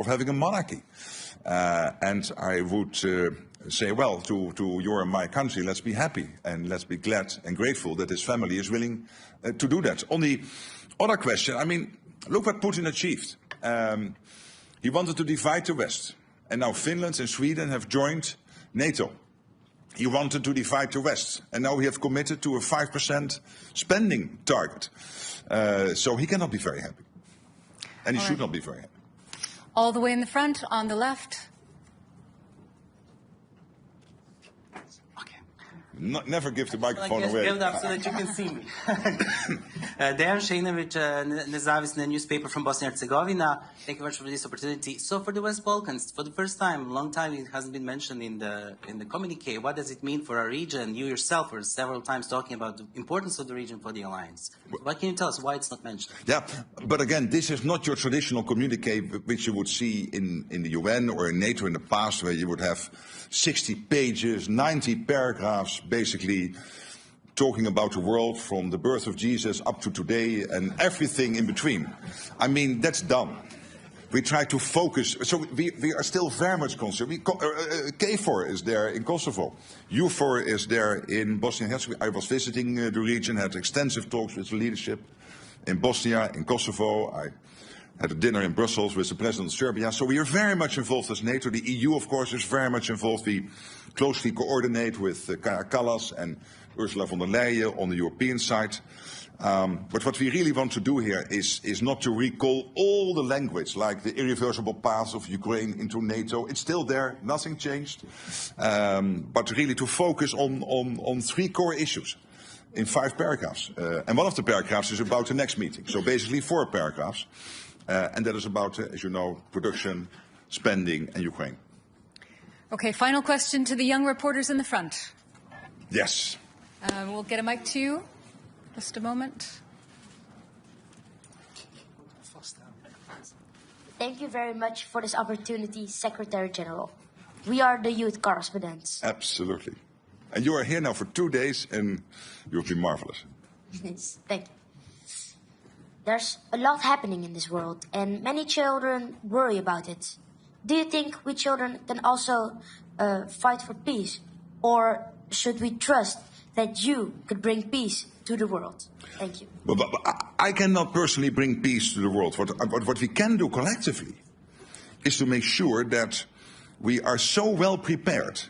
having a monarchy. And I would say, well, to your and my country, let's be happy and let's be glad and grateful that his family is willing to do that. On the other question, I mean, look what Putin achieved. He wanted to divide the West, and now Finland and Sweden have joined NATO. He wanted to divide the West, and now we have committed to a 5% spending target. So he cannot be very happy, and he should not be very happy. All the way in the front, on the left. Never give the microphone away. Give it up so that you can see me. Dejan Šejnović, Nezavisne newspaper from Bosnia and Herzegovina. Thank you very much for this opportunity. So for the West Balkans, for the first time, long time, it hasn't been mentioned in the communique. What does it mean for our region? You yourself were several times talking about the importance of the region for the alliance. What can you tell us why it's not mentioned? Yeah, but again, this is not your traditional communique which you would see in the UN or in NATO in the past, where you would have 60 pages, 90 paragraphs, basically talking about the world from the birth of Jesus up to today and everything in between. I mean, that's done. We try to focus, so we are still very much concerned. KFOR is there in Kosovo. U4 is there in Bosnia and Herzegovina. I was visiting the region, had extensive talks with the leadership in Bosnia, in Kosovo. I had a dinner in Brussels with the President of Serbia. So we are very much involved as NATO. The EU, of course, is very much involved. We closely coordinate with Kaja Kallas and Ursula von der Leyen on the European side. But what we really want to do here is not to recall all the language, like the irreversible path of Ukraine into NATO. It's still there, nothing changed. But really to focus on three core issues in 5 paragraphs. And one of the paragraphs is about the next meeting. So basically 4 paragraphs. And that is about, as you know, production, spending, and Ukraine. Okay, final question to the young reporters in the front. Yes. We'll get a mic to you. Just a moment. Thank you very much for this opportunity, Secretary General. We are the youth correspondents. Absolutely. And you are here now for 2 days, and you've been marvelous. Yes, thank you. There's a lot happening in this world, and many children worry about it. Do you think we children can also fight for peace? Or should we trust that you could bring peace to the world? Thank you. But I cannot personally bring peace to the world. What we can do collectively is to make sure that we are so well prepared,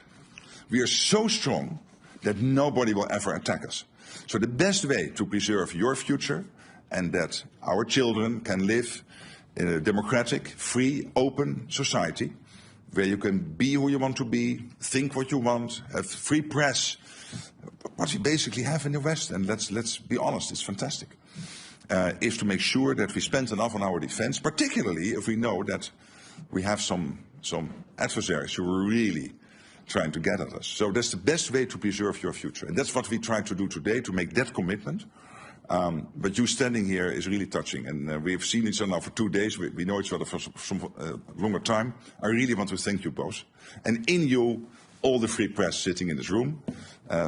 we are so strong, that nobody will ever attack us. So the best way to preserve your future and that our children can live in a democratic, free, open society where you can be who you want to be, think what you want, have free press, what we basically have in the West, and let's be honest, it's fantastic, is to make sure that we spend enough on our defense, particularly if we know that we have some adversaries who are really trying to get at us. So that's the best way to preserve your future. And that's what we try to do today, to make that commitment. But you standing here is really touching, and we've seen each other now for 2 days. We know each other for some longer time. I really want to thank you both, and in you, all the free press sitting in this room,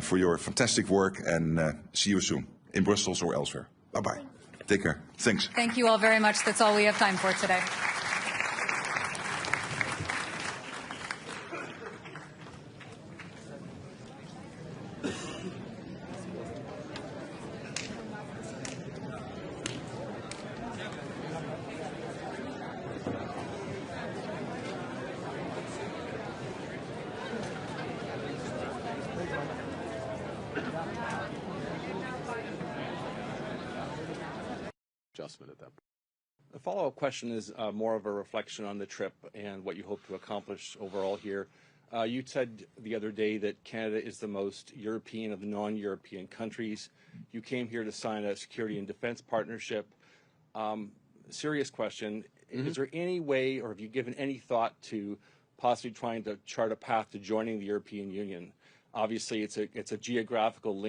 for your fantastic work, and see you soon in Brussels or elsewhere. Bye-bye. Take care. Thanks. Thank you all very much. That's all we have time for today. Adjustment at that point. The follow-up question is more of a reflection on the trip and what you hope to accomplish overall here. You said the other day that Canada is the most European of the non-European countries. You came here to sign a security and defense partnership. Serious question. Is there any way, or have you given any thought to possibly trying to chart a path to joining the European Union? Obviously, it's a geographical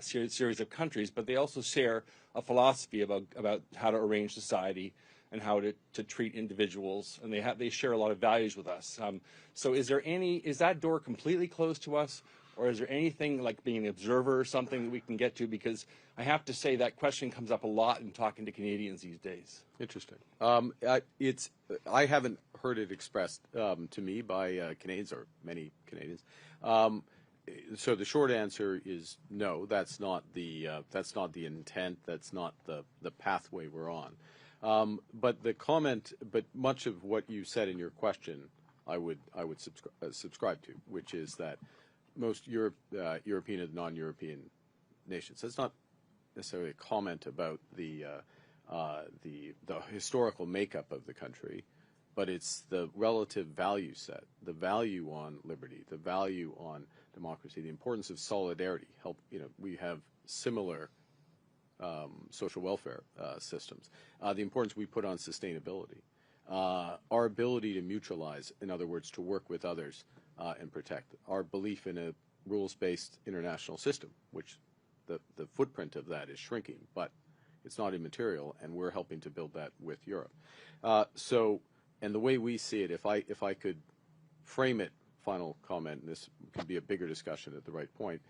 series of countries, but they also share a philosophy about how to arrange society and how to treat individuals, and they share a lot of values with us. So is that door completely closed to us, or is there anything like being an observer or something that we can get to? Because I have to say that question comes up a lot in talking to Canadians these days. Interesting. I haven't heard it expressed to me by Canadians, or many Canadians. So the short answer is no. That's not the intent. That's not the pathway we're on. But much of what you said in your question, I would subscribe to, which is that most European and non-European nations. That's not necessarily a comment about the historical makeup of the country. but it's the relative value set, the value on liberty, the value on democracy, the importance of solidarity. We have similar social welfare systems. The importance we put on sustainability, our ability to mutualize, in other words, to work with others and protect, our belief in a rules-based international system, which the footprint of that is shrinking, but it's not immaterial, and we're helping to build that with Europe. And the way we see it, if I could frame it, final comment, and this could be a bigger discussion at the right point,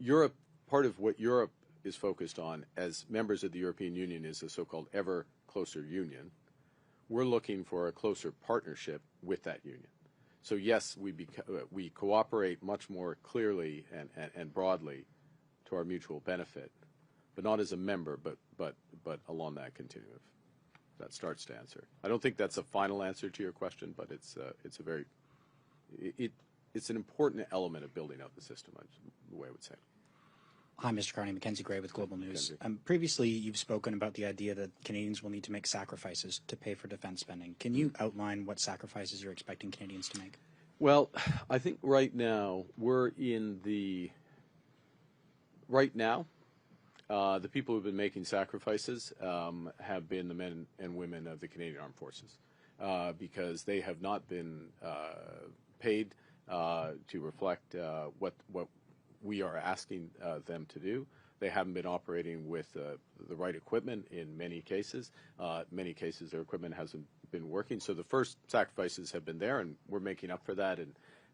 Europe, part of what Europe is focused on as members of the European Union is a so-called ever closer union. We're looking for a closer partnership with that union. So yes, we cooperate much more clearly and broadly to our mutual benefit, but not as a member, but along that continuum. That starts to answer. I don't think that's a final answer to your question, but it's an important element of building out the system, the way I would say. Hi, Mr. Carney. Mackenzie Gray with Global News. Previously, you've spoken about the idea that Canadians will need to make sacrifices to pay for defense spending. Can you outline what sacrifices you're expecting Canadians to make? Well, I think right now, the people who've been making sacrifices have been the men and women of the Canadian Armed Forces because they have not been paid to reflect what we are asking them to do. They haven't been operating with the right equipment in many cases. Many cases their equipment hasn't been working. So the first sacrifices have been there, and we're making up for that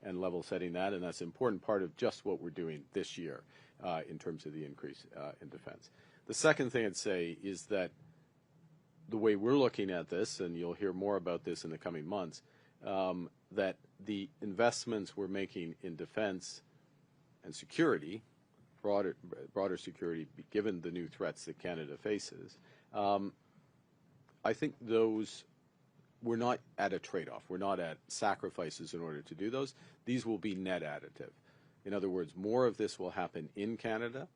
and level setting that, and that's an important part of just what we're doing this year in terms of the increase in defense. The second thing I'd say is that the way we're looking at this, and you'll hear more about this in the coming months, that the investments we're making in defense and security, broader security, given the new threats that Canada faces, I think those, we're not at a trade-off. We're not at sacrifices in order to do those. These will be net additive. In other words, more of this will happen in Canada.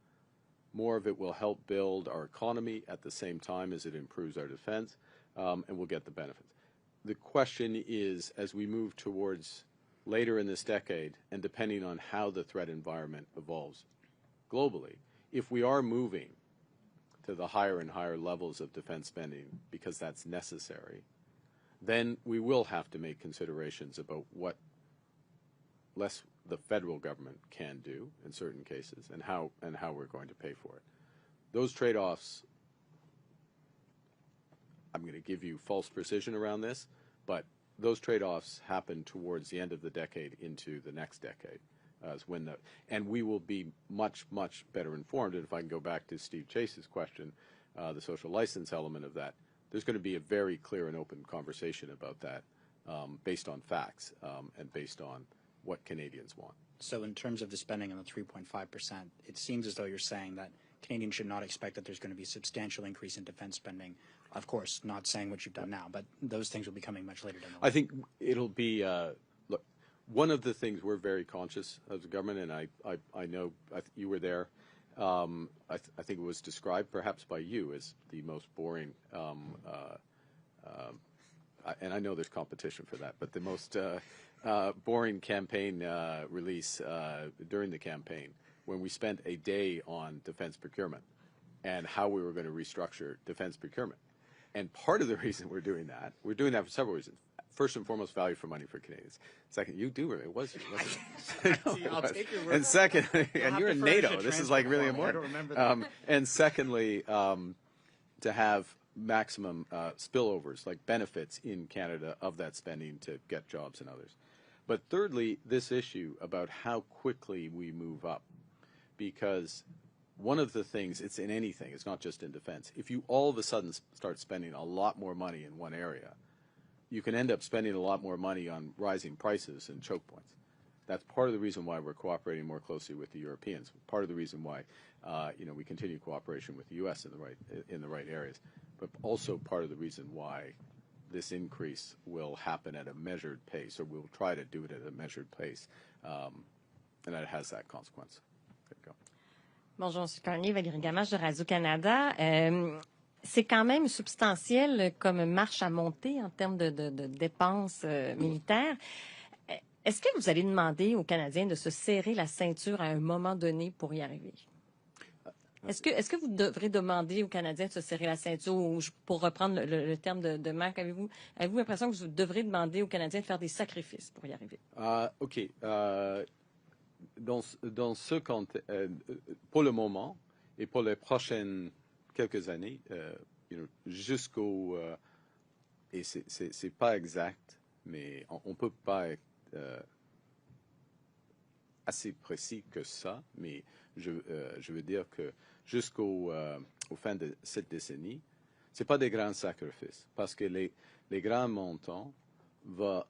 More of it will help build our economy at the same time as it improves our defense, and we'll get the benefits. The question is, as we move towards later in this decade, and depending on how the threat environment evolves globally, if we are moving to the higher and higher levels of defense spending because that's necessary, then we will have to make considerations about what less the federal government can do in certain cases and how we're going to pay for it. Those trade-offs, I'm going to give you false precision around this, but those trade-offs happen towards the end of the decade into the next decade, and we will be much, much better informed. And if I can go back to Steve Chase's question, the social license element of that, there's going to be a very clear and open conversation about that based on facts and based on what Canadians want. So in terms of the spending on the 3.5%, it seems as though you're saying that Canadians should not expect that there's going to be a substantial increase in defense spending. Of course, not saying what you've done now, but those things will be coming much later down the line. I think it'll be, look, one of the things we're very conscious as a government, and I know you were there, I think it was described perhaps by you as the most boring, and I know there's competition for that, but the most boring campaign release during the campaign when we spent a day on defense procurement and how we were going to restructure defense procurement. And part of the reason we're doing that for several reasons. First and foremost, value for money for Canadians. Second, you do, it was you, wasn't it? I'll take your word. And second, and you're in NATO. This is like really important. I don't remember that. And secondly, to have maximum spillovers, like benefits in Canada of that spending to get jobs and others. But thirdly, this issue about how quickly we move up, because one of the things, it's in anything, it's not just in defense, if you all of a sudden start spending a lot more money in one area, you can end up spending a lot more money on rising prices and choke points. That's part of the reason why we're cooperating more closely with the Europeans. Part of the reason why, we continue cooperation with the U.S. in the right areas, but also part of the reason why this increase will happen at a measured pace, or we'll try to do it at a measured pace, and that has that consequence. There you go. Bonjour, M. Carney, Valérie Gamache de Radio-Canada. c'est quand même substantiel comme marche à monter en termes de dépenses militaires. Est-ce que vous allez demander aux Canadiens de se serrer la ceinture à un moment donné pour y arriver? Est-ce que vous devrez demander aux Canadiens de se serrer la ceinture, ou pour reprendre le terme de Marc, avez-vous l'impression que vous devrez demander aux Canadiens de faire des sacrifices pour y arriver? OK. Dans ce contexte, pour le moment et pour les prochaines quelques années, jusqu'au... et c'est pas exact, mais on ne peut pas être assez précis que ça, mais je veux dire que jusqu'au fin de cette décennie, ce n'est pas des grands sacrifices, parce que les grands montants vont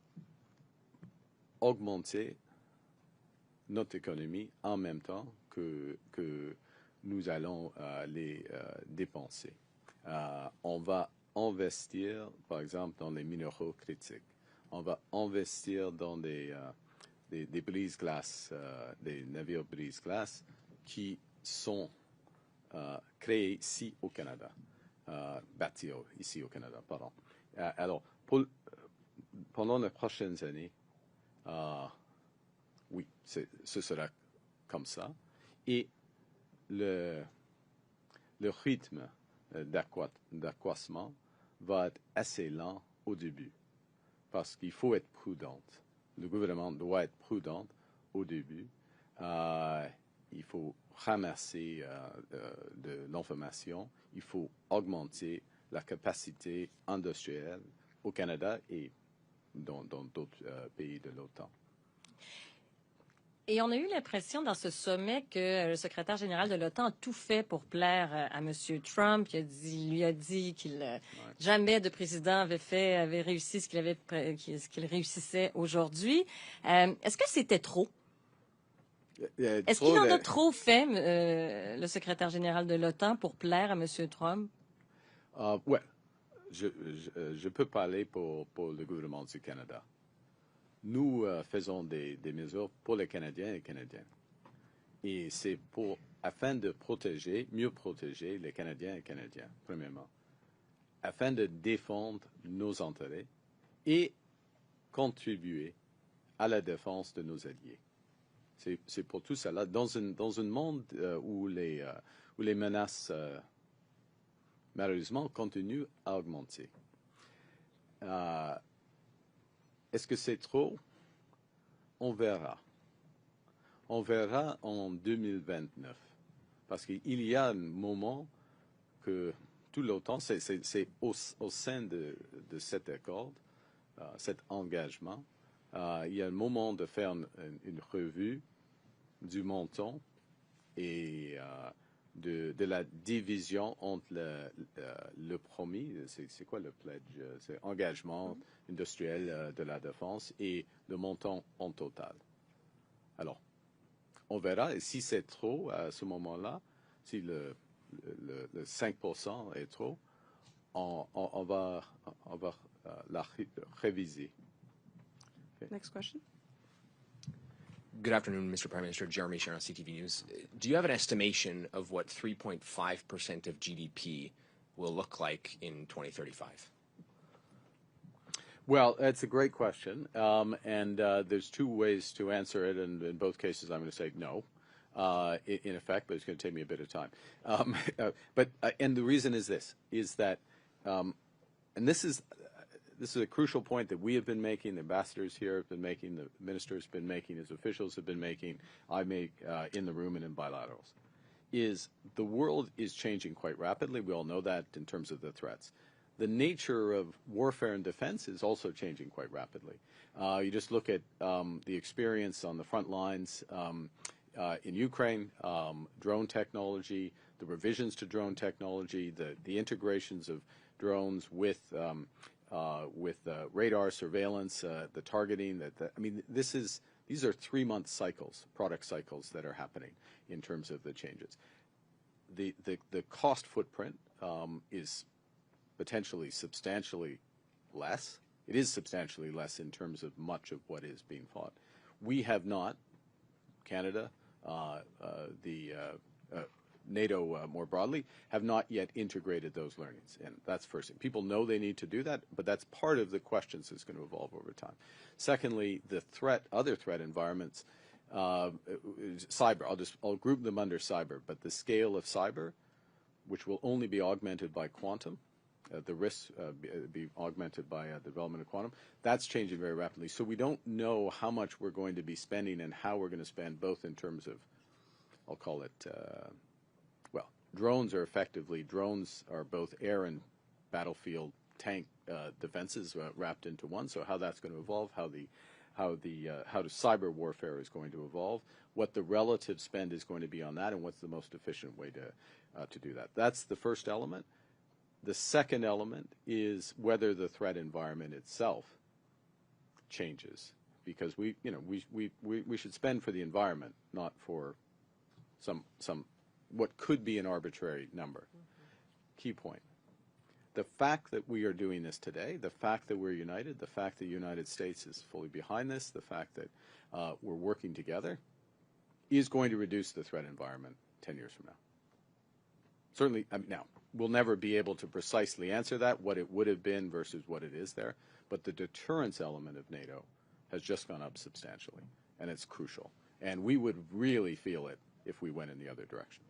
augmenter notre économie en même temps que nous allons les dépenser. On va investir, par exemple, dans les minéraux critiques. On va investir dans des brise-glaces, des navires brise-glaces qui sont créés ici au Canada, bâtis ici au Canada, pardon. Alors, pendant les prochaines années, oui, ce sera comme ça. Et le rythme d'accroissement va être assez lent au début, parce qu'il faut être prudent. Le gouvernement doit être prudent au début. Il faut ramasser de l'information. Il faut augmenter la capacité industrielle au Canada et dans d'autres pays de l'OTAN. Et on a eu l'impression dans ce sommet que le secrétaire général de l'OTAN a tout fait pour plaire à M. Trump. Il lui a dit qu'il jamais de président avait réussi ce qu'il réussissait aujourd'hui. Est-ce que c'était trop? Est-ce qu'il en a trop fait, le secrétaire général de l'OTAN, pour plaire à M. Trump? Oui. Je peux parler pour le gouvernement du Canada. Nous faisons des mesures pour les Canadiens et Canadiennes. Et c'est afin de mieux protéger les Canadiens et Canadiennes, premièrement, afin de défendre nos intérêts et contribuer à la défense de nos alliés. C'est pour tout cela. Dans un monde où les menaces, malheureusement, continuent à augmenter. Est-ce que c'est trop? On verra. On verra en 2029. Parce qu'il y a un moment que tout l'OTAN, c'est au sein de cet accord, cet engagement, il y a un moment de faire une revue du montant et de la division entre le promis, c'est quoi le pledge? C'est engagement industriel de la défense et le montant en total. Alors, on verra, et si c'est trop à ce moment-là, si le 5% est trop, on va la réviser. Okay. Next question. Good afternoon, Mr. Prime Minister. Jeremy Sharon, CTV News. Do you have an estimation of what 3.5% of GDP will look like in 2035? Well, that's a great question, and there's two ways to answer it, and in both cases I'm going to say no, in effect, but it's going to take me a bit of time. And the reason is this, is that, and this is a crucial point that we have been making, the ambassadors here have been making, the ministers have been making, as officials have been making, I make in the room and in bilaterals, is the world is changing quite rapidly. We all know that in terms of the threats. The nature of warfare and defense is also changing quite rapidly. You just look at the experience on the front lines in Ukraine, drone technology, the revisions to drone technology, the integrations of drones with radar surveillance, the targeting. I mean, these are 3-month cycles, product cycles that are happening in terms of the changes. The cost footprint is potentially substantially less. It is substantially less in terms of much of what is being fought. We have not, Canada, NATO more broadly, have not yet integrated those learnings. And that's the first thing. People know they need to do that, but that's part of the questions that's going to evolve over time. Secondly, the other threat environments, cyber, I'll group them under cyber, but the scale of cyber, which will only be augmented by quantum, the risks be augmented by the development of quantum, that's changing very rapidly. So we don't know how much we're going to be spending and how we're going to spend, both in terms of, I'll call it, well, drones are both air and battlefield tank defenses wrapped into one. So how that's going to evolve, how the cyber warfare is going to evolve, what the relative spend is going to be on that, and what's the most efficient way to do that. That's the first element. The second element is whether the threat environment itself changes, because we should spend for the environment, not for some what could be an arbitrary number. Key point. The fact that we are doing this today, the fact that we're united, the fact that the United States is fully behind this, the fact that we're working together, is going to reduce the threat environment 10 years from now. Certainly, now, we'll never be able to precisely answer that, what it would have been versus what it is there, but the deterrence element of NATO has just gone up substantially, and it's crucial. And we would really feel it if we went in the other direction.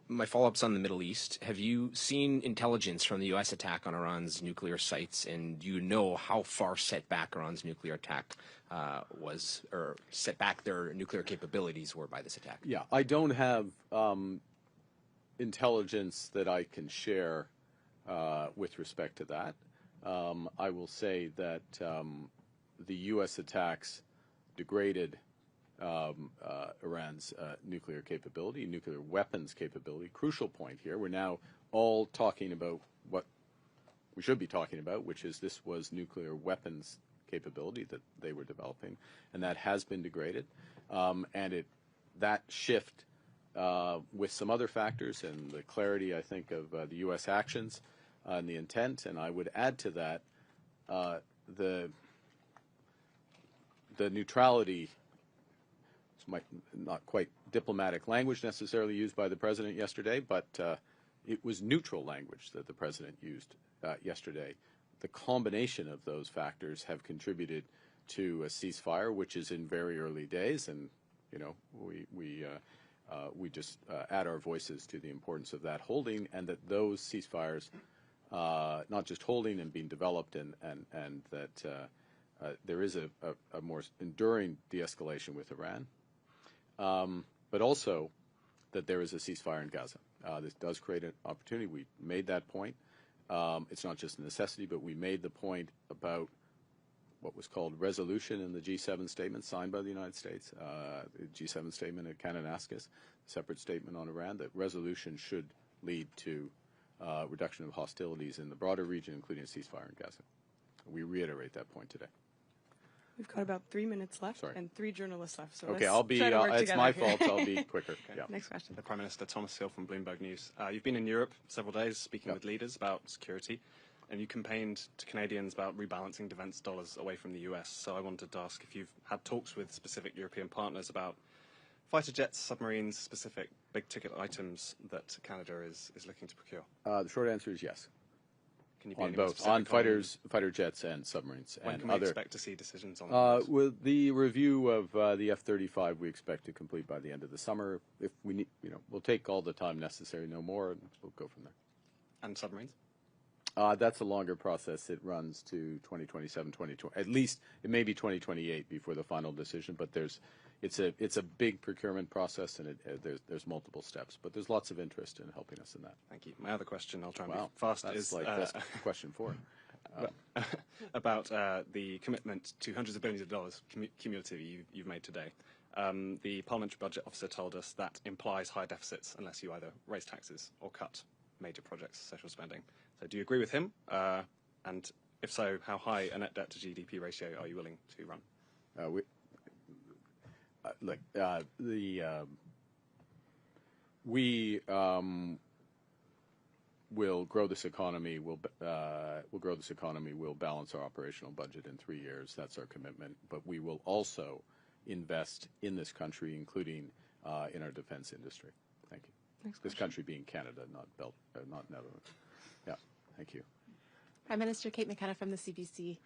My follow-up's on the Middle East. Have you seen intelligence from the U.S. attack on Iran's nuclear sites, and do you know how far set back Iran's nuclear attack was, or set back their nuclear capabilities were by this attack? Yeah, I don't have intelligence that I can share with respect to that. I will say that the U.S. attacks degraded Iran's nuclear capability, nuclear weapons capability. Crucial point here. We're now all talking about what we should be talking about, which is this was nuclear weapons capability that they were developing, and that has been degraded. And that shift, with some other factors and the clarity, I think, of the U.S. actions and the intent, and I would add to that the neutrality, not quite diplomatic language necessarily used by the President yesterday, but it was neutral language that the President used yesterday. The combination of those factors have contributed to a ceasefire, which is in very early days, and we just add our voices to the importance of that holding, and that those ceasefires, not just holding and being developed, and that there is a more enduring de-escalation with Iran, but also that there is a ceasefire in Gaza. This does create an opportunity. We made that point. It's not just a necessity, but we made the point about what was called resolution in the G7 statement signed by the United States, the G7 statement at Kananaskis, separate statement on Iran, that resolution should lead to reduction of hostilities in the broader region, including a ceasefire in Gaza. We reiterate that point today. We've got about 3 minutes left and 3 journalists left. So okay, I'll be. It's my fault. I'll be quicker. Okay. Yeah. Next question. The Prime Minister Thomas Hill from Bloomberg News. You've been in Europe several days speaking with leaders about security, and you campaigned to Canadians about rebalancing defence dollars away from the US. So I wanted to ask if you've had talks with specific European partners about fighter jets, submarines, specific big-ticket items that Canada is looking to procure. The short answer is yes. Can you be on both, on fighter jets and submarines. When and can we other, expect to see decisions on those? With the review of the F-35, we expect to complete by the end of the summer. If we need, we'll take all the time necessary, no more, and we'll go from there. And submarines? That's a longer process. It runs to 2027, 2020. At least it may be 2028 before the final decision. But it's a big procurement process, and there's multiple steps. But there's lots of interest in helping us in that. Thank you. My other question, I'll try and be fast. That's question 4. About the commitment to hundreds of billions of dollars cumulatively you've made today. The Parliamentary Budget Officer told us that implies high deficits unless you either raise taxes or cut major projects, social spending. So do you agree with him? And if so, how high a net debt to GDP ratio are you willing to run? We will grow this economy. We'll grow this economy. We'll balance our operational budget in 3 years. That's our commitment. But we will also invest in this country, including in our defense industry. Thank you. This country being Canada, not Netherlands. Yeah, thank you. Prime Minister Kate McKenna from the CBC.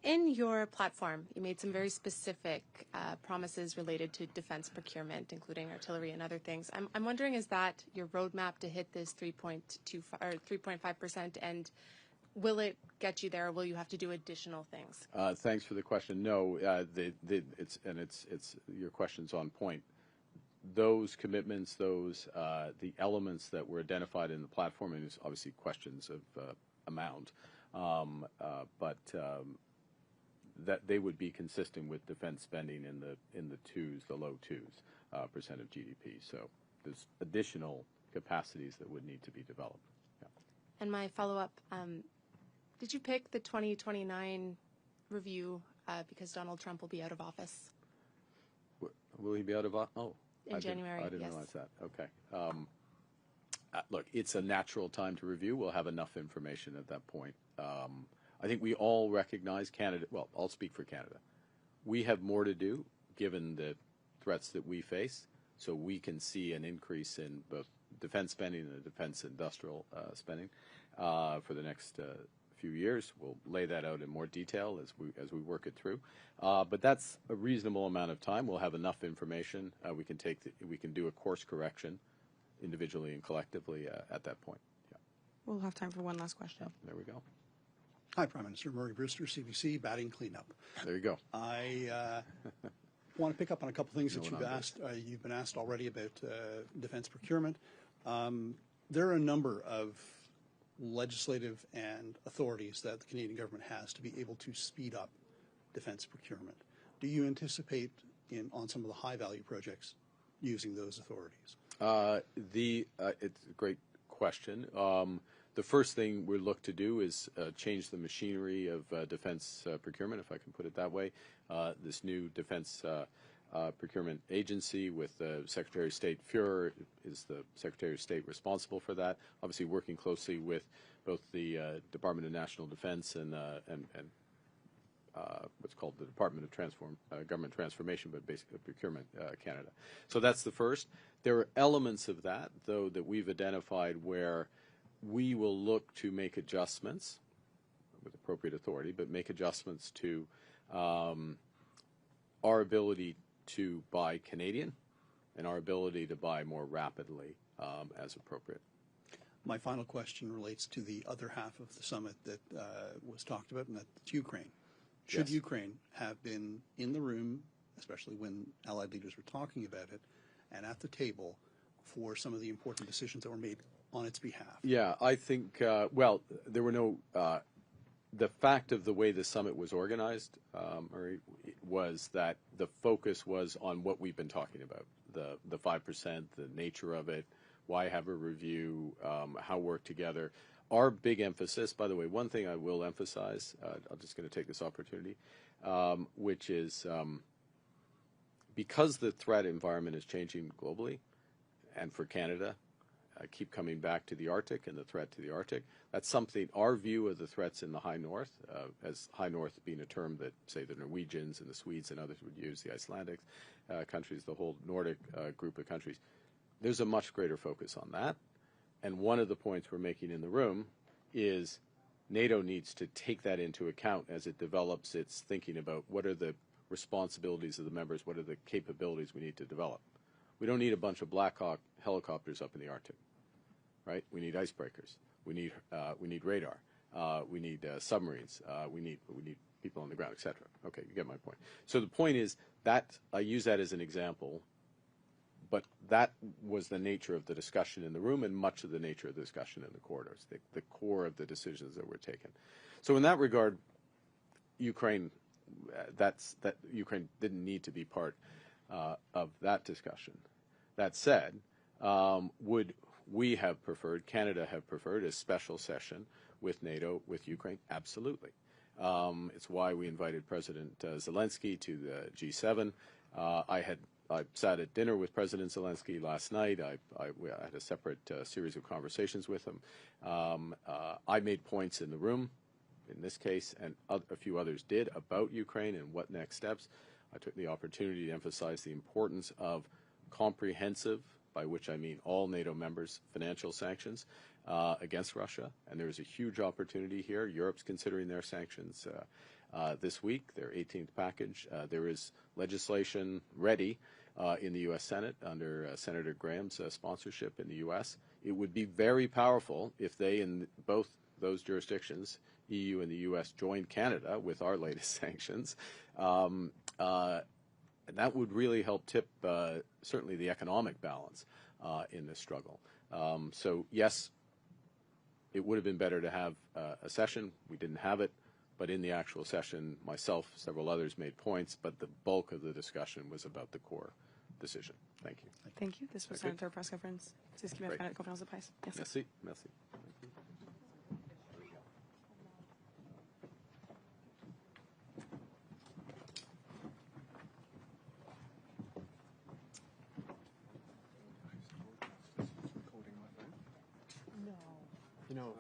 In your platform, you made some very specific promises related to defense procurement, including artillery and other things. I'm wondering, is that your roadmap to hit this 3.5%, and will it get you there, or will you have to do additional things? Thanks for the question. No, it's your question's on point. Those commitments, the elements that were identified in the platform, and it's obviously questions of amount, but that they would be consistent with defense spending in the low twos percent of GDP. So there's additional capacities that would need to be developed. Yeah. And my follow-up, did you pick the 2029 review because Donald Trump will be out of office? Will he be out of office? Oh. In January, I didn't realize that. Okay. Look, it's a natural time to review. We'll have enough information at that point. I think we all recognize Canada. Well, I'll speak for Canada. We have more to do given the threats that we face, so we can see an increase in both defense spending and defense industrial spending for the next few years. We'll lay that out in more detail as we work it through. But that's a reasonable amount of time. We'll have enough information. We can do a course correction individually and collectively at that point. Yeah. We'll have time for one last question. Yep, there we go. Hi, Prime Minister. Murray Brewster, CBC, batting cleanup. There you go. I want to pick up on a couple things that you've been asked already about defense procurement. There are a number of legislative and authorities that the Canadian government has to be able to speed up defense procurement. Do you anticipate on some of the high-value projects using those authorities? It's a great question. The first thing we look to do is change the machinery of defense procurement, if I can put it that way. This new defense procurement agency with Secretary of State Fuhrer is the Secretary of State responsible for that, obviously working closely with both the Department of National Defense and what's called the Department of Government Transformation, but basically Procurement Canada. So that's the first. There are elements of that, though, that we've identified where we will look to make adjustments with appropriate authority, but make adjustments to our ability to buy Canadian and our ability to buy more rapidly as appropriate. My final question relates to the other half of the summit that was talked about, and that's Ukraine. Should Ukraine have been in the room, especially when Allied leaders were talking about it, and at the table for some of the important decisions that were made on its behalf? Yeah, I think, well, there were no, the fact of the way the summit was organized, Murray, was that the focus was on what we've been talking about, the 5%, the nature of it, why have a review, how work together. Our big emphasis, by the way, one thing I will emphasize, I'm just going to take this opportunity, which is because the threat environment is changing globally, and for Canada, I keep coming back to the Arctic and the threat to the Arctic. That's something, our view of the threats in the High North, as High North being a term that, say, the Norwegians and the Swedes and others would use, the Icelandic countries, the whole Nordic group of countries, there's a much greater focus on that. And one of the points we're making in the room is NATO needs to take that into account as it develops its thinking about what are the responsibilities of the members, what are the capabilities we need to develop. We don't need a bunch of Black Hawk helicopters up in the Arctic, right? We need icebreakers. We need radar. We need submarines. We need people on the ground, etc. Okay, you get my point. So the point is that I use that as an example, but that was the nature of the discussion in the room and much of the nature of the discussion in the corridors, the core of the decisions that were taken. So in that regard, Ukraine, Ukraine didn't need to be part of that discussion. That said, would we have preferred, Canada have preferred, a special session with NATO, with Ukraine? Absolutely. It's why we invited President Zelensky to the G7. I sat at dinner with President Zelensky last night. I had a separate series of conversations with him. I made points in the room, in this case, and a few others did, about Ukraine and what next steps. I took the opportunity to emphasize the importance of comprehensive by which I mean all NATO members, financial sanctions against Russia. And there's a huge opportunity here. Europe's considering their sanctions this week, their 18th package. There is legislation ready in the U.S. Senate under Senator Graham's sponsorship in the U.S. It would be very powerful if they, in both those jurisdictions, EU and the U.S., joined Canada with our latest sanctions. And that would really help tip certainly the economic balance in this struggle. So yes, it would have been better to have a session. We didn't have it, but in the actual session, myself, several others made points, but the bulk of the discussion was about the core decision. Thank you. Thank you. This was our press conference. C'est ce qui m'a fait la conférence de presse. Merci. Merci. Merci. You know,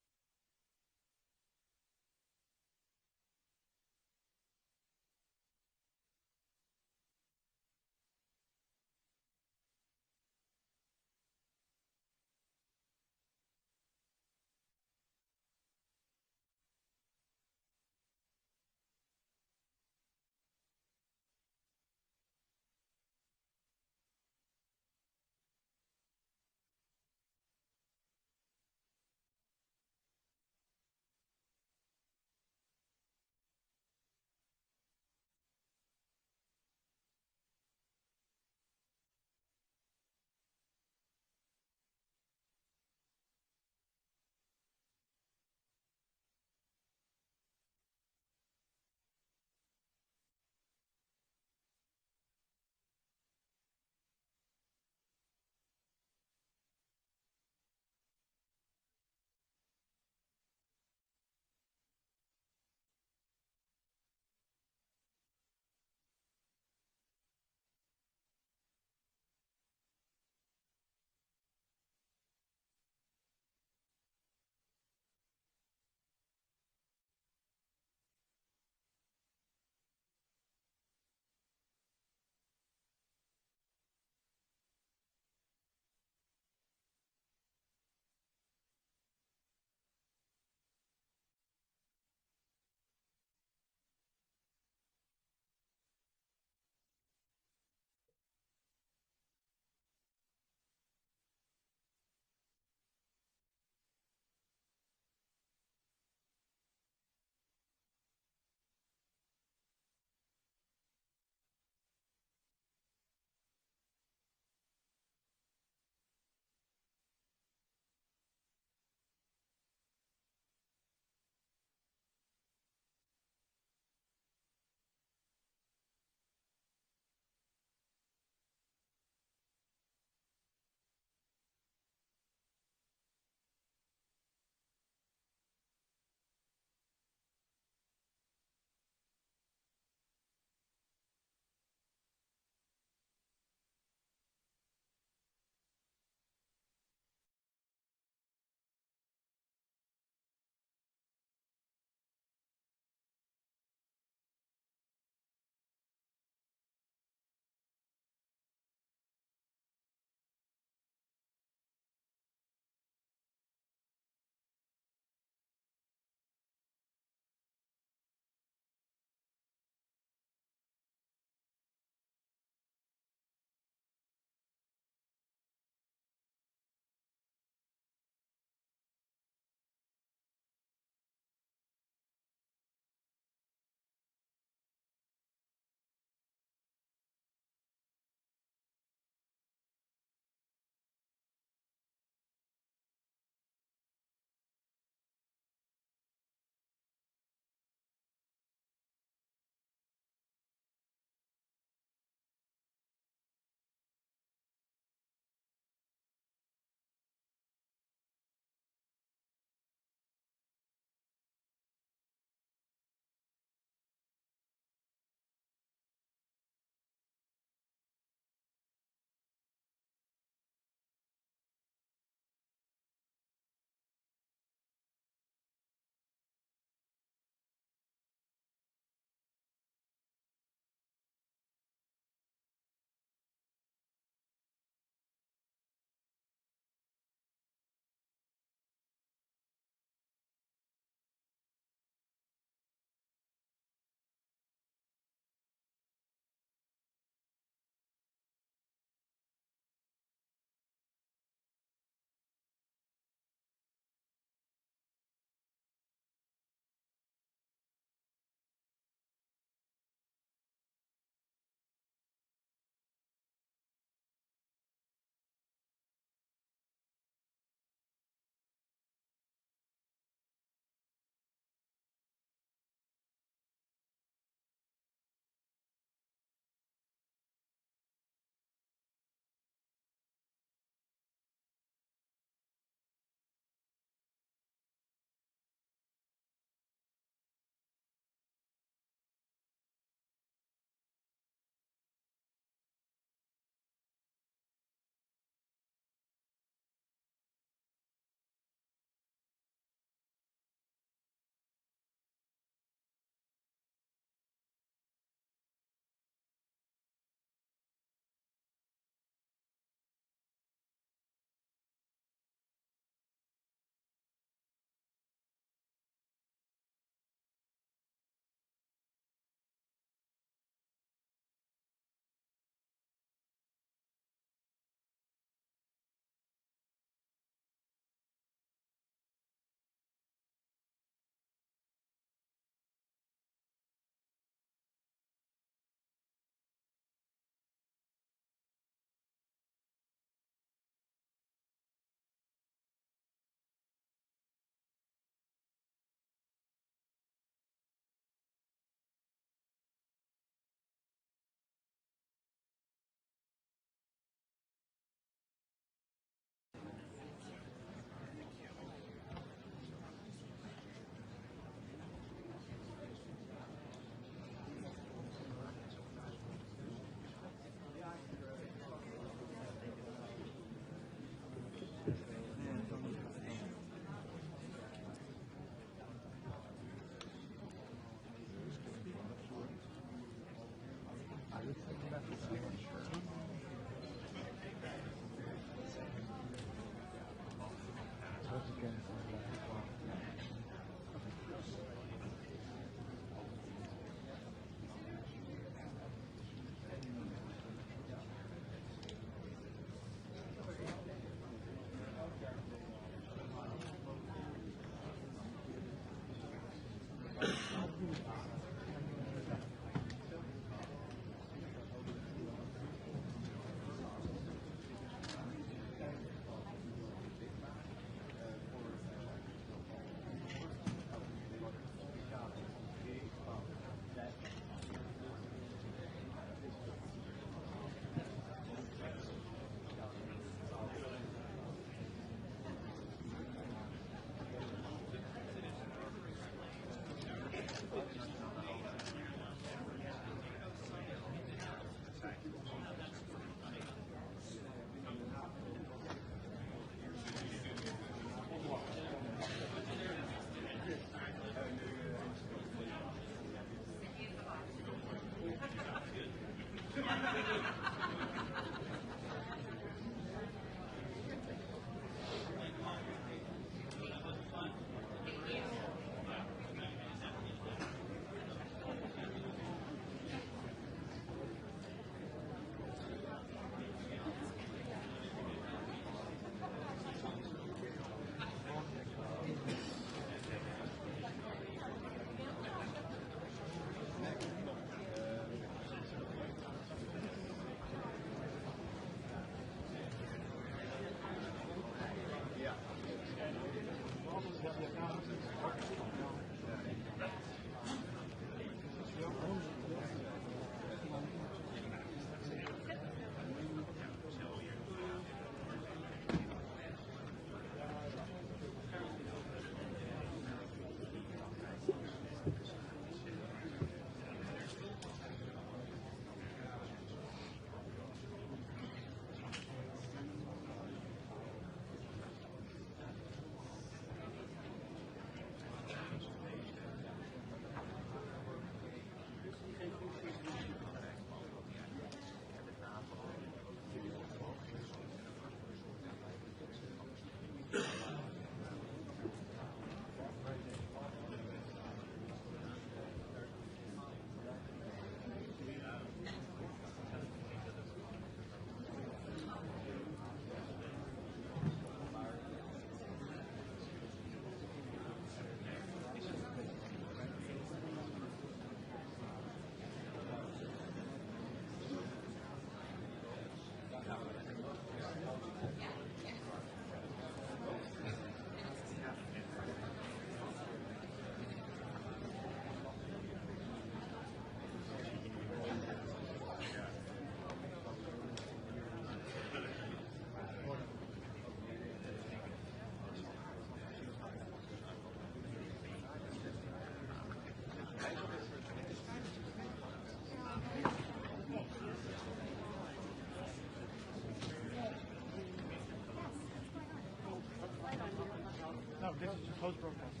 Post broadcast.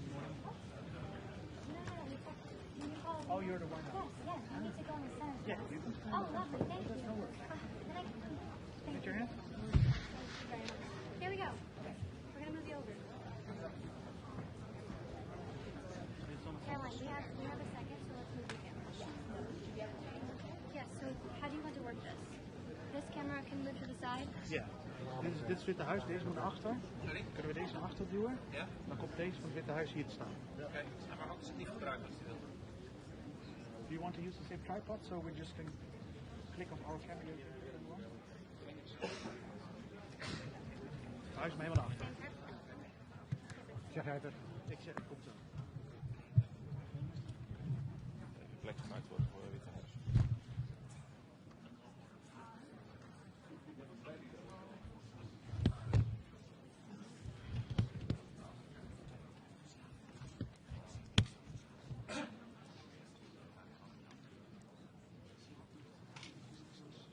Oh, you're the one. Yes, I need to go in the center. Yeah, you can. Oh, lovely, thank you. No worries. Then I can thank Put your hand. Thank you very much. Here we go. We're gonna move you over. Caroline, we have a second, so let's move the camera. Yes, so how do you want to work this? This camera can move to the side? Ja. Dit is het Witte Huis, deze moet naar achter. Sorry? Kunnen we deze naar achter duwen? Ja. Dan komt deze van het Witte Huis hier te staan. Oké, maar ook als het niet gebruikt als je wilt. Do you want to use the same tripod so we just can click on our camera? Huis me helemaal naar achter. Zeg jij het even? Ik zeg het, komt zo. Even plek gemaakt worden voor het Witte Huis.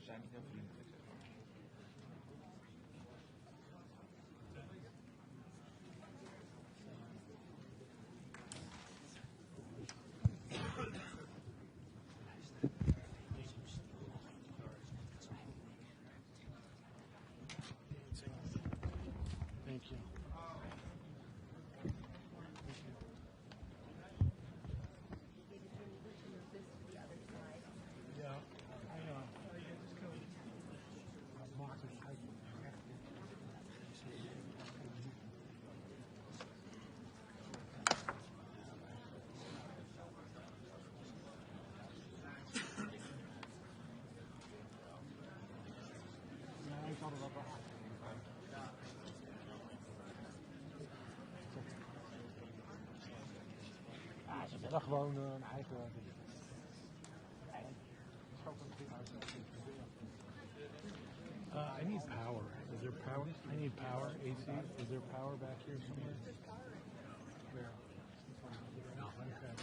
Zijn niet heel vriendelijk, zeg maar. Thank you. Yeah, I know. Ja, ik had het wel. Ja, ze willen gewoon een eigen. I need power. Is there power? I need power. AC. Is there power back here somewhere? Where? No. Okay.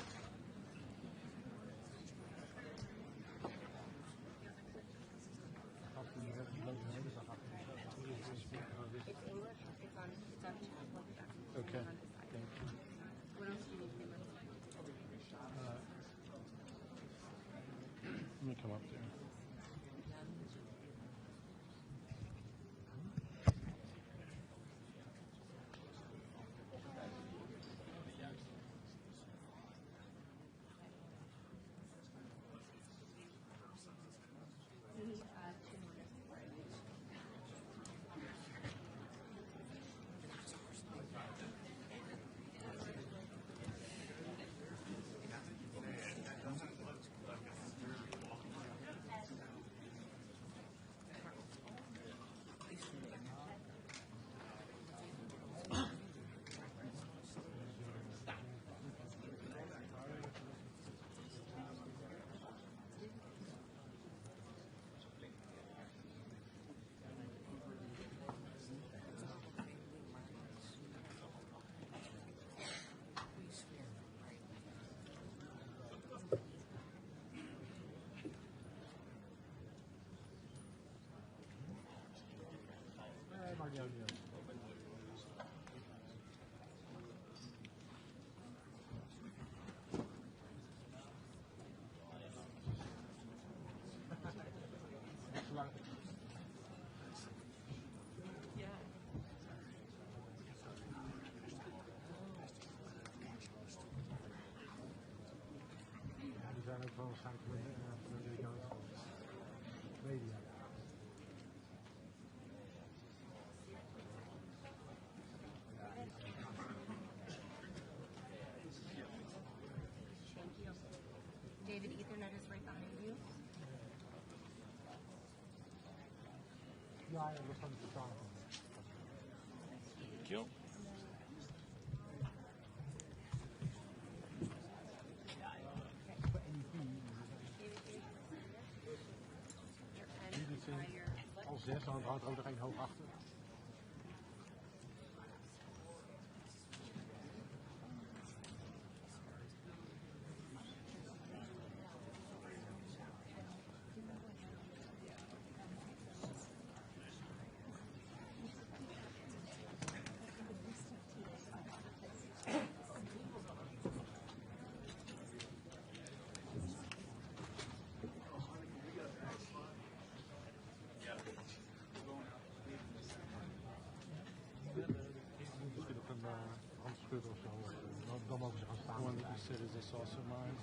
Okay. Thank you. What else do you need from us? Let me come up there. zijn ook wel waarschijnlijk van de Amerikaanse media. David, Ethernet is right behind you. Ja, dat was van de vertaling. Thank you. Al 6, dan houdt er ook nog één hoog achter. said, is this also mine?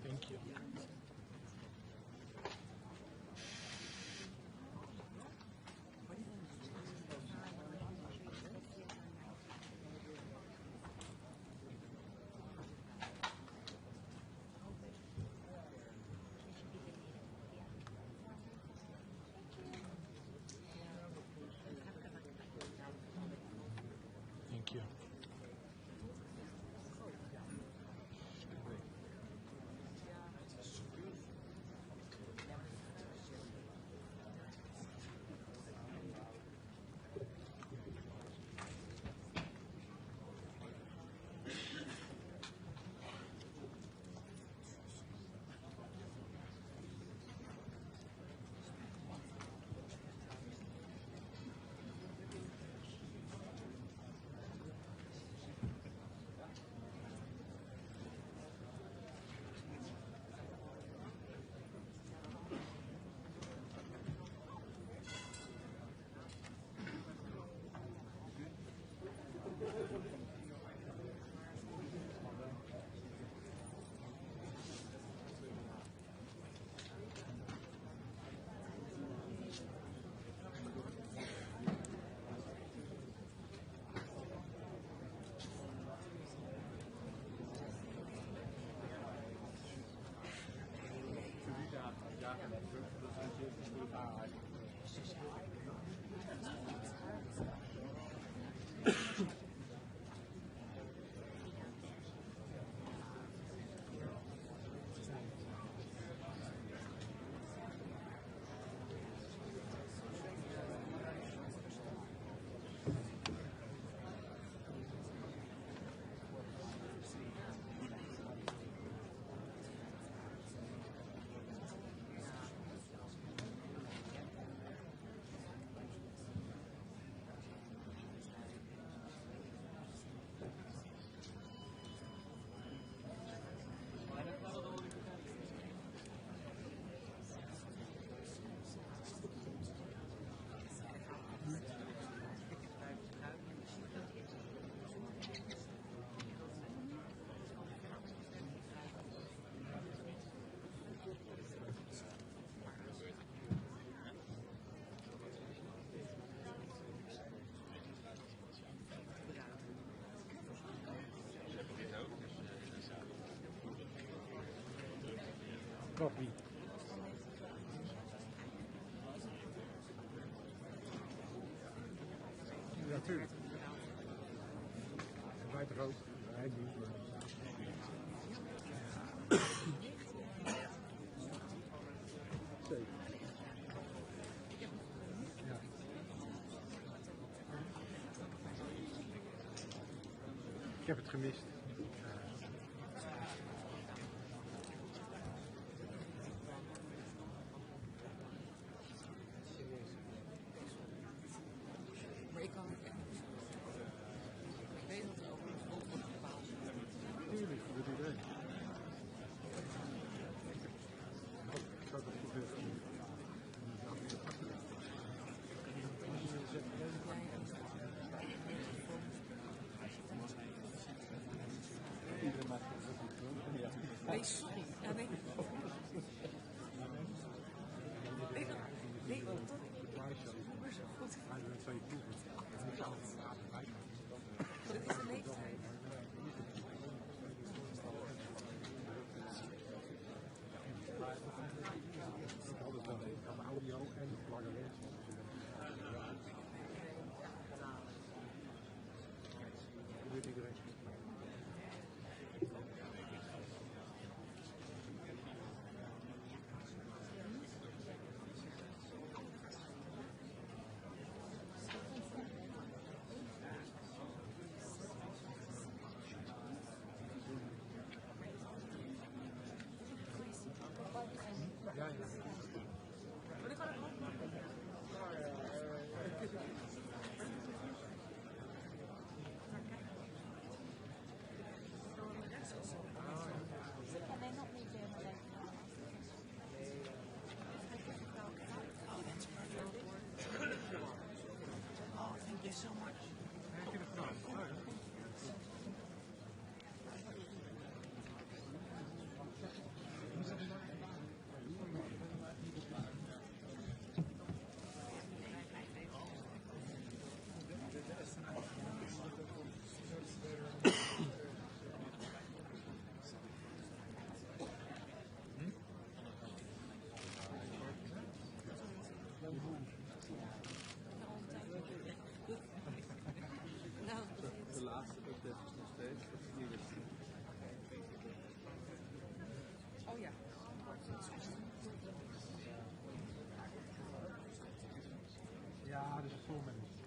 Thank you. Thank you. Copy. Natuurlijk. Wij toch ook? Wij niet. Zeker. Ja. Ik heb het gemist. Tuurlijk, dat doet iedereen. Ik zou dat goed doen. Nee, sorry. Ja, nee. Nee, toch? Maar zo goed. Dit is de leeftijd. Audio en lange reeks. Dat doet iedereen. De laatste update is nog steeds. Oh ja. Ja, dat is vol mensen.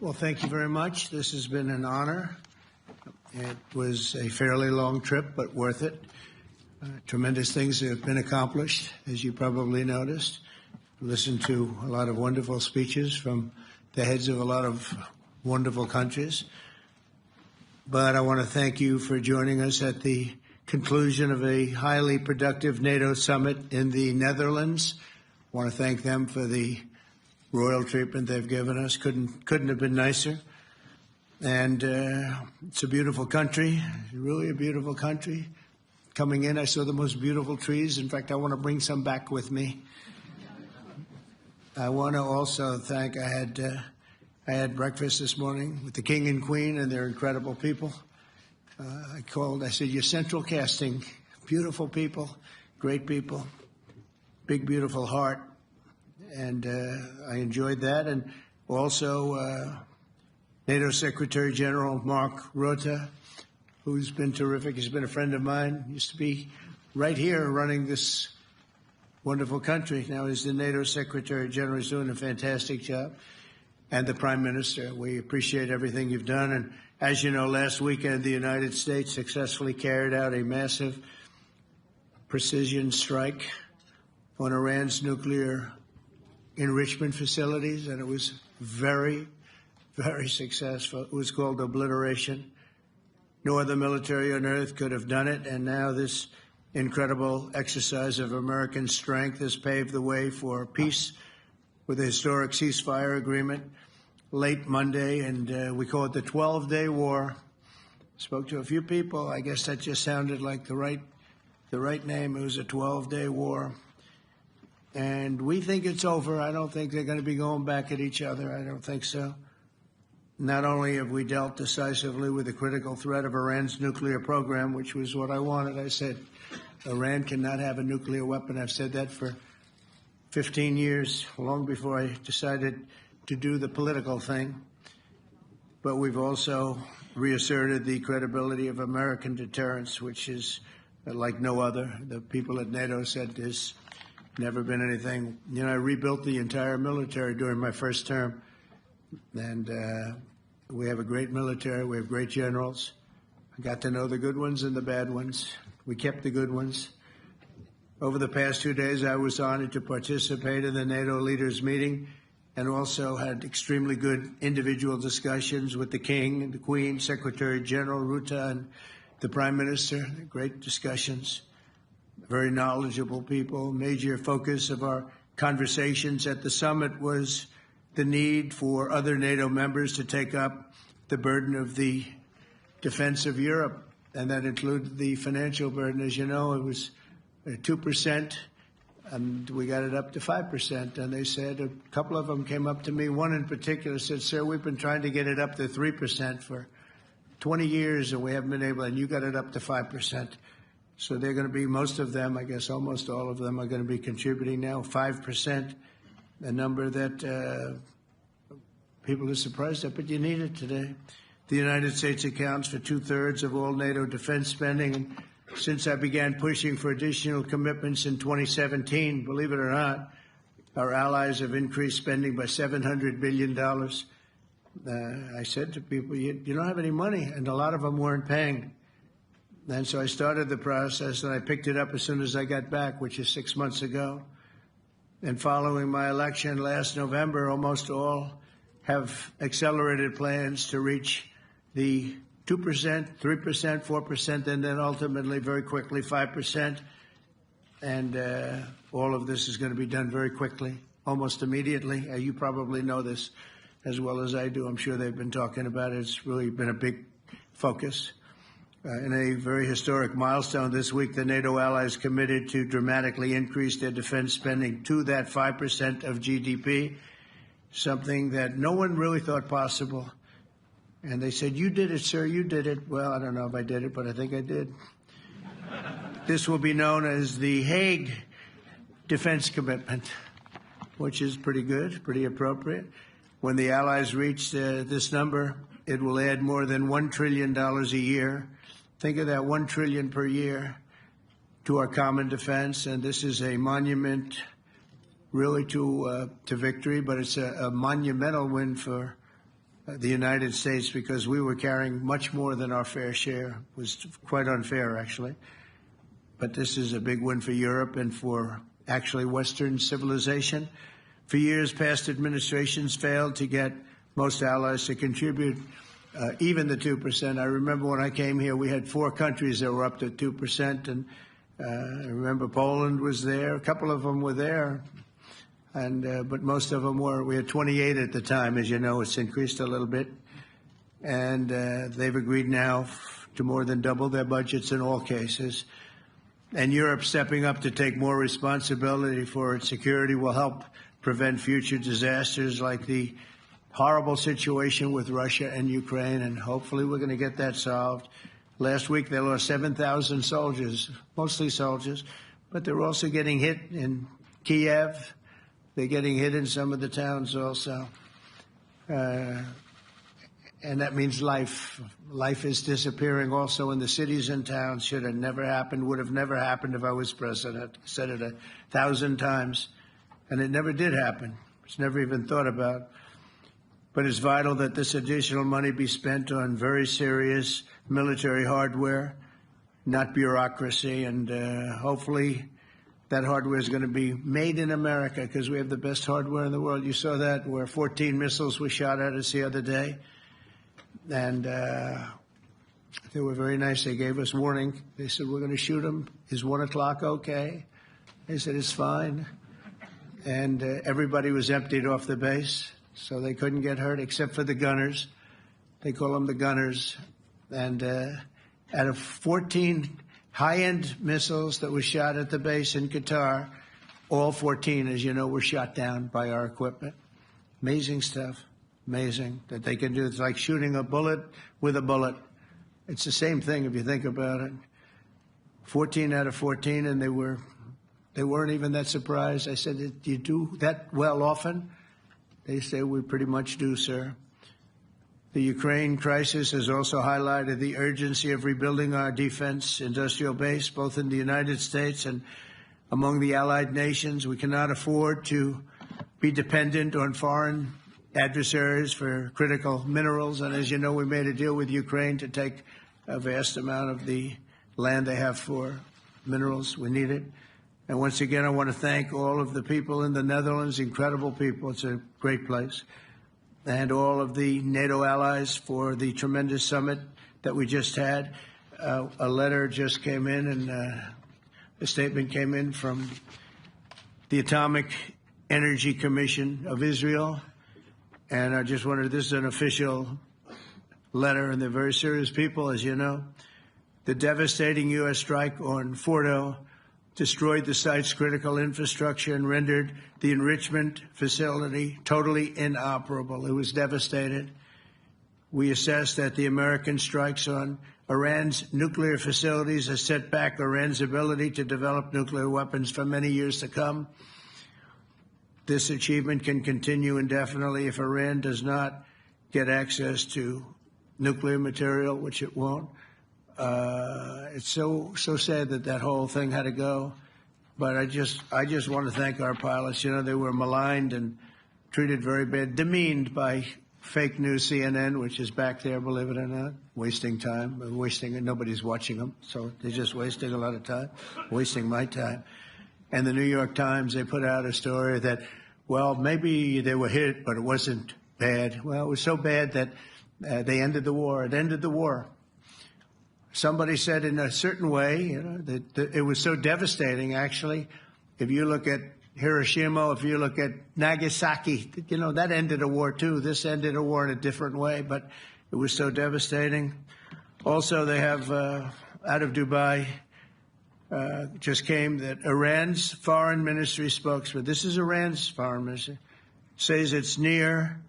Well, thank you very much. This has been an honor. It was a fairly long trip, but worth it. Tremendous things have been accomplished, as you probably noticed. Listened to a lot of wonderful speeches from the heads of a lot of wonderful countries. But I want to thank you for joining us at the conclusion of a highly productive NATO summit in the Netherlands. I want to thank them for the royal treatment they've given us. Couldn't have been nicer. And it's a beautiful country, really a beautiful country. Coming in, I saw the most beautiful trees. In fact, I want to bring some back with me. I want to also thank, I had breakfast this morning with the King and Queen, and they're incredible people. I said, you're central casting, beautiful people, great people, big, beautiful heart. And I enjoyed that. And also NATO Secretary General Mark Rutte, who's been terrific. He's been a friend of mine, used to be right here running this wonderful country. Now he's the NATO Secretary General. He's doing a fantastic job. And the Prime Minister, we appreciate everything you've done. And as you know, last weekend, the United States successfully carried out a massive precision strike on Iran's nuclear enrichment facilities, and it was very, very successful. It was called obliteration. No other military on earth could have done it, and now this incredible exercise of American strength has paved the way for peace with a historic ceasefire agreement late Monday, and we call it the 12-day war. Spoke to a few people. I guess that just sounded like the right name. It was a 12-day war. And we think it's over. I don't think they're going to be going back at each other. I don't think so. Not only have we dealt decisively with the critical threat of Iran's nuclear program, which was what I wanted. I said, Iran cannot have a nuclear weapon. I've said that for 15 years, long before I decided to do the political thing. But we've also reasserted the credibility of American deterrence, which is like no other. The people at NATO said there's never been anything. You know, I rebuilt the entire military during my first term. And we have a great military. We have great generals. I got to know the good ones and the bad ones. We kept the good ones. Over the past 2 days, I was honored to participate in the NATO leaders meeting and also had extremely good individual discussions with the King and the Queen, Secretary General Rutte, and the Prime Minister. Great discussions. Very knowledgeable people. Major focus of our conversations at the summit was the need for other NATO members to take up the burden of the defense of Europe, and that included the financial burden. As you know, it was 2%, and we got it up to 5%. And they said, a couple of them came up to me. One in particular said, sir, we've been trying to get it up to 3% for 20 years, and we haven't been able, and you got it up to 5%. So they're going to be, most of them, I guess almost all of them, are going to be contributing now, 5%, a number that people are surprised at, but you need it today. The United States accounts for 2/3 of all NATO defense spending. And since I began pushing for additional commitments in 2017, believe it or not, our allies have increased spending by $700 billion. I said to people, you don't have any money, and a lot of them weren't paying. And so I started the process, and I picked it up as soon as I got back, which is 6 months ago. And following my election last November, almost all have accelerated plans to reach the 2%, 3%, 4%, and then ultimately, very quickly, 5%. And all of this is going to be done very quickly, almost immediately. You probably know this as well as I do. I'm sure they've been talking about it. It's really been a big focus. In a very historic milestone this week, the NATO allies committed to dramatically increase their defense spending to that 5% of GDP, something that no one really thought possible. And they said, you did it, sir, you did it. Well, I don't know if I did it, but I think I did. This will be known as the Hague defense commitment, which is pretty good, pretty appropriate. When the allies reach this number, it will add more than $1 trillion a year. Think of that, $1 trillion per year to our common defense. And this is a monument really to victory, but it's a monumental win for the United States, because we were carrying much more than our fair share. It was quite unfair, actually. But this is a big win for Europe and for actually Western civilization. For years, past administrations failed to get most allies to contribute even the 2%. I remember when I came here, we had 4 countries that were up to 2%, and I remember Poland was there. A couple of them were there, and but most of them were. We had 28 at the time. As you know, it's increased a little bit, and they've agreed now to more than double their budgets in all cases. And Europe stepping up to take more responsibility for its security will help prevent future disasters like the horrible situation with Russia and Ukraine, and hopefully we're going to get that solved. Last week they lost 7,000 soldiers, mostly soldiers, but they're also getting hit in Kiev. They're getting hit in some of the towns also. And that means life. Life is disappearing also in the cities and towns. Should have never happened, would have never happened if I was president. I said it 1,000 times, and it never did happen. It's never even thought about. But it's vital that this additional money be spent on very serious military hardware, not bureaucracy, and hopefully that hardware is going to be made in America because we have the best hardware in the world. You saw that where 14 missiles were shot at us the other day. And they were very nice. They gave us warning. They said, we're going to shoot them. Is 1 o'clock okay? They said, it's fine. And everybody was emptied off the base, so they couldn't get hurt except for the gunners. They call them the gunners. And out of 14 high-end missiles that were shot at the base in Qatar, all 14, as you know, were shot down by our equipment. Amazing stuff. Amazing that they can do. It's like shooting a bullet with a bullet. It's the same thing if you think about it. 14 out of 14, and they weren't even that surprised. I said, do you do that well often? They say, we pretty much do, sir. The Ukraine crisis has also highlighted the urgency of rebuilding our defense industrial base, both in the United States and among the allied nations. We cannot afford to be dependent on foreign adversaries for critical minerals. And as you know, we made a deal with Ukraine to take a vast amount of the land they have for minerals. We need it. And once again, I want to thank all of the people in the Netherlands, incredible people. It's a great place. And all of the NATO allies for the tremendous summit that we just had. A letter just came in, and a statement came in from the Atomic Energy Commission of Israel. And I just wondered, this is an official letter, and they're very serious people, as you know. The devastating U.S. strike on Fordo destroyed the site's critical infrastructure and rendered the enrichment facility totally inoperable. It was devastated. We assess that the American strikes on Iran's nuclear facilities has set back Iran's ability to develop nuclear weapons for many years to come. This achievement can continue indefinitely if Iran does not get access to nuclear material, which it won't. It's so sad that that whole thing had to go. But I just want to thank our pilots. You know, they were maligned and treated very bad, demeaned by fake news CNN, which is back there, believe it or not, wasting time, nobody's watching them, so they're just wasting a lot of time, wasting my time. And the New York Times, they put out a story that, well, maybe they were hit, but it wasn't bad. Well, it was so bad that they ended the war. It ended the war. Somebody said in a certain way, you know, that it was so devastating, actually. If you look at Hiroshima, if you look at Nagasaki, you know, that ended a war too. This ended a war in a different way, but it was so devastating. Also, they have, out of Dubai, just came that Iran's foreign ministry spokesman, this is Iran's foreign ministry, says its nuclear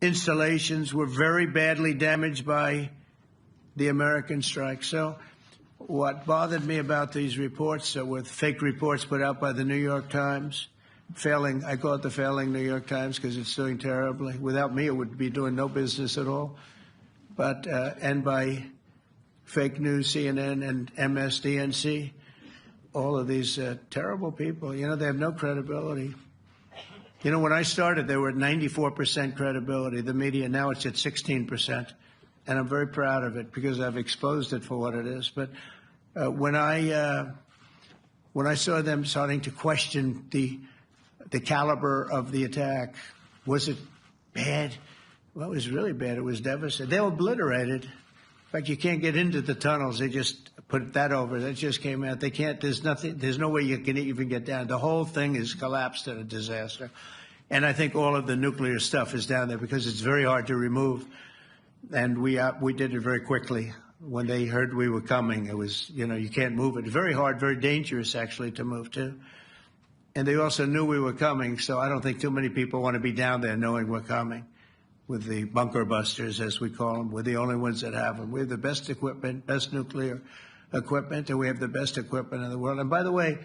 installations were very badly damaged by the American strike. So what bothered me about these reports with fake reports put out by the New York Times, I call it the failing New York Times because it's doing terribly. Without me, it would be doing no business at all. But, and by fake news, CNN and MSDNC, all of these terrible people, you know, they have no credibility. You know, when I started, they were at 94% credibility, the media. Now it's at 16%. And I'm very proud of it because I've exposed it for what it is. But when I saw them starting to question the caliber of the attack, was it bad? Well, it was really bad. It was devastating. They were obliterated. In fact, you can't get into the tunnels. They just put that over. That just came out. They can't. There's nothing. There's no way you can even get down. The whole thing is collapsed in a disaster. And I think all of the nuclear stuff is down there because it's very hard to remove. And we did it very quickly. When they heard we were coming, it was, you know, you can't move it. Very hard, very dangerous, actually, to move to. And they also knew we were coming, so I don't think too many people want to be down there knowing we're coming. With the bunker busters, as we call them, we're the only ones that have them. We have the best equipment, best nuclear equipment, and we have the best equipment in the world. And by the way,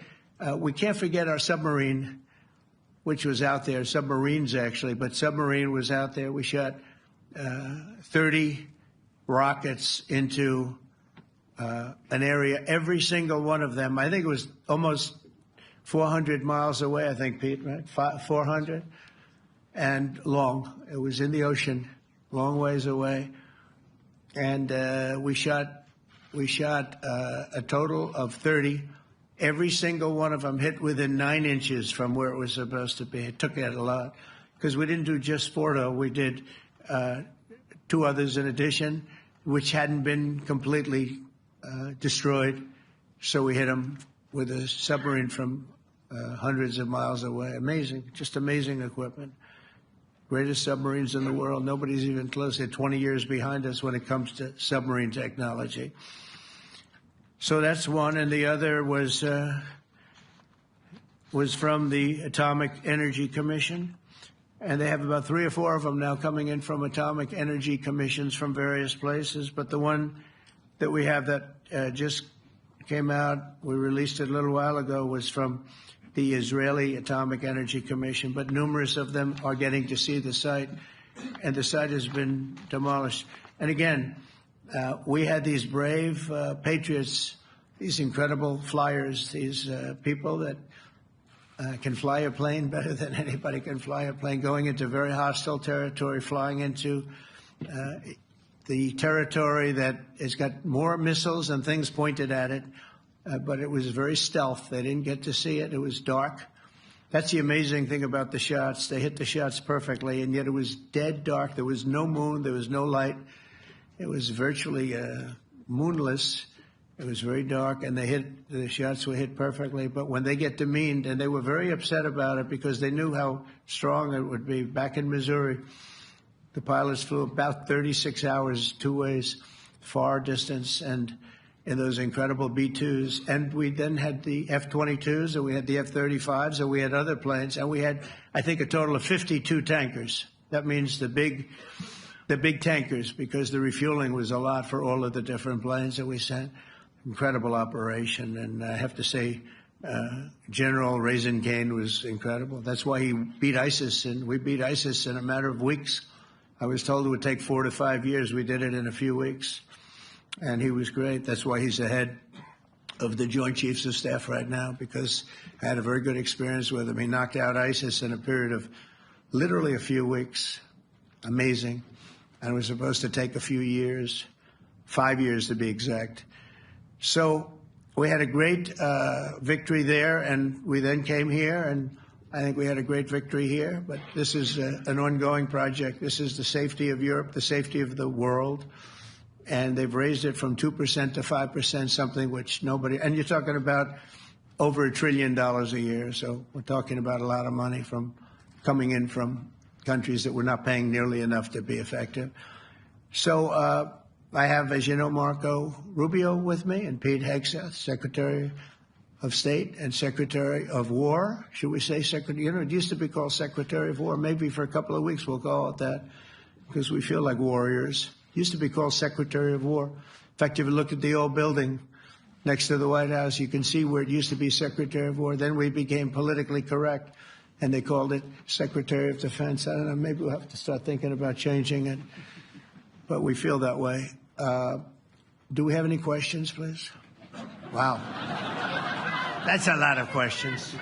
we can't forget our submarine, which was out there, submarines actually, but submarine was out there. We shot 30 rockets into an area, every single one of them. I think it was almost 400 miles away, I think, Pete, right? 400 and long. It was in the ocean, long ways away. And we shot a total of 30. Every single one of them hit within 9 inches from where it was supposed to be. It took it a lot because we didn't do just Fordo. We did 2 others in addition, which hadn't been completely destroyed. So we hit them with a submarine from hundreds of miles away. Amazing, just amazing equipment. Greatest submarines in the world. Nobody's even close. They're 20 years behind us when it comes to submarine technology. So that's one, and the other was from the Atomic Energy Commission, and they have about 3 or 4 of them now coming in from Atomic Energy Commissions from various places. But the one that we have that just came out, we released it a little while ago, was from the Israeli Atomic Energy Commission, but numerous of them are getting to see the site, and the site has been demolished. And again, we had these brave patriots, these incredible flyers, these people that can fly a plane better than anybody can fly a plane, going into very hostile territory, flying into the territory that has got more missiles and things pointed at it. But it was very stealth. They didn't get to see it. It was dark. That's the amazing thing about the shots. They hit the shots perfectly, and yet it was dead dark. There was no moon. There was no light. It was virtually moonless. It was very dark, and the shots were hit perfectly. But when they get demeaned, and they were very upset about it because they knew how strong it would be. Back in Missouri, the pilots flew about 36 hours, 2 ways, far distance, and in those incredible B-2s. And we then had the F-22s, and we had the F-35s, and we had other planes, and we had, I think, a total of 52 tankers. That means the big tankers, because the refueling was a lot for all of the different planes that we sent. Incredible operation, and I have to say, General Raisin Kane was incredible. That's why he beat ISIS, and we beat ISIS in a matter of weeks. I was told it would take 4 to 5 years. We did it in a few weeks. And he was great. That's why he's the head of the Joint Chiefs of Staff right now, because I had a very good experience with him. He knocked out ISIS in a period of literally a few weeks. Amazing. And it was supposed to take a few years, 5 years to be exact. So we had a great victory there, and we then came here, and I think we had a great victory here. But this is an ongoing project. This is the safety of Europe, the safety of the world. And they've raised it from 2% to 5%, something which nobody, and you're talking about over $1 trillion a year. So we're talking about a lot of money coming in from countries that we're not paying nearly enough to be effective. So I have, as you know, Marco Rubio with me, and Pete Hegseth, Secretary of State and Secretary of War. Should we say Secretary? You know, it used to be called Secretary of War. Maybe for a couple of weeks we'll call it that because we feel like warriors. Used to be called Secretary of War. In fact, if you look at the old building next to the White House, you can see where it used to be Secretary of War. Then we became politically correct, and they called it Secretary of Defense. I don't know, maybe we'll have to start thinking about changing it, but we feel that way. Do we have any questions, please? Wow. That's a lot of questions.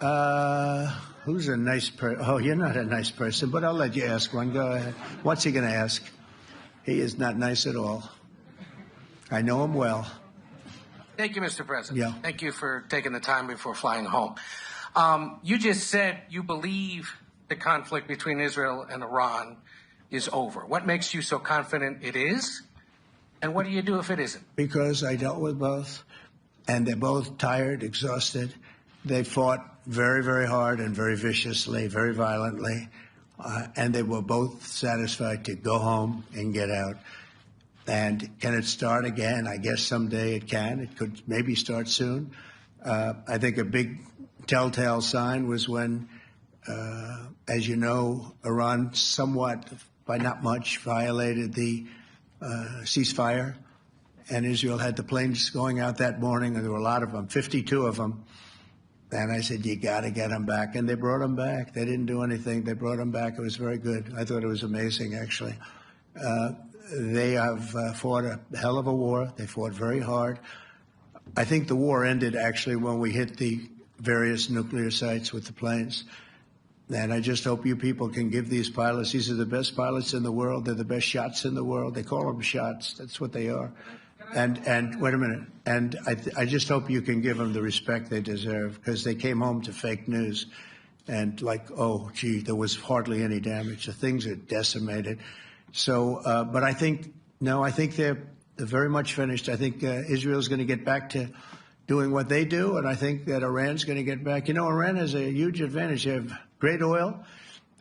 Who's a nice person? Oh, you're not a nice person, but I'll let you ask one. Go ahead. What's he going to ask? He is not nice at all. I know him well. Thank you, Mr. President. Yeah. Thank you for taking the time before flying home. You just said you believe the conflict between Israel and Iran is over. What makes you so confident it is? And what do you do if it isn't? Because I dealt with both, and they're both tired, exhausted. They fought very, very hard and very viciously, very violently, and they were both satisfied to go home and get out. And can it start again? I guess someday it can. It could maybe start soon. I think a big telltale sign was when, as you know, Iran somewhat, by not much, violated the ceasefire, and Israel had the planes going out that morning, and there were a lot of them, 52 of them. And I said, you got to get them back. And they brought them back. They didn't do anything. They brought them back. It was very good. I thought it was amazing, actually. They have fought a hell of a war. They fought very hard. I think the war ended, actually, when we hit the various nuclear sites with the planes. And I just hope you people can give these pilots, these are the best pilots in the world. They're the best shots in the world. They call them shots. That's what they are. And wait a minute. And I just hope you can give them the respect they deserve, because they came home to fake news. And like, oh, gee, there was hardly any damage. The things are decimated. So, but I think, no, I think they're very much finished. I think Israel's going to get back to doing what they do. And I think that Iran's going to get back. You know, Iran has a huge advantage. They have great oil,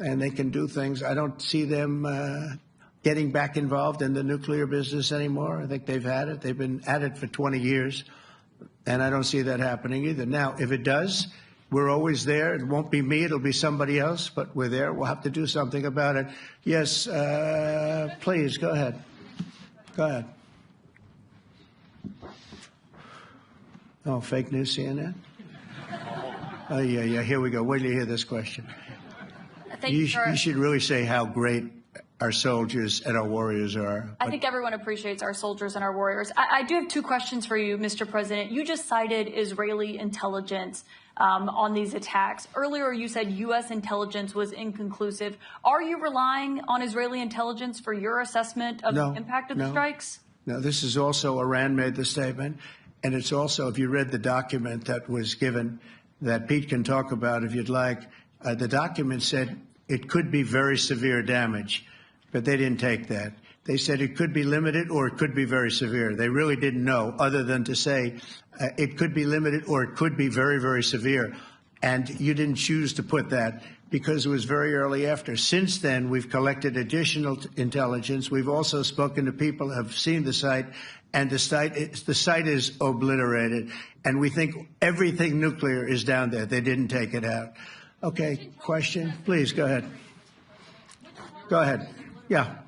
and they can do things. I don't see them getting back involved in the nuclear business anymore. I think they've had it. They've been at it for 20 years, and I don't see that happening either. Now, if it does, we're always there. It won't be me. It'll be somebody else, but we're there. We'll have to do something about it. Yes, please, go ahead. Go ahead. Oh, fake news, CNN? Oh, yeah, here we go. Wait till you hear this question. You should really say how great our soldiers and our warriors are. I think everyone appreciates our soldiers and our warriors. I do have two questions for you, Mr. President. You just cited Israeli intelligence on these attacks. Earlier, you said U.S. intelligence was inconclusive. Are you relying on Israeli intelligence for your assessment of the impact of the strikes? No, this is also Iran made the statement. And it's also, if you read the document that was given that Pete can talk about if you'd like, the document said it could be very severe damage. But they didn't take that. They said it could be limited or it could be very severe. They really didn't know, other than to say it could be limited or it could be very, very severe. And you didn't choose to put that because it was very early after. Since then, we've collected additional intelligence. We've also spoken to people who have seen the site, and the site is obliterated. And we think everything nuclear is down there. They didn't take it out. Okay, question? Please, go ahead. Go ahead. Yeah,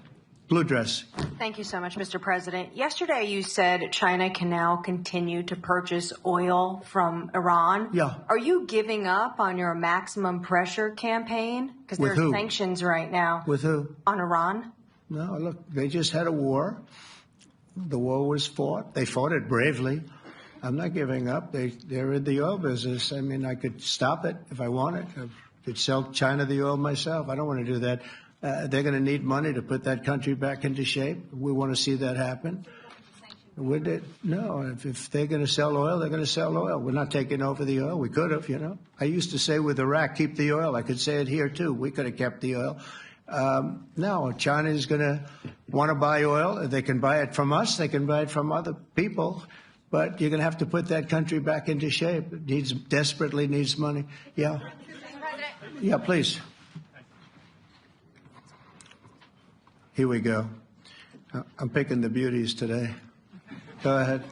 blue dress. Thank you so much, Mr. President. Yesterday you said China can now continue to purchase oil from Iran. Yeah. Are you giving up on your maximum pressure campaign? Because there's sanctions right now. With who? On Iran. No, look, they just had a war. The war was fought. They fought it bravely. I'm not giving up. They're in the oil business. I mean, I could stop it if I wanted. I could sell China the oil myself. I don't want to do that. They're going to need money to put that country back into shape. We want to see that happen. Would it? No, if they're going to sell oil, they're going to sell oil. We're not taking over the oil. We could have, you know. I used to say with Iraq, keep the oil. I could say it here, too. We could have kept the oil. No, China is going to want to buy oil. They can buy it from us. They can buy it from other people. But you're going to have to put that country back into shape. It desperately needs money. Yeah. Yeah, please. Here we go. I'm picking the beauties today. Go ahead.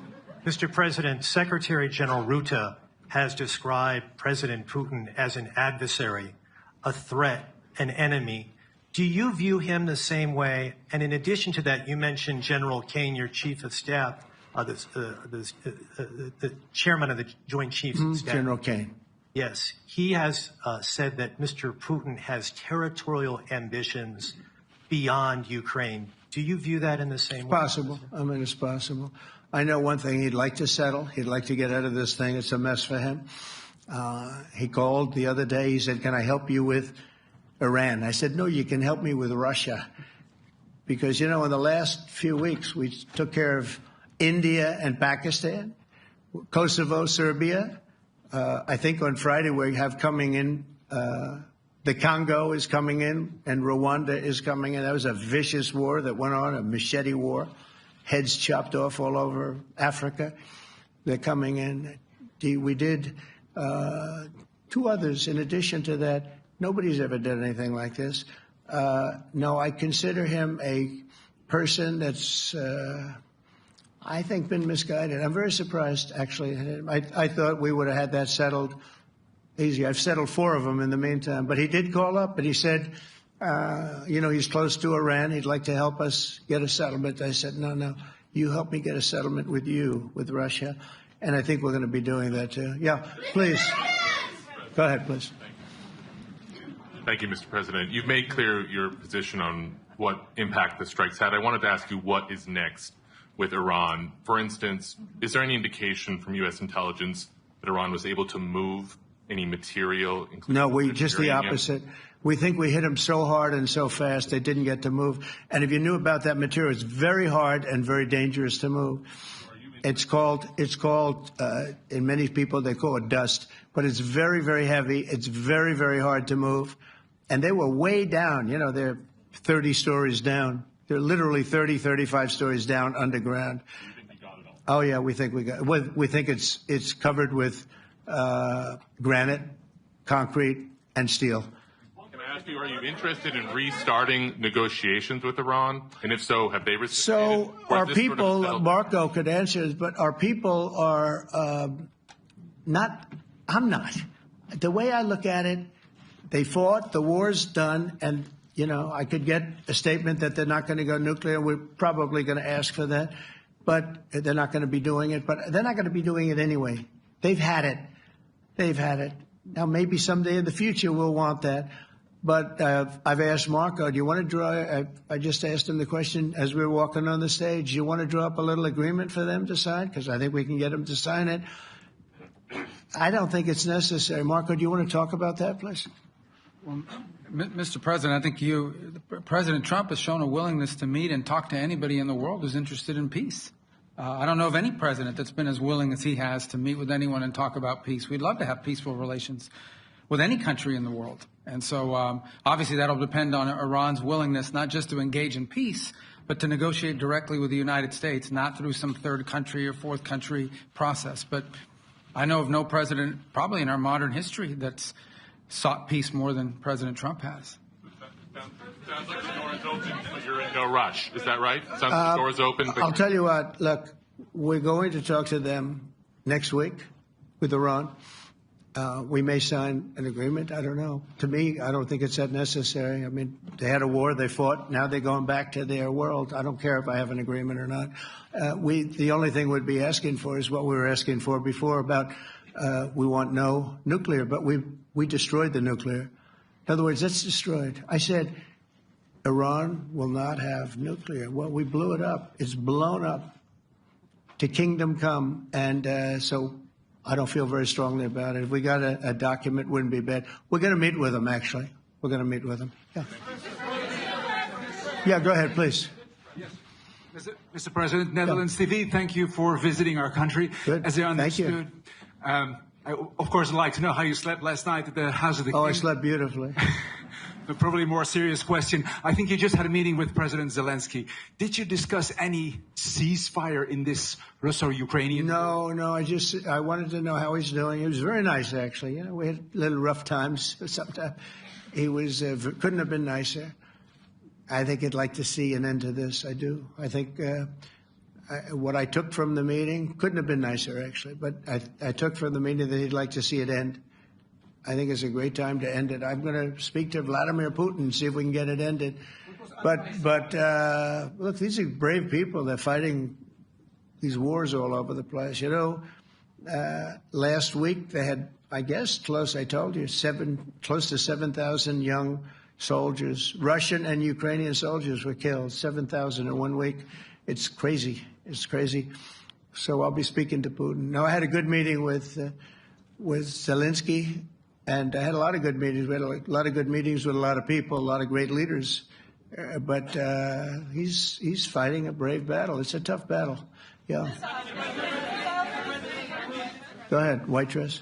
Mr. President, Secretary General Rutte has described President Putin as an adversary, a threat, an enemy. Do you view him the same way? And in addition to that, you mentioned General Kane, your chief of staff, the chairman of the Joint Chiefs of Staff. General Kane. Yes. He has said that Mr. Putin has territorial ambitions beyond Ukraine. Do you view that in the same way? Possible. I mean, it's possible. I know one thing. He'd like to settle. He'd like to get out of this thing. It's a mess for him. He called the other day. He said, "Can I help you with Iran?" I said, "No, you can help me with Russia." Because, in the last few weeks, we took care of India and Pakistan, Kosovo, Serbia. I think on Friday we have coming in, the Congo is coming in, and Rwanda is coming in. That was a vicious war that went on, a machete war, heads chopped off all over Africa. They're coming in. We did 2 others in addition to that. Nobody's ever done anything like this. No, I consider him a person that's, I think, been misguided. I'm very surprised, actually. I thought we would have had that settled easy. I've settled 4 of them in the meantime. But he did call up, and he said, he's close to Iran. He'd like to help us get a settlement. I said, no, you help me get a settlement with Russia. And I think we're going to be doing that, too. Yeah, please. Go ahead, please. Thank you, Mr. President. You've made clear your position on what impact the strikes had. I wanted to ask you what is next with Iran. For instance, is there any indication from U.S. intelligence that Iran was able to move any material? No, just the opposite. We think we hit them so hard and so fast they didn't get to move. And if you knew about that material, it's very hard and very dangerous to move. It's called, in many people, they call it dust. But it's very, very heavy. It's very, very hard to move. And they were way down. They're 30 stories down. They're literally 30, 35 stories down underground. You think we got it all? Oh, yeah, we think we got it. We think it's covered with granite, concrete, and steel. Can I ask you, are you interested in restarting negotiations with Iran? And if so, have they reciprocated? So our people, Marco could answer this, but our people are not, I'm not. The way I look at it, they fought, the war's done, and, I could get a statement that they're not going to go nuclear. We're probably going to ask for that, but they're not going to be doing it. But they're not going to be doing it anyway. They've had it. They've had it. Now, maybe someday in the future we'll want that. But I've asked Marco, do you want to draw, I just asked him the question as we were walking on the stage, do you want to draw up a little agreement for them to sign? Because I think we can get them to sign it. I don't think it's necessary. Marco, do you want to talk about that, please? Well, Mr. President, I think President Trump has shown a willingness to meet and talk to anybody in the world who's interested in peace. I don't know of any president that's been as willing as he has to meet with anyone and talk about peace. We'd love to have peaceful relations with any country in the world. And so obviously that'll depend on Iran's willingness not just to engage in peace, but to negotiate directly with the United States, not through some third country or fourth country process. But I know of no president, probably in our modern history, that's sought peace more than President Trump has. Sounds like the door is open, but you're in no rush. Is that right? Sounds like the door is open. But I'll tell you what, look, we're going to talk to them next week with Iran. We may sign an agreement. I don't know. To me, I don't think it's that necessary. I mean, they had a war, they fought. Now they're going back to their world. I don't care if I have an agreement or not. The only thing we'd be asking for is what we were asking for before about we want no nuclear, but we destroyed the nuclear. In other words, it's destroyed. I said Iran will not have nuclear. Well, we blew it up. It's blown up to kingdom come. And so I don't feel very strongly about it. If we got a document, it wouldn't be bad. We're going to meet with them, actually. We're going to meet with them. Yeah. Yeah, go ahead, please. Yes. Mr. President, Netherlands TV, thank you for visiting our country. Good. As I understood, Thank you. I, of course, I'd like to know how you slept last night at the House of the King. Oh, I slept beautifully. But probably a more serious question. I think you just had a meeting with President Zelensky. Did you discuss any ceasefire in this Russo-Ukrainian? No. I wanted to know how he's doing. He was very nice, actually. You know, we had little rough times sometimes. He was couldn't have been nicer. I think he'd like to see an end to this. I do. I think what I took from the meeting couldn't have been nicer, actually. But I took from the meeting that he'd like to see it end. I think it's a great time to end it. I'm going to speak to Vladimir Putin and see if we can get it ended. But look, these are brave people. They're fighting these wars all over the place. You know, last week they had, I guess, close to 7,000 young soldiers, Russian and Ukrainian soldiers were killed, 7,000 in 1 week. It's crazy. It's crazy. So I'll be speaking to Putin. No, I had a good meeting with with Zelensky, and I had a lot of good meetings. We had a lot of good meetings with a lot of people, a lot of great leaders. But he's fighting a brave battle. It's a tough battle. Yeah. Go ahead, white dress.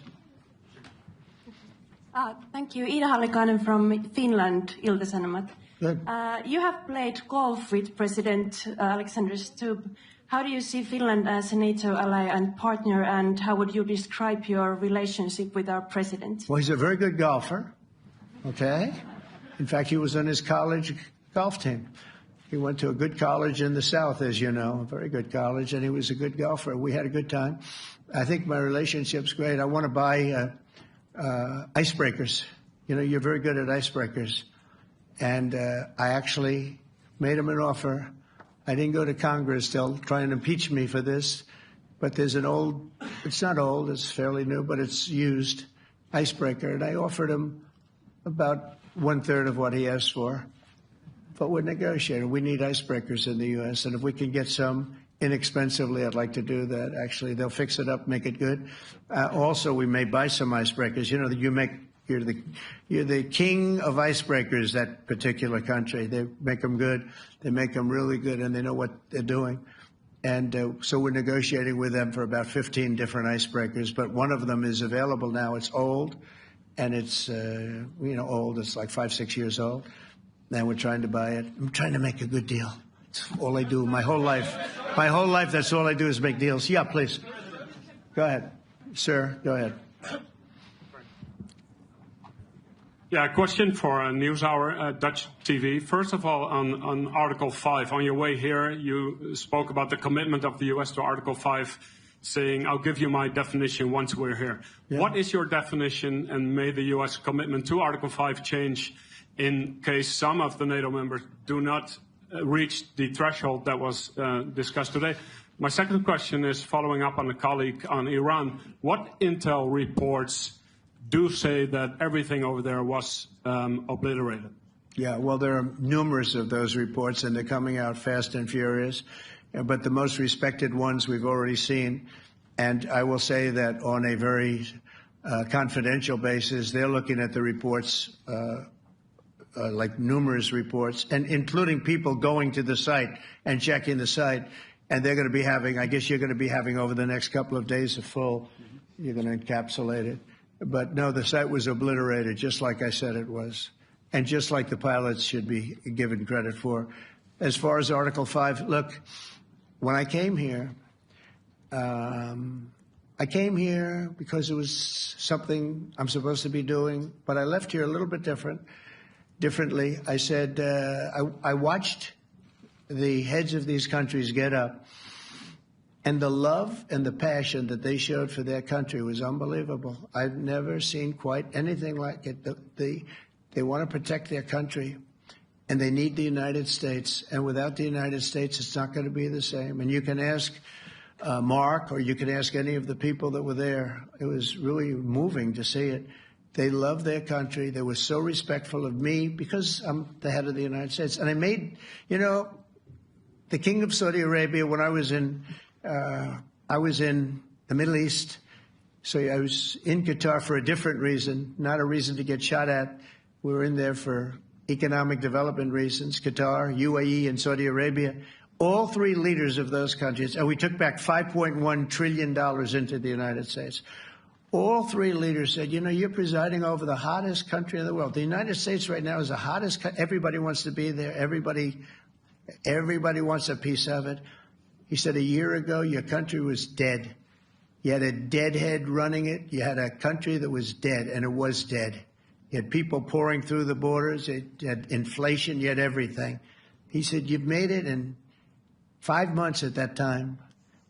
Thank you. Ida Hallikainen from Finland, Ilta-Sanomat. Good. You have played golf with President Alexander Stubb. How do you see Finland as a NATO ally and partner, and how would you describe your relationship with our president? Well, he's a very good golfer, okay? In fact, he was on his college golf team. He went to a good college in the South, as you know, a very good college, and he was a good golfer. We had a good time. I think my relationship's great. I want to buy icebreakers. You know, you're very good at icebreakers. And I actually made him an offer. I didn't go to Congress. They'll try and impeach me for this. But there's an old, it's not old, it's fairly new, but it's used icebreaker. And I offered him about 1/3 of what he asked for. But we're negotiating. We need icebreakers in the U.S. And if we can get some inexpensively, I'd like to do that. Actually, they'll fix it up, make it good. Also, we may buy some icebreakers. You know, you're the king of icebreakers, that particular country. They make them good. They make them really good, and they know what they're doing. And so we're negotiating with them for about 15 different icebreakers. But one of them is available now. It's old, and it's, old. It's like 5-6 years old. And we're trying to buy it. I'm trying to make a good deal. It's all I do my whole life. My whole life, that's all I do is make deals. Yeah, please. Go ahead. Sir, go ahead. Yeah, a question for NewsHour, Dutch TV. First of all, on Article 5, on your way here, you spoke about the commitment of the U.S. to Article 5, saying, I'll give you my definition once we're here. Yeah. What is your definition, and may the U.S. commitment to Article 5 change in case some of the NATO members do not reach the threshold that was discussed today? My second question is following up on a colleague on Iran. What intel reports do say that everything over there was obliterated? Yeah, well, there are numerous of those reports, and they're coming out fast and furious. But the most respected ones we've already seen. And I will say that on a very confidential basis, they're looking at the reports, like numerous reports, and including people going to the site and checking the site. And they're going to be having, I guess you're going to be having over the next couple of days a full, you're going to encapsulate it. But no, the site was obliterated, just like I said it was, and just like the pilots should be given credit for. As far as Article 5, look, when I came here because it was something I'm supposed to be doing, but I left here a little bit differently. I said, I watched the heads of these countries get up, and the love and the passion that they showed for their country was unbelievable. I've never seen quite anything like it. They want to protect their country, and they need the United States. And without the United States, it's not going to be the same. And you can ask Mark, or you can ask any of the people that were there. It was really moving to see it. They love their country. They were so respectful of me because I'm the head of the United States. And I made, the King of Saudi Arabia, when I was in the Middle East. So I was in Qatar for a different reason, not a reason to get shot at. We were in there for economic development reasons, Qatar, UAE, and Saudi Arabia. All three leaders of those countries, and we took back $5.1 trillion into the United States. All three leaders said, you're presiding over the hottest country in the world. The United States right now is the hottest country. Everybody wants to be there. Everybody wants a piece of it. He said, a year ago, your country was dead. You had a deadhead running it. You had a country that was dead, and it was dead. You had people pouring through the borders. You had inflation. You had everything. He said, you've made it in 5 months at that time.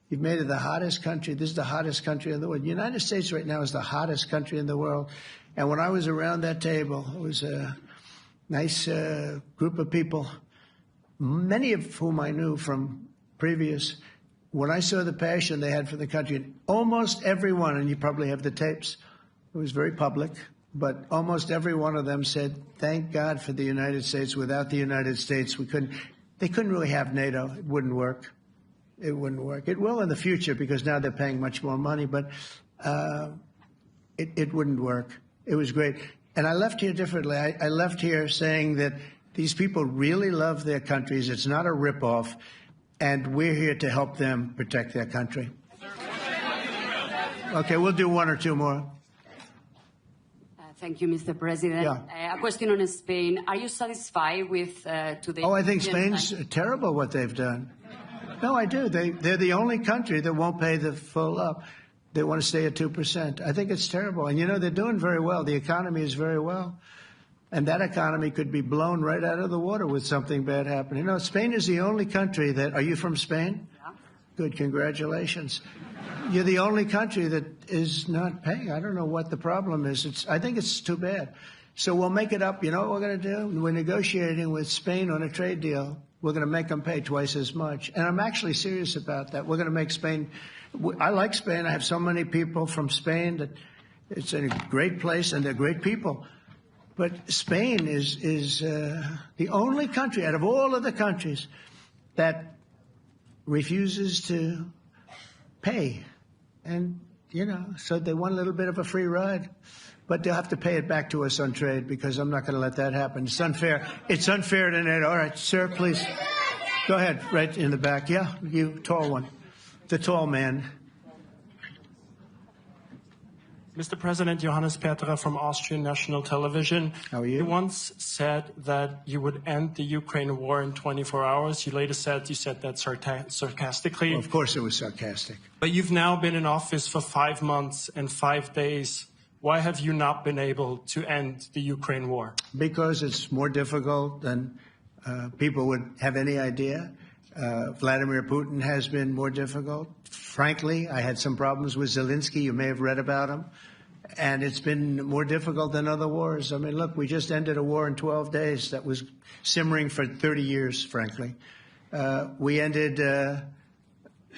You've made it the hottest country. This is the hottest country in the world. The United States right now is the hottest country in the world. And when I was around that table, it was a nice group of people, many of whom I knew from previous. When I saw the passion they had for the country, almost everyone, and you probably have the tapes, it was very public, but almost every one of them said, thank God for the United States. Without the United States, they couldn't really have NATO. It wouldn't work. It wouldn't work. It will in the future because now they're paying much more money. But It wouldn't work. It was great. And I left here differently. I left here saying that these people really love their countries. It's not a ripoff. And we're here to help them protect their country. Okay, we'll do one or two more. Thank you, Mr. President. Yeah. A question on Spain. Are you satisfied with today's... Oh, I think Spain's terrible what they've done. No, I do. They're the only country that won't pay the full up. They want to stay at 2%. I think it's terrible. And, you know, they're doing very well. The economy is very well. And that economy could be blown right out of the water with something bad happening. You know, Spain is the only country that... Are you from Spain? Yeah. Good. Congratulations. You're the only country that is not paying. I don't know what the problem is. I think it's too bad. So we'll make it up. You know what we're going to do? We're negotiating with Spain on a trade deal. We're going to make them pay twice as much. And I'm actually serious about that. We're going to make Spain... I like Spain. I have so many people from Spain that it's a great place and they're great people. But Spain is the only country out of all of the countries that refuses to pay. And, you know, so they want a little bit of a free ride. But they'll have to pay it back to us on trade because I'm not going to let that happen. It's unfair. It's unfair to NATO. All right, sir, please. Go ahead, right in the back. Yeah, you, tall one. The tall man. Mr. President, Johannes Petra from Austrian National Television. How are you? You once said that you would end the Ukraine war in 24 hours. You later said you said that sarcastically. Well, of course it was sarcastic. But you've now been in office for 5 months and 5 days. Why have you not been able to end the Ukraine war? Because it's more difficult than people would have any idea. Vladimir Putin has been more difficult. Frankly, I had some problems with Zelensky. You may have read about him. And it's been more difficult than other wars. I mean, look, we just ended a war in 12 days that was simmering for 30 years, frankly. We ended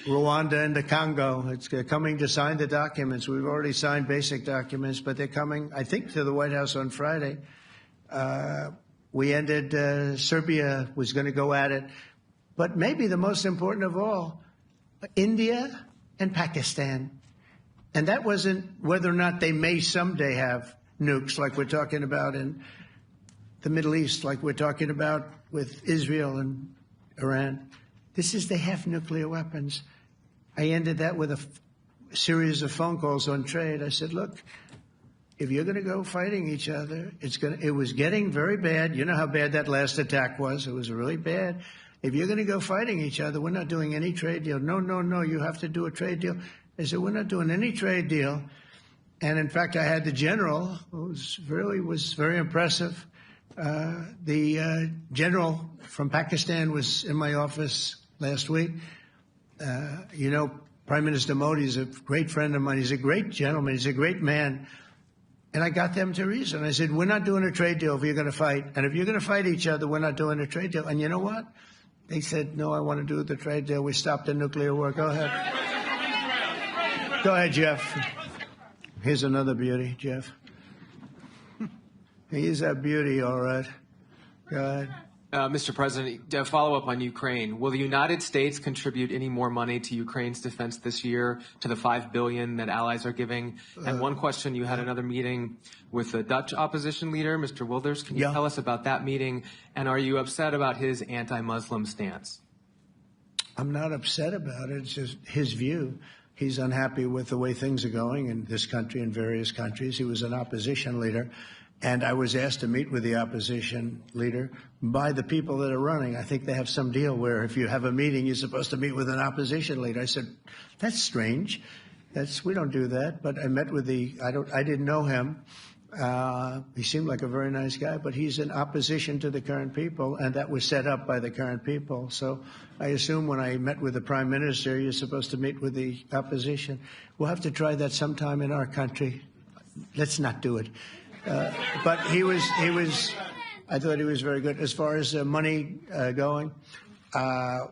Rwanda and the Congo. It's coming to sign the documents. We've already signed basic documents, but they're coming, I think, to the White House on Friday. We ended Serbia was going to go at it. But maybe the most important of all, India and Pakistan. And that wasn't whether or not they may someday have nukes like we're talking about in the Middle East, like we're talking about with Israel and Iran. This is they have nuclear weapons. I ended that with a series of phone calls on trade. I said, look, if you're going to go fighting each other, it was getting very bad. You know how bad that last attack was. It was really bad. If you're going to go fighting each other, we're not doing any trade deal. No, no, no, you have to do a trade deal. I said, we're not doing any trade deal. And in fact, I had the general, who was very impressive. The general from Pakistan was in my office last week. You know, Prime Minister Modi is a great friend of mine. He's a great gentleman. He's a great man. And I got them to reason. I said, we're not doing a trade deal if you're going to fight. And if you're going to fight each other, we're not doing a trade deal. And you know what? They said, no, I want to do the trade deal. We stopped the nuclear war. Go ahead. Go ahead, Jeff. Here's another beauty, Jeff. He's a beauty, all right. Go ahead. Mr. President, to follow up on Ukraine, will the United States contribute any more money to Ukraine's defense this year to the $5 billion that allies are giving? And one question, you had another meeting with the Dutch opposition leader, Mr. Wilders. Can you tell us about that meeting? And are you upset about his anti-Muslim stance? I'm not upset about it. It's just his view. He's unhappy with the way things are going in this country and various countries. He was an opposition leader. And I was asked to meet with the opposition leader by the people that are running. I think they have some deal where if you have a meeting, you're supposed to meet with an opposition leader. I said, that's strange. We don't do that. But I met with I didn't know him. He seemed like a very nice guy, but he's in opposition to the current people, and that was set up by the current people. So I assume when I met with the Prime Minister, you're supposed to meet with the opposition. We'll have to try that sometime in our country. Let's not do it. But I thought he was very good. As far as money going,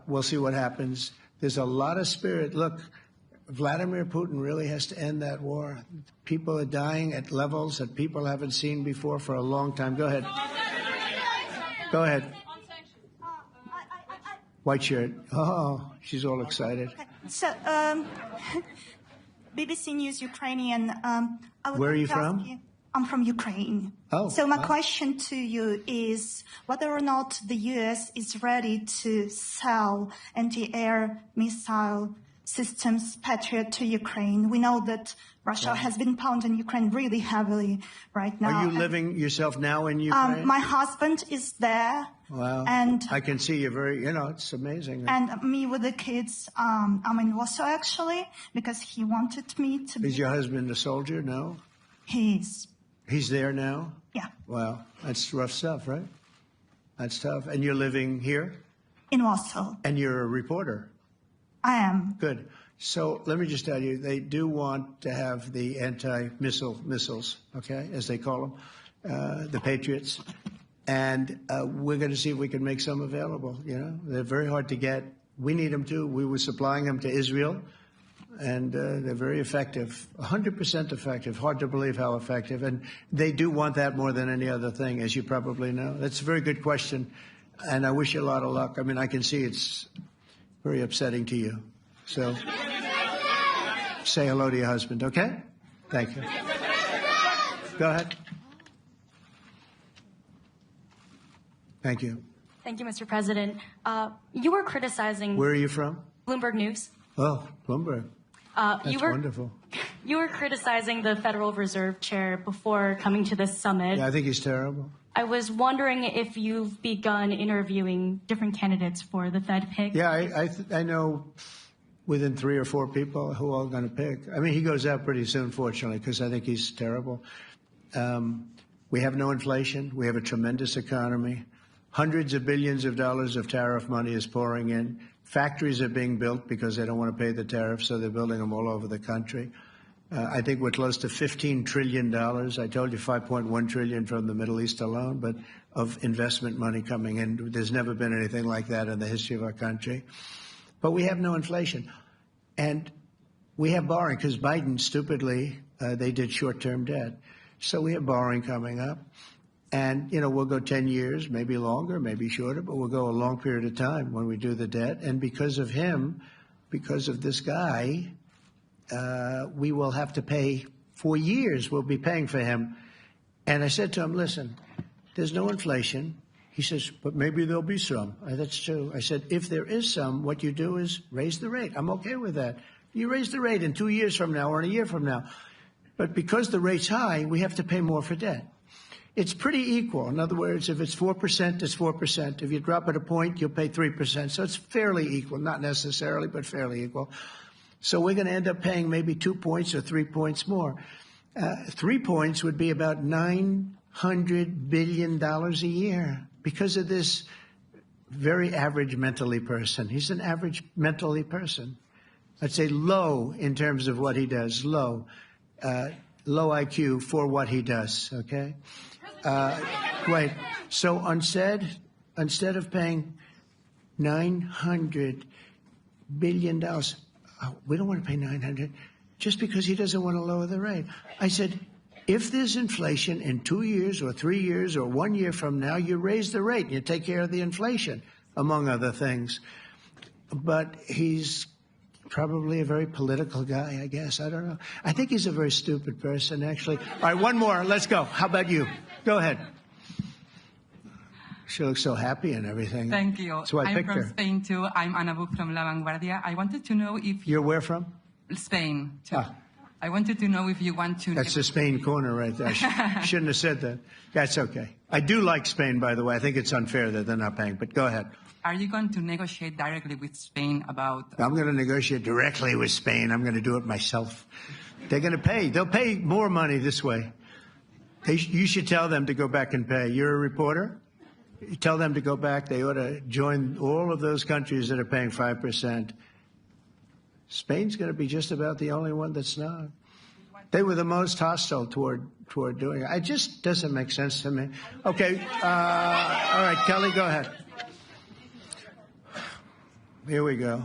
we'll see what happens. There's a lot of spirit. Look, Vladimir Putin really has to end that war. People are dying at levels that people haven't seen before for a long time. Go ahead. Go ahead. White shirt. Oh, she's all excited. So, BBC News Ukrainian. Where are you from? I'm from Ukraine. Oh. So my question to you is whether or not the U.S. is ready to sell anti-air missile systems Patriot to Ukraine. We know that Russia has been pounding Ukraine really heavily right now. Are you living yourself now in Ukraine? My husband is there. Wow. And I can see you very, it's amazing. And me with the kids, I'm in Warsaw actually, because he wanted me to be. Is your husband a soldier? No? He's there now? Yeah. Wow. That's rough stuff, right? That's tough. And you're living here? In Warsaw. And you're a reporter? I am. Good. So let me just tell you, they do want to have the missiles, okay, as they call them, the Patriots. And we're going to see if we can make some available, They're very hard to get. We need them too. We were supplying them to Israel, and they're very effective, 100% effective. Hard to believe how effective. And they do want that more than any other thing, as you probably know. That's a very good question, and I wish you a lot of luck. I mean, I can see it's very upsetting to you. So say hello to your husband, okay? Thank you. Go ahead. Thank you. Thank you, Mr. President. You were criticizing... Where are you from? Bloomberg News. Oh, Bloomberg. That's wonderful. You were criticizing the Federal Reserve Chair before coming to this summit. Yeah, I think he's terrible. I was wondering if you've begun interviewing different candidates for the Fed pick. Yeah, I know within 3 or 4 people who are going to pick. I mean, he goes out pretty soon, fortunately, because I think he's terrible. We have no inflation. We have a tremendous economy. Hundreds of billions of dollars of tariff money is pouring in. Factories are being built because they don't want to pay the tariffs, so they're building them all over the country. I think we're close to $15 trillion. I told you $5.1 trillion from the Middle East alone, but of investment money coming in. There's never been anything like that in the history of our country. But we have no inflation. And we have borrowing because Biden, stupidly, they did short-term debt. So we have borrowing coming up. And, we'll go 10 years, maybe longer, maybe shorter, but we'll go a long period of time when we do the debt. And because of him, because of this guy, we will have to pay for years. We'll be paying for him. And I said to him, listen, there's no inflation. He says, but maybe there'll be some. That's true. I said, if there is some, what you do is raise the rate. I'm okay with that. You raise the rate in 2 years from now or in a year from now. But because the rate's high, we have to pay more for debt. It's pretty equal. In other words, if it's 4%, it's 4%. If you drop it a point, you'll pay 3%. So it's fairly equal, not necessarily, but fairly equal. So we're going to end up paying maybe 2 points or 3 points more. 3 points would be about $900 billion a year because of this very average mentally person. He's an average mentally person. I'd say low in terms of what he does, low IQ for what he does, okay? Wait, so instead of paying $900 billion, we don't want to pay 900 just because he doesn't want to lower the rate. I said, if there's inflation in 2 years or 3 years or 1 year from now, you raise the rate. You take care of the inflation, among other things. But he's probably a very political guy, I guess. I don't know. I think he's a very stupid person, actually. All right, one more. Let's go. How about you? Go ahead. She looks so happy and everything. Thank you. So I picked her. I'm from Spain, too. I'm Anabu from La Vanguardia. I wanted to know if... You're where from? Spain, too. I wanted to know if you want to... That's the Spain corner right there. Shouldn't have said that. That's okay. I do like Spain, by the way. I think it's unfair that they're not paying, but go ahead. Are you going to negotiate directly with Spain about... I'm going to negotiate directly with Spain. I'm going to do it myself. They're going to pay. They'll pay more money this way. You should tell them to go back and pay. You're a reporter? You tell them to go back. They ought to join all of those countries that are paying 5%. Spain's going to be just about the only one that's not. They were the most hostile toward doing it. It just doesn't make sense to me. Okay. All right, Kelly, go ahead. Here we go.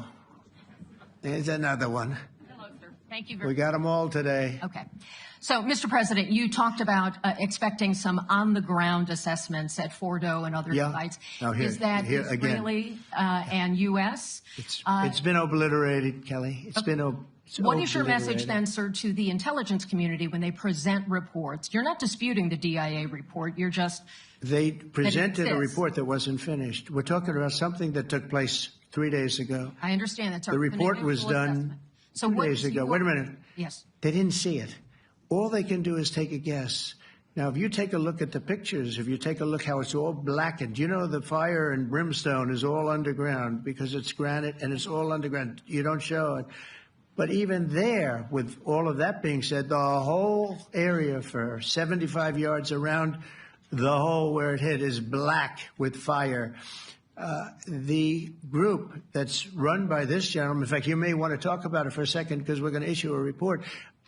There's another one. Hello, sir. Thank you We got them all today. Okay. So, Mr. President, you talked about expecting some on-the-ground assessments at Fordo and other sites. Now Is that Israeli and U.S.? It's been obliterated, Kelly. It's been What is your message then, sir, to the intelligence community when they present reports? You're not disputing the DIA report. You're just... They presented a report that wasn't finished. We're talking about something that took place 3 days ago. I understand. That's the report was done 2 days ago. Wait a minute. Yes. They didn't see it. All they can do is take a guess. Now, if you take a look at the pictures, if you take a look how it's all blackened, you know the fire and brimstone is all underground because it's granite and it's all underground. You don't show it. But even there, with all of that being said, the whole area for 75 yards around the hole where it hit is black with fire. The group that's run by this gentleman, in fact, you may want to talk about it for a second because we're going to issue a report.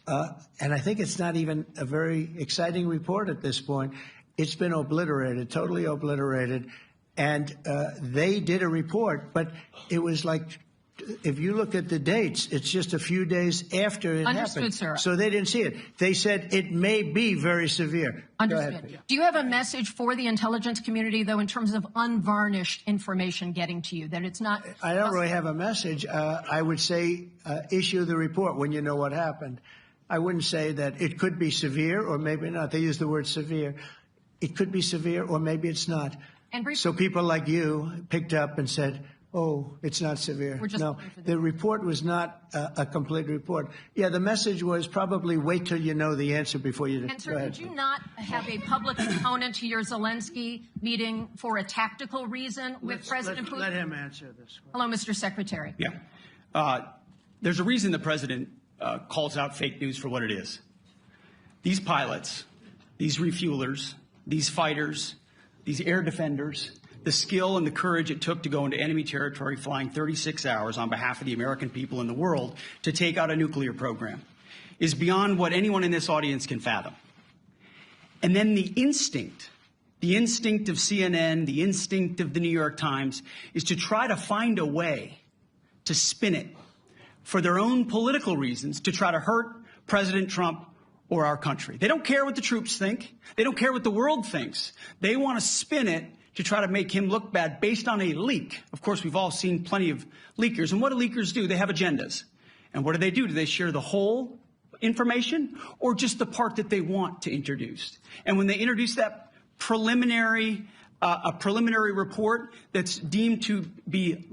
And I think it's not even a very exciting report at this point. It's been obliterated, totally obliterated. And they did a report, but it was like, if you look at the dates, it's just a few days after it happened. Sir. So they didn't see it. They said it may be very severe. Understood. Do you have a message for the intelligence community, though, in terms of unvarnished information getting to you, that it's not... I don't really have a message. I would say issue the report when you know what happened. I wouldn't say that it could be severe or maybe not. They use the word severe. It could be severe or maybe it's not. So people like you picked up and said, oh, it's not severe. No, the report was not a complete report. Yeah, the message was probably wait till you know the answer before you... And, sir, did you not have a public component to your Zelensky meeting for a tactical reason with President Putin? Let him answer this one. Hello, Mr. Secretary. Yeah. There's a reason the president calls out fake news for what it is. These pilots, these refuelers, these fighters, these air defenders, the skill and the courage it took to go into enemy territory flying 36 hours on behalf of the American people and the world to take out a nuclear program is beyond what anyone in this audience can fathom. And then the instinct of CNN, the instinct of the New York Times is to try to find a way to spin it for their own political reasons to try to hurt President Trump or our country. They don't care what the troops think. They don't care what the world thinks. They want to spin it to try to make him look bad based on a leak. Of course, we've all seen plenty of leakers. And what do leakers do? They have agendas. And what do? Do they share the whole information or just the part that they want to introduce? And when they introduce that preliminary report that's deemed to be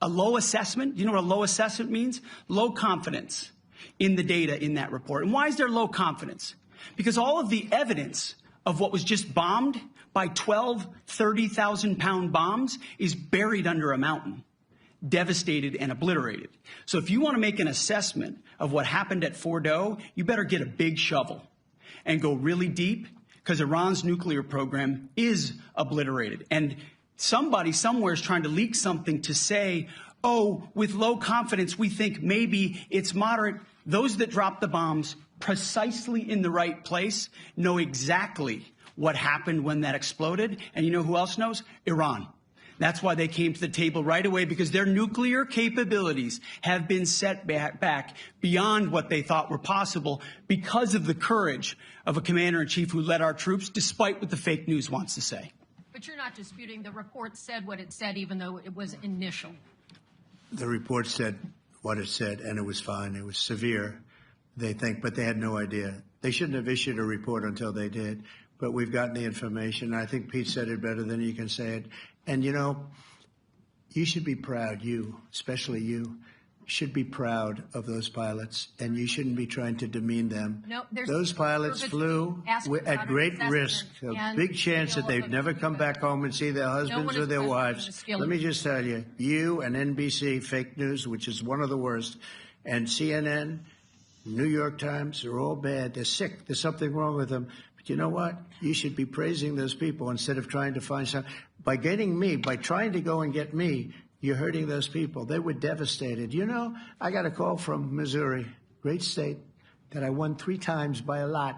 a low assessment, you know what a low assessment means? Low confidence in the data in that report. And why is there low confidence? Because all of the evidence of what was just bombed by 12 30,000-pound bombs is buried under a mountain, devastated and obliterated. So if you want to make an assessment of what happened at Fordo, you better get a big shovel and go really deep because Iran's nuclear program is obliterated. And somebody somewhere is trying to leak something to say, oh, with low confidence, we think maybe it's moderate. Those that dropped the bombs precisely in the right place know exactly what happened when that exploded. And you know who else knows? Iran. That's why they came to the table right away, because their nuclear capabilities have been set back beyond what they thought were possible because of the courage of a commander-in-chief who led our troops, despite what the fake news wants to say. But you're not disputing the report said what it said, even though it was initial. The report said what it said, and it was fine. It was severe, they think, but they had no idea. They shouldn't have issued a report until they did. But we've gotten the information. I think Pete said it better than you can say it. And, you know, you should be proud, you, especially you, should be proud of those pilots, and you shouldn't be trying to demean them. No, those pilots flew at great risk, a big chance that they've never come back home and see their husbands or their wives. Let me just tell you, you and NBC, fake news, which is one of the worst, and CNN, New York Times, they're all bad. They're sick. There's something wrong with them. But you know what? You should be praising those people instead of trying to find some. By getting me, by trying to go and get me, you're hurting those people. They were devastated. You know, I got a call from Missouri, great state, that I won 3 times by a lot.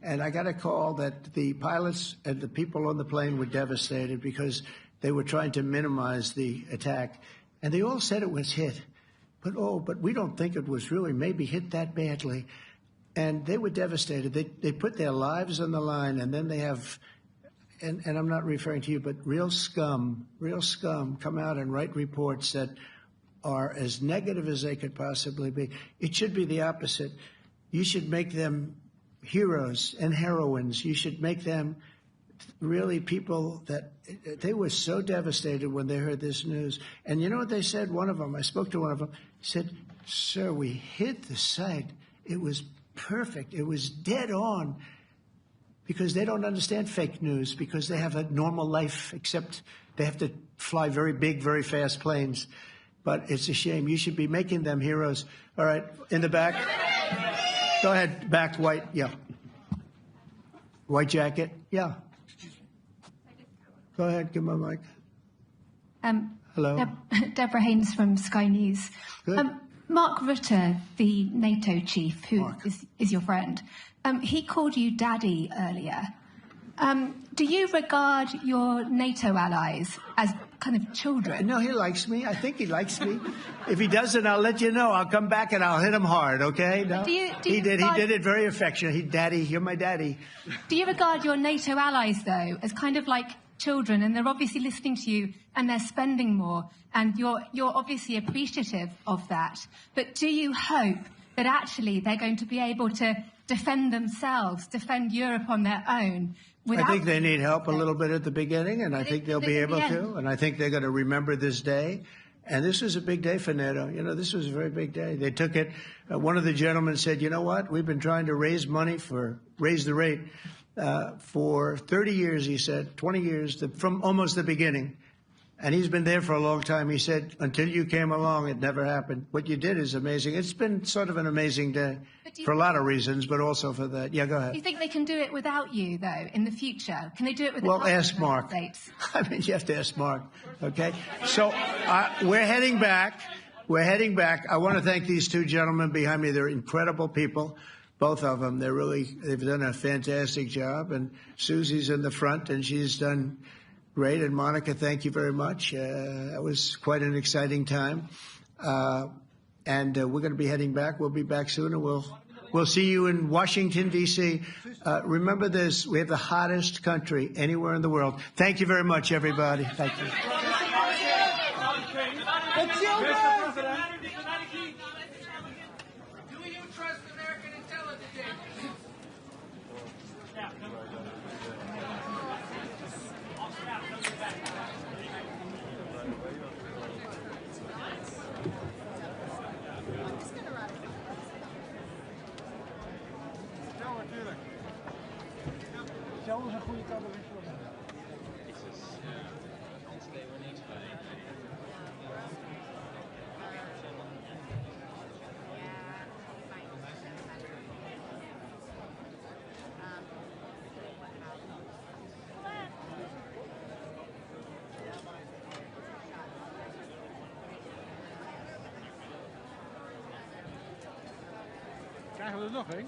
And I got a call that the pilots and the people on the plane were devastated because they were trying to minimize the attack. And they all said it was hit. But we don't think it was really maybe hit that badly. And they were devastated. They put their lives on the line, and then they have, and I'm not referring to you, but real scum come out and write reports that are as negative as they could possibly be. It should be the opposite. You should make them heroes and heroines. You should make them really people that they were so devastated when they heard this news. And you know what they said? One of them, I spoke to one of them, said, "Sir, we hit the site. It was perfect. It was dead on." Because they don't understand fake news, because they have a normal life, except they have to fly very big, very fast planes. But it's a shame. You should be making them heroes. All right, in the back. Go ahead, back, white, yeah. White jacket, yeah. Go ahead, give my mic. Hello. Deborah Haynes from Sky News. Mark Rutte, the NATO chief, who is your friend, he called you daddy earlier. Do you regard your NATO allies as kind of children? No, he likes me. I think he likes me. If he doesn't, I'll let you know. I'll come back and I'll hit him hard, okay? No? He did it very affectionate. Daddy, you're my daddy. Do you regard your NATO allies, though, as kind of like children, and they're obviously listening to you and they're spending more, and you're obviously appreciative of that, but do you hope that actually they're going to be able to defend themselves, defend Europe on their own? I think they need help a little bit at the beginning, and I think they'll be able to, and I think they're going to remember this day. And this was a big day for NATO. You know, this was a very big day. They took it. One of the gentlemen said, "You know what? We've been trying to raise money raise the rate for 30 years," he said, 20 years, from almost the beginning. And he's been there for a long time. He said, "Until you came along, it never happened. What you did is amazing." It's been sort of an amazing day for a lot of reasons, but also for that. Yeah, go ahead. Do you think they can do it without you, though, in the future? Can they do it without Well, ask Mark. I mean, you have to ask Mark, okay? So we're heading back. We're heading back. I want to thank these two gentlemen behind me. They're incredible people, both of them. They've done a fantastic job. And Susie's in the front, and she's done great. And Monica, thank you very much. That was quite an exciting time. And we're going to be heading back. We'll be back soon, and we'll see you in Washington, D.C. Remember this, we have the hottest country anywhere in the world. Thank you very much, everybody. Thank you. Do you trust American intelligence? Krijgen we er nog een?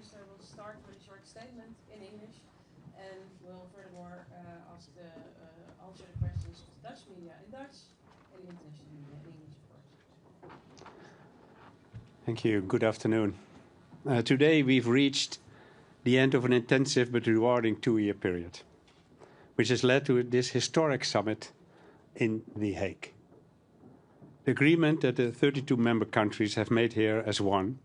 Minister will start with a short statement in English and will furthermore answer the questions of Dutch media in Dutch and the international media in English, of course. Thank you. Good afternoon. Today we've reached the end of an intensive but rewarding 2-year period, which has led to this historic summit in The Hague. The agreement that the 32 member countries have made here as one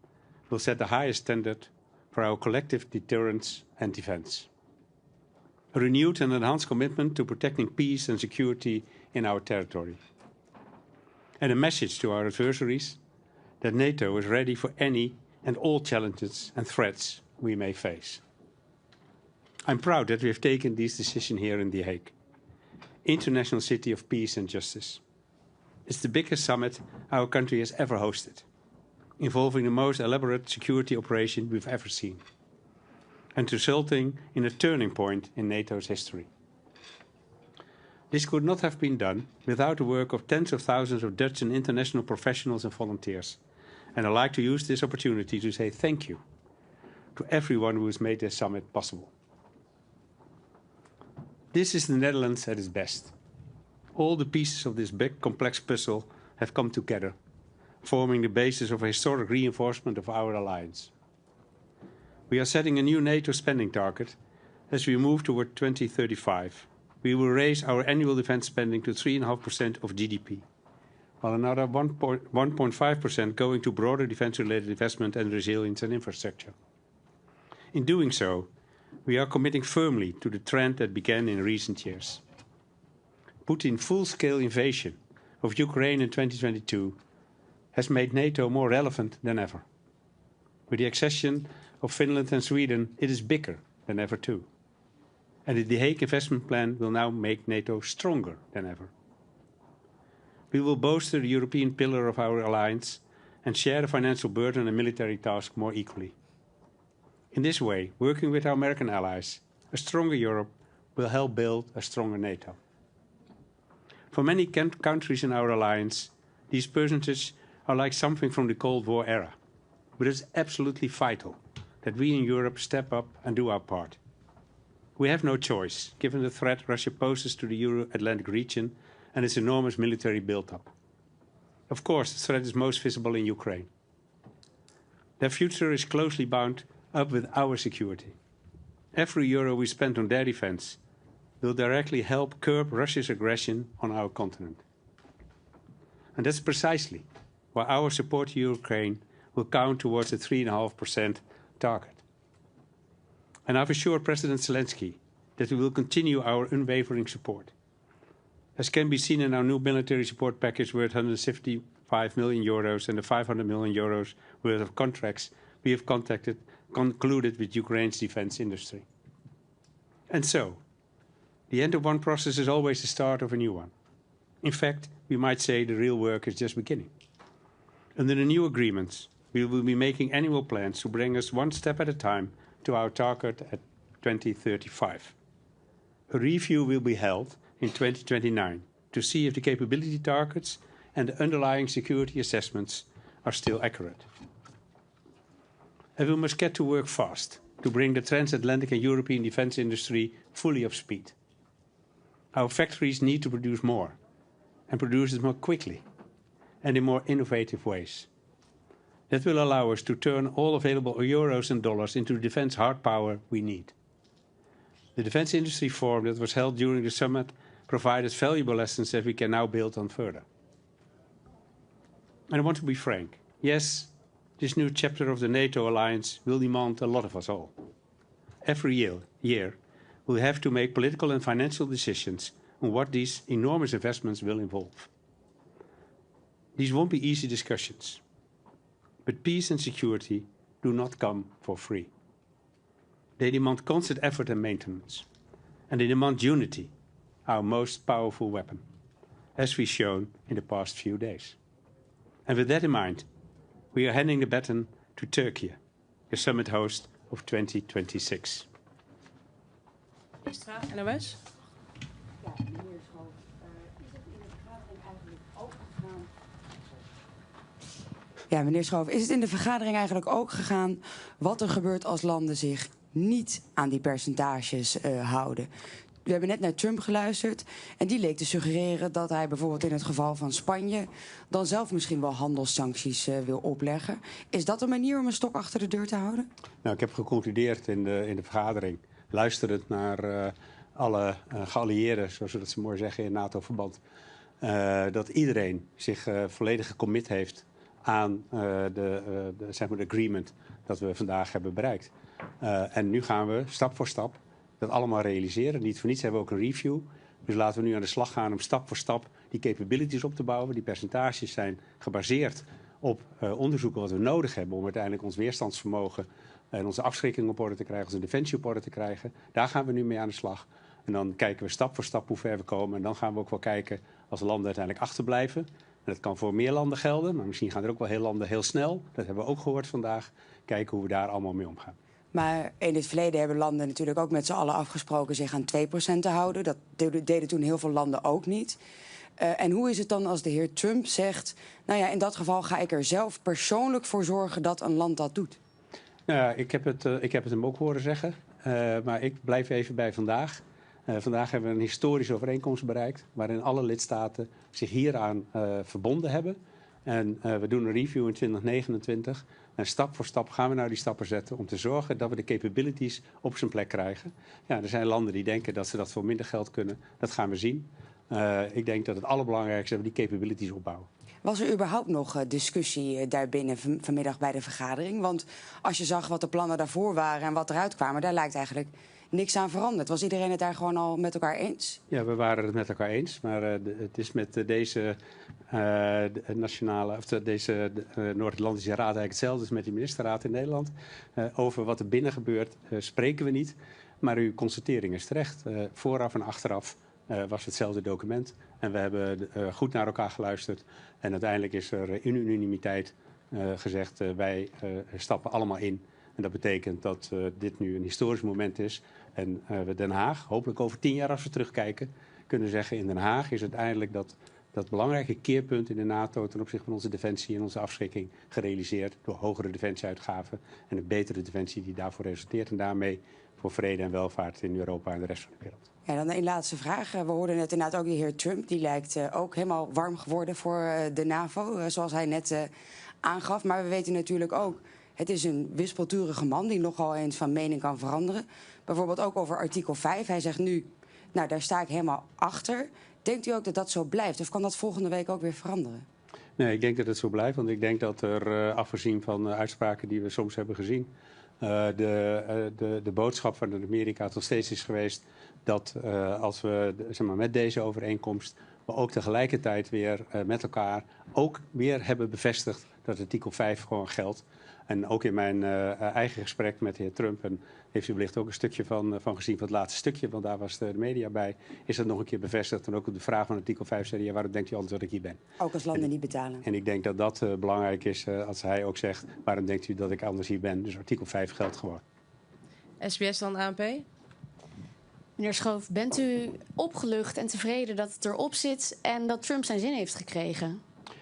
will set the highest standard for our collective deterrence and defense. A renewed and enhanced commitment to protecting peace and security in our territory. And a message to our adversaries that NATO is ready for any and all challenges and threats we may face. I'm proud that we have taken this decision here in The Hague, International City of Peace and Justice. It's the biggest summit our country has ever hosted, involving the most elaborate security operation we've ever seen, and resulting in a turning point in NATO's history. This could not have been done without the work of tens of thousands of Dutch and international professionals and volunteers, and I'd like to use this opportunity to say thank you to everyone who has made this summit possible. This is the Netherlands at its best. All the pieces of this big, complex puzzle have come together, forming the basis of a historic reinforcement of our alliance. We are setting a new NATO spending target as we move toward 2035. We will raise our annual defense spending to 3.5% of GDP, while another 1.5% going to broader defense-related investment and resilience and infrastructure. In doing so, we are committing firmly to the trend that began in recent years. Putin's full-scale invasion of Ukraine in 2022 has made NATO more relevant than ever. With the accession of Finland and Sweden, it is bigger than ever too. And the Hague investment plan will now make NATO stronger than ever. We will bolster the European pillar of our alliance and share the financial burden and military task more equally. In this way, working with our American allies, a stronger Europe will help build a stronger NATO. For many countries in our alliance, these percentages are like something from the Cold War era. But it's absolutely vital that we in Europe step up and do our part. We have no choice, given the threat Russia poses to the Euro-Atlantic region and its enormous military build-up. Of course, the threat is most visible in Ukraine. Their future is closely bound up with our security. Every euro we spend on their defense will directly help curb Russia's aggression on our continent. And that's precisely why our support to Ukraine will count towards the 3.5% target. And I've assured President Zelensky that we will continue our unwavering support. As can be seen in our new military support package worth 155 million euros and the 500 million euros worth of contracts we have concluded with Ukraine's defense industry. And so, the end of one process is always the start of a new one. In fact, we might say the real work is just beginning. Under the new agreements, we will be making annual plans to bring us one step at a time to our target at 2035. A review will be held in 2029 to see if the capability targets and the underlying security assessments are still accurate. And we must get to work fast to bring the transatlantic and European defense industry fully up to speed. Our factories need to produce more, and produce it more quickly and in more innovative ways. That will allow us to turn all available euros and dollars into the defense hard power we need. The Defense Industry Forum that was held during the summit provided valuable lessons that we can now build on further. And I want to be frank. Yes, this new chapter of the NATO alliance will demand a lot of us all. Every year we'll have to make political and financial decisions on what these enormous investments will involve. These won't be easy discussions, but peace and security do not come for free. They demand constant effort and maintenance, and they demand unity, our most powerful weapon, as we've shown in the past few days. And with that in mind, we are handing the baton to Turkey, the summit host of 2026. Extra, NOS. Ja, meneer Schoof, is het in de vergadering eigenlijk ook gegaan wat er gebeurt als landen zich niet aan die percentages houden? We hebben net naar Trump geluisterd en die leek te suggereren dat hij bijvoorbeeld in het geval van Spanje dan zelf misschien wel handelssancties wil opleggen. Is dat een manier om een stok achter de deur te houden? Nou, ik heb geconcludeerd in de vergadering, luisterend naar alle geallieerden, zoals we dat zo mooi zeggen in NATO-verband, dat iedereen zich volledig gecommit heeft aan zeg maar de agreement dat we vandaag hebben bereikt. En nu gaan we stap voor stap dat allemaal realiseren. Niet voor niets hebben we ook een review. Dus laten we nu aan de slag gaan om stap voor stap die capabilities op te bouwen. Die percentages zijn gebaseerd op onderzoeken wat we nodig hebben om uiteindelijk ons weerstandsvermogen en onze afschrikking op orde te krijgen, onze defensie op orde te krijgen. Daar gaan we nu mee aan de slag. En dan kijken we stap voor stap hoe ver we komen. En dan gaan we ook wel kijken als landen uiteindelijk achterblijven. En dat kan voor meer landen gelden, maar misschien gaan er ook wel heel landen heel snel. Dat hebben we ook gehoord vandaag. Kijken hoe we daar allemaal mee omgaan. Maar in het verleden hebben landen natuurlijk ook met z'n allen afgesproken zich aan 2% te houden. Dat deden toen heel veel landen ook niet. En hoe is het dan als de heer Trump zegt, nou ja, in dat geval ga ik er zelf persoonlijk voor zorgen dat een land dat doet? Nou ja, ik heb het hem ook horen zeggen. Maar ik blijf even bij vandaag. Vandaag hebben we een historische overeenkomst bereikt, waarin alle lidstaten zich hieraan verbonden hebben. En we doen een review in 2029. En stap voor stap gaan we nou die stappen zetten om te zorgen dat we de capabilities op zijn plek krijgen. Ja, er zijn landen die denken dat ze dat voor minder geld kunnen. Dat gaan we zien. Ik denk dat het allerbelangrijkste is dat we die capabilities opbouwen. Was er überhaupt nog discussie daarbinnen vanmiddag bij de vergadering? Want als je zag wat de plannen daarvoor waren en wat eruit kwamen, daar lijkt eigenlijk niks aan veranderd. Was iedereen het daar gewoon al met elkaar eens? Ja, we waren het met elkaar eens. Maar het is met deze deze Noord-Atlantische Raad eigenlijk hetzelfde als met die ministerraad in Nederland. Over wat er binnen gebeurt spreken we niet. Maar uw constatering is terecht. Vooraf en achteraf was hetzelfde document. En we hebben goed naar elkaar geluisterd. En uiteindelijk is er in unanimiteit gezegd, wij stappen allemaal in. En dat betekent dat dit nu een historisch moment is. En we Den Haag, hopelijk over 10 jaar als we terugkijken, kunnen zeggen in Den Haag is uiteindelijk dat belangrijke keerpunt in de NATO ten opzichte van onze defensie en onze afschrikking gerealiseerd door hogere defensieuitgaven en een betere defensie die daarvoor resulteert en daarmee voor vrede en welvaart in Europa en de rest van de wereld. Ja, dan een laatste vraag. We hoorden net inderdaad ook de heer Trump. Die lijkt ook helemaal warm geworden voor de NAVO, zoals hij net aangaf. Maar we weten natuurlijk ook, het is een wispelturige man die nogal eens van mening kan veranderen. Bijvoorbeeld ook over artikel 5. Hij zegt nu, nou daar sta ik helemaal achter. Denkt u ook dat dat zo blijft? Of kan dat volgende week ook weer veranderen? Nee, ik denk dat het zo blijft. Want ik denk dat er, afgezien van uitspraken die we soms hebben gezien, de boodschap van Amerika nog steeds is geweest dat als we zeg maar, met deze overeenkomst we ook tegelijkertijd weer met elkaar ook weer hebben bevestigd dat artikel 5 gewoon geldt. En ook in mijn eigen gesprek met de heer Trump, en heeft u wellicht ook een stukje van gezien van het laatste stukje, want daar was de media bij, is dat nog een keer bevestigd. En ook op de vraag van artikel 5 zei hij, ja, waarom denkt u anders dat ik hier ben? Ook als landen niet betalen. En ik denk dat dat belangrijk is als hij ook zegt, waarom denkt u dat ik anders hier ben? Dus artikel 5 geldt gewoon. SBS dan ANP? Meneer Schoof, bent u opgelucht en tevreden dat het erop zit en dat Trump zijn zin heeft gekregen?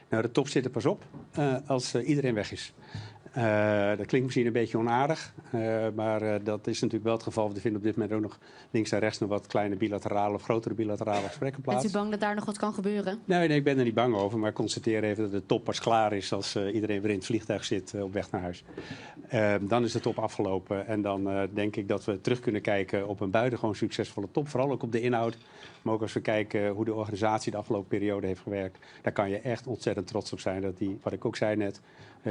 Nou, de top zit er pas op als iedereen weg is. Dat klinkt misschien een beetje onaardig, maar dat is natuurlijk wel het geval. We vinden op dit moment ook nog links en rechts nog wat kleine bilaterale of grotere bilaterale gesprekken plaats. Bent u bang dat daar nog wat kan gebeuren? Nee, ik ben er niet bang over, maar ik constateer even dat de top pas klaar is als iedereen weer in het vliegtuig zit op weg naar huis. Dan is de top afgelopen en dan denk ik dat we terug kunnen kijken op een buitengewoon succesvolle top. Vooral ook op de inhoud, maar ook als we kijken hoe de organisatie de afgelopen periode heeft gewerkt. Daar kan je echt ontzettend trots op zijn dat die, wat ik ook zei net,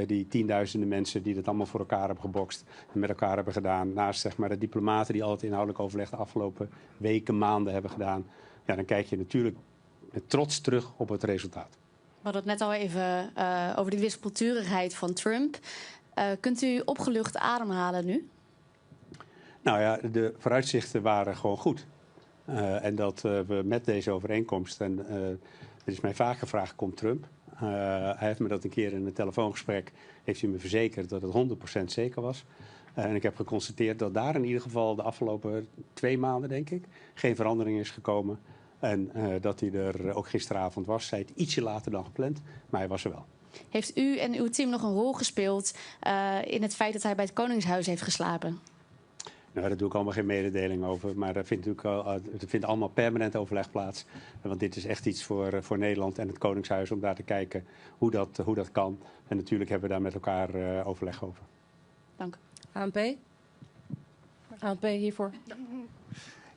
die tienduizenden mensen die dat allemaal voor elkaar hebben gebokst en met elkaar hebben gedaan. Naast zeg maar, de diplomaten die al het inhoudelijk overleg de afgelopen weken, maanden hebben gedaan. Ja, dan kijk je natuurlijk met trots terug op het resultaat. We hadden het net al even over de wispelturigheid van Trump. Kunt u opgelucht ademhalen nu? Nou ja, de vooruitzichten waren gewoon goed. En dat we met deze overeenkomst, en er is mij vaak gevraagd, komt Trump? Hij heeft me dat een keer in een telefoongesprek, heeft hij me verzekerd dat het 100% zeker was. En ik heb geconstateerd dat daar in ieder geval de afgelopen 2 maanden, denk ik, geen verandering is gekomen. En dat hij er ook gisteravond was, zei het ietsje later dan gepland, maar hij was er wel. Heeft u en uw team nog een rol gespeeld in het feit dat hij bij het Koningshuis heeft geslapen? Nou, daar doe ik allemaal geen mededeling over. Maar er vindt allemaal permanent overleg plaats. Want dit is echt iets voor Nederland en het Koningshuis om daar te kijken hoe dat kan. En natuurlijk hebben we daar met elkaar overleg over. Dank. ANP? ANP hiervoor. Ja,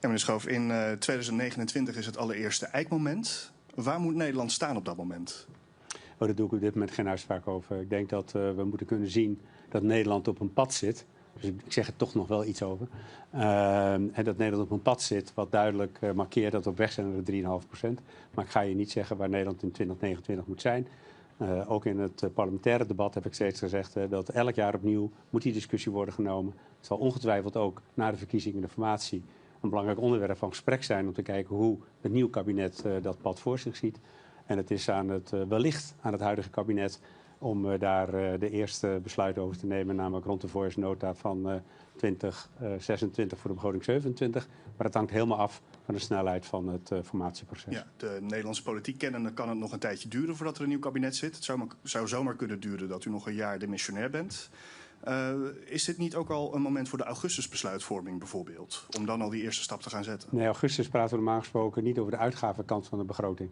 meneer Schoof, in 2029 is het allereerste eikmoment. Waar moet Nederland staan op dat moment? Oh, daar doe ik op dit moment geen uitspraak over. Ik denk dat we moeten kunnen zien dat Nederland op een pad zit. Dus ik zeg er toch nog wel iets over. En dat Nederland op een pad zit wat duidelijk markeert dat we op weg zijn naar de 3,5%. Maar ik ga je niet zeggen waar Nederland in 2029 moet zijn. Ook in het parlementaire debat heb ik steeds gezegd dat elk jaar opnieuw moet die discussie worden genomen. Het zal ongetwijfeld ook na de verkiezingen de formatie een belangrijk onderwerp van gesprek zijn om te kijken hoe het nieuwe kabinet dat pad voor zich ziet. En het is wellicht aan het huidige kabinet om daar de eerste besluit over te nemen, namelijk rond de voorjaarsnota van 2026 voor de begroting 27. Maar het hangt helemaal af van de snelheid van het formatieproces. Ja, de Nederlandse politiek kennende kan het nog een tijdje duren voordat er een nieuw kabinet zit. Het zou zomaar kunnen duren dat u nog een jaar demissionair bent. Is dit niet ook al een moment voor de augustusbesluitvorming bijvoorbeeld? Om dan al die eerste stap te gaan zetten? Nee, augustus praten we normaal gesproken niet over de uitgavenkant van de begroting.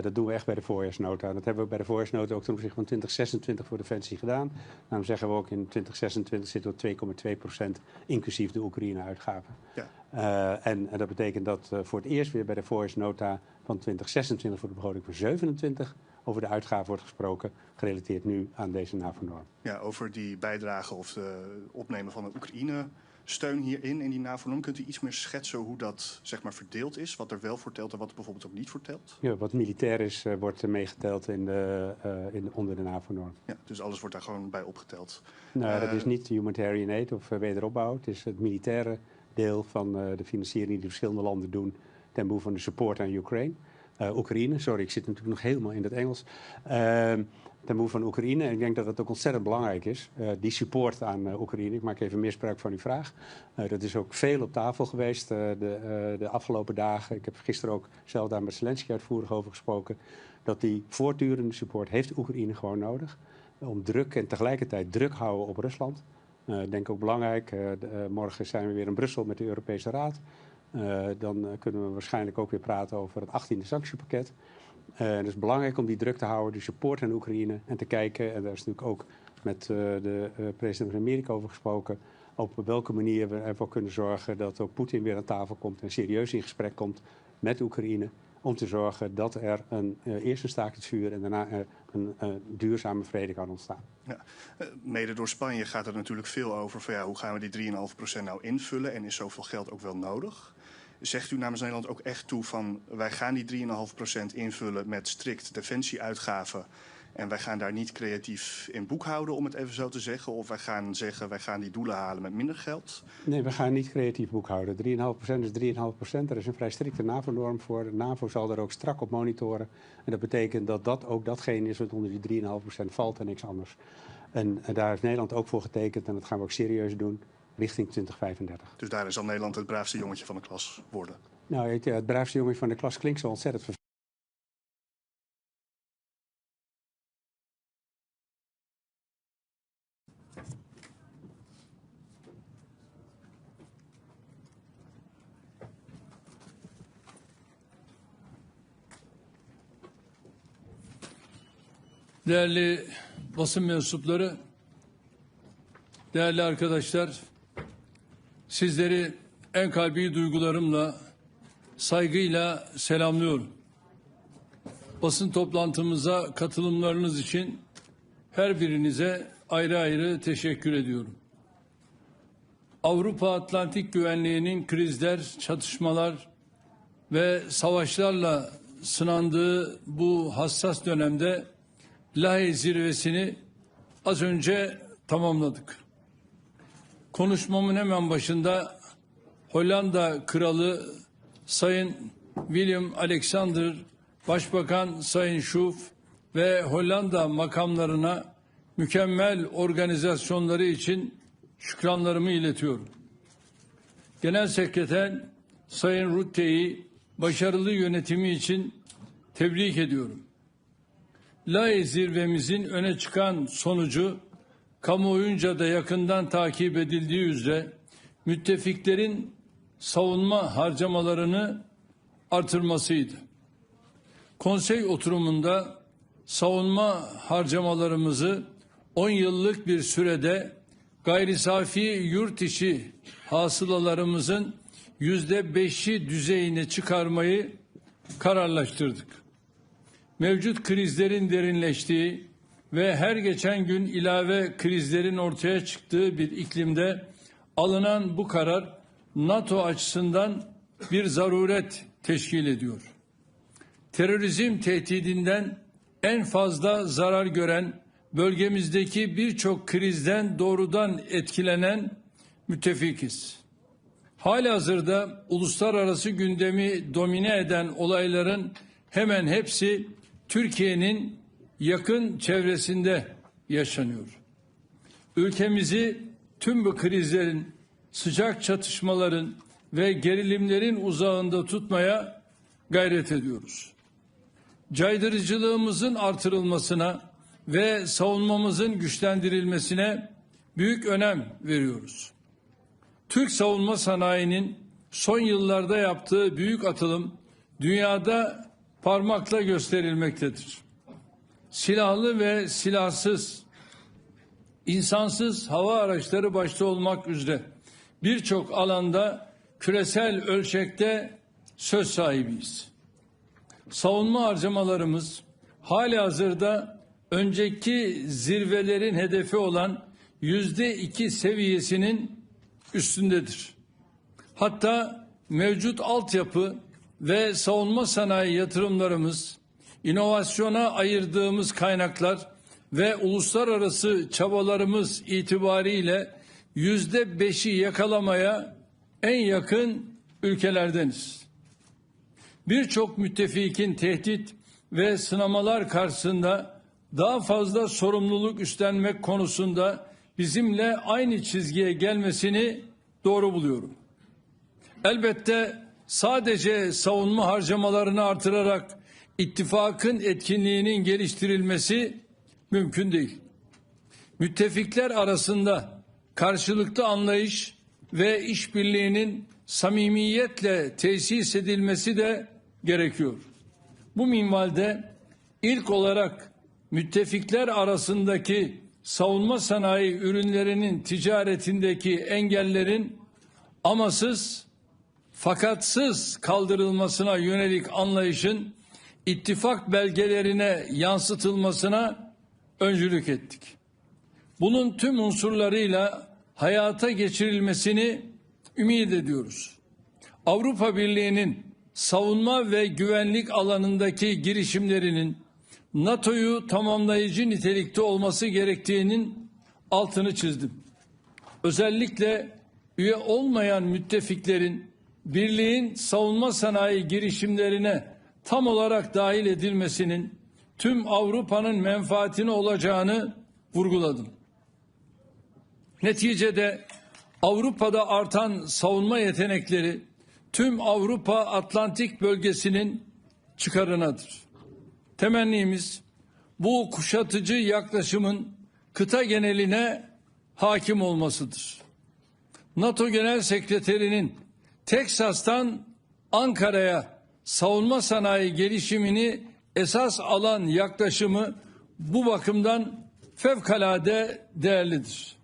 Dat doen we echt bij de voorjaarsnota. Dat hebben we bij de voorjaarsnota ook ten opzichte van 2026 voor Defensie gedaan. Daarom zeggen we ook in 2026 zitten we op 2,2% inclusief de Oekraïne-uitgaven. Ja. En dat betekent dat voor het eerst weer bij de voorjaarsnota van 2026 voor de begroting van 27 over de uitgaven wordt gesproken, gerelateerd nu aan deze NAVO-norm. Ja, over die bijdrage of de opnemen van de Oekraïne-steun hierin, in die NAVO-norm. Kunt u iets meer schetsen hoe dat zeg maar verdeeld is? Wat er wel voor telt en wat er bijvoorbeeld ook niet voor telt? Ja, wat militair is, wordt meegeteld onder de NAVO-norm. Ja, dus alles wordt daar gewoon bij opgeteld? Nou, dat is niet humanitarian aid of wederopbouw. Het is het militaire deel van de financiering die de verschillende landen doen ten behoeve van de support aan Oekraïne. Sorry, ik zit natuurlijk nog helemaal in het Engels. Ten behoeve van Oekraïne. En ik denk dat het ook ontzettend belangrijk is. Die support aan Oekraïne. Ik maak even misbruik van uw vraag. Dat is ook veel op tafel geweest de afgelopen dagen. Ik heb gisteren ook zelf daar met Zelensky uitvoerig over gesproken. Dat die voortdurende support heeft Oekraïne gewoon nodig. Om druk en tegelijkertijd druk houden op Rusland. Ik denk ook belangrijk. Morgen zijn we weer in Brussel met de Europese Raad. Dan kunnen we waarschijnlijk ook weer praten over het 18e sanctiepakket. Het is belangrijk om die druk te houden, die support aan Oekraïne en te kijken. En daar is natuurlijk ook met de president van Amerika over gesproken. Op welke manier we ervoor kunnen zorgen dat ook Poetin weer aan tafel komt en serieus in gesprek komt met Oekraïne. Om te zorgen dat er eerst een staakt het vuur en daarna een duurzame vrede kan ontstaan. Ja. Mede door Spanje gaat er natuurlijk veel over van hoe gaan we die 3,5% nou invullen en is zoveel geld ook wel nodig? Zegt u namens Nederland ook echt toe van wij gaan die 3,5% invullen met strikt defensieuitgaven en wij gaan daar niet creatief in boekhouden om het even zo te zeggen? Of wij gaan zeggen wij gaan die doelen halen met minder geld? Nee, we gaan niet creatief boekhouden. 3,5% is 3,5%. Er is een vrij strikte NAVO-norm voor. De NAVO zal er ook strak op monitoren. En dat betekent dat dat ook datgene is wat onder die 3,5% valt en niks anders. En daar heeft Nederland ook voor getekend en dat gaan we ook serieus doen richting 2035. Dus daarin zal Nederland het braafste jongetje van de klas worden? Nou, het braafste jongetje van de klas klinkt zo ontzettend vervelend. Değerli basın mensupları, değerli arkadaşlar, sizleri en kalbi duygularımla, saygıyla selamlıyorum. Basın toplantımıza katılımlarınız için her birinize ayrı ayrı teşekkür ediyorum. Avrupa Atlantik güvenliğinin krizler, çatışmalar ve savaşlarla sınandığı bu hassas dönemde Lahey zirvesini az önce tamamladık. Konuşmamın hemen başında Hollanda Kralı Sayın Willem Alexander, Başbakan Sayın Schoof ve Hollanda makamlarına mükemmel organizasyonları için şükranlarımı iletiyorum. Genel Sekreter Sayın Rutte'yi başarılı yönetimi için tebrik ediyorum. Lahey zirvemizin öne çıkan sonucu kamuoyunca da yakından takip edildiği üzere müttefiklerin savunma harcamalarını artırmasıydı. Konsey oturumunda savunma harcamalarımızı 10 yıllık bir sürede gayri safi yurt içi hasılalarımızın %5'i düzeyine çıkarmayı kararlaştırdık. Mevcut krizlerin derinleştiği ve her geçen gün ilave krizlerin ortaya çıktığı bir iklimde alınan bu karar NATO açısından bir zaruret teşkil ediyor. Terörizm tehdidinden en fazla zarar gören, bölgemizdeki birçok krizden doğrudan etkilenen müttefikiz. Halihazırda uluslararası gündemi domine eden olayların hemen hepsi Türkiye'nin yakın çevresinde yaşanıyor. Ülkemizi tüm bu krizlerin, sıcak çatışmaların ve gerilimlerin uzağında tutmaya gayret ediyoruz. Caydırıcılığımızın artırılmasına ve savunmamızın güçlendirilmesine büyük önem veriyoruz. Türk savunma sanayinin son yıllarda yaptığı büyük atılım dünyada parmakla gösterilmektedir. Silahlı ve silahsız, insansız hava araçları başta olmak üzere birçok alanda küresel ölçekte söz sahibiyiz. Savunma harcamalarımız halihazırda önceki zirvelerin hedefi olan %2 seviyesinin üstündedir. Hatta mevcut altyapı ve savunma sanayi yatırımlarımız, inovasyona ayırdığımız kaynaklar ve uluslararası çabalarımız itibariyle %5'i yakalamaya en yakın ülkelerdeniz. Birçok müttefikin tehdit ve sınamalar karşısında daha fazla sorumluluk üstlenmek konusunda bizimle aynı çizgiye gelmesini doğru buluyorum. Elbette sadece savunma harcamalarını artırarak ittifakın etkinliğinin geliştirilmesi mümkün değil. Müttefikler arasında karşılıklı anlayış ve işbirliğinin samimiyetle tesis edilmesi de gerekiyor. Bu minvalde ilk olarak müttefikler arasındaki savunma sanayi ürünlerinin ticaretindeki engellerin amasız fakatsız kaldırılmasına yönelik anlayışın ittifak belgelerine yansıtılmasına öncülük ettik. Bunun tüm unsurlarıyla hayata geçirilmesini ümit ediyoruz. Avrupa Birliği'nin savunma ve güvenlik alanındaki girişimlerinin NATO'yu tamamlayıcı nitelikte olması gerektiğinin altını çizdim. Özellikle üye olmayan müttefiklerin birliğin savunma sanayi girişimlerine tam olarak dahil edilmesinin tüm Avrupa'nın menfaatine olacağını vurguladım. Neticede Avrupa'da artan savunma yetenekleri tüm Avrupa Atlantik bölgesinin çıkarınadır. Temennimiz bu kuşatıcı yaklaşımın kıta geneline hakim olmasıdır. NATO Genel Sekreterinin Teksas'tan Ankara'ya savunma sanayi gelişimini esas alan yaklaşımı bu bakımdan fevkalade değerlidir.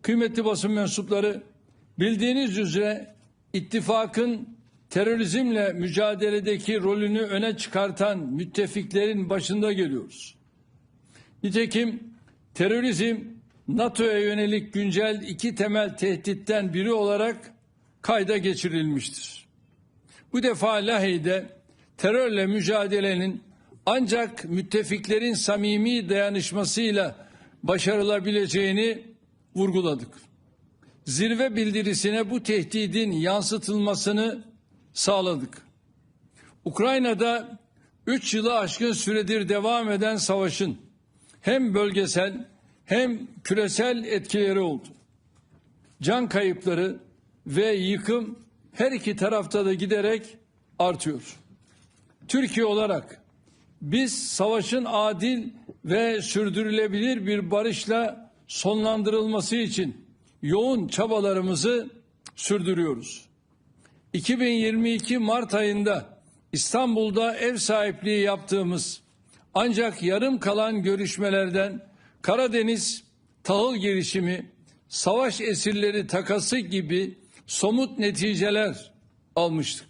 Kıymetli basın mensupları, bildiğiniz üzere ittifakın terörizmle mücadeledeki rolünü öne çıkartan müttefiklerin başında geliyoruz. Nitekim terörizm NATO'ya yönelik güncel iki temel tehditten biri olarak kayda geçirilmiştir. Bu defa Lahey'de terörle mücadelenin ancak müttefiklerin samimi dayanışmasıyla başarılabileceğini vurguladık. Zirve bildirisine bu tehdidin yansıtılmasını sağladık. Ukrayna'da 3 yılı aşkın süredir devam eden savaşın hem bölgesel hem küresel etkileri oldu. Can kayıpları ve yıkım her iki tarafta da giderek artıyor. Türkiye olarak biz savaşın adil ve sürdürülebilir bir barışla sonlandırılması için yoğun çabalarımızı sürdürüyoruz. 2022 Mart ayında İstanbul'da ev sahipliği yaptığımız ancak yarım kalan görüşmelerden Karadeniz tahıl girişimi, savaş esirleri takası gibi somut neticeler almıştık.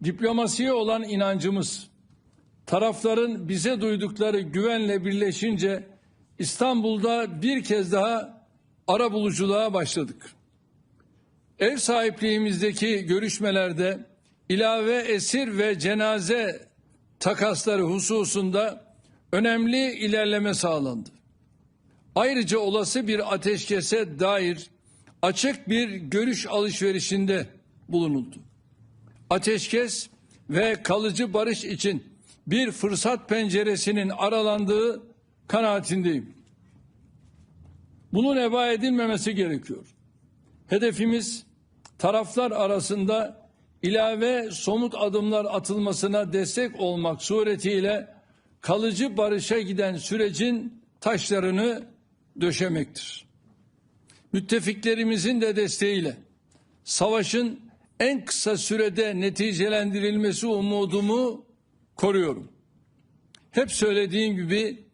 Diplomasiye olan inancımız, tarafların bize duydukları güvenle birleşince İstanbul'da bir kez daha arabuluculuğa başladık. Ev sahipliğimizdeki görüşmelerde ilave esir ve cenaze takasları hususunda önemli ilerleme sağlandı. Ayrıca olası bir ateşkese dair açık bir görüş alışverişinde bulunuldu. Ateşkes ve kalıcı barış için bir fırsat penceresinin aralandığı kanaatindeyim. Bunun eba edilmemesi gerekiyor. Hedefimiz taraflar arasında ilave somut adımlar atılmasına destek olmak suretiyle kalıcı barışa giden sürecin taşlarını döşemektir. Müttefiklerimizin de desteğiyle savaşın en kısa sürede neticelendirilmesi umudumu koruyorum. Hep söylediğim gibi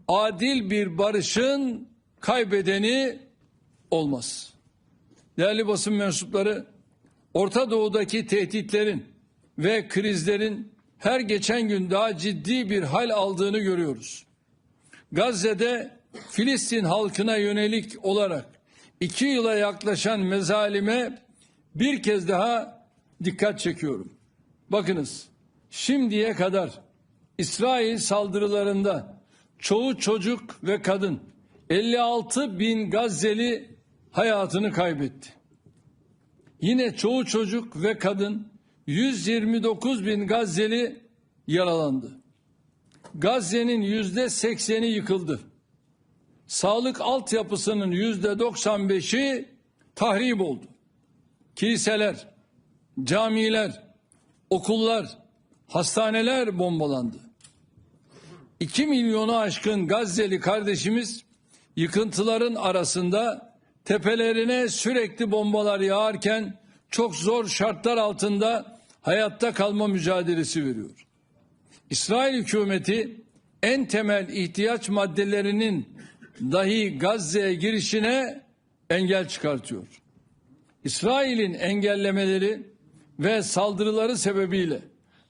adil bir barışın kaybedeni olmaz. Değerli basın mensupları, Orta Doğu'daki tehditlerin ve krizlerin her geçen gün daha ciddi bir hal aldığını görüyoruz. Gazze'de Filistin halkına yönelik olarak 2 yıla yaklaşan mezalime bir kez daha dikkat çekiyorum. Bakınız, şimdiye kadar İsrail saldırılarında çoğu çocuk ve kadın 56 bin Gazze'li hayatını kaybetti. Yine çoğu çocuk ve kadın 129 bin Gazze'li yaralandı. Gazze'nin %80'i yıkıldı. Sağlık altyapısının %95'i tahrip oldu. Kiliseler, camiler, okullar, hastaneler bombalandı. 2 milyonu aşkın Gazze'li kardeşimiz yıkıntıların arasında tepelerine sürekli bombalar yağarken çok zor şartlar altında hayatta kalma mücadelesi veriyor. İsrail hükümeti en temel ihtiyaç maddelerinin dahi Gazze'ye girişine engel çıkartıyor. İsrail'in engellemeleri ve saldırıları sebebiyle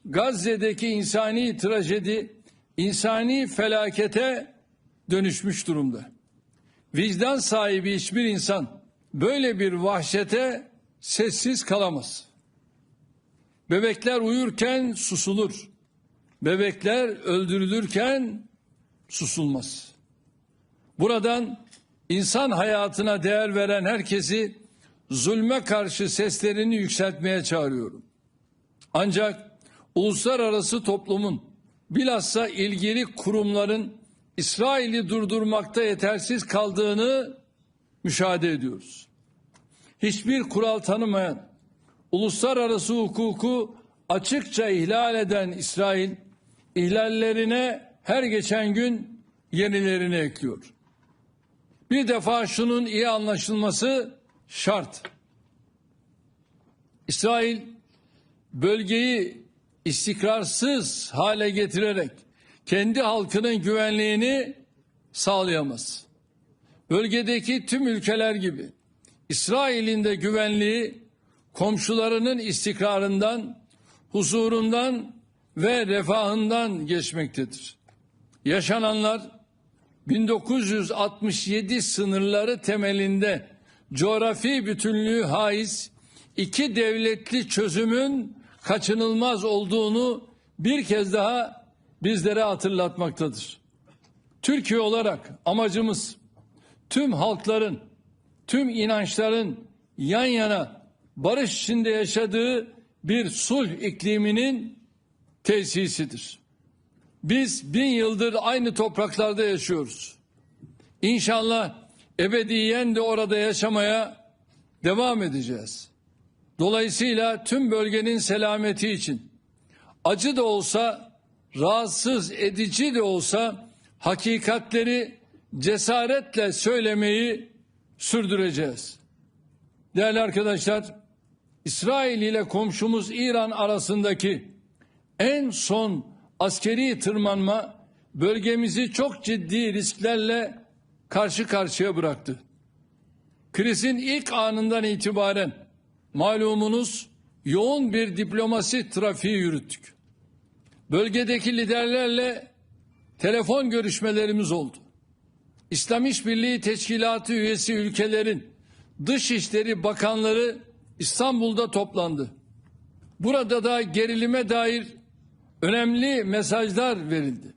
Gazze'deki insani trajedi, insani felakete dönüşmüş durumda. Vicdan sahibi hiçbir insan böyle bir vahşete sessiz kalamaz. Bebekler uyurken susulur. Bebekler öldürülürken susulmaz. Buradan insan hayatına değer veren herkesi zulme karşı seslerini yükseltmeye çağırıyorum. Ancak uluslararası toplumun, bilhassa ilgili kurumların İsrail'i durdurmakta yetersiz kaldığını müşahede ediyoruz. Hiçbir kural tanımayan, uluslararası hukuku açıkça ihlal eden İsrail, ihlallerine her geçen gün yenilerini ekliyor. Bir defa şunun iyi anlaşılması şart. İsrail bölgeyi istikrarsız hale getirerek kendi halkının güvenliğini sağlayamaz. Bölgedeki tüm ülkeler gibi İsrail'in de güvenliği komşularının istikrarından, huzurundan ve refahından geçmektedir. Yaşananlar 1967 sınırları temelinde coğrafi bütünlüğü haiz iki devletli çözümün kaçınılmaz olduğunu bir kez daha bizlere hatırlatmaktadır. Türkiye olarak amacımız tüm halkların, tüm inançların yan yana barış içinde yaşadığı bir sulh ikliminin tesisidir. Biz 1000 yıldır aynı topraklarda yaşıyoruz. İnşallah ebediyen de orada yaşamaya devam edeceğiz. Dolayısıyla tüm bölgenin selameti için acı da olsa rahatsız edici de olsa hakikatleri cesaretle söylemeyi sürdüreceğiz. Değerli arkadaşlar, İsrail ile komşumuz İran arasındaki en son askeri tırmanma bölgemizi çok ciddi risklerle karşı karşıya bıraktı. Krizin ilk anından itibaren malumunuz yoğun bir diplomasi trafiği yürüttük. Bölgedeki liderlerle telefon görüşmelerimiz oldu. İslam İşbirliği Teşkilatı üyesi ülkelerin Dışişleri Bakanları İstanbul'da toplandı. Burada da gerilime dair önemli mesajlar verildi.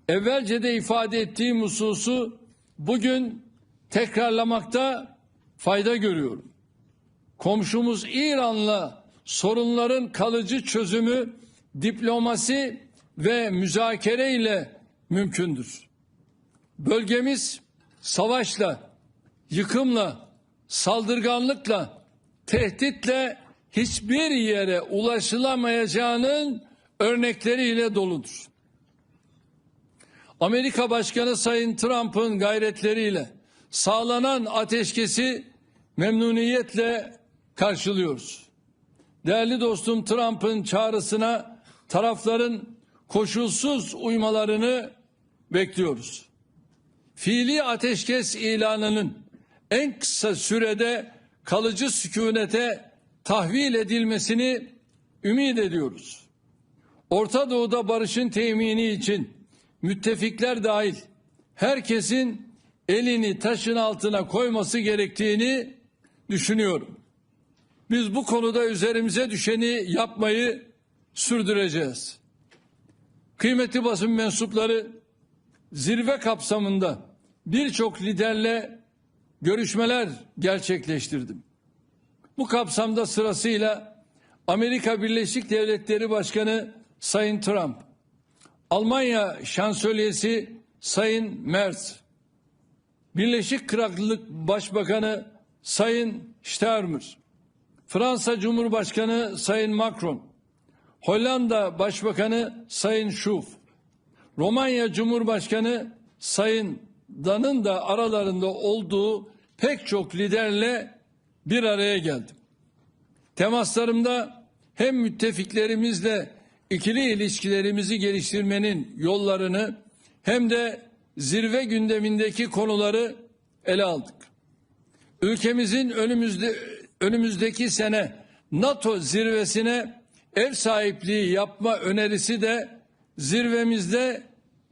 Evvelce de ifade ettiğim hususu bugün tekrarlamakta fayda görüyorum. Komşumuz İran'la sorunların kalıcı çözümü diplomasi ve müzakere ile mümkündür. Bölgemiz savaşla, yıkımla, saldırganlıkla, tehditle hiçbir yere ulaşılamayacağının örnekleriyle doludur. Amerika Başkanı Sayın Trump'ın gayretleriyle sağlanan ateşkesi memnuniyetle karşılıyoruz. Değerli dostum, Trump'ın çağrısına tarafların koşulsuz uymalarını bekliyoruz. Fiili ateşkes ilanının en kısa sürede kalıcı sükunete tahvil edilmesini ümit ediyoruz. Orta Doğu'da barışın temini için müttefikler dahil herkesin elini taşın altına koyması gerektiğini düşünüyorum. Biz bu konuda üzerimize düşeni yapmayı sürdüreceğiz. Kıymetli basın mensupları, zirve kapsamında birçok liderle görüşmeler gerçekleştirdim. Bu kapsamda sırasıyla Amerika Birleşik Devletleri Başkanı Sayın Trump, Almanya Şansölyesi Sayın Merz, Birleşik Krallık Başbakanı Sayın Stürmer, Fransa Cumhurbaşkanı Sayın Macron, Hollanda Başbakanı Sayın Schoof, Romanya Cumhurbaşkanı Sayın Dan'ın da aralarında olduğu pek çok liderle bir araya geldim. Temaslarımda hem müttefiklerimizle ikili ilişkilerimizi geliştirmenin yollarını hem de zirve gündemindeki konuları ele aldık. Ülkemizin önümüzdeki sene NATO zirvesine ev sahipliği yapma önerisi de zirvemizde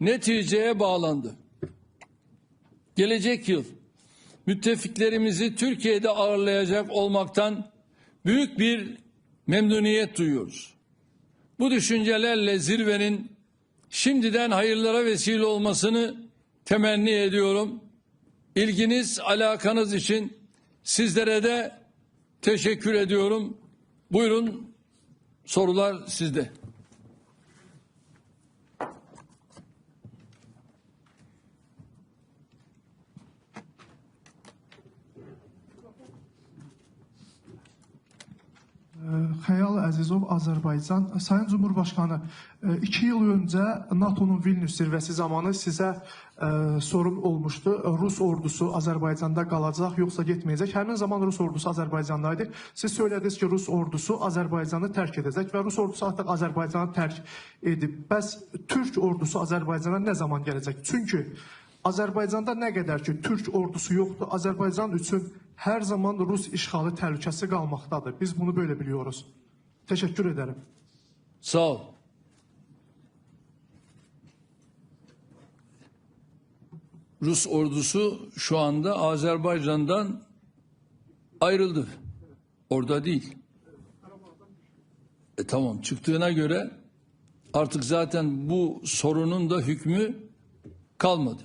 neticeye bağlandı. Gelecek yıl müttefiklerimizi Türkiye'de ağırlayacak olmaktan büyük bir memnuniyet duyuyoruz. Bu düşüncelerle zirvenin şimdiden hayırlara vesile olmasını temenni ediyorum. İlginiz, alakanız için sizlere de teşekkür ediyorum. Buyurun, sorular sizde. Xəyal Əzizov, Azərbaycan. Sayın Cumhurbaşkanı, 2 yıl öncə NATO'nun Vilnius zirvəsi zamanı sizə sorun olmuşdu. Rus ordusu Azərbaycanda qalacaq, yoxsa getməyəcək? Həmin zaman Rus ordusu Azərbaycandaydı. Siz söylədiniz ki, Rus ordusu Azərbaycanı tərk edəcək və Rus ordusu artıq Azərbaycanı tərk edib. Bəs Türk ordusu Azərbaycana nə zaman gələcək? Çünki Azərbaycanda nə qədər ki Türk ordusu yoxdur, Azərbaycan üçün hər zaman Rus işğalı təhlükəsi qalmaqdadır. Biz bunu böyle biliyoruz. Teşekkür ederim. Sağ ol. Rus ordusu şu anda Azerbaycan'dan ayrıldı. Orada değil. Tamam, çıktığına göre artık zaten bu sorunun da hükmü kalmadı.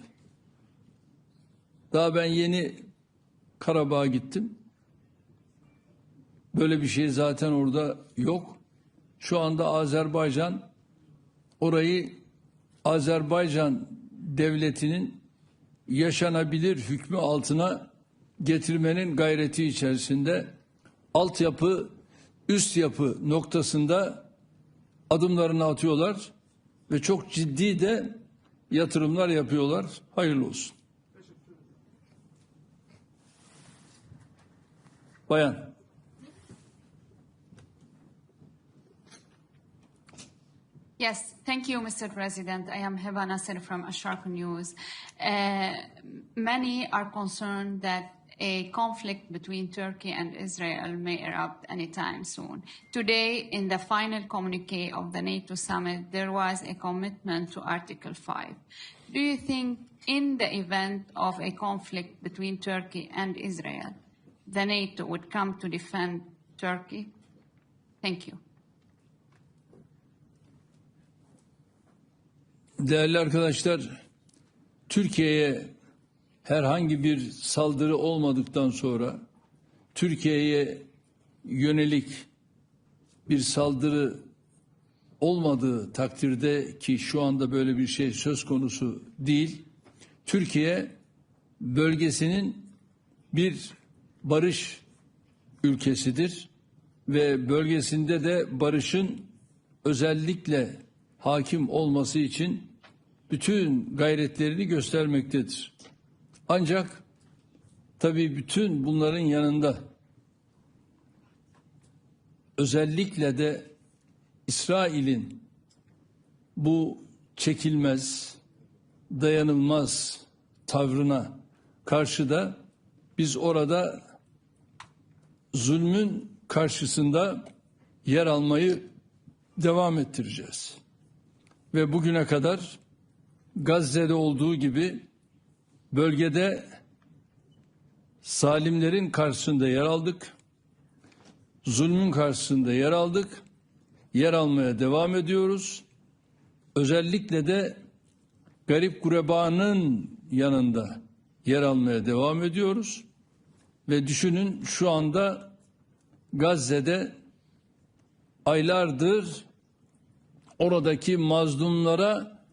Daha ben yeni Karabağ'a gittim. Böyle bir şey zaten orada yok. Şu anda Azerbaycan orayı Azerbaycan devletinin yaşanabilir hükmü altına getirmenin gayreti içerisinde altyapı, üst yapı noktasında adımlarını atıyorlar. ve çok ciddi de yatırımlar yapıyorlar. Hayırlı olsun. Bayan. Yes, thank you, Mr. President. I am Heba Nasser from Asharq News. Many are concerned that a conflict between Turkey and Israel may erupt anytime soon. Today, in the final communique of the NATO summit, there was a commitment to Article 5. Do you think in the event of a conflict between Turkey and Israel, the NATO would come to defend Turkey? Thank you. Değerli arkadaşlar, Türkiye'ye herhangi bir saldırı olmadıktan sonra Türkiye'ye yönelik bir saldırı olmadığı takdirde, ki şu anda böyle bir şey söz konusu değil, Türkiye bölgesinin bir barış ülkesidir ve bölgesinde de barışın özellikle hakim olması için bütün gayretlerini göstermektedir. Ancak tabii bütün bunların yanında özellikle de İsrail'in bu çekilmez, dayanılmaz tavrına karşı da biz orada zulmün karşısında yer almayı devam ettireceğiz. Ve bugüne kadar Gazze'de olduğu gibi bölgede zalimlerin karşısında yer aldık, zulmün karşısında yer aldık, yer almaya devam ediyoruz. Özellikle de garip gurebanın yanında yer almaya devam ediyoruz. Ve düşünün, şu anda Gazze'de aylardır oradaki mazlumlara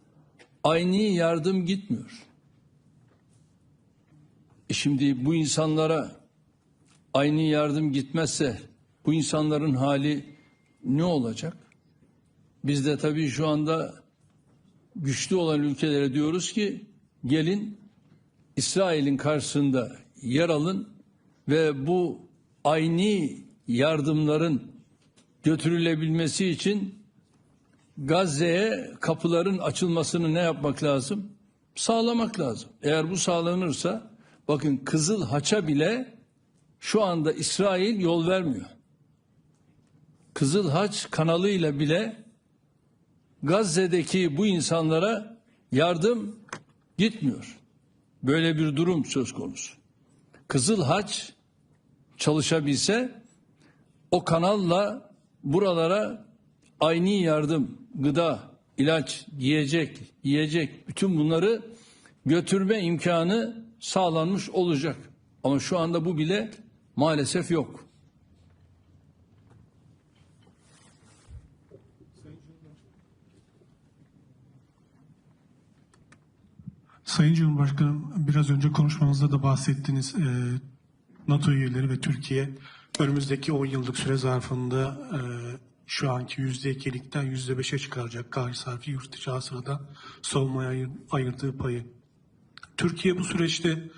aynı yardım gitmiyor. Şimdi bu insanlara aynı yardım gitmezse bu insanların hali ne olacak? Biz de tabii şu anda güçlü olan ülkelere diyoruz ki gelin İsrail'in karşısında yer alın ve bu aynı yardımların götürülebilmesi için Gazze'ye kapıların açılmasını ne yapmak lazım? Sağlamak lazım. Eğer bu sağlanırsa, bakın Kızıl Haç'a bile şu anda İsrail yol vermiyor. Kızıl Haç kanalıyla bile Gazze'deki bu insanlara yardım gitmiyor. Böyle bir durum söz konusu. Kızıl Haç çalışabilse o kanalla buralara aynı yardım, gıda, ilaç, yiyecek bütün bunları götürme imkanı sağlanmış olacak. Ama şu anda bu bile maalesef yok. Sayın Cumhurbaşkanım, biraz önce konuşmanızda da bahsettiniz. NATO üyeleri ve Türkiye önümüzdeki 10 yıllık süre zarfında şu anki %2'likten %5'e çıkaracak gayri safi yurt içi hasılada savunmaya ayırdığı payı. Türkiye bu süreçte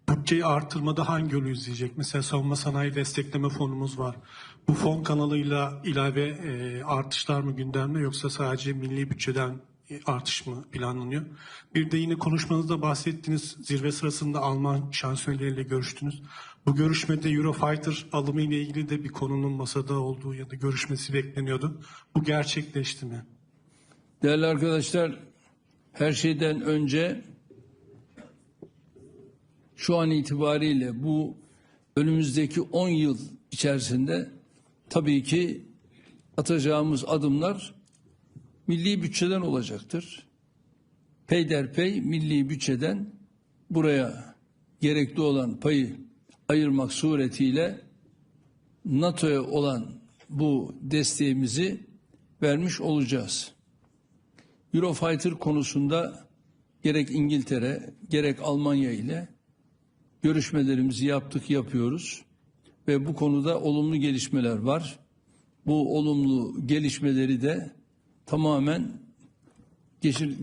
bütçeyi artırmada hangi yolu izleyecek? Mesela savunma sanayi destekleme fonumuz var. Bu fon kanalıyla ilave artışlar mı gündemde, yoksa sadece milli bütçeden artış mı planlanıyor? Bir de yine konuşmanızda bahsettiğiniz zirve sırasında Alman şansölyeriyle görüştünüz. Bu görüşmede Eurofighter alımı ile ilgili de bir konunun masada olduğu ya da görüşmesi bekleniyordu. Bu gerçekleşti mi? Değerli arkadaşlar, her şeyden önce şu an itibariyle bu önümüzdeki 10 yıl içerisinde tabii ki atacağımız adımlar milli bütçeden olacaktır. Peyderpey milli bütçeden buraya gerekli olan payı ayırmak suretiyle NATO'ya olan bu desteğimizi vermiş olacağız. Eurofighter konusunda gerek İngiltere gerek Almanya ile görüşmelerimizi yapıyoruz ve bu konuda olumlu gelişmeler var. Bu olumlu gelişmeleri de tamamen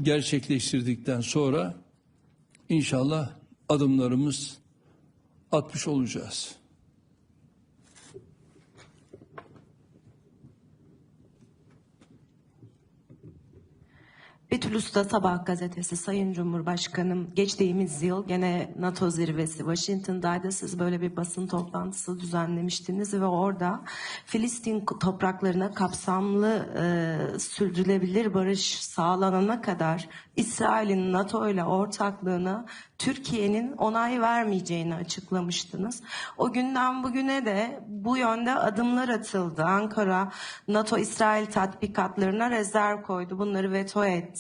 gerçekleştirdikten sonra inşallah adımlarımız atmış olacağız. Betül Usta Sabah gazetesi. Sayın Cumhurbaşkanım, geçtiğimiz yıl gene NATO zirvesi Washington'daydı. Siz böyle bir basın toplantısı düzenlemiştiniz ve orada Filistin topraklarına kapsamlı sürdürülebilir barış sağlanana kadar İsrail'in NATO ile ortaklığına Türkiye'nin onay vermeyeceğini açıklamıştınız. O günden bugüne de bu yönde adımlar atıldı. Ankara NATO-İsrail tatbikatlarına rezerv koydu. Bunları veto etti.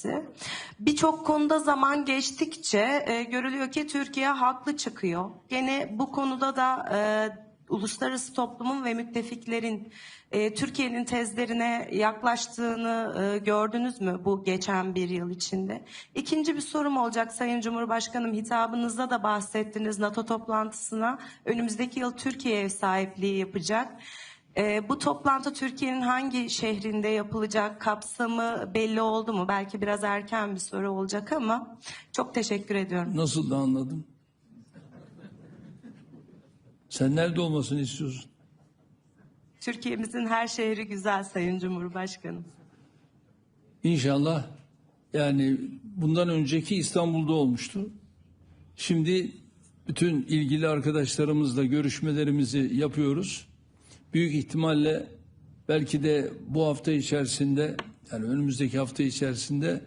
Birçok konuda zaman geçtikçe görülüyor ki Türkiye haklı çıkıyor. Gene bu konuda da uluslararası toplumun ve müttefiklerin Türkiye'nin tezlerine yaklaştığını gördünüz mü bu geçen bir yıl içinde? İkinci bir sorum olacak Sayın Cumhurbaşkanım. Hitabınızda da bahsettiniz. NATO toplantısına önümüzdeki yıl Türkiye ev sahipliği yapacak. Bu toplantı Türkiye'nin hangi şehrinde yapılacak, kapsamı belli oldu mu? Belki biraz erken bir soru olacak ama çok teşekkür ediyorum. Nasıl da anladım? Sen nerede olmasını istiyorsun? Türkiye'mizin her şehri güzel Sayın Cumhurbaşkanım. İnşallah, yani bundan önceki İstanbul'da olmuştu. Şimdi bütün ilgili arkadaşlarımızla görüşmelerimizi yapıyoruz. Büyük ihtimalle belki de bu hafta içerisinde, yani önümüzdeki hafta içerisinde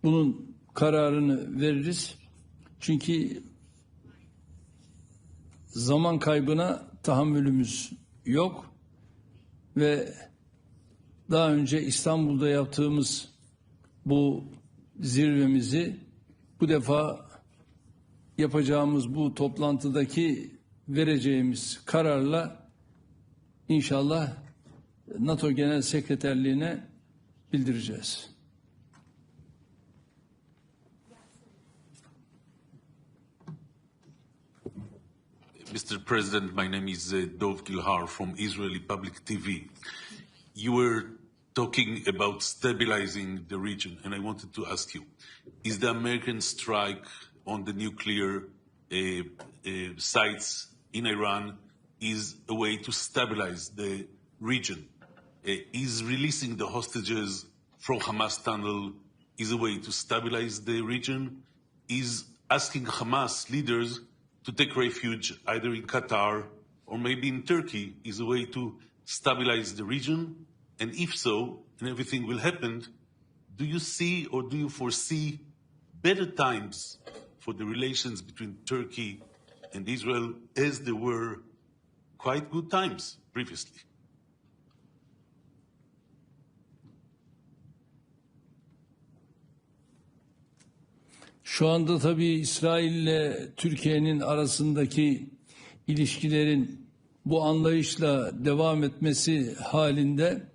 bunun kararını veririz. Çünkü zaman kaybına tahammülümüz yok ve daha önce İstanbul'da yaptığımız bu zirvemizi bu defa yapacağımız bu toplantıdaki vereceğimiz kararla İnşallah NATO Genel Sekreterliğine bildireceğiz. Mr. President, my name is Dov Gilhar from Israeli Public TV. You were talking about stabilizing the region, and I wanted to ask you, is the American strike on the nuclear sites in Iran is a way to stabilize the region? Is releasing the hostages from Hamas tunnel is a way to stabilize the region? Is asking Hamas leaders to take refuge either in Qatar or maybe in Turkey is a way to stabilize the region? And if so, and everything will happen, do you see or do you foresee better times for the relations between Turkey and Israel as there were quite good times previously? Şu anda tabii İsrail ile Türkiye'nin arasındaki ilişkilerin bu anlayışla devam etmesi halinde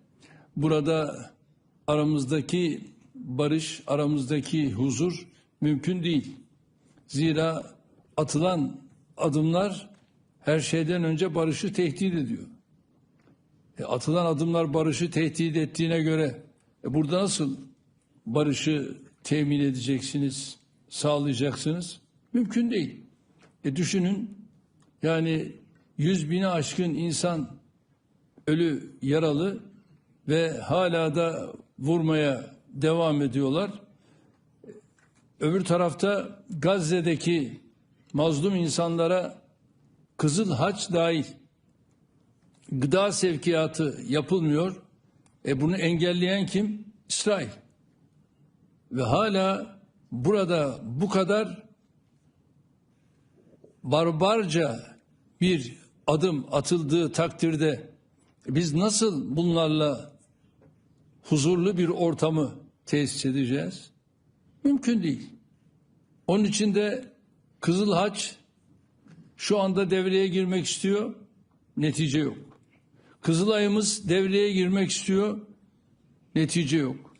burada aramızdaki barış, aramızdaki huzur mümkün değil. Zira atılan adımlar her şeyden önce barışı tehdit ediyor. Atılan adımlar barışı tehdit ettiğine göre burada nasıl barışı temin edeceksiniz, sağlayacaksınız? Mümkün değil. Düşünün, yani 100.000'i aşkın insan ölü, yaralı ve hala da vurmaya devam ediyorlar. Öbür tarafta Gazze'deki mazlum insanlara Kızıl Haç dahil gıda sevkiyatı yapılmıyor. Bunu engelleyen kim? İsrail. Ve hala burada bu kadar barbarca bir adım atıldığı takdirde biz nasıl bunlarla huzurlu bir ortamı tesis edeceğiz? Mümkün değil. Onun için de Kızıl Haç şu anda devreye girmek istiyor, netice yok. Kızılay'ımız devreye girmek istiyor, netice yok.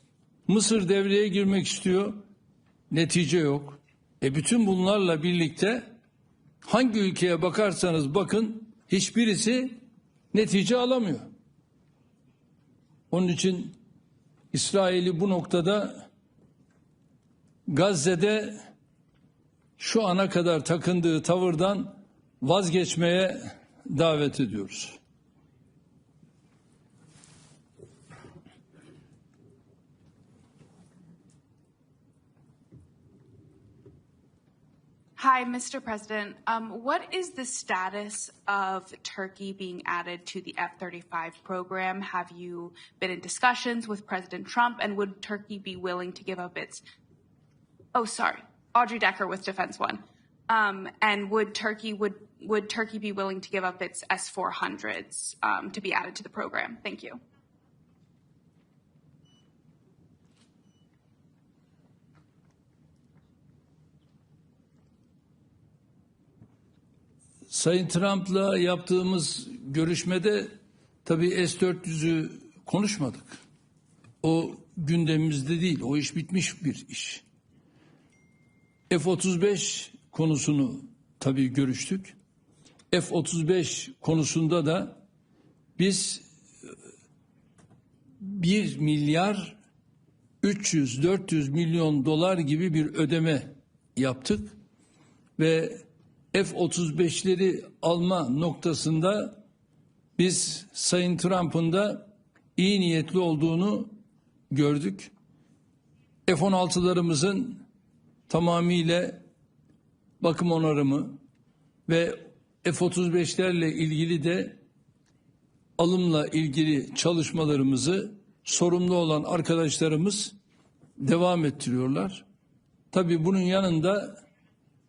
Mısır devreye girmek istiyor, netice yok. Bütün bunlarla birlikte hangi ülkeye bakarsanız bakın hiçbirisi netice alamıyor. Onun için İsrail'i bu noktada Gazze'de şu ana kadar takındığı tavırdan vazgeçmeye davet ediyoruz. Hi, Mr. President. What is the status of Turkey being added to the F-35 program? Have you been in discussions with President Trump, and would Turkey be willing to give up its... Oh, sorry, Audrey Decker with Defense One. And would Turkey be willing to give up its S-400s to be added to the program? Thank you. Sayın Trump'la yaptığımız görüşmede tabii S-400'ü konuşmadık. O gündemimizde değil. O iş bitmiş bir iş. F-35 konusunu tabii görüştük. F-35 konusunda da biz 1 milyar 300-400 milyon dolar gibi bir ödeme yaptık ve F-35'leri alma noktasında biz Sayın Trump'ın da iyi niyetli olduğunu gördük. F-16'larımızın tamamıyla bakım onarımı ve F-35'lerle ilgili de alımla ilgili çalışmalarımızı sorumlu olan arkadaşlarımız devam ettiriyorlar. Tabii bunun yanında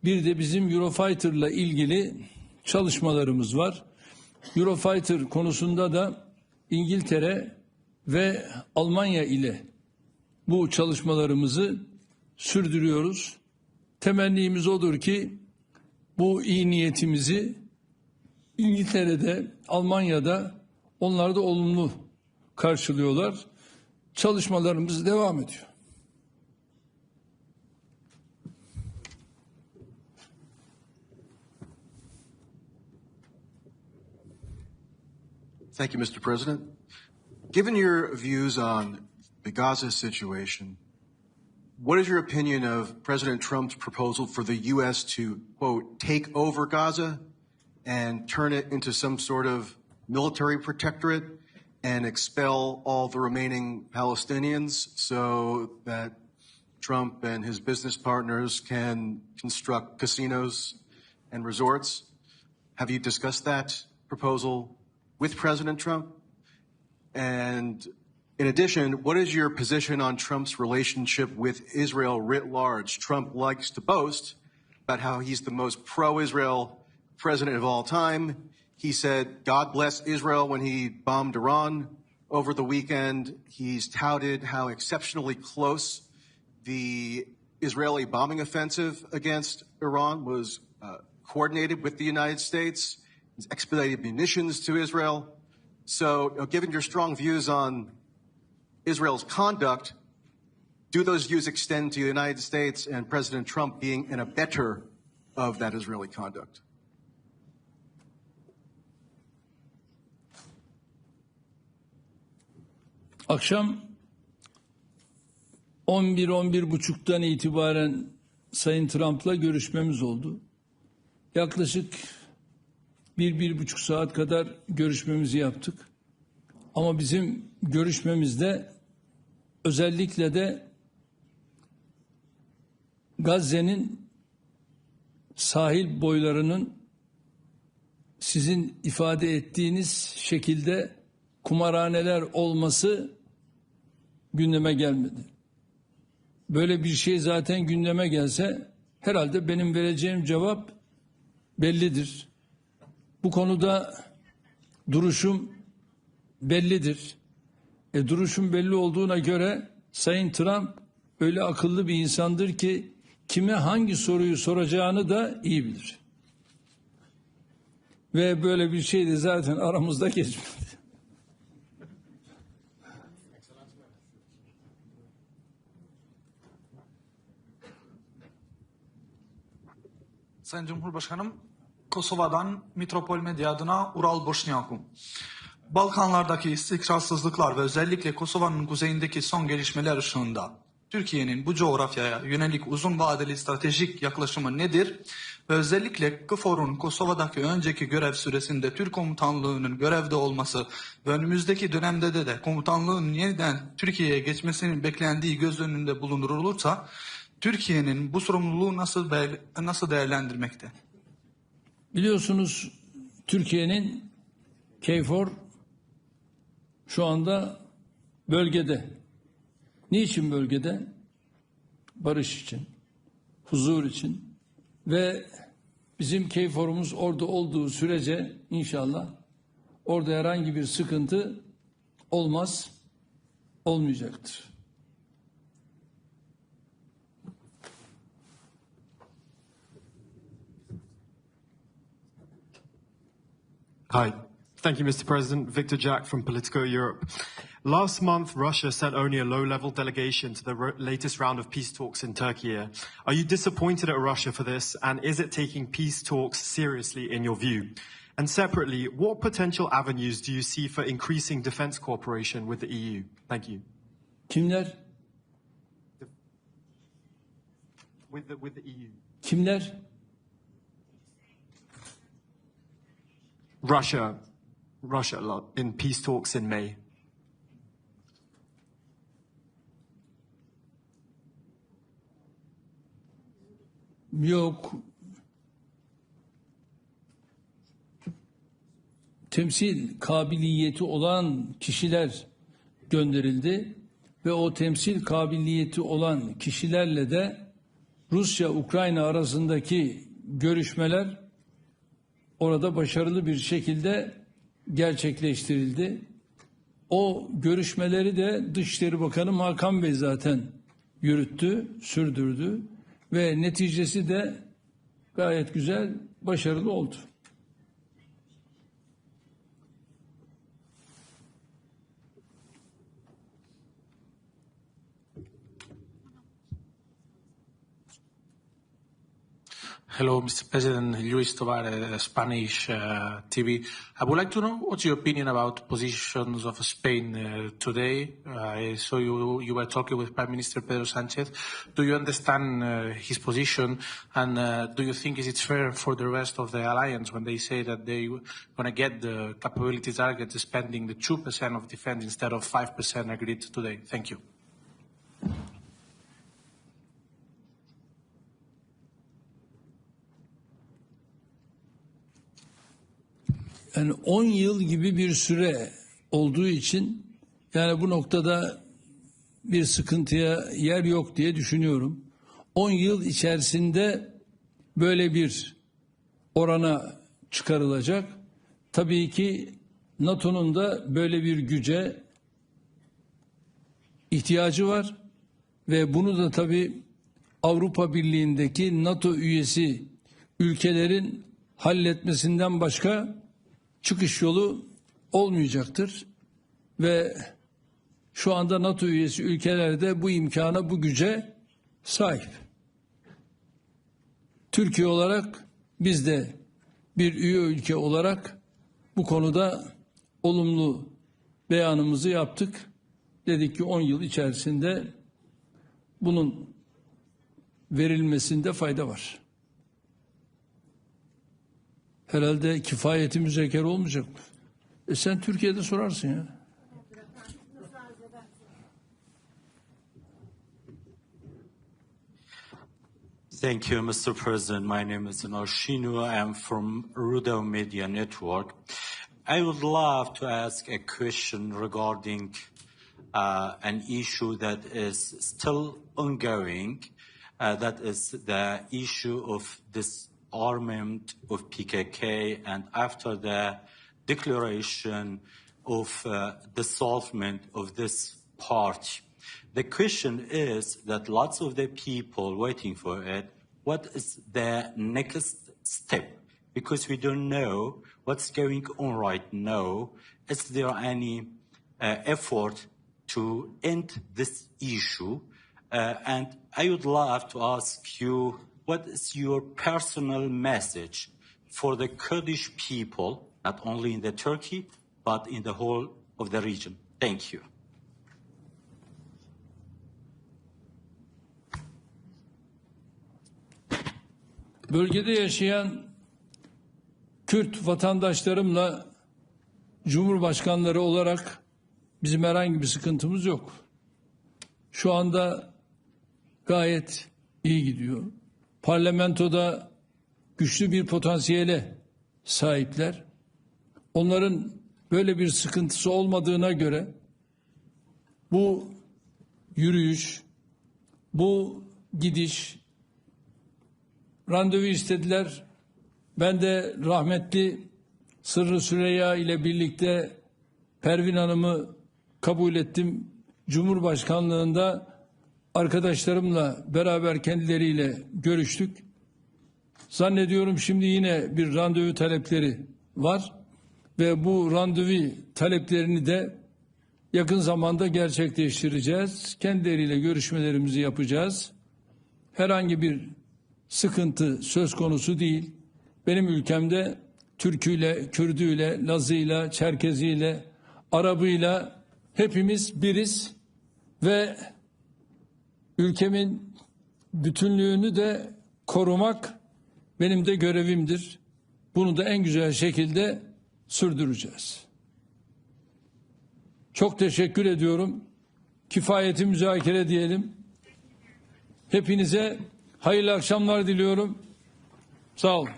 bir de bizim Eurofighter'la ilgili çalışmalarımız var. Eurofighter konusunda da İngiltere ve Almanya ile bu çalışmalarımızı sürdürüyoruz. Temennimiz odur ki bu iyi niyetimizi İngiltere'de, Almanya'da onlar da olumlu karşılıyorlar. Çalışmalarımız devam ediyor. Thank you, Mr. President. Given your views on the Gaza situation, what is your opinion of President Trump's proposal for the U.S. to, quote, take over Gaza and turn it into some sort of military protectorate and expel all the remaining Palestinians so that Trump and his business partners can construct casinos and resorts? Have you discussed that proposal with President Trump? And in addition, what is your position on Trump's relationship with Israel writ large? Trump likes to boast about how he's the most pro-Israel president of all time. He said, God bless Israel when he bombed Iran over the weekend. He's touted how exceptionally close the Israeli bombing offensive against Iran was coordinated with the United States. He's expedited munitions to Israel. So, given your strong views on Israel's conduct, do those views extend to the United States and President Trump being an abettor of that Israeli conduct? Akşam 11-11.30'dan itibaren Sayın Trump'la görüşmemiz oldu. Yaklaşık 1-1,5 saat kadar görüşmemizi yaptık. Ama bizim görüşmemizde özellikle de Gazze'nin sahil boylarının sizin ifade ettiğiniz şekilde kumarhaneler olması gündeme gelmedi. Böyle bir şey zaten gündeme gelse herhalde benim vereceğim cevap bellidir. Bu konuda duruşum bellidir. Duruşum belli olduğuna göre Sayın Trump öyle akıllı bir insandır ki kime hangi soruyu soracağını da iyi bilir. Ve böyle bir şey de zaten aramızda geçmedi. Sayın Cumhurbaşkanım, Kosova'dan Metropol Medya adına Ural Boşniakum. Balkanlardaki istikrarsızlıklar ve özellikle Kosova'nın kuzeyindeki son gelişmeler ışığında Türkiye'nin bu coğrafyaya yönelik uzun vadeli stratejik yaklaşımı nedir? Ve özellikle KFOR'un Kosova'daki önceki görev süresinde Türk komutanlığının görevde olması ve önümüzdeki dönemde de komutanlığın yeniden Türkiye'ye geçmesinin beklendiği göz önünde bulundurulursa Türkiye'nin bu sorumluluğu nasıl değerlendirmekte? Biliyorsunuz Türkiye'nin KFOR şu anda bölgede. Niçin bölgede? Barış için, huzur için ve bizim KFOR'umuz orada olduğu sürece inşallah orada herhangi bir sıkıntı olmaz, olmayacaktır. Hi. Thank you, Mr. President. Victor Jack from Politico Europe. Last month, Russia sent only a low-level delegation to the latest round of peace talks in Turkey. Are you disappointed at Russia for this, and is it taking peace talks seriously in your view? And separately, what potential avenues do you see for increasing defense cooperation with the EU? Thank you. Kimler? With the EU. Kimler? Russia in peace talks in May. Yok. Temsil kabiliyeti olan kişiler gönderildi ve o temsil kabiliyeti olan kişilerle de Rusya-Ukrayna arasındaki görüşmeler orada başarılı bir şekilde gerçekleştirildi. O görüşmeleri de Dışişleri Bakanı Hakan Bey zaten yürüttü, sürdürdü ve neticesi de gayet güzel, başarılı oldu. Hello, Mr. President. Luis Tovar, Spanish TV. I would like to know what's your opinion about positions of Spain today. I saw you were talking with Prime Minister Pedro Sánchez. Do you understand his position, and do you think it's fair for the rest of the alliance when they say that they're going to get the capability target spending the 2% of defense instead of 5% agreed today? Thank you. Yani 10 yıl gibi bir süre olduğu için yani bu noktada bir sıkıntıya yer yok diye düşünüyorum. 10 yıl içerisinde böyle bir orana çıkarılacak. Tabii ki NATO'nun da böyle bir güce ihtiyacı var ve bunu da tabii Avrupa Birliği'ndeki NATO üyesi ülkelerin halletmesinden başka çıkış yolu olmayacaktır ve şu anda NATO üyesi ülkelerde bu imkana, bu güce sahip. Türkiye olarak biz de bir üye ülke olarak bu konuda olumlu beyanımızı yaptık. Dedik ki 10 yıl içerisinde bunun verilmesinde fayda var. Herhalde kifayeti müzekere olmayacak mı? Sen Türkiye'de sorarsın ya. Thank you, Mr. President. My name is Noshinu. I am from Rutte Media Network. I would love to ask a question regarding an issue that is still ongoing. That is the issue of this armament of PKK, and after the declaration of dissolvement of this party. The question is that lots of the people waiting for it, what is the next step? Because we don't know what's going on right now. Is there any effort to end this issue? And I would love to ask you, what is your personal message for the Kurdish people, not only in the Turkey, but in the whole of the region? Thank you. bölgede yaşayan Kürt vatandaşlarımla Cumhurbaşkanları olarak bizim herhangi bir sıkıntımız yok. Şu anda gayet iyi gidiyor. Parlamentoda güçlü bir potansiyele sahipler. Onların böyle bir sıkıntısı olmadığına göre bu yürüyüş, bu gidiş, randevu istediler. Ben de rahmetli Sırrı Süreyya ile birlikte Pervin Hanım'ı kabul ettim. Cumhurbaşkanlığında arkadaşlarımla beraber kendileriyle görüştük. Zannediyorum şimdi yine bir randevu talepleri var ve bu randevu taleplerini de yakın zamanda gerçekleştireceğiz. Kendileriyle görüşmelerimizi yapacağız. Herhangi bir sıkıntı söz konusu değil. Benim ülkemde Türküyle, Kürdüyle, Lazıyla, Çerkeziyle, Arabıyla hepimiz biriz ve ülkemin bütünlüğünü de korumak benim de görevimdir. Bunu da en güzel şekilde sürdüreceğiz. Çok teşekkür ediyorum. Kifayeti müzakere diyelim. Hepinize hayırlı akşamlar diliyorum. Sağ olun.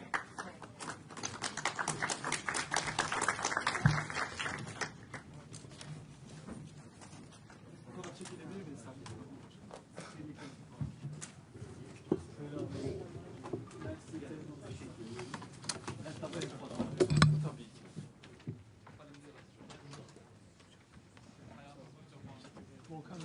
Volkan.